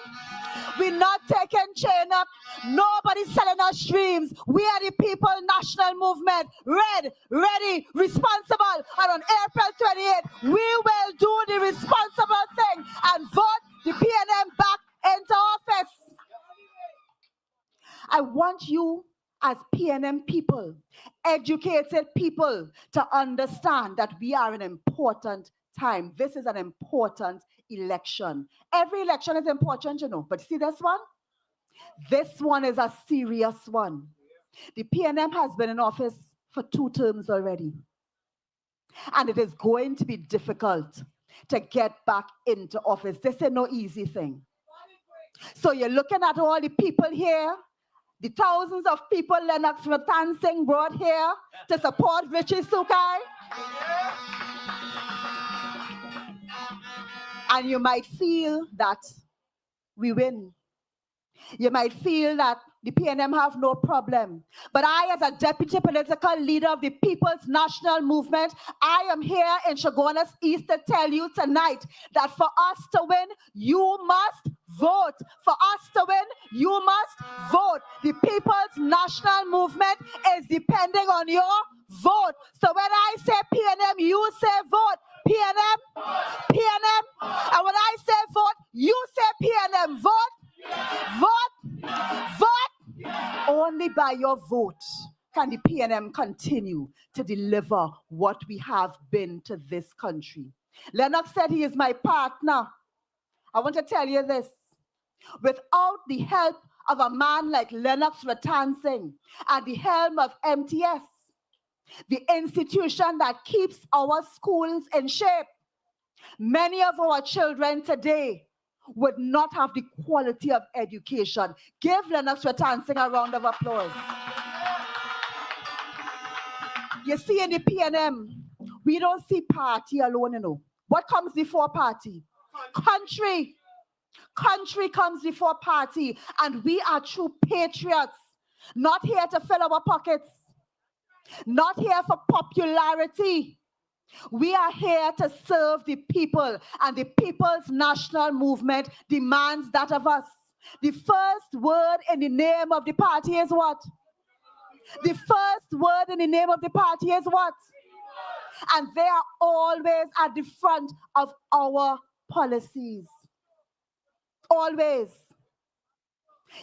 We're not taking chain up. Nobody's selling us dreams. We are the People National Movement. Ready, responsible. And on April 28th, we will do the responsible thing and vote the PNM back into office. I want you as PNM people, educated people, to understand that we are in an important time. This is an important election. Every election is important, you know, but see this one? This one is a serious one. The PNM has been in office for 2 terms already. And it is going to be difficult to get back into office. This is no easy thing. So you're looking at all the people here, the thousands of people Lennox Ratansing brought here to support Richie Sukai. And you might feel that we win. You might feel that the PNM have no problem. But I, as a deputy political leader of the People's National Movement, I am here in Chaguanas East to tell you tonight that for us to win, you must vote. For us to win, you must vote. The People's National Movement is depending on your vote. So when I say PNM, you say vote. PNM, PNM. And when I say vote, you say PNM. Vote, vote, vote. Only by your vote can the PNM continue to deliver what we have been to this country. Lennox said he is my partner. I want to tell you this. Without the help of a man like Lennox Ratansing at the helm of MTS, the institution that keeps our schools in shape, many of our children today would not have the quality of education. Give Lennox Ratansing a round of applause. You see, in the PNM, we don't see party alone, you know. What comes before party? Country. Country comes before party, and we are true patriots, not here to fill our pockets, not here for popularity. We are here to serve the people, and the People's National Movement demands that of us. The first word in the name of the party is what? The first word in the name of the party is what? And they are always at the front of our policies. Always.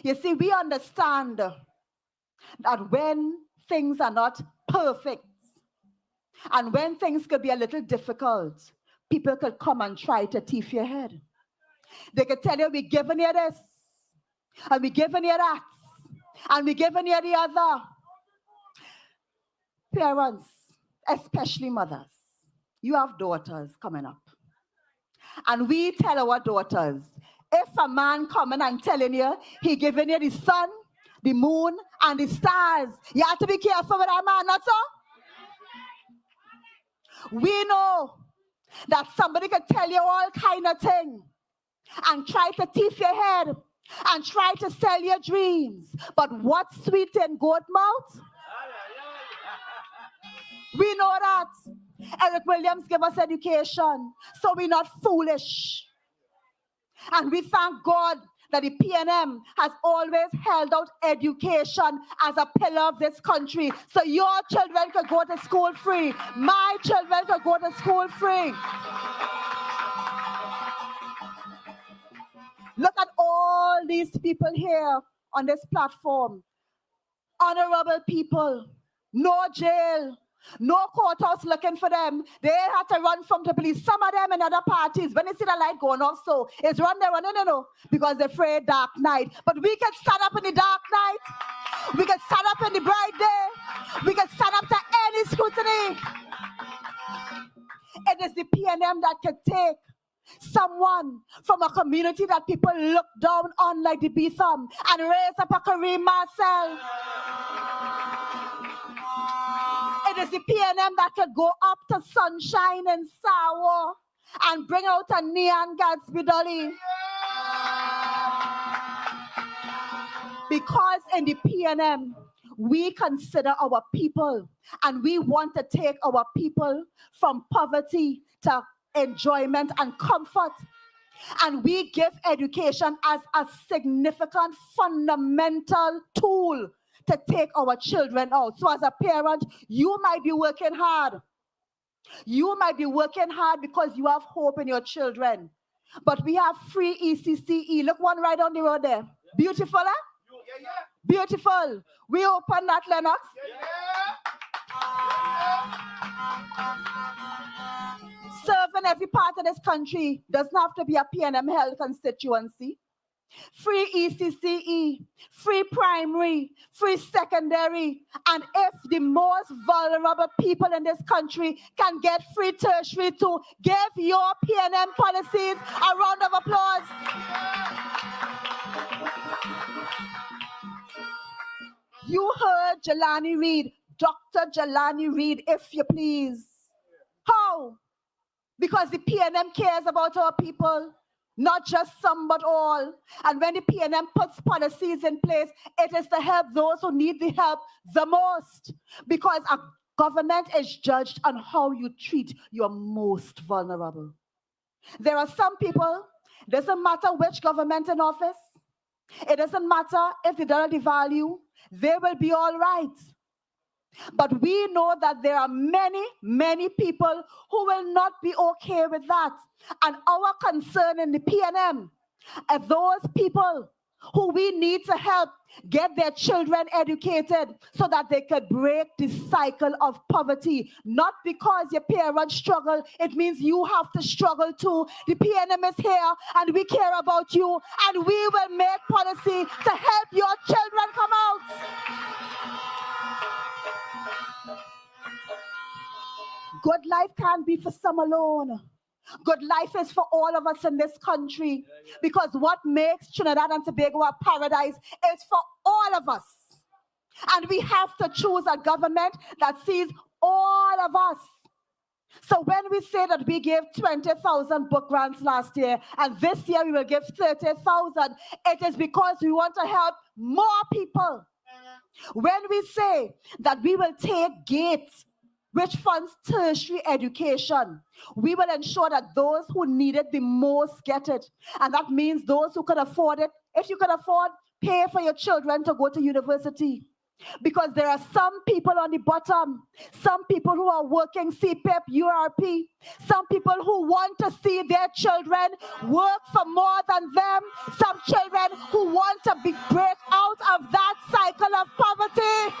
You see, we understand that when things are not perfect and when things could be a little difficult, people could come and try to thief your head. They could tell you, we're giving you this, and we're giving you that, and we're giving you the other. Parents, especially mothers, you have daughters coming up. And we tell our daughters, if a man coming and telling you he giving you the sun, the moon, and the stars, you have to be careful with that man, not so? We know that somebody can tell you all kind of things and try to thief your head and try to sell your dreams. But what's sweet in goat mouth? We know that. Eric Williams gave us education, so we're not foolish. And we thank God that the PNM has always held out education as a pillar of this country. So your children could go to school free. My children could go to school free. Look at all these people here on this platform. Honorable people, no jail, No courthouse looking for them. They had to run from the police. Some of them in other parties, when they see the light going off, so it's run there, no, because they're afraid dark night. But we can stand up in the dark night. We can stand up in the bright day. We can stand up to any scrutiny. It is the PNM that can take someone from a community that people look down on like the Betham and raise up a Kareem Marcel. It is the PNM that could go up to Sunshine and Sour and bring out a neon Gatsby dolly. Because in the PNM, we consider our people and we want to take our people from poverty to enjoyment and comfort. And we give education as a significant fundamental tool to take our children out. So as a parent, you might be working hard. You might be working hard because you have hope in your children. But we have free ECCE. Look, one right on the road there. Beautiful, eh? Beautiful. We open that, Lennox. Serving every part of this country doesn't have to be a PNM held constituency. Free ECCE, free primary, free secondary, and if the most vulnerable people in this country can get free tertiary too, give your PNM policies a round of applause. You heard Jelani Reid, Dr. Jelani Reid, if you please. How? Because the PNM cares about our people. Not just some, but all. And when the PNM puts policies in place, it is to help those who need the help the most. Because a government is judged on how you treat your most vulnerable. There are some people, it doesn't matter which government in office, it doesn't matter if they don't devalue, they will be all right. But we know that there are many, many people who will not be okay with that. And our concern in the PNM are those people who we need to help get their children educated so that they could break the cycle of poverty. Not because your parents struggle, it means you have to struggle too. The PNM is here and we care about you and we will make policy to help your children come out. Good life can't be for some alone. Good life is for all of us in this country. Because what makes Trinidad and Tobago a paradise is for all of us. And we have to choose a government that sees all of us. So when we say that we gave 20,000 book grants last year, and this year we will give 30,000, it is because we want to help more people. When we say that we will take GATE, which funds tertiary education, we will ensure that those who need it the most get it. And that means those who can afford it, if you can afford, pay for your children to go to university. Because there are some people on the bottom, some people who are working CPEP, URP, some people who want to see their children work for more than them, some children who want to break out of that cycle of poverty.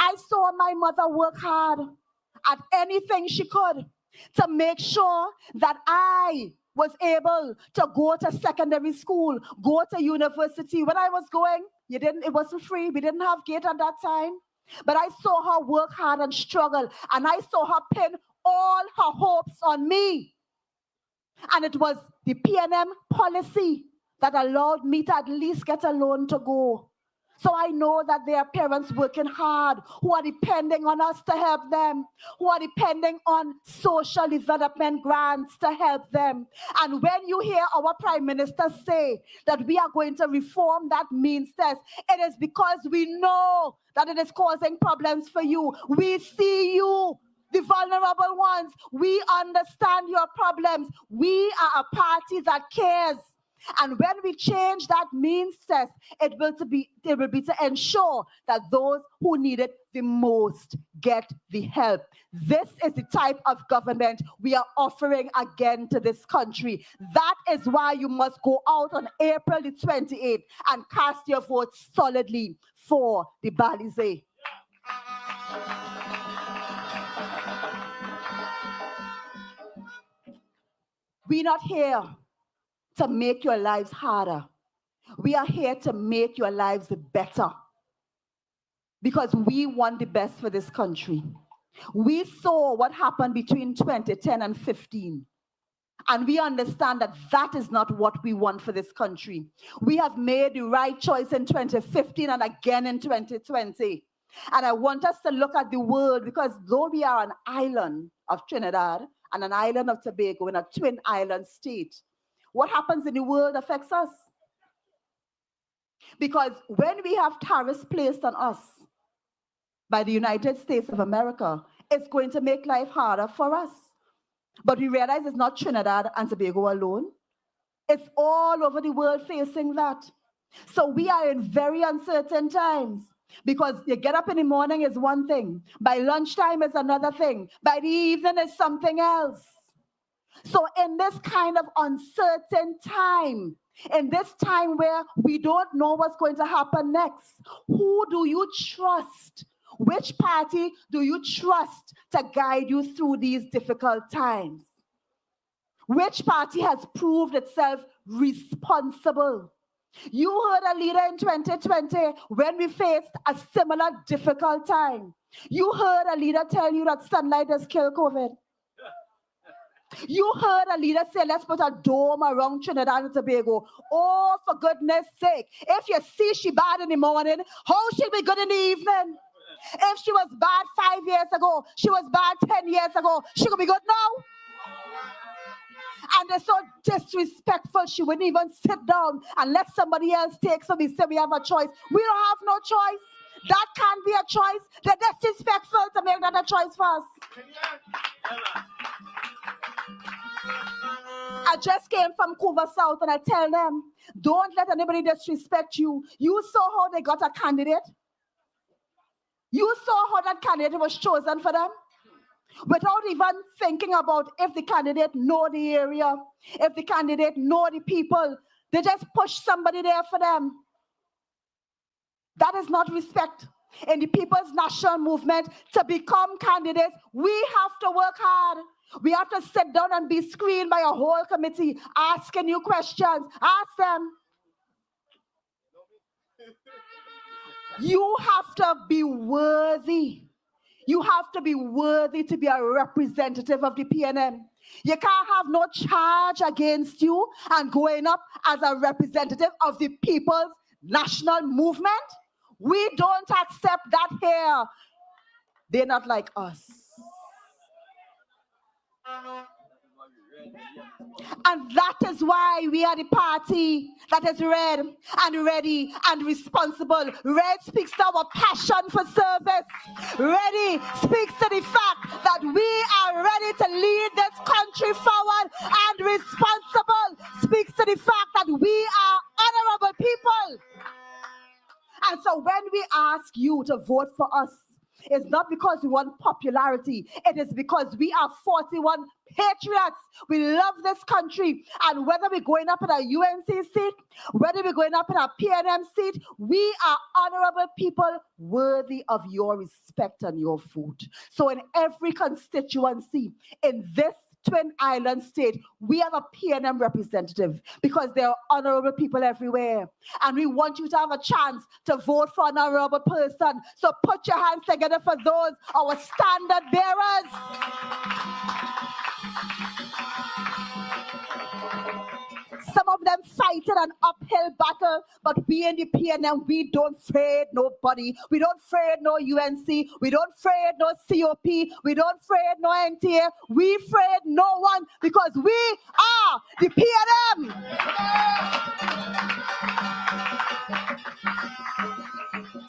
I saw my mother work hard at anything she could to make sure that I was able to go to secondary school, go to university. When I was going, it wasn't free. We didn't have GATE at that time. But I saw her work hard and struggle, and I saw her pin all her hopes on me. And it was the PNM policy that allowed me to at least get a loan to go. So I know that there are parents working hard who are depending on us to help them, who are depending on social development grants to help them. And when you hear our Prime Minister say that we are going to reform that means test, it is because we know that it is causing problems for you. We see you, the vulnerable ones. We understand your problems. We are a party that cares. And when we change that means test, it will be to ensure that those who need it the most get the help. This is the type of government we are offering again to this country. That is why you must go out on April the 28th and cast your vote solidly for the Balize. We're not here to make your lives harder. We are here to make your lives better because we want the best for this country. We saw what happened between 2010 and 15. And we understand that that is not what we want for this country. We have made the right choice in 2015 and again in 2020. And I want us to look at the world because though we are an island of Trinidad and an island of Tobago in a twin island state, what happens in the world affects us. Because when we have tariffs placed on us by the United States of America, it's going to make life harder for us. But we realize it's not Trinidad and Tobago alone. It's all over the world facing that. So we are in very uncertain times because you get up in the morning is one thing. By lunchtime is another thing. By the evening is something else. So in this kind of uncertain time, in this time where we don't know what's going to happen next, who do you trust? Which party do you trust to guide you through these difficult times? Which party has proved itself responsible? You heard a leader in 2020 when we faced a similar difficult time. You heard a leader tell you that sunlight has killed COVID. You heard a leader say, let's put a dome around Trinidad and Tobago. Oh, for goodness sake. If you see she bad in the morning, how she be good in the evening? If she was bad 5 years ago, she was bad 10 years ago, she could be good now. And they're so disrespectful, she wouldn't even sit down and let somebody else take. So we say we have a choice. We don't have no choice. That can't be a choice. They're disrespectful to make that a choice for us. I just came from Cuba South and I tell them, don't let anybody disrespect you. You saw how they got a candidate. You saw how that candidate was chosen for them without even thinking about if the candidate know the area, if the candidate know the people. They just push somebody there for them. That is not respect. In the People's National Movement, to become candidates, we have to work hard. We have to sit down and be screened by a whole committee, asking you questions. Ask them. You have to be worthy. You have to be worthy to be a representative of the PNM. You can't have no charge against you and going up as a representative of the People's National Movement. We don't accept that here. They're not like us. And that is why we are the party that is red and ready and responsible. Red speaks to our passion for service. Ready speaks to the fact that we are ready to lead this country forward, and responsible speaks to the fact that we are honorable people. And so when we ask you to vote for us, it's not because we want popularity. It is because we are 41 patriots. We love this country. And whether we're going up in a UNC seat, whether we're going up in a PNM seat, we are honorable people worthy of your respect and your vote. So in every constituency in this Twin Island state, we have a PNM representative because there are honorable people everywhere. And we want you to have a chance to vote for an honorable person. So put your hands together for those, our standard bearers. Some of them fighting an uphill battle, but we in the PNM, we don't afraid nobody. We don't afraid no UNC. We don't afraid no COP. We don't afraid no NTA. We afraid no one because we are the PNM.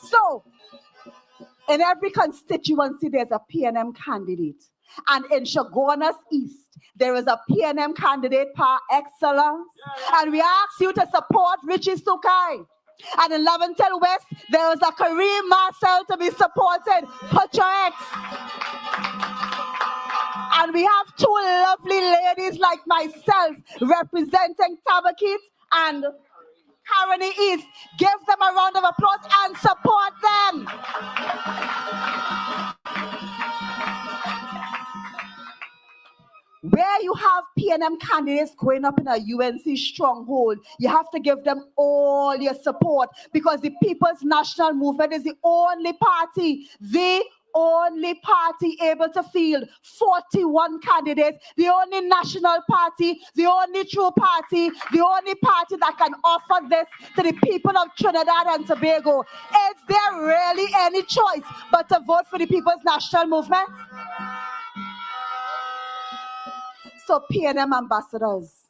So, in every constituency, there's a PNM candidate. And in Chaguanas East, there is a PNM candidate par excellence. And we ask you to support Richie Sukai. And in Laventel West, there is a Kareem Marcel to be supported. Put your X. And we have two lovely ladies like myself representing Tabakit and Caroni East. Give them a round of applause and support them. Where you have PNM candidates going up in a UNC stronghold, you have to give them all your support, because the People's National Movement is the only party able to field 41 candidates, the only national party, the only true party, the only party that can offer this to the people of Trinidad and Tobago. Is there really any choice but to vote for the People's National Movement? So PNM ambassadors,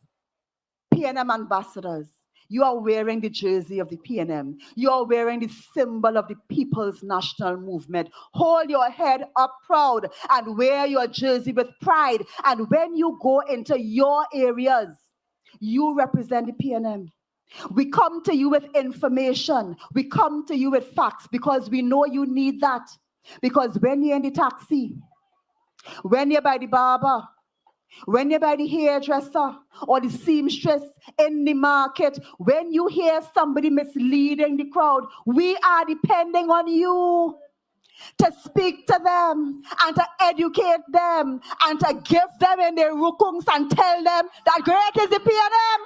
you are wearing the jersey of the PNM. You are wearing the symbol of the People's National Movement. Hold your head up proud and wear your jersey with pride. And when you go into your areas, you represent the PNM. We come to you with information. We come to you with facts, because we know you need that. Because when you're in the taxi, when you're by the barber, when you're by the hairdresser or the seamstress in the market, when you hear somebody misleading the crowd, we are depending on you to speak to them and to educate them and to give them in their rukungs and tell them that great is the PNM.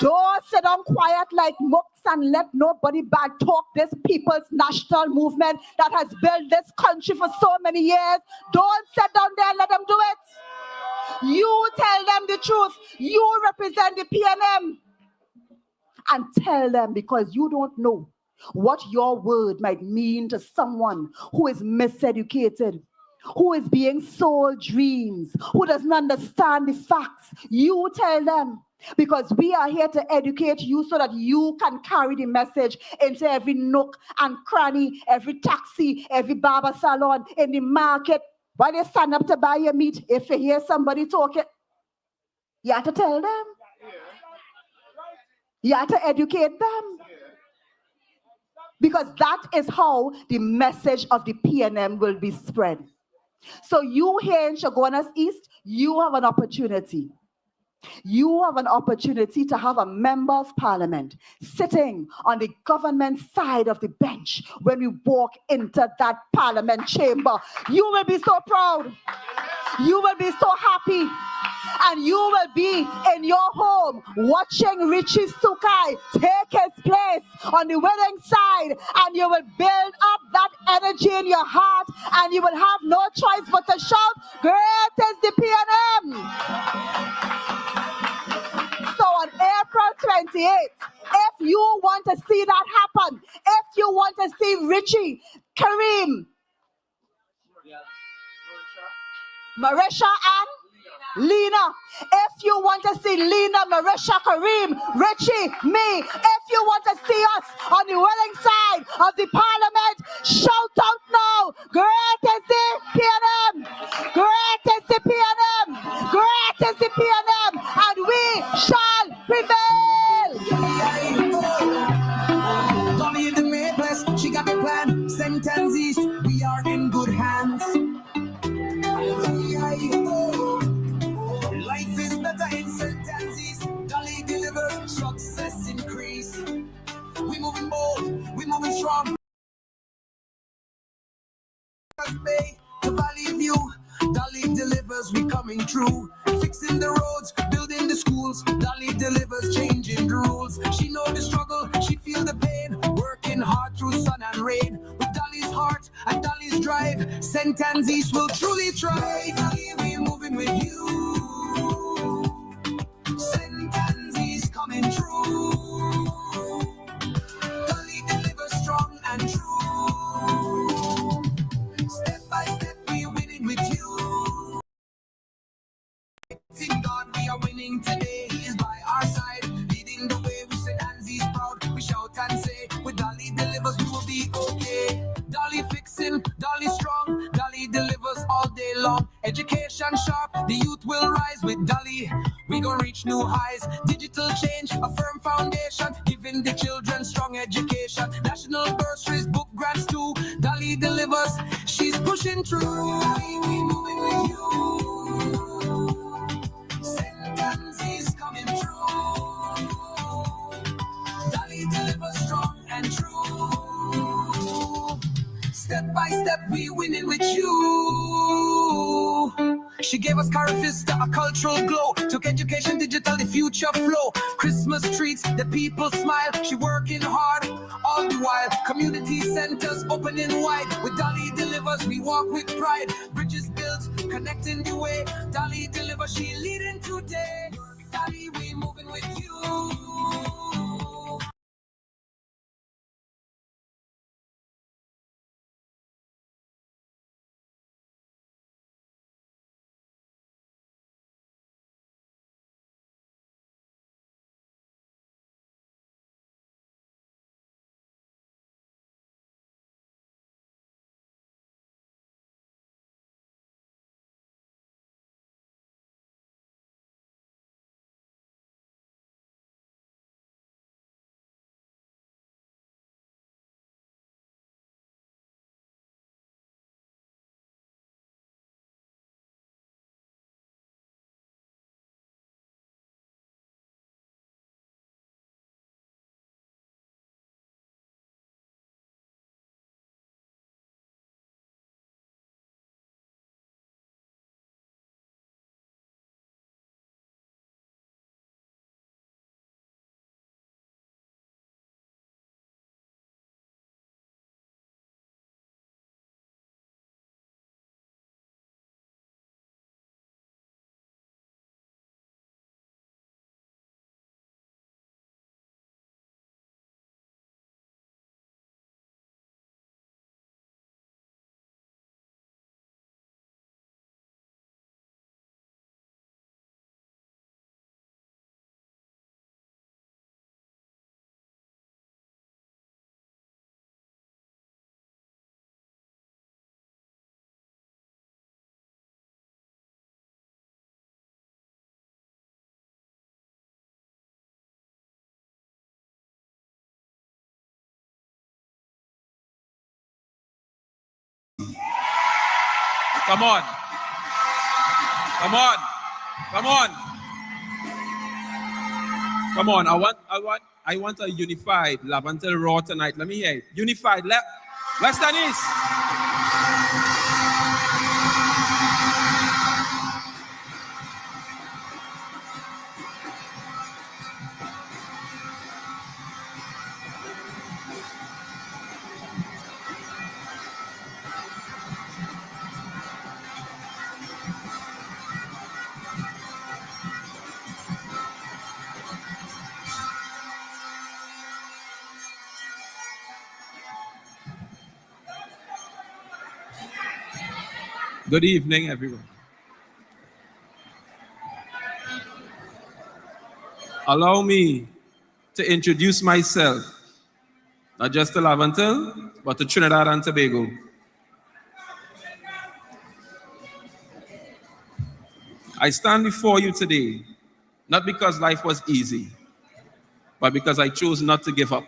Don't sit down quiet like mooks and let nobody bad talk this People's National Movement that has built this country for so many years. Don't sit down there and let them do it. You tell them the truth. You represent the PNM. And tell them, because you don't know what your word might mean to someone who is miseducated, who is being sold dreams, who doesn't understand the facts. You tell them. Because we are here to educate you so that you can carry the message into every nook and cranny, every taxi, every barber salon, in the market. While you stand up to buy your meat, if you hear somebody talking, you have to tell them. You have to educate them. Because that is how the message of the PNM will be spread. So you here in Chaguanas East, you have an opportunity. You have an opportunity to have a member of parliament sitting on the government side of the bench when we walk into that parliament chamber. You will be so proud. You will be so happy. And you will be in your home watching Richie Sukai take his place on the winning side. And you will build up that energy in your heart. And you will have no choice but to shout, great is the PNM. So on April 28th, if you want to see that happen, if you want to see Richie, Kareem, Marisha and Lena, if you want to see Lena, Marisha, Kareem, Richie, me, if you want to see us on the winning side of the parliament, shout out now, great is the PNM, great is the PNM, great is the PNM, and we shall prevail. Dolly the Mapless, she got the plan, Sentence East, we are in good hands. Life is better in Sentence East, Dolly delivers, success increase. We moving bold, we moving strong. To Valley View, Dolly delivers, we coming through. Fixing the roads, building the schools, Dolly delivers, changing the rules. She know the struggle, she feel the pain, working hard through sun and rain. With Dolly's heart and Dolly's drive, Sentence East will truly thrive. Dolly, we moving with you. Sentence East coming true. Dolly delivers strong and true. Step by step, we winning with you. Thank God we are winning today. He is by our side, leading the way. We say Anzi's proud. We shout and say, with Dolly delivers, we will be okay. Dolly fixing, Dolly strong. Dolly delivers all day along. Education sharp, the youth will rise with Dolly. We gon' reach new highs. Digital change, a firm foundation, giving the children strong education. National bursaries, book grants too. Dolly delivers, she's pushing through. We moving with you. Sentence is coming through. Dolly delivers strong and true. Step by step, we winning with you. She gave us Cara Vista, a cultural glow. Took education digital, the future flow. Christmas treats, the people smile. She working hard all the while. Community centers opening wide. With Dolly delivers, we walk with pride. Bridges built, connecting the way. Dolly delivers, she leading today. Dolly, we moving with you. Come on. Come on. Come on. Come on. I want a unified Lavantel Raw tonight. Let me hear it. Unified. Let's Denise. Good evening, everyone. Allow me to introduce myself, not just to Lavantel, but to Trinidad and Tobago. I stand before you today, not because life was easy, but because I chose not to give up.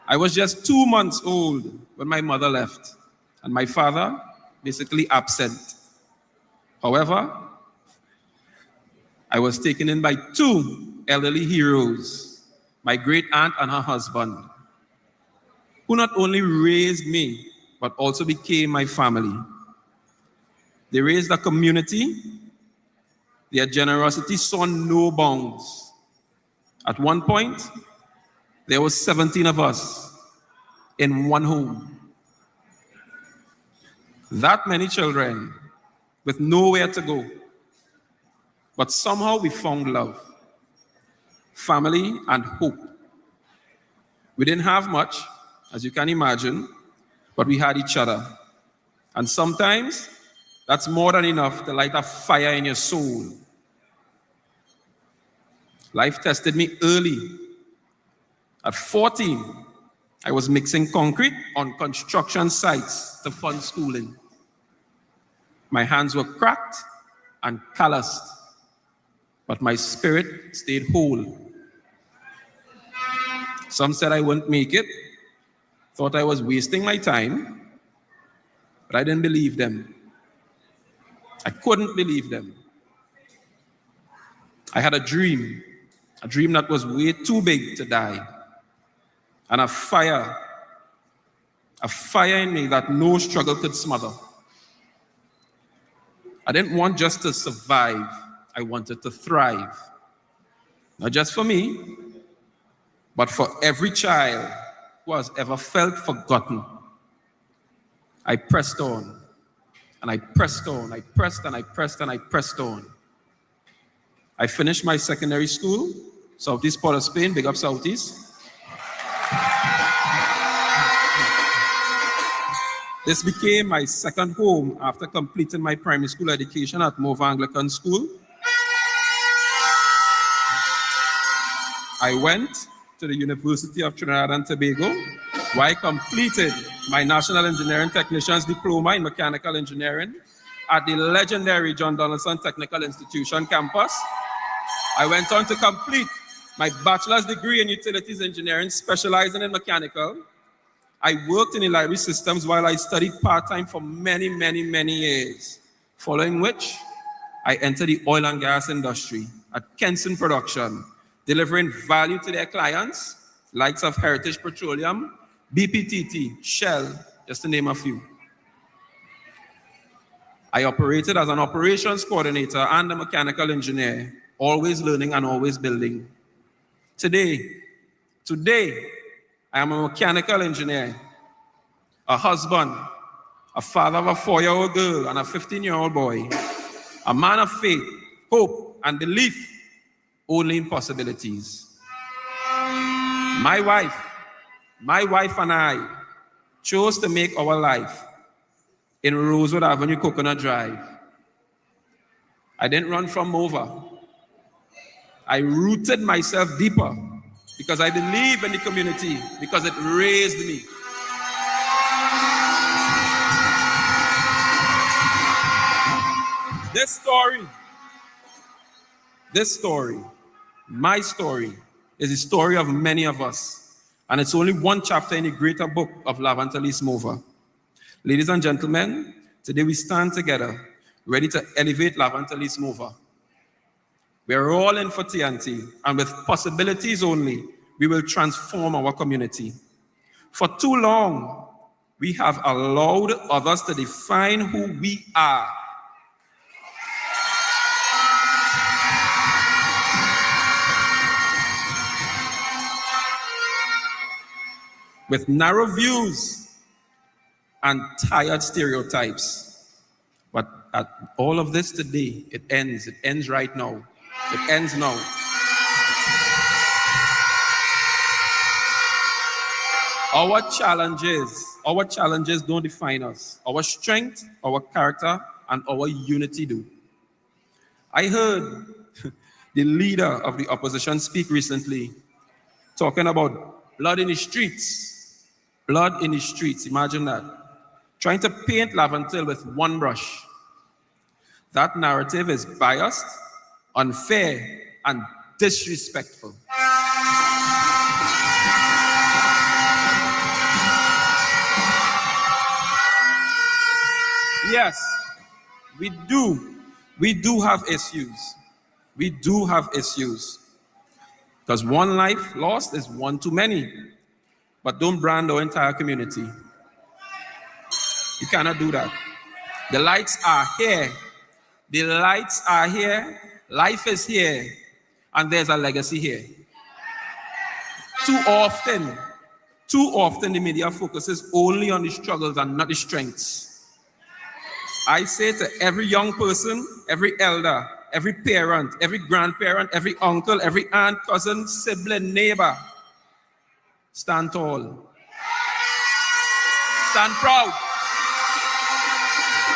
I was just 2 months old when my mother left, and my father basically absent. However, I was taken in by two elderly heroes, my great aunt and her husband, who not only raised me, but also became my family. They raised a community. Their generosity saw no bounds. At one point, there were 17 of us in one home. That many children with nowhere to go. But somehow we found love, family, and hope. We didn't have much, as you can imagine, but we had each other. And sometimes that's more than enough to light a fire in your soul. Life tested me early. At 14, I was mixing concrete on construction sites to fund schooling. My hands were cracked and calloused, but my spirit stayed whole. Some said I wouldn't make it, thought I was wasting my time, but I didn't believe them. I couldn't believe them. I had a dream that was way too big to die, and a fire in me that no struggle could smother. I didn't want just to survive, I wanted to thrive. Not just for me, but for every child who has ever felt forgotten. I pressed on, and I pressed on. I pressed and I pressed and I pressed on. I finished my secondary school, Southeast part of Spain, big up Southeast. This became my second home after completing my primary school education at Mova Anglican School. I went to the University of Trinidad and Tobago, where I completed my National Engineering Technician's Diploma in Mechanical Engineering at the legendary John Donaldson Technical Institution campus. I went on to complete my bachelor's degree in Utilities Engineering, specializing in mechanical. I worked in the library systems while I studied part-time for many, many, many years, following which I entered the oil and gas industry at Kenson Production, delivering value to their clients, likes of Heritage Petroleum, BPTT, Shell, just to name a few. I operated as an operations coordinator and a mechanical engineer, always learning and always building. Today, I am a mechanical engineer, a husband, a father of a 4-year-old girl and a 15-year-old boy, a man of faith, hope, and belief only in possibilities. My wife and I chose to make our life in Rosewood Avenue, Coconut Drive. I didn't run from Mova. I rooted myself deeper because I believe in the community, because it raised me. This story, my story, is the story of many of us, and it's only one chapter in the greater book of Lavantalis Mova. Ladies and gentlemen, today we stand together, ready to elevate Lavantalis Mova. We are all in for TNT, and with possibilities only, we will transform our community. For too long, we have allowed others to define who we are. With narrow views and tired stereotypes. But at all of this today, it ends right now. It ends now. Our challenges don't define us. Our strength, our character, and our unity do. I heard the leader of the opposition speak recently, talking about blood in the streets. Blood in the streets, imagine that. Trying to paint Laventille with one brush. That narrative is biased, unfair, and disrespectful. Yes, we do have issues. We do have issues. Because one life lost is one too many. But don't brand our entire community. You cannot do that. The lights are here. The lights are here. Life is here. And there's a legacy here. Too often the media focuses only on the struggles and not the strengths. I say to every young person, every elder, every parent, every grandparent, every uncle, every aunt, cousin, sibling, neighbor, stand tall. Stand proud.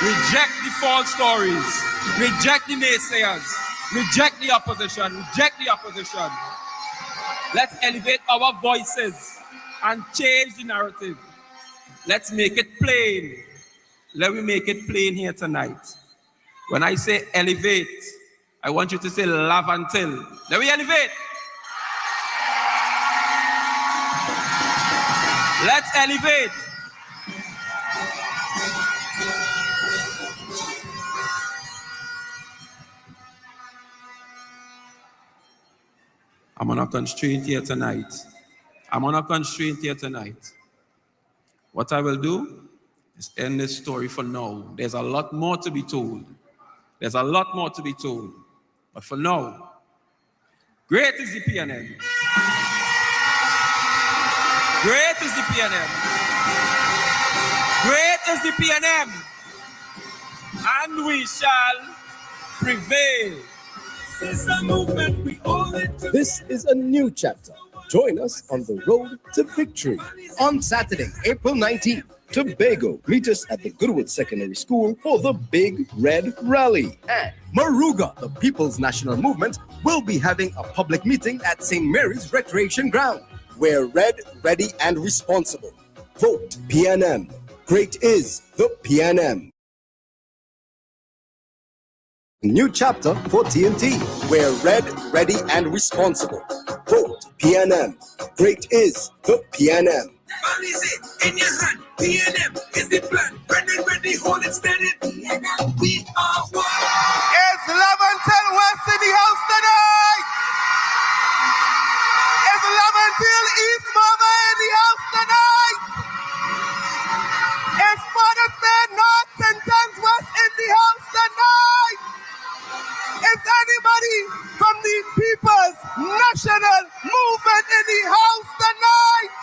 Reject the false stories. Reject the naysayers. Reject the opposition. Reject the opposition. Let's elevate our voices and change the narrative. Let's make it plain. Let me make it plain here tonight. When I say elevate, I want you to say love until. Let me elevate. Let's elevate. I'm on a constraint here tonight. What I will do is end this story for now. There's a lot more to be told. But for now, great is the PNM. Great is the PNM. Great is the PNM. And we shall prevail. This is a movement we owe it to. This is a new chapter. Join us on the road to victory. On Saturday, April 19th, Tobago. Meet us at the Goodwood Secondary School for the Big Red Rally. And Maruga, the People's National Movement, will be having a public meeting at St. Mary's Recreation Ground. We're red, ready, and responsible. Vote PNM. Great is the PNM. New chapter for TNT. We're red, ready, and responsible. Vote PNM. Great is the PNM. All is it in your hand. PNM is the plan. Ready, hold it steady. PNM, we are one. It's 11 West in the house tonight. It's 11 East Mama in the house tonight. It's Father's North St. West in the house tonight. Is anybody from the People's National Movement in the house tonight?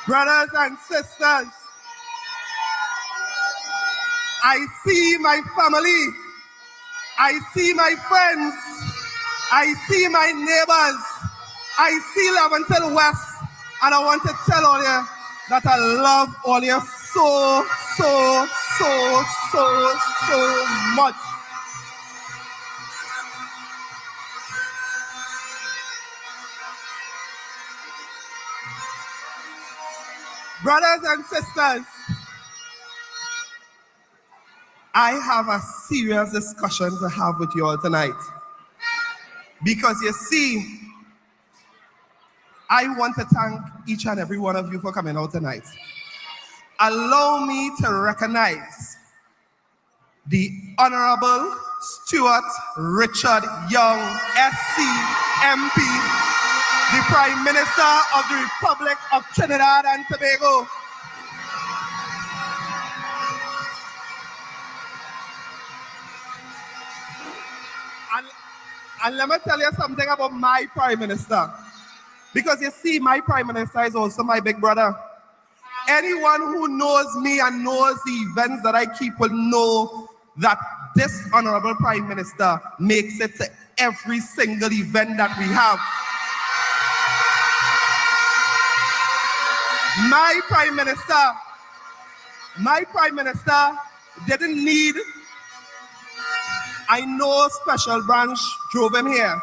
Brothers and sisters, I see my family, I see my friends, I see my neighbors, I see Laventel West, and I want to tell all you that I love all you so much. Brothers and sisters, I have a serious discussion to have with you all tonight. Because you see, I want to thank each and every one of you for coming out tonight. Allow me to recognize the Honorable Stuart Richard Young, SC, MP, the Prime Minister of the Republic of Trinidad and Tobago. And let me tell you something about my Prime Minister. Because you see, my Prime Minister is also my big brother. Anyone who knows me and knows the events that I keep will know that this Honorable Prime Minister makes it to every single event that we have. My Prime Minister didn't need, I know Special Branch drove him here,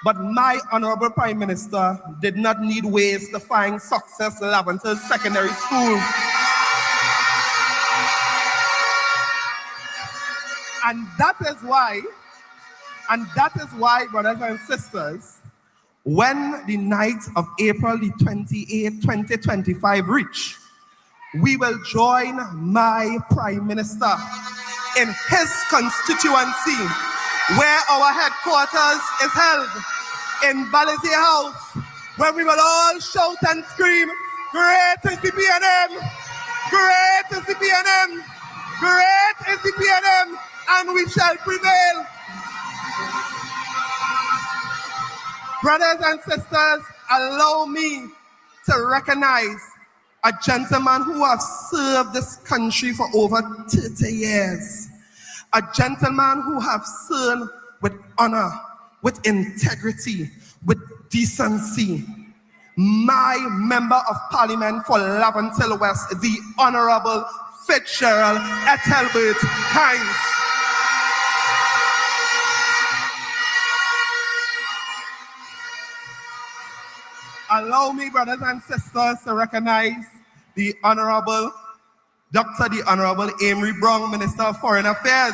but my Honorable Prime Minister did not need ways to find Success Laventel Secondary School. And that is why, brothers and sisters, when the night of April the 28th, 2025 reach, we will join my Prime Minister in his constituency, where our headquarters is held, in Balazi House, where we will all shout and scream, "Great is the PNM! Great is the PNM! Great is the PNM! And we shall prevail." Brothers and sisters, allow me to recognize a gentleman who has served this country for over 30 years. A gentleman who has served with honor, with integrity, with decency. My Member of Parliament for Laventel West, the Honorable Fitzgerald Ethelbert Hines. Allow me, brothers and sisters, to recognize the Honorable Dr. the Honorable Amory Brown, Minister of Foreign Affairs.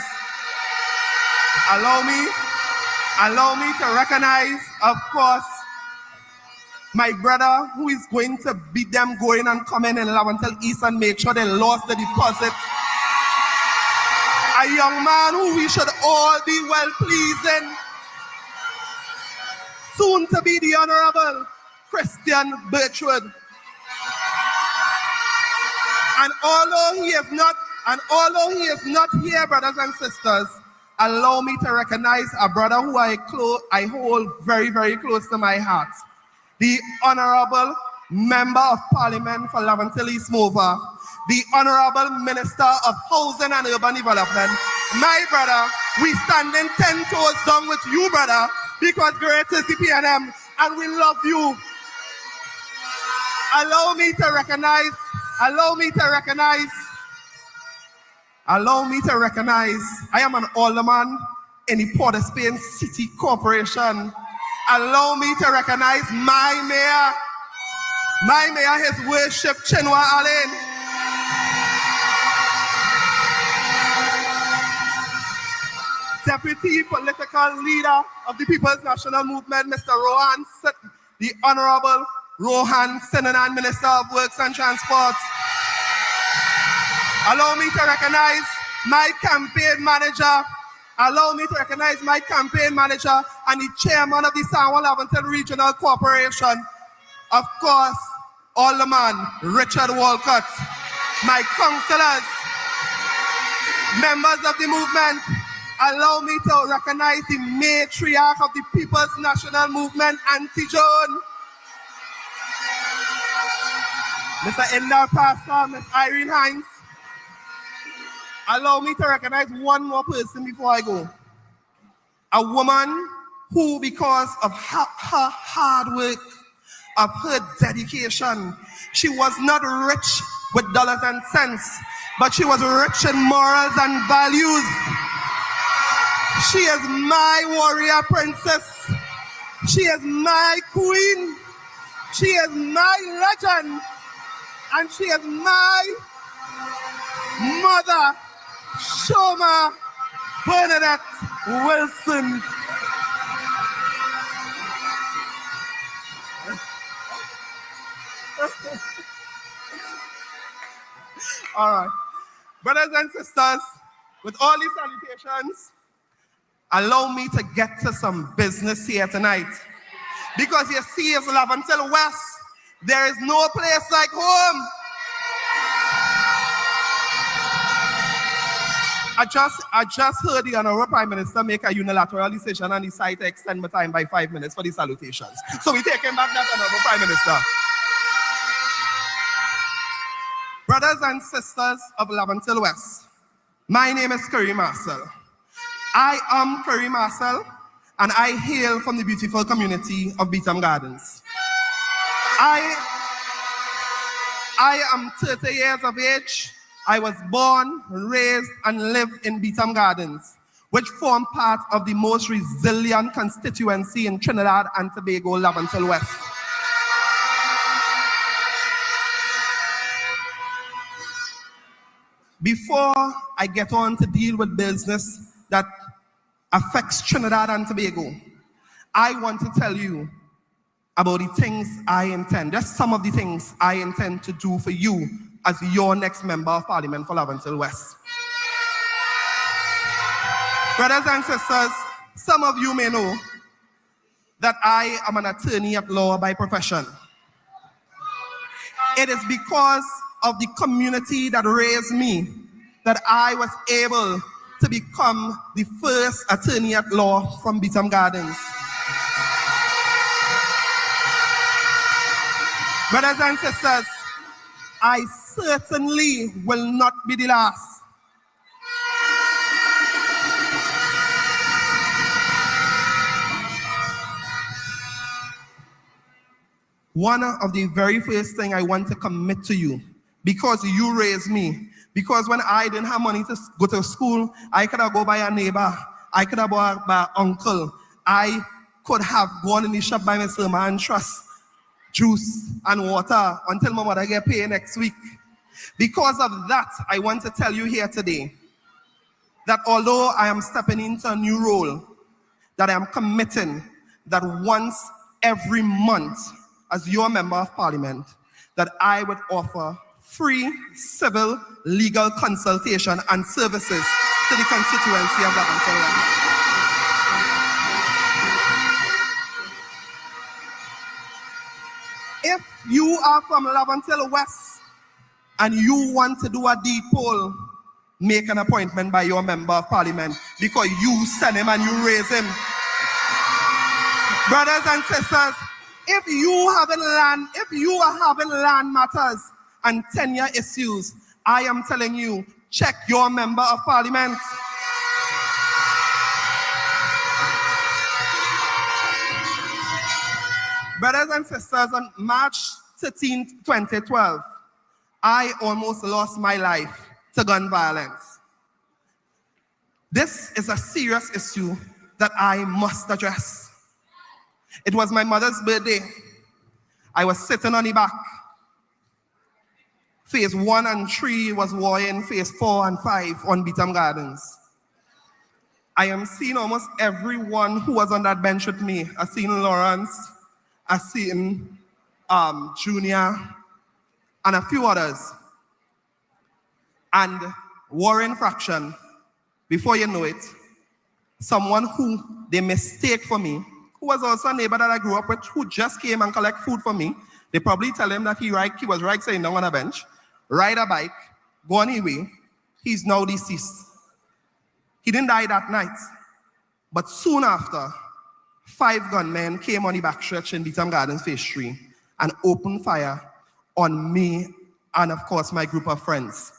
Allow me to recognize, of course, my brother who is going to beat them going and coming in Lavantel East and make sure they lost the deposit. A young man who we should all be well pleasing. Soon to be the Honorable Christian Birchwood. And although he is not here, brothers and sisters, allow me to recognize a brother who I hold very, very close to my heart. The Honorable Member of Parliament for Lavantel East Mova, the Honorable Minister of Housing and Urban Development. My brother, we standing 10 toes down with you, brother, because great is the PNM and we love you. Allow me to recognize, I am an alderman in the Port of Spain City Corporation. Allow me to recognize my mayor, His Worship Chinua Allen. Deputy Political Leader of the People's National Movement, Mr. Rohan, the Honorable Rohan Sinanan, Minister of Works and Transport. Allow me to recognize my campaign manager. And the chairman of the San Juan Lavantel Regional Corporation. Of course, Alderman Richard Walcott. My councillors, members of the movement, allow me to recognize the matriarch of the People's National Movement, Auntie Joan. Mr. Endar Pastor, Ms. Irene Hines. Allow me to recognize one more person before I go. A woman who, because of her hard work, of her dedication, she was not rich with dollars and cents, but she was rich in morals and values. She is my warrior princess. She is my queen. She is my legend. And she is my mother, Shoma Bernadette Wilson. All right. Brothers and sisters, with all these salutations, allow me to get to some business here tonight. Because you see, it's Lavantel West. There is no place like home. I just heard the Honorable Prime Minister make a unilateral decision and decide to extend the time by 5 minutes for the salutations. So we taking back that, Honorable Prime Minister. Brothers and sisters of Lavantel West, my name is Curry Marcel. I am Curry Marcel, and I hail from the beautiful community of Beetham Gardens. I am 30 years of age. I was born, raised, and live in Beetham Gardens, which form part of the most resilient constituency in Trinidad and Tobago, Lavantel West. Before I get on to deal with business that affects Trinidad and Tobago, I want to tell you about the things I intend, just some of the things I intend to do for you as your next member of Parliament for Lavantel West. Brothers and sisters, some of you may know that I am an attorney at law by profession. It is because of the community that raised me that I was able to become the first attorney at law from Beetham Gardens. Brothers and sisters, I certainly will not be the last. One of the very first things I want to commit to you, because you raised me, because when I didn't have money to go to school, I could have gone by a neighbor, I could have gone by an uncle, I could have gone in the shop by my sermon and trust juice and water until my mother get paid next week. Because of that, I want to tell you here today that although I am stepping into a new role, that I am committing that once every month, as your member of parliament, that I would offer free civil legal consultation and services to the constituency of Laventille West. If you are from Laventille West and you want to do a deed poll, make an appointment by your member of parliament because you send him and you raise him. Brothers and sisters, if you are having land matters and tenure issues, I am telling you, check your member of parliament. Brothers and sisters, on March 13, 2012, I almost lost my life to gun violence. This is a serious issue that I must address. It was my mother's birthday. I was sitting on the back. Phase 1 and 3 was warring, phase 4 and 5 on Beetham Gardens. I am seeing almost everyone who was on that bench with me. I seen Lawrence, I seen Junior, and a few others. And warring fraction, before you know it, someone who they mistake for me, who was also a neighbor that I grew up with, who just came and collect food for me. They probably tell him that he was right sitting down on a bench, ride a bike, go on his way. He's now deceased. He didn't die that night. But soon after, 5 gunmen came on the backstretch in Beetham Gardens Phase 3 and opened fire on me and, of course, my group of friends.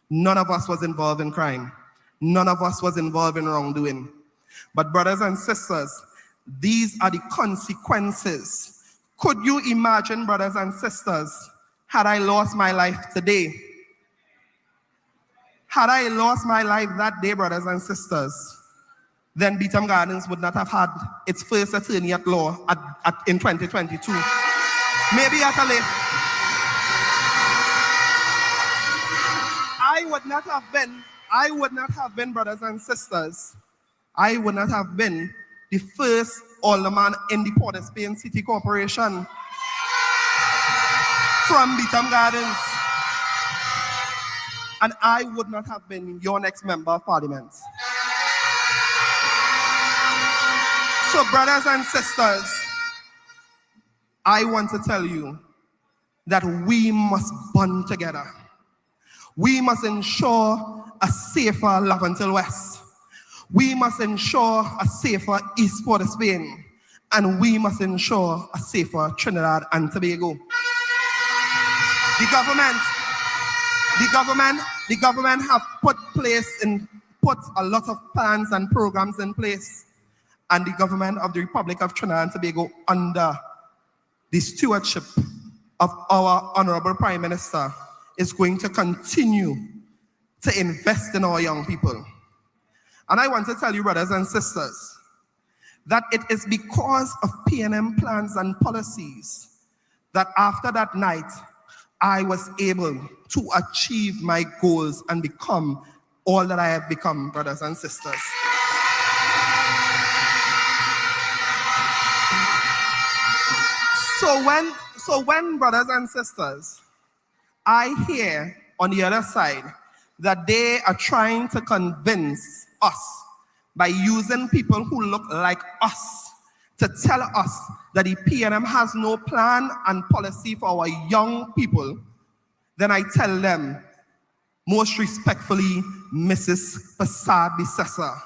None of us was involved in crime. None of us was involved in wrongdoing. But brothers and sisters, these are the consequences. Could you imagine, brothers and sisters, had I lost my life today? Had I lost my life that day, brothers and sisters, then Beetham Gardens would not have had its first attorney at law in 2022. Maybe at a late. I would not have been, brothers and sisters, I would not have been the first alderman in the Port of Spain City Corporation from Beetham Gardens. And I would not have been your next member of parliament. So brothers and sisters, I want to tell you that we must bond together. We must ensure a safer Laventille West. We must ensure a safer East Port of Spain. And we must ensure a safer Trinidad and Tobago. The government have put a lot of plans and programs in place. And the government of the Republic of Trinidad and Tobago, under the stewardship of our Honorable Prime Minister, is going to continue to invest in our young people. And I want to tell you, brothers and sisters, that it is because of PNM plans and policies that after that night, I was able to achieve my goals and become all that I have become, brothers and sisters. So when, brothers and sisters, I hear on the other side that they are trying to convince us by using people who look like us to tell us that the PNM has no plan and policy for our young people, then I tell them, most respectfully, Mrs. Passad Bissessa,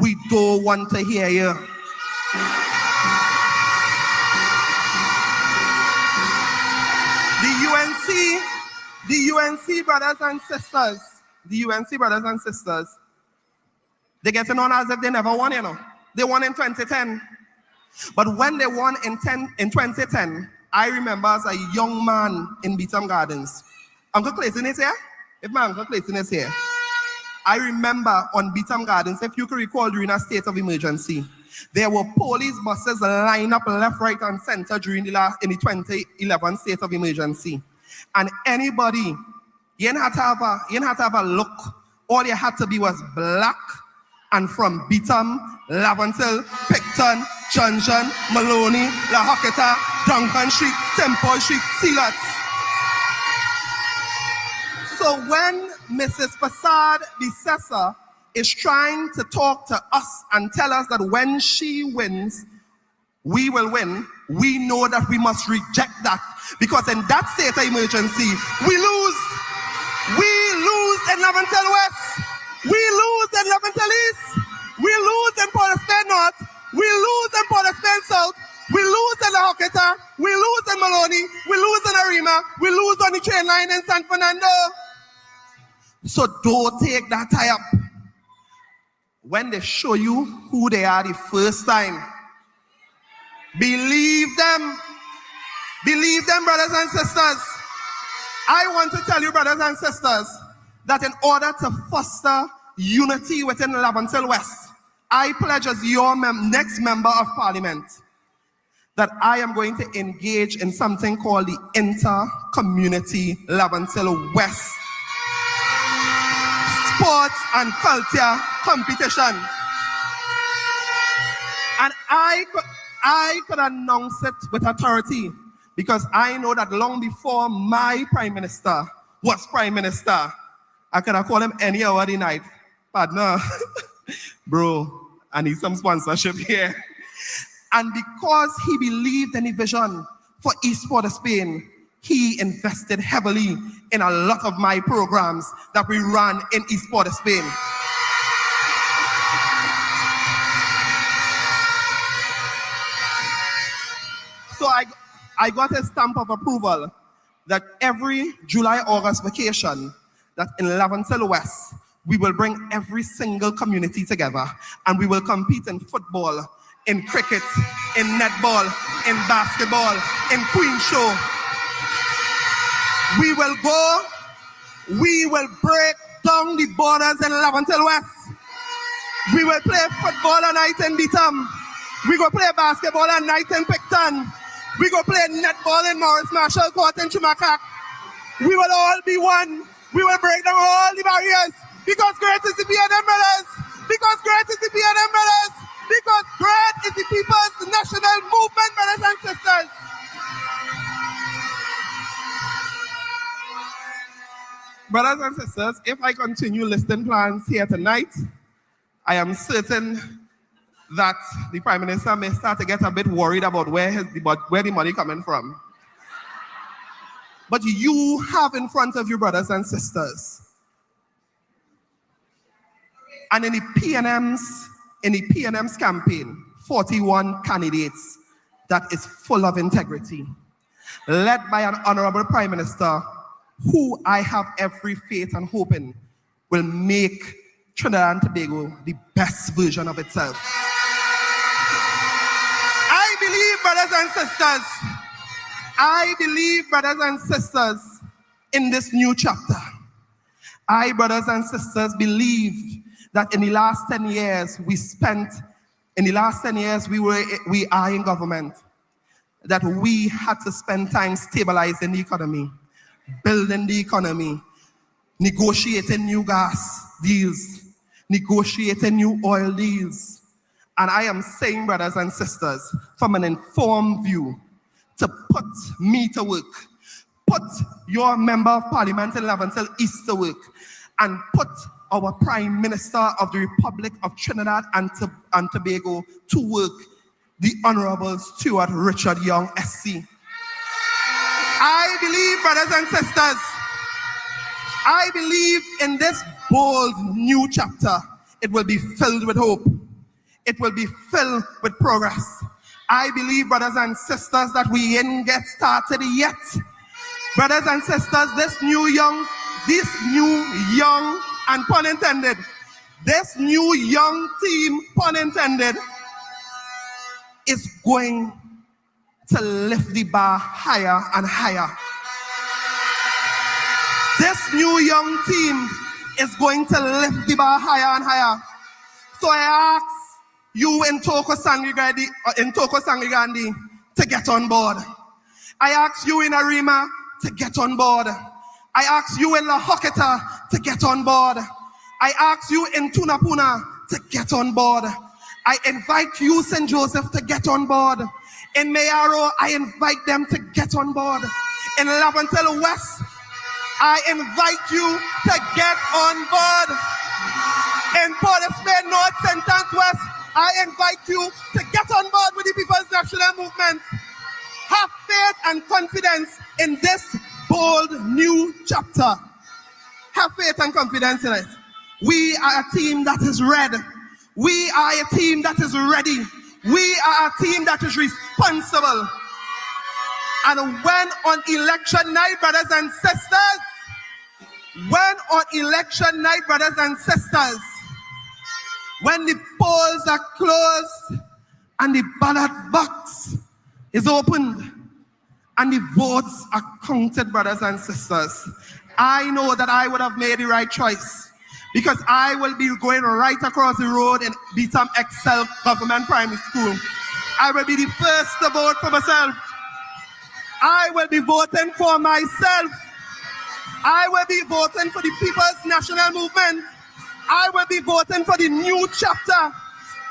we don't want to hear you. The UNC brothers and sisters, they get on as if they never won, you know. They won in 2010. But when they won in 2010, I remember as a young man in Beetham Gardens. Uncle Clayton is here? If my Uncle Clayton is here. I remember on Beetham Gardens, if you can recall, during a state of emergency, There were police buses lined up left, right, and center during in the 2011 state of emergency. And anybody, you didn't have to have a look. All you had to be was black and from Beetham, Laventille, Picton, Junction, Maloney, La Hocketa, Duncan Street, Temple Street, Sealots. So when Mrs. Fasad, the Cessa, is trying to talk to us and tell us that when she wins, we will win, we know that we must reject that. Because in that state of emergency, we lose. We lose in Laventille West. We lose in Laventille East. We lose in Port of Spain North. We lose in Port of Spain South. We lose in La Hocketa. We lose in Maloney. We lose in Arima. We lose on the train line in San Fernando. So don't take that tie up. When they show you who they are the first time, believe them. Believe them, brothers and sisters. I want to tell you, brothers and sisters, that in order to foster unity within Laventille West, I pledge as your next member of parliament that I am going to engage in something called the Inter-Community Laventille West Sports and Culture Competition. And I could announce it with authority because I know that long before my prime minister was prime minister, I could have called him any hour of the night. Partner, bro, I need some sponsorship here. And because he believed in the vision for East Port of Spain, he invested heavily in a lot of my programs that we run in East Port of Spain. So I got a stamp of approval that every July-August vacation that in Laventille West, we will bring every single community together and we will compete in football, in cricket, in netball, in basketball, in Queen Show. We will go, we will break down the borders in Laventille West. We will play football at night in Beetham. We go play basketball at night in Picton. We go play netball in Morris Marshall Court in Chumakak. We will all be one. We will break down all the barriers. Because great is the PNM brothers. Because great is the PNM brothers. Because great is the people's national movement, brothers and sisters. Brothers and sisters, if I continue listing plans here tonight, I am certain that the Prime Minister may start to get a bit worried about where the money coming from. But you have in front of you, brothers and sisters, and in the PNM's campaign, 41 candidates that is full of integrity, led by an honorable Prime Minister who I have every faith and hope in will make Trinidad and Tobago the best version of itself. I believe, brothers and sisters, in this new chapter. I, brothers and sisters, believe that in the last 10 years we are in government, that we had to spend time stabilizing the economy, building the economy, negotiating new gas deals, negotiating new oil deals. And I am saying, brothers and sisters, from an informed view, to put me to work, put your member of parliament in Laventille East to work, and put our Prime Minister of the Republic of Trinidad and Tobago to work, the Honorable Stuart Richard Young, SC. I believe, brothers and sisters, I believe in this bold new chapter, it will be filled with hope. It will be filled with progress. I believe, brothers and sisters, that we ain't get started yet. Brothers and sisters, this new young, and pun intended, this new young team, pun intended, is going to lift the bar higher and higher. This new young team is going to lift the bar higher and higher. So I ask you in Toko Sangigandi to get on board. I ask you in Arima to get on board. I ask you in La Hoketa to get on board. I ask you in Tunapuna to get on board. I invite you, St. Joseph, to get on board. In Mayaro, I invite them to get on board. In Lavantel West, I invite you to get on board. In Port of Spain North, St. Anne's West, I invite you to get on board with the People's National Movement. Have faith and confidence in this bold new chapter. Have faith and confidence in it. We are a team that is red. We are a team that is ready. We are a team that is responsible. And when on election night, brothers and sisters, when the polls are closed and the ballot box is opened and the votes are counted, brothers and sisters, I know that I would have made the right choice, because I will be going right across the road in Beetham Excel Government Primary School. I will be the first to vote for myself. I will be voting for myself. I will be voting for the People's National Movement. I will be voting for the new chapter.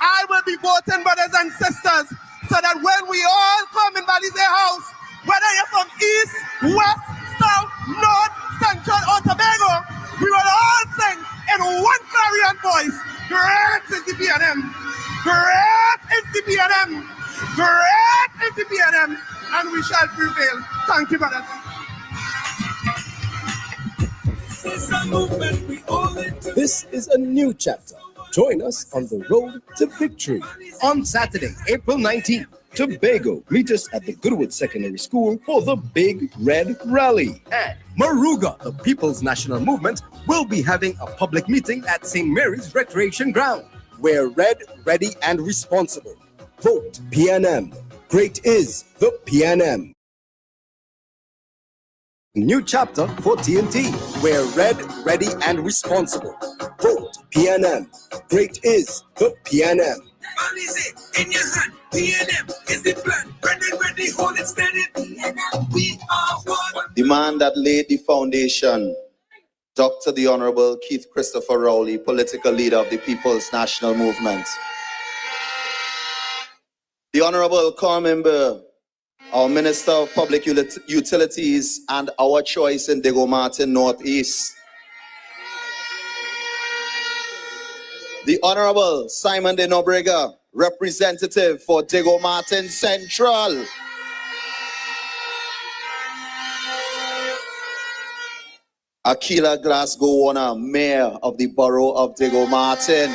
I will be voting, brothers and sisters, so that when we all come in Valley's House, whether you're from East, West, South, North, Central, or Tobago, we will all sing in one clarion voice, great is the PNM, great is the PNM, great is the PNM, and we shall prevail. Thank you, brothers. This is a new chapter. Join us on the road to victory. On Saturday, April 19th, Tobago, meet us at the Goodwood Secondary School for the Big Red Rally. And Maruga, the People's National Movement, will be having a public meeting at St. Mary's Recreation Ground. We're red, ready, and responsible. Vote PNM. Great is the PNM. New chapter for TNT. We're red, ready, and responsible. Vote PNM. Great is the PNM. In your hand, PNM is the plan. Ready, hold it steady. PNM, we are one. The man that laid the foundation, Dr. the Honorable Keith Christopher Rowley, political leader of the People's National Movement. The Honorable Carmen Burr, our Minister of Public Utilities and our choice in Diego Martin Northeast. The Honorable Simon de Nobrega, representative for Diego Martin Central. Akila Glasgow, Mayor of the Borough of Diego Martin.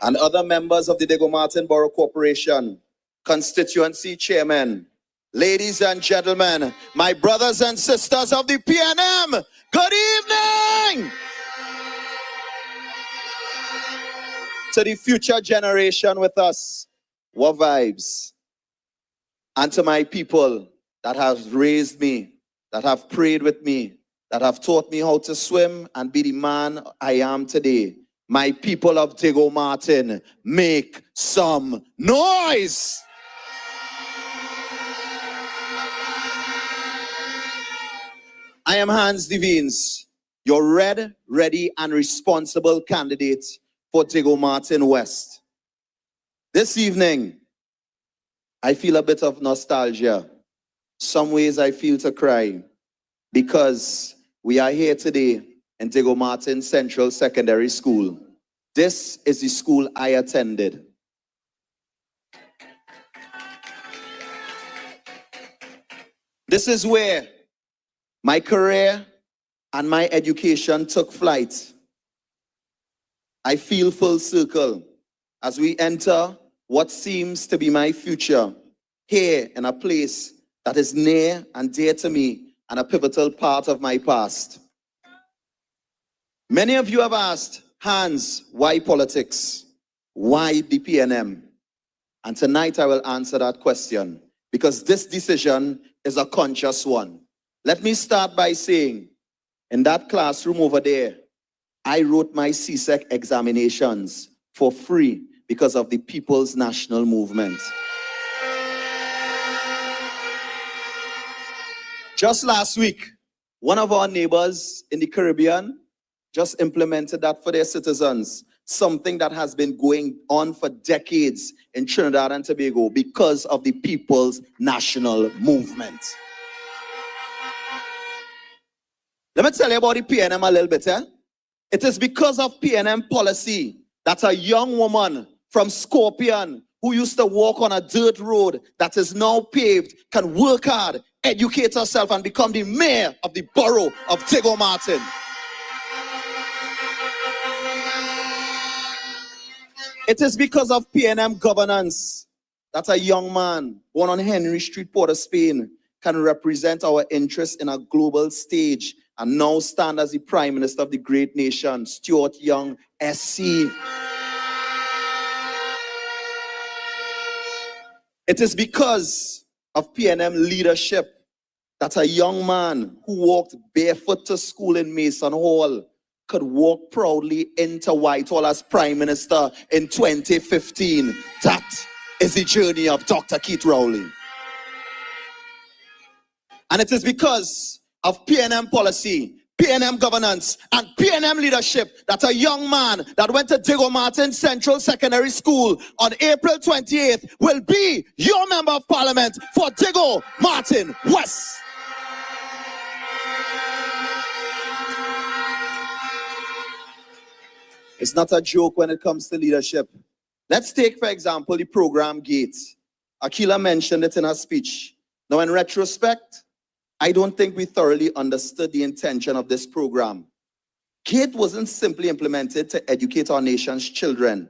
And other members of the Diego Martin Borough Corporation, constituency chairman, ladies and gentlemen, my brothers and sisters of the PNM, good evening! To the future generation with us, what vibes? And to my people that have raised me, that have prayed with me, that have taught me how to swim and be the man I am today. My people of Diego Martin, make some noise! I am Hans Devines, your red, ready, and responsible candidate for Diego Martin West. This evening, I feel a bit of nostalgia. Some ways I feel to cry, because we are here today in Diego Martin Central Secondary School. This is the school I attended. This is where my career and my education took flight. I feel full circle as we enter what seems to be my future, here in a place that is near and dear to me and a pivotal part of my past. Many of you have asked, Hans, why politics? Why the PNM? And tonight I will answer that question, because this decision is a conscious one. Let me start by saying, in that classroom over there, I wrote my CSEC examinations for free because of the People's National Movement. Just last week, one of our neighbors in the Caribbean just implemented that for their citizens, something that has been going on for decades in Trinidad and Tobago because of the People's National Movement. Let me tell you about the PNM a little bit. It is because of PNM policy that a young woman from Scorpion who used to walk on a dirt road that is now paved can work hard, educate herself, and become the mayor of the borough of Tego Martin. It is because of PNM governance that a young man born on Henry Street, Port of Spain, can represent our interests in a global stage and now stand as the Prime Minister of the great nation, Stuart Young, SC. It is because of PNM leadership that a young man who walked barefoot to school in Mason Hall could walk proudly into Whitehall as Prime Minister in 2015. That is the journey of Dr. Keith Rowley. And it is because of PNM policy, PNM governance, and PNM leadership that a young man that went to Diego Martin Central Secondary School on April 28th will be your Member of Parliament for Diego Martin West. It's not a joke when it comes to leadership. Let's take, for example, the program GATE. Akila mentioned it in her speech. Now, in retrospect, I don't think we thoroughly understood the intention of this program. GATE wasn't simply implemented to educate our nation's children.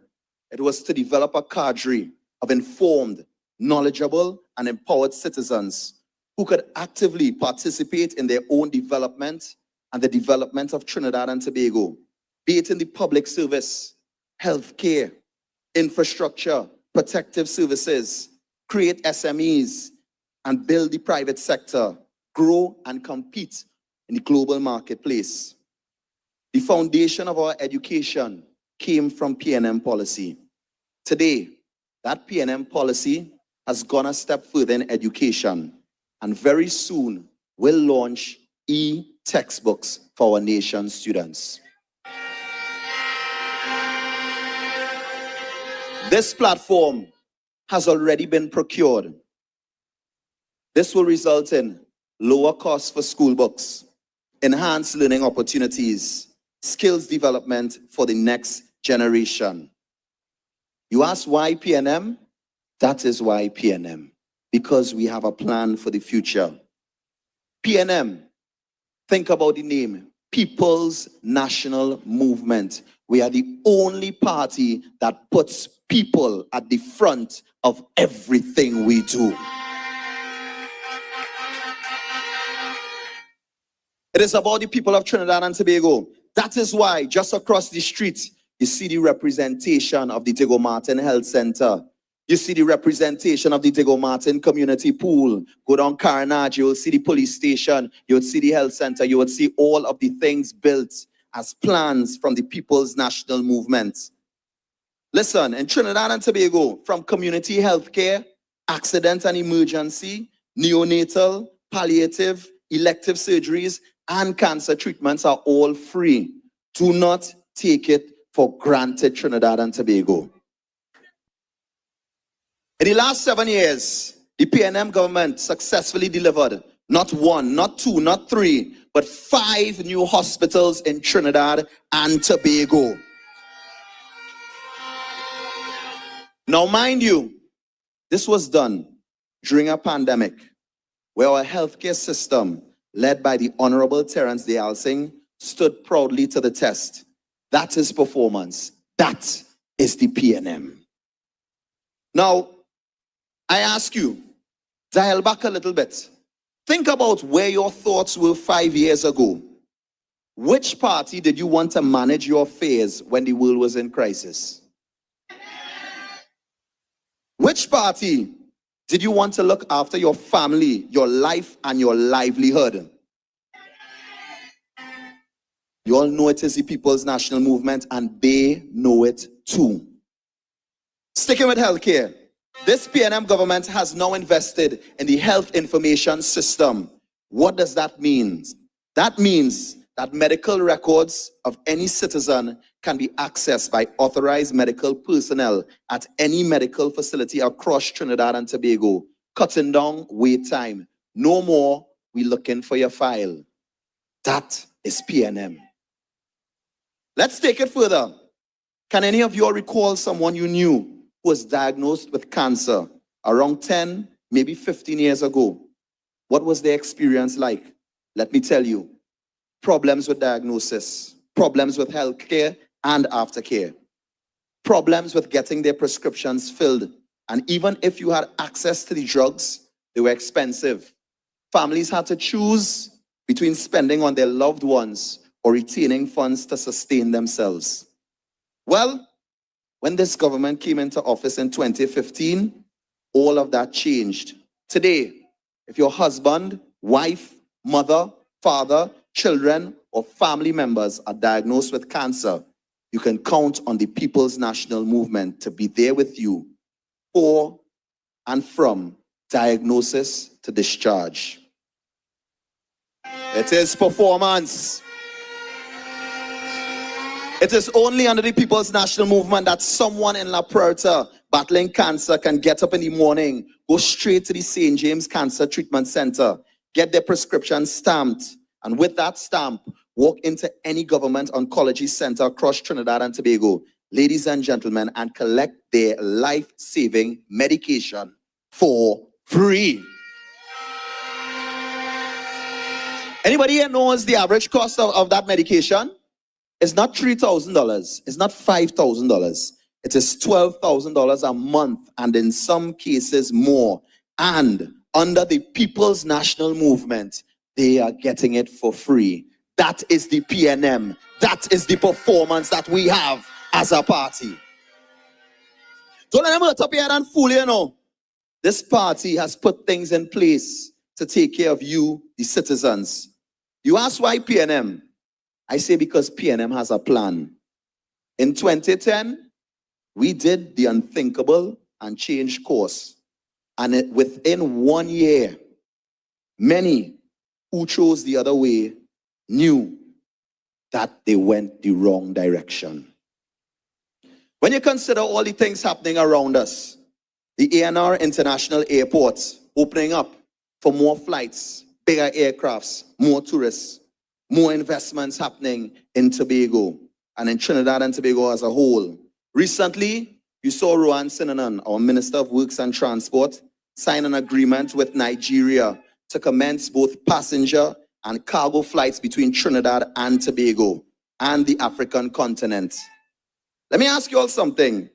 It was to develop a cadre of informed, knowledgeable, and empowered citizens who could actively participate in their own development and the development of Trinidad and Tobago, be it in the public service, healthcare, infrastructure, protective services, create SMEs, and build the private sector, grow and compete in the global marketplace. The foundation of our education came from PNM policy. Today, that PNM policy has gone a step further in education, and very soon will launch e-textbooks for our nation's students. This platform has already been procured. This will result in lower costs for school books, enhanced learning opportunities, skills development for the next generation. You ask why PNM? That is why PNM, because we have a plan for the future. PNM, think about the name, People's National Movement. We are the only party that puts people at the front of everything we do. It is about the people of Trinidad and Tobago. That is why just across the street, you see the representation of the Diego Martin Health Center. You see the representation of the Diego Martin Community Pool. Go down Carnage, you will see the police station, you would see the health center, you would see all of the things built as plans from the People's National Movement. Listen, in Trinidad and Tobago, from community healthcare, accident and emergency, neonatal, palliative, elective surgeries, and cancer treatments are all free. Do not take it for granted, Trinidad and Tobago. In the last 7 years, the PNM government successfully delivered not 1, not 2, not 3, but 5 new hospitals in Trinidad and Tobago. Now, mind you, this was done during a pandemic where our healthcare system, led by the Honorable Terence Dialsing, stood proudly to the test. That is performance. That is the PNM. Now, I ask you, dial back a little bit. Think about where your thoughts were 5 years ago. Which party did you want to manage your affairs when the world was in crisis? Which party did you want to look after your family, your life, and your livelihood? You all know it is the People's National Movement, and they know it too. Sticking with healthcare, this PNM government has now invested in the health information system. What does that mean? That means that medical records of any citizen can be accessed by authorized medical personnel at any medical facility across Trinidad and Tobago, cutting down wait time. No more, we looking for your file. That is PNM. Let's take it further. Can any of you all recall someone you knew who was diagnosed with cancer around 10, maybe 15 years ago? What was their experience like? Let me tell you. Problems with diagnosis, problems with healthcare and aftercare, problems with getting their prescriptions filled. And even if you had access to the drugs, they were expensive. Families had to choose between spending on their loved ones or retaining funds to sustain themselves. Well, when this government came into office in 2015, all of that changed. Today, if your husband, wife, mother, father, children, or family members are diagnosed with cancer, you can count on the People's National Movement to be there with you for and from diagnosis to discharge. It is performance. It is only under the People's National Movement that someone in La Puerta battling cancer can get up in the morning, go straight to the St. James Cancer Treatment Center, get their prescription stamped, and with that stamp, walk into any government oncology center across Trinidad and Tobago, ladies and gentlemen, and collect their life-saving medication for free. Anybody here knows the average cost of that medication? It's not $3,000. It's not $5,000. It is $12,000 a month, and in some cases more. And under the People's National Movement, they are getting it for free. That is the PNM. That is the performance that we have as a party. Don't let them hurt up here and fool you, know. This party has put things in place to take care of you, the citizens. You ask why PNM? I say because PNM has a plan. In 2010, we did the unthinkable and changed course. And within 1 year, many who chose the other way knew that they went the wrong direction. When you consider all the things happening around us, the ANR International Airport opening up for more flights, bigger aircrafts, more tourists, more investments happening in Tobago and in Trinidad and Tobago as a whole. Recently, you saw Rohan Sinanan, our Minister of Works and Transport, sign an agreement with Nigeria to commence both passenger and cargo flights between Trinidad and Tobago and the African continent. Let me ask you all something.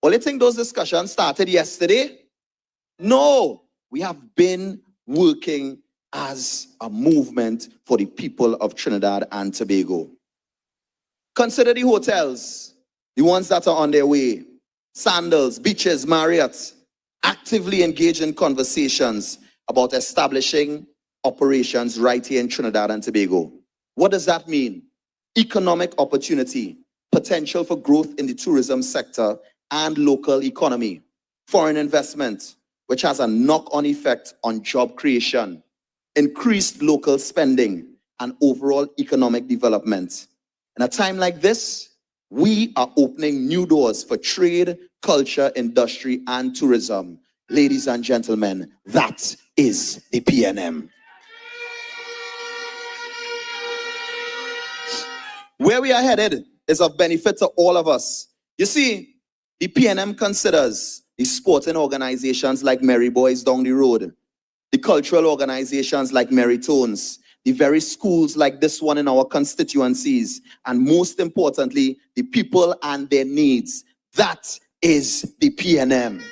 Well, you think those discussions started yesterday? No, we have been working as a movement for the people of Trinidad and Tobago. Consider the hotels, the ones that are on their way. Sandals, Beaches, Marriott, actively engage in conversations about establishing operations right here in Trinidad and Tobago. What does that mean? Economic opportunity, potential for growth in the tourism sector and local economy, foreign investment, which has a knock-on effect on job creation, increased local spending, and overall economic development. In a time like this, we are opening new doors for trade, culture, industry, and tourism. Ladies and gentlemen, that is the PNM. Where we are headed is of benefit to all of us. You see, the PNM considers the sporting organizations like Merry Boys down the road, the cultural organizations like Merry Tones, the very schools like this one in our constituencies, and most importantly, the people and their needs. That is the PNM.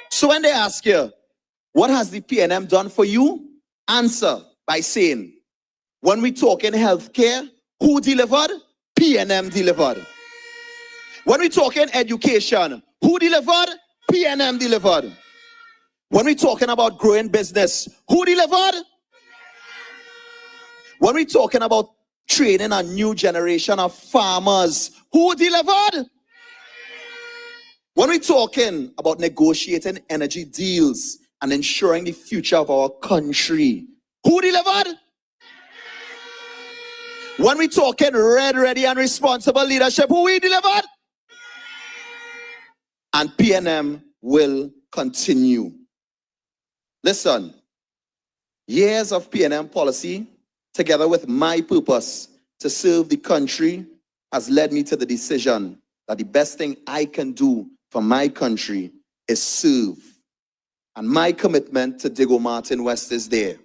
So when they ask you, what has the PNM done for you? Answer by saying, when we talk in healthcare, who delivered? PNM delivered. When we talk in education, who delivered? PNM delivered. When we're talking about growing business, who delivered? When we're talking about training a new generation of farmers, who delivered? When we're talking about negotiating energy deals and ensuring the future of our country, who delivered? When we're talking red, ready, and responsible leadership, who we delivered? And PNM will continue. Listen, years of PNM policy, together with my purpose to serve the country, has led me to the decision that the best thing I can do for my country is serve. And my commitment to Diego Martin West is there.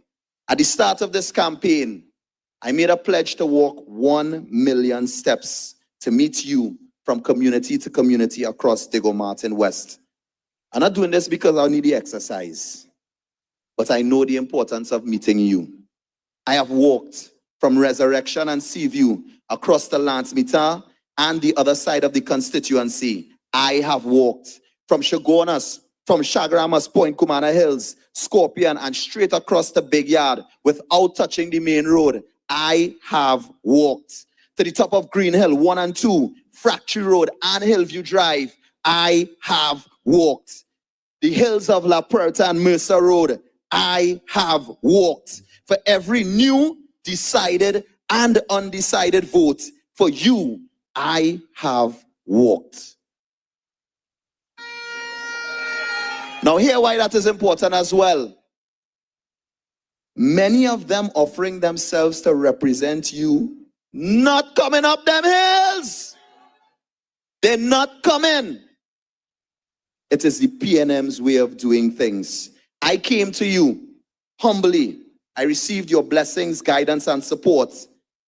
At the start of this campaign, I made a pledge to walk 1 million steps to meet you from community to community across Diego Martin West. I'm not doing this because I need the exercise, but I know the importance of meeting you. I have walked from Resurrection and Seaview across the Lance Meter and the other side of the constituency. I have walked from Shagonas, from Chagramas Point, Kumana Hills, Scorpion, and straight across the Big Yard without touching the main road. I have walked to the top of Green Hill 1 and 2, Factory Road and Hillview Drive. I have walked the hills of La Puerta and Mercer Road. I have walked. For every new, decided, and undecided vote for you, I have walked. Now, hear why that is important as well. Many of them offering themselves to represent you, not coming up them hills. They're not coming. It is the PNM's way of doing things. I came to you humbly. I received your blessings, guidance, and support.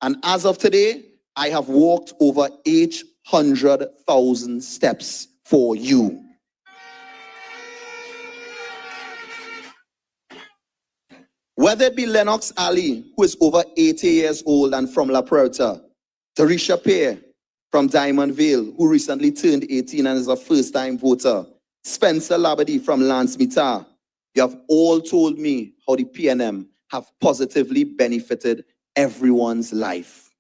And as of today, I have walked over 800,000 steps for you. Whether it be Lennox Ali, who is over 80 years old and from La Puerta, Tarisha Pear from Diamond Vale, who recently turned 18 and is a first-time voter, Spencer Labadie from Lance Meter, you have all told me how the PNM have positively benefited everyone's life.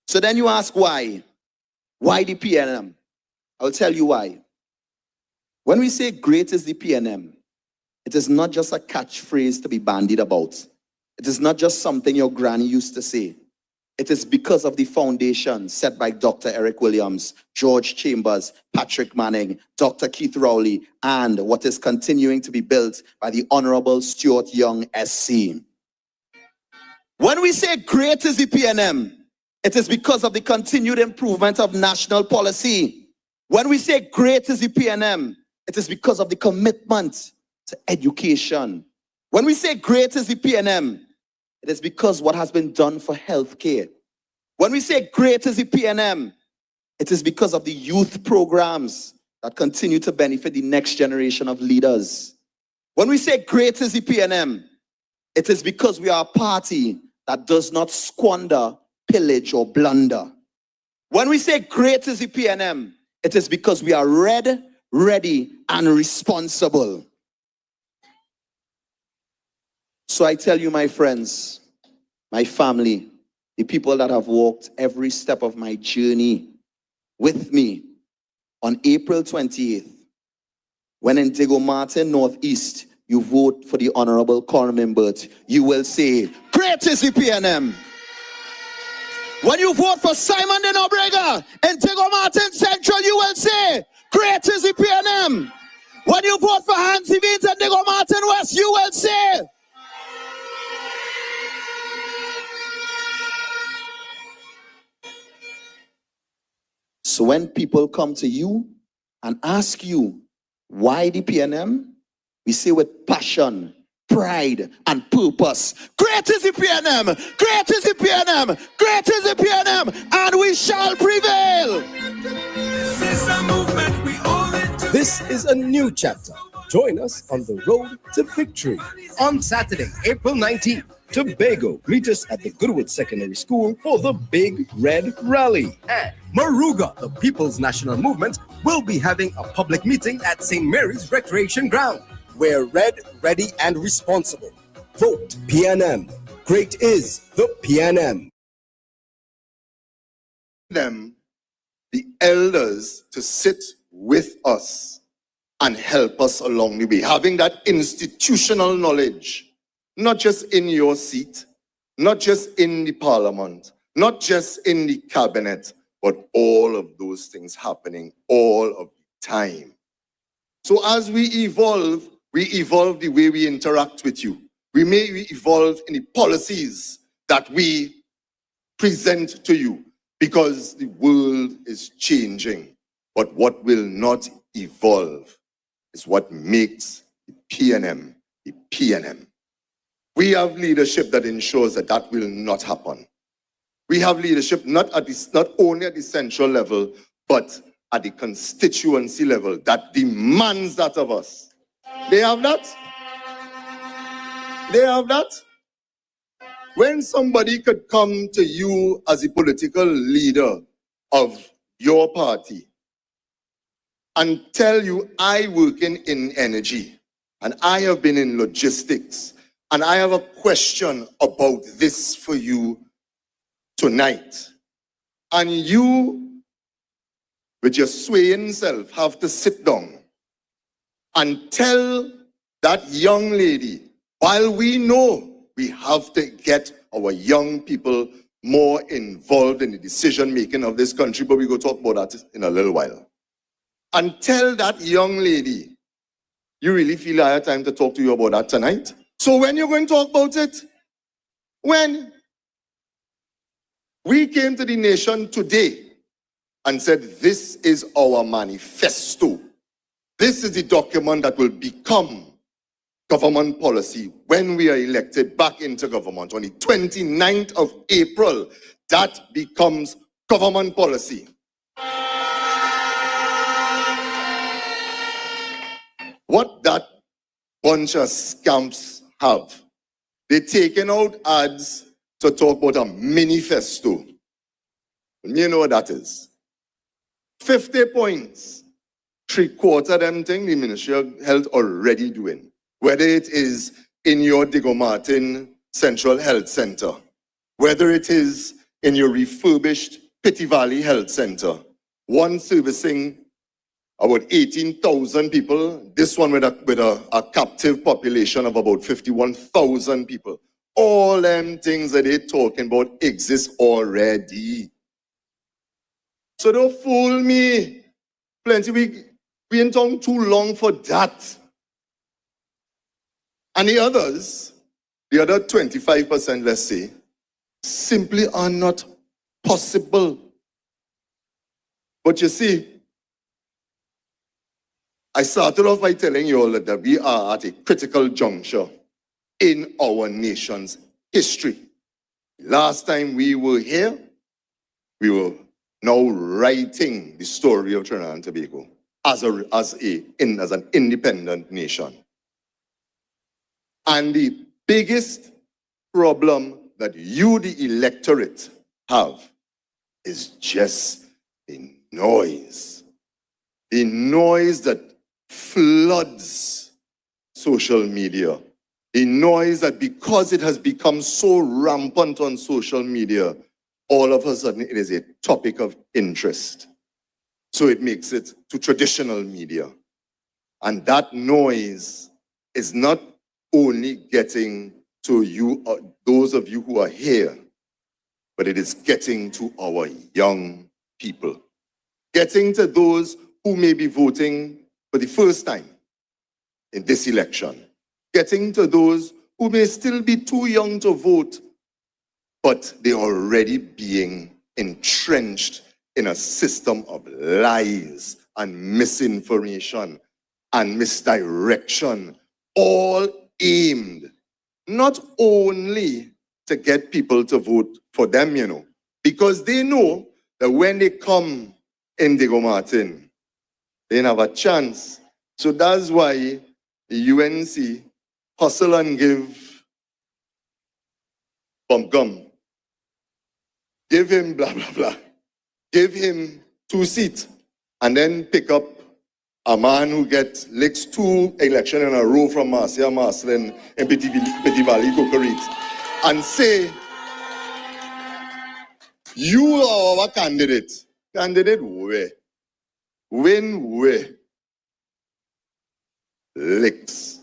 So then you ask why? Why the PNM? I'll tell you why. When we say great is the PNM, it is not just a catchphrase to be bandied about. It is not just something your granny used to say. It is because of the foundation set by Dr. Eric Williams, George Chambers, Patrick Manning, Dr. Keith Rowley, and what is continuing to be built by the Honorable Stuart Young, SC. When we say great is the PNM, it is because of the continued improvement of national policy. When we say great is the PNM, it is because of the commitment to education. When we say great is the PNM, it is because what has been done for healthcare. When we say great is the PNM, it is because of the youth programs that continue to benefit the next generation of leaders. When we say great is the PNM, it is because we are a party that does not squander, pillage, or blunder. When we say great is the PNM, it is because we are red, ready, and responsible. So I tell you, my friends, my family, the people that have walked every step of my journey with me, on April 28th, when in Diego Martin Northeast, you vote for the Honorable Corman Burt, you will say, great is the PNM. When you vote for Simon de Nobrega in Diego Martin Central, you will say, great is the PNM. When you vote for Hans Evans in Diego Martin West, you will say, so when people come to you and ask you, why the PNM? We say with passion, pride, and purpose, great is the PNM, great is the PNM, great is the PNM, and we shall prevail. This is a new chapter. Join us on the road to victory. On Saturday, April 19th, Tobago, meet us at the Goodwood Secondary School for the Big Red Rally. And Maruga, the People's National Movement, will be having a public meeting at St. Mary's Recreation Ground. We're red, ready, and responsible. Vote PNM. great is the PNM. Them, the elders, to sit with us and help us along the way, having that institutional knowledge, not just in your seat, not just in the parliament, not just in the cabinet, but all of those things happening all of the time. So as we evolve the way we interact with you. We may evolve in the policies that we present to you, because the world is changing. But what will not evolve is what makes the PNM the PNM. We have leadership that ensures that that will not happen. We have leadership not only at the central level, but at the constituency level that demands that of us. They have that. They have that. When somebody could come to you as a political leader of your party and tell you, I work in energy and I have been in logistics and I have a question about this for you tonight, and you, with your swaying self, have to sit down and tell that young lady, while we know we have to get our young people more involved in the decision-making of this country, but we go talk about that in a little while. And tell that young lady, you really feel I have time to talk to you about that tonight? So when you're going to talk about it? When? We came to the nation today and said, this is our manifesto. This is the document that will become government policy when we are elected back into government. On the 29th of April, that becomes government policy. What that bunch of scamps have, they're taking out ads to talk about a manifesto. You know what that is. 50 points. 3/4 of them things the Ministry of Health already doing. Whether it is in your Diego Martin Central Health Center, whether it is in your refurbished Pitty Valley Health Center, one servicing about 18,000 people, this one with a captive population of about 51,000 people. All them things that they're talking about exist already. So don't fool me. Plenty, we ain't talking too long for that. And the others, the other 25%, let's say, simply are not possible. But you see, I started off by telling you all that we are at a critical juncture in our nation's history. Last time we were here, we were now writing the story of Trinidad and Tobago as an independent nation. And the biggest problem that you, the electorate, have is just the noise. The noise that floods social media. The noise that, because it has become so rampant on social media, all of a sudden it is a topic of interest. So it makes it to traditional media. And that noise is not only getting to you, those of you who are here, but it is getting to our young people. Getting to those who may be voting for the first time in this election. Getting to those who may still be too young to vote, but they're already being entrenched in a system of lies and misinformation and misdirection, all aimed not only to get people to vote for them, you know, because they know that when they come in Diego Martin, they don't have a chance. So that's why the UNC hustle and give bump gum. Give him blah, blah, blah. Give him 2 seats and then pick up a man who licks 2 elections in a row from Marcia Marcelin and Pitty Valley Cocorit. and say, you are our candidate. Candidate where? Win where? Licks.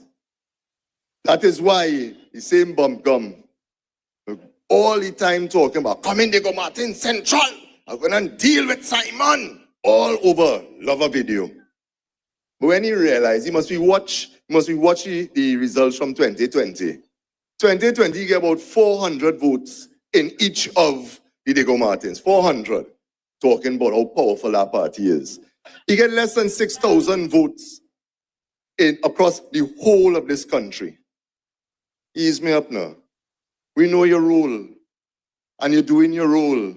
That is why the same bum come all the time talking about coming Diego Martin Central. I'm gonna deal with Simon all over. Love a video. But when he realized he must be watching the results from 2020. 2020 he get about 400 votes in each of the Diego Martins. 400. Talking about how powerful that party is. He get less than 6,000 votes across the whole of this country. Ease me up now. We know your role, and you're doing your role,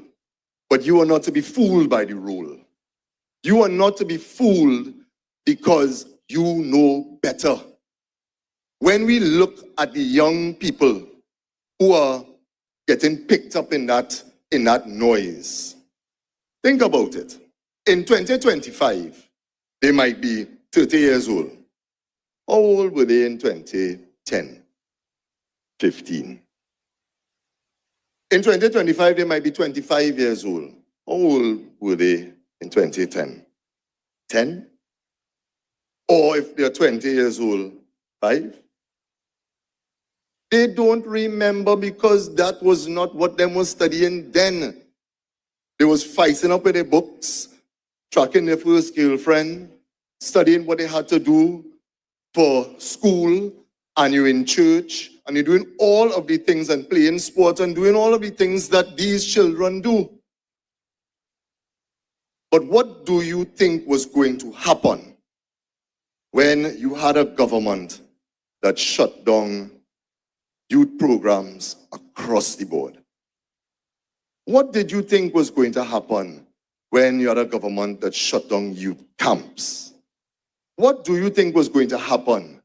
but you are not to be fooled by the role. You are not to be fooled because you know better. When we look at the young people who are getting picked up in that noise, think about it. In 2025, they might be 30 years old. How old were they in 2010? 15. In 2025, they might be 25 years old. How old were they in 2010? 10? Or if they're 20 years old, 5? They don't remember because that was not what them was studying then. They was fighting up with their books, tracking their first girlfriend, studying what they had to do for school, and you're in church, and you're doing all of the things and playing sports and doing all of the things that these children do. But what do you think was going to happen when you had a government that shut down youth programs across the board? What did you think was going to happen when you had a government that shut down youth camps? What do you think was going to happen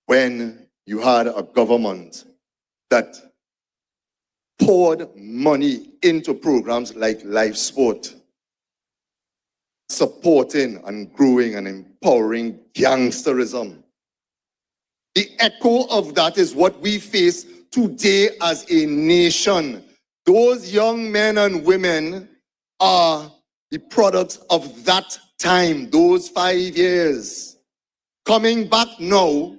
when you had a government that poured money into programs like life sport, supporting and growing and empowering gangsterism? The echo of that is what we face today as a nation. Those young men and women are the products of that time, those 5 years. Coming back now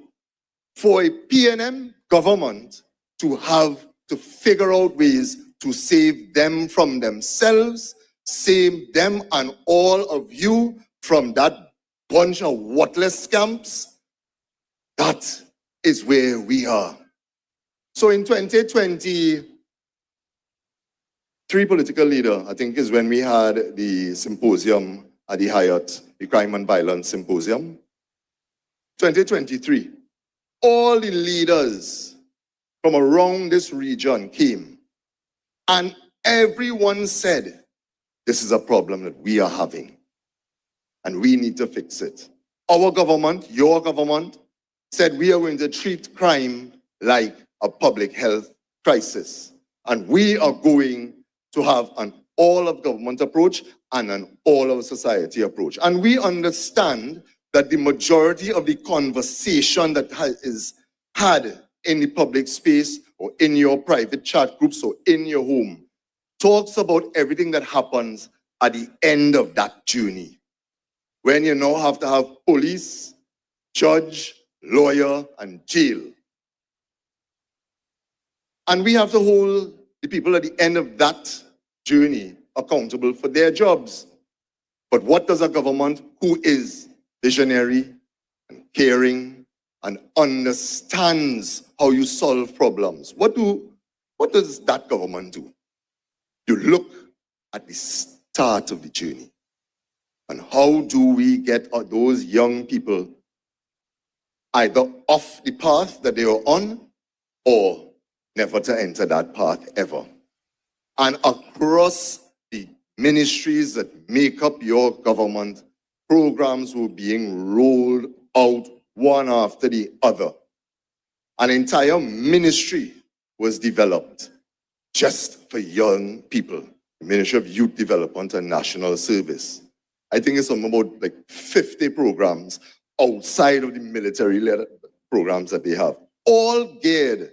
for a PNM government to have to figure out ways to save them from themselves, save them and all of you from that bunch of worthless scamps. That is where we are. So in 2020, 3 political leaders, I think is when we had the symposium at the Hyatt, the Crime and Violence Symposium. 2023, all the leaders from around this region came, and everyone said, this is a problem that we are having, and we need to fix it. Our government, your government, said we are going to treat crime like a public health crisis, and we are going to have an all-of-government approach and an all-of-society approach. And we understand that the majority of the conversation that is had in the public space or in your private chat groups or in your home talks about everything that happens at the end of that journey, when you now have to have police, judge, lawyer, and jail. And we have to hold the people at the end of that journey accountable for their jobs. But what does a government who is visionary and caring and understands how you solve problems, what does that government do? You look at the start of the journey. And how do we get those young people either off the path that they are on or never to enter that path ever? And across the ministries that make up your government, programs were being rolled out one after the other. An entire ministry was developed just for young people, the Ministry of Youth Development and National Service. I think it's something about like 50 programs outside of the military programs that they have, all geared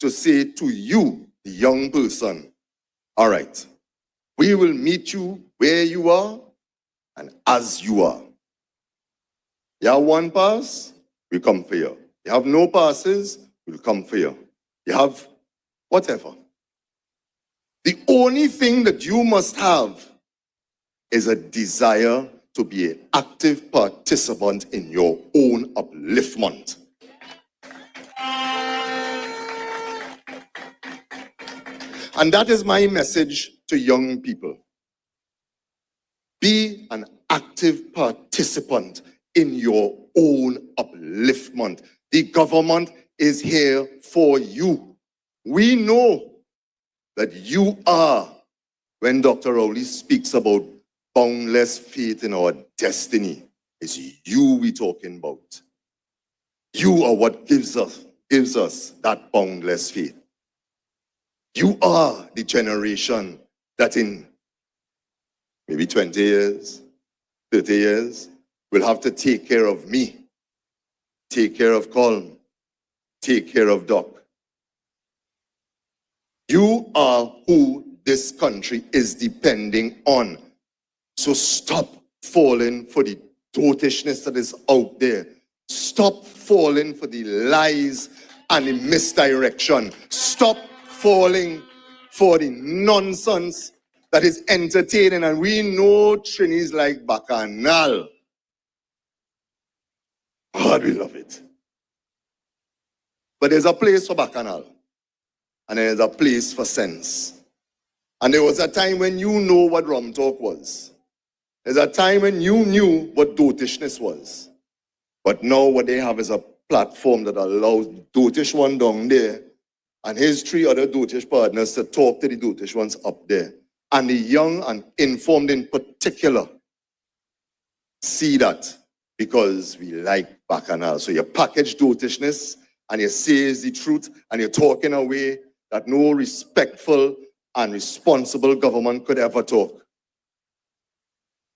to say to you, the young person, all right, we will meet you where you are and as you are. You have one pass, we come for you. You have no passes, we'll come for you. You have whatever. The only thing that you must have is a desire to be an active participant in your own upliftment. And that is my message to young people. Be an active participant in your own upliftment. The government is here for you. We know that you are, when Dr. Rowley speaks about boundless faith in our destiny, it's you we're talking about. You are what gives us that boundless faith. You are the generation that in maybe 20 years, 30 years, will have to take care of me, take care of Colm, take care of Doc. You are who this country is depending on. So stop falling for the dotishness that is out there. Stop falling for the lies and the misdirection. Stop falling for the nonsense that is entertaining. And we know Trinis like Bacchanal. God, we love it. But there's a place for Bacchanal. And there's a place for sense. And there was a time when you know what rum talk was. There's a time when you knew what dotishness was. But now what they have is a platform that allows the dotish one down there and his 3 other dotish partners to talk to the dotish ones up there. And the young and informed in particular see that because we like Bacchanal. So you package dotishness and you say it's the truth and you're talking a way that no respectful and responsible government could ever talk.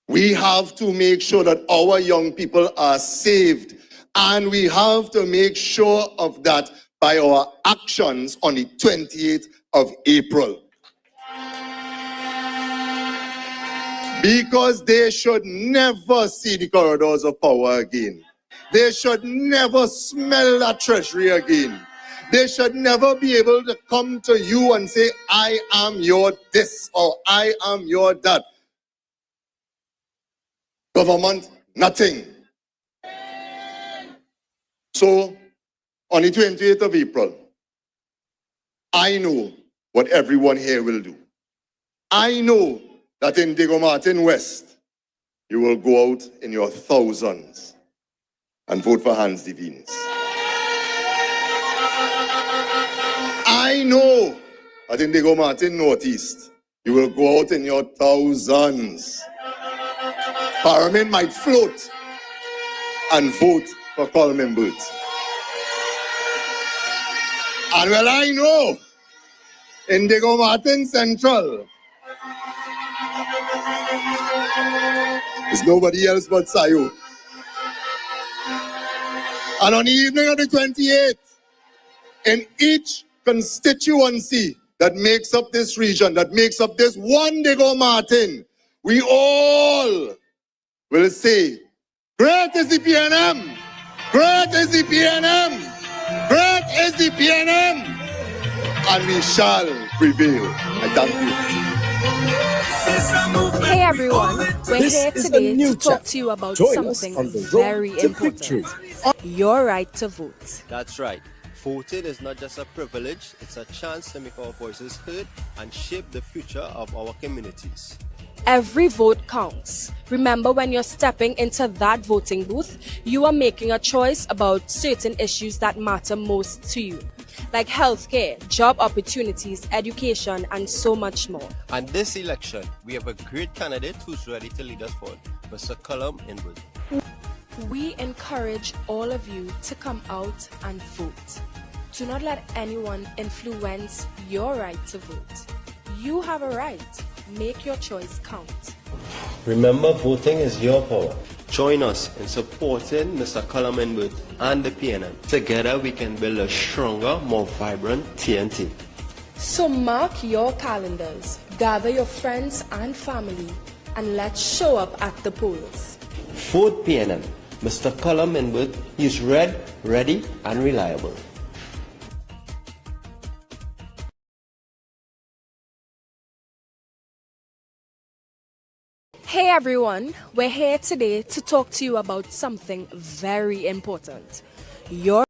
We have to make sure that our young people are saved, and we have to make sure of that by our actions on the 28th of April. Because they should never see the corridors of power again. They should never smell that treasury again. They should never be able to come to you and say, I am your this or I am your that. Government, nothing. So, on the 28th of April, I know what everyone here will do. I know that in Diego Martin West, you will go out in your thousands and vote for Hans Devines. I know that in Diego Martin Northeast, you will go out in your thousands. Parliament might float and vote for Colm Booth. And well, I know in Diego Martin Central, it's nobody else but Sayo. And on the evening of the 28th, in each constituency that makes up this region, that makes up this one Diego Martin, we all will say, great is the PNM, great is the PNM, great is the PNM, and we shall prevail. I thank you. Hey everyone, we're This here is a today new to talk chapter. to you about Join us something on the road very to important. victory. Your right to vote. That's right. Voting is not just a privilege, it's a chance to make our voices heard and shape the future of our communities. Every vote counts. Remember, when you're stepping into that voting booth, you are making a choice about certain issues that matter most to you, like healthcare, job opportunities, education, and so much more. And this election, we have a great candidate who's ready to lead us forward, Mr. Colm Inwood. We encourage all of you to come out and vote. Do not let anyone influence your right to vote. You have a right. Make your choice count. Remember, voting is your power. Join us in supporting Mr. Colm Inwood and the PNM. Together we can build a stronger, more vibrant TNT. So mark your calendars, gather your friends and family, and let's show up at the polls. Vote PNM. Mr. Cullum Inwood, he's red, ready, and reliable. Hey everyone, we're here today to talk to you about something very important. Your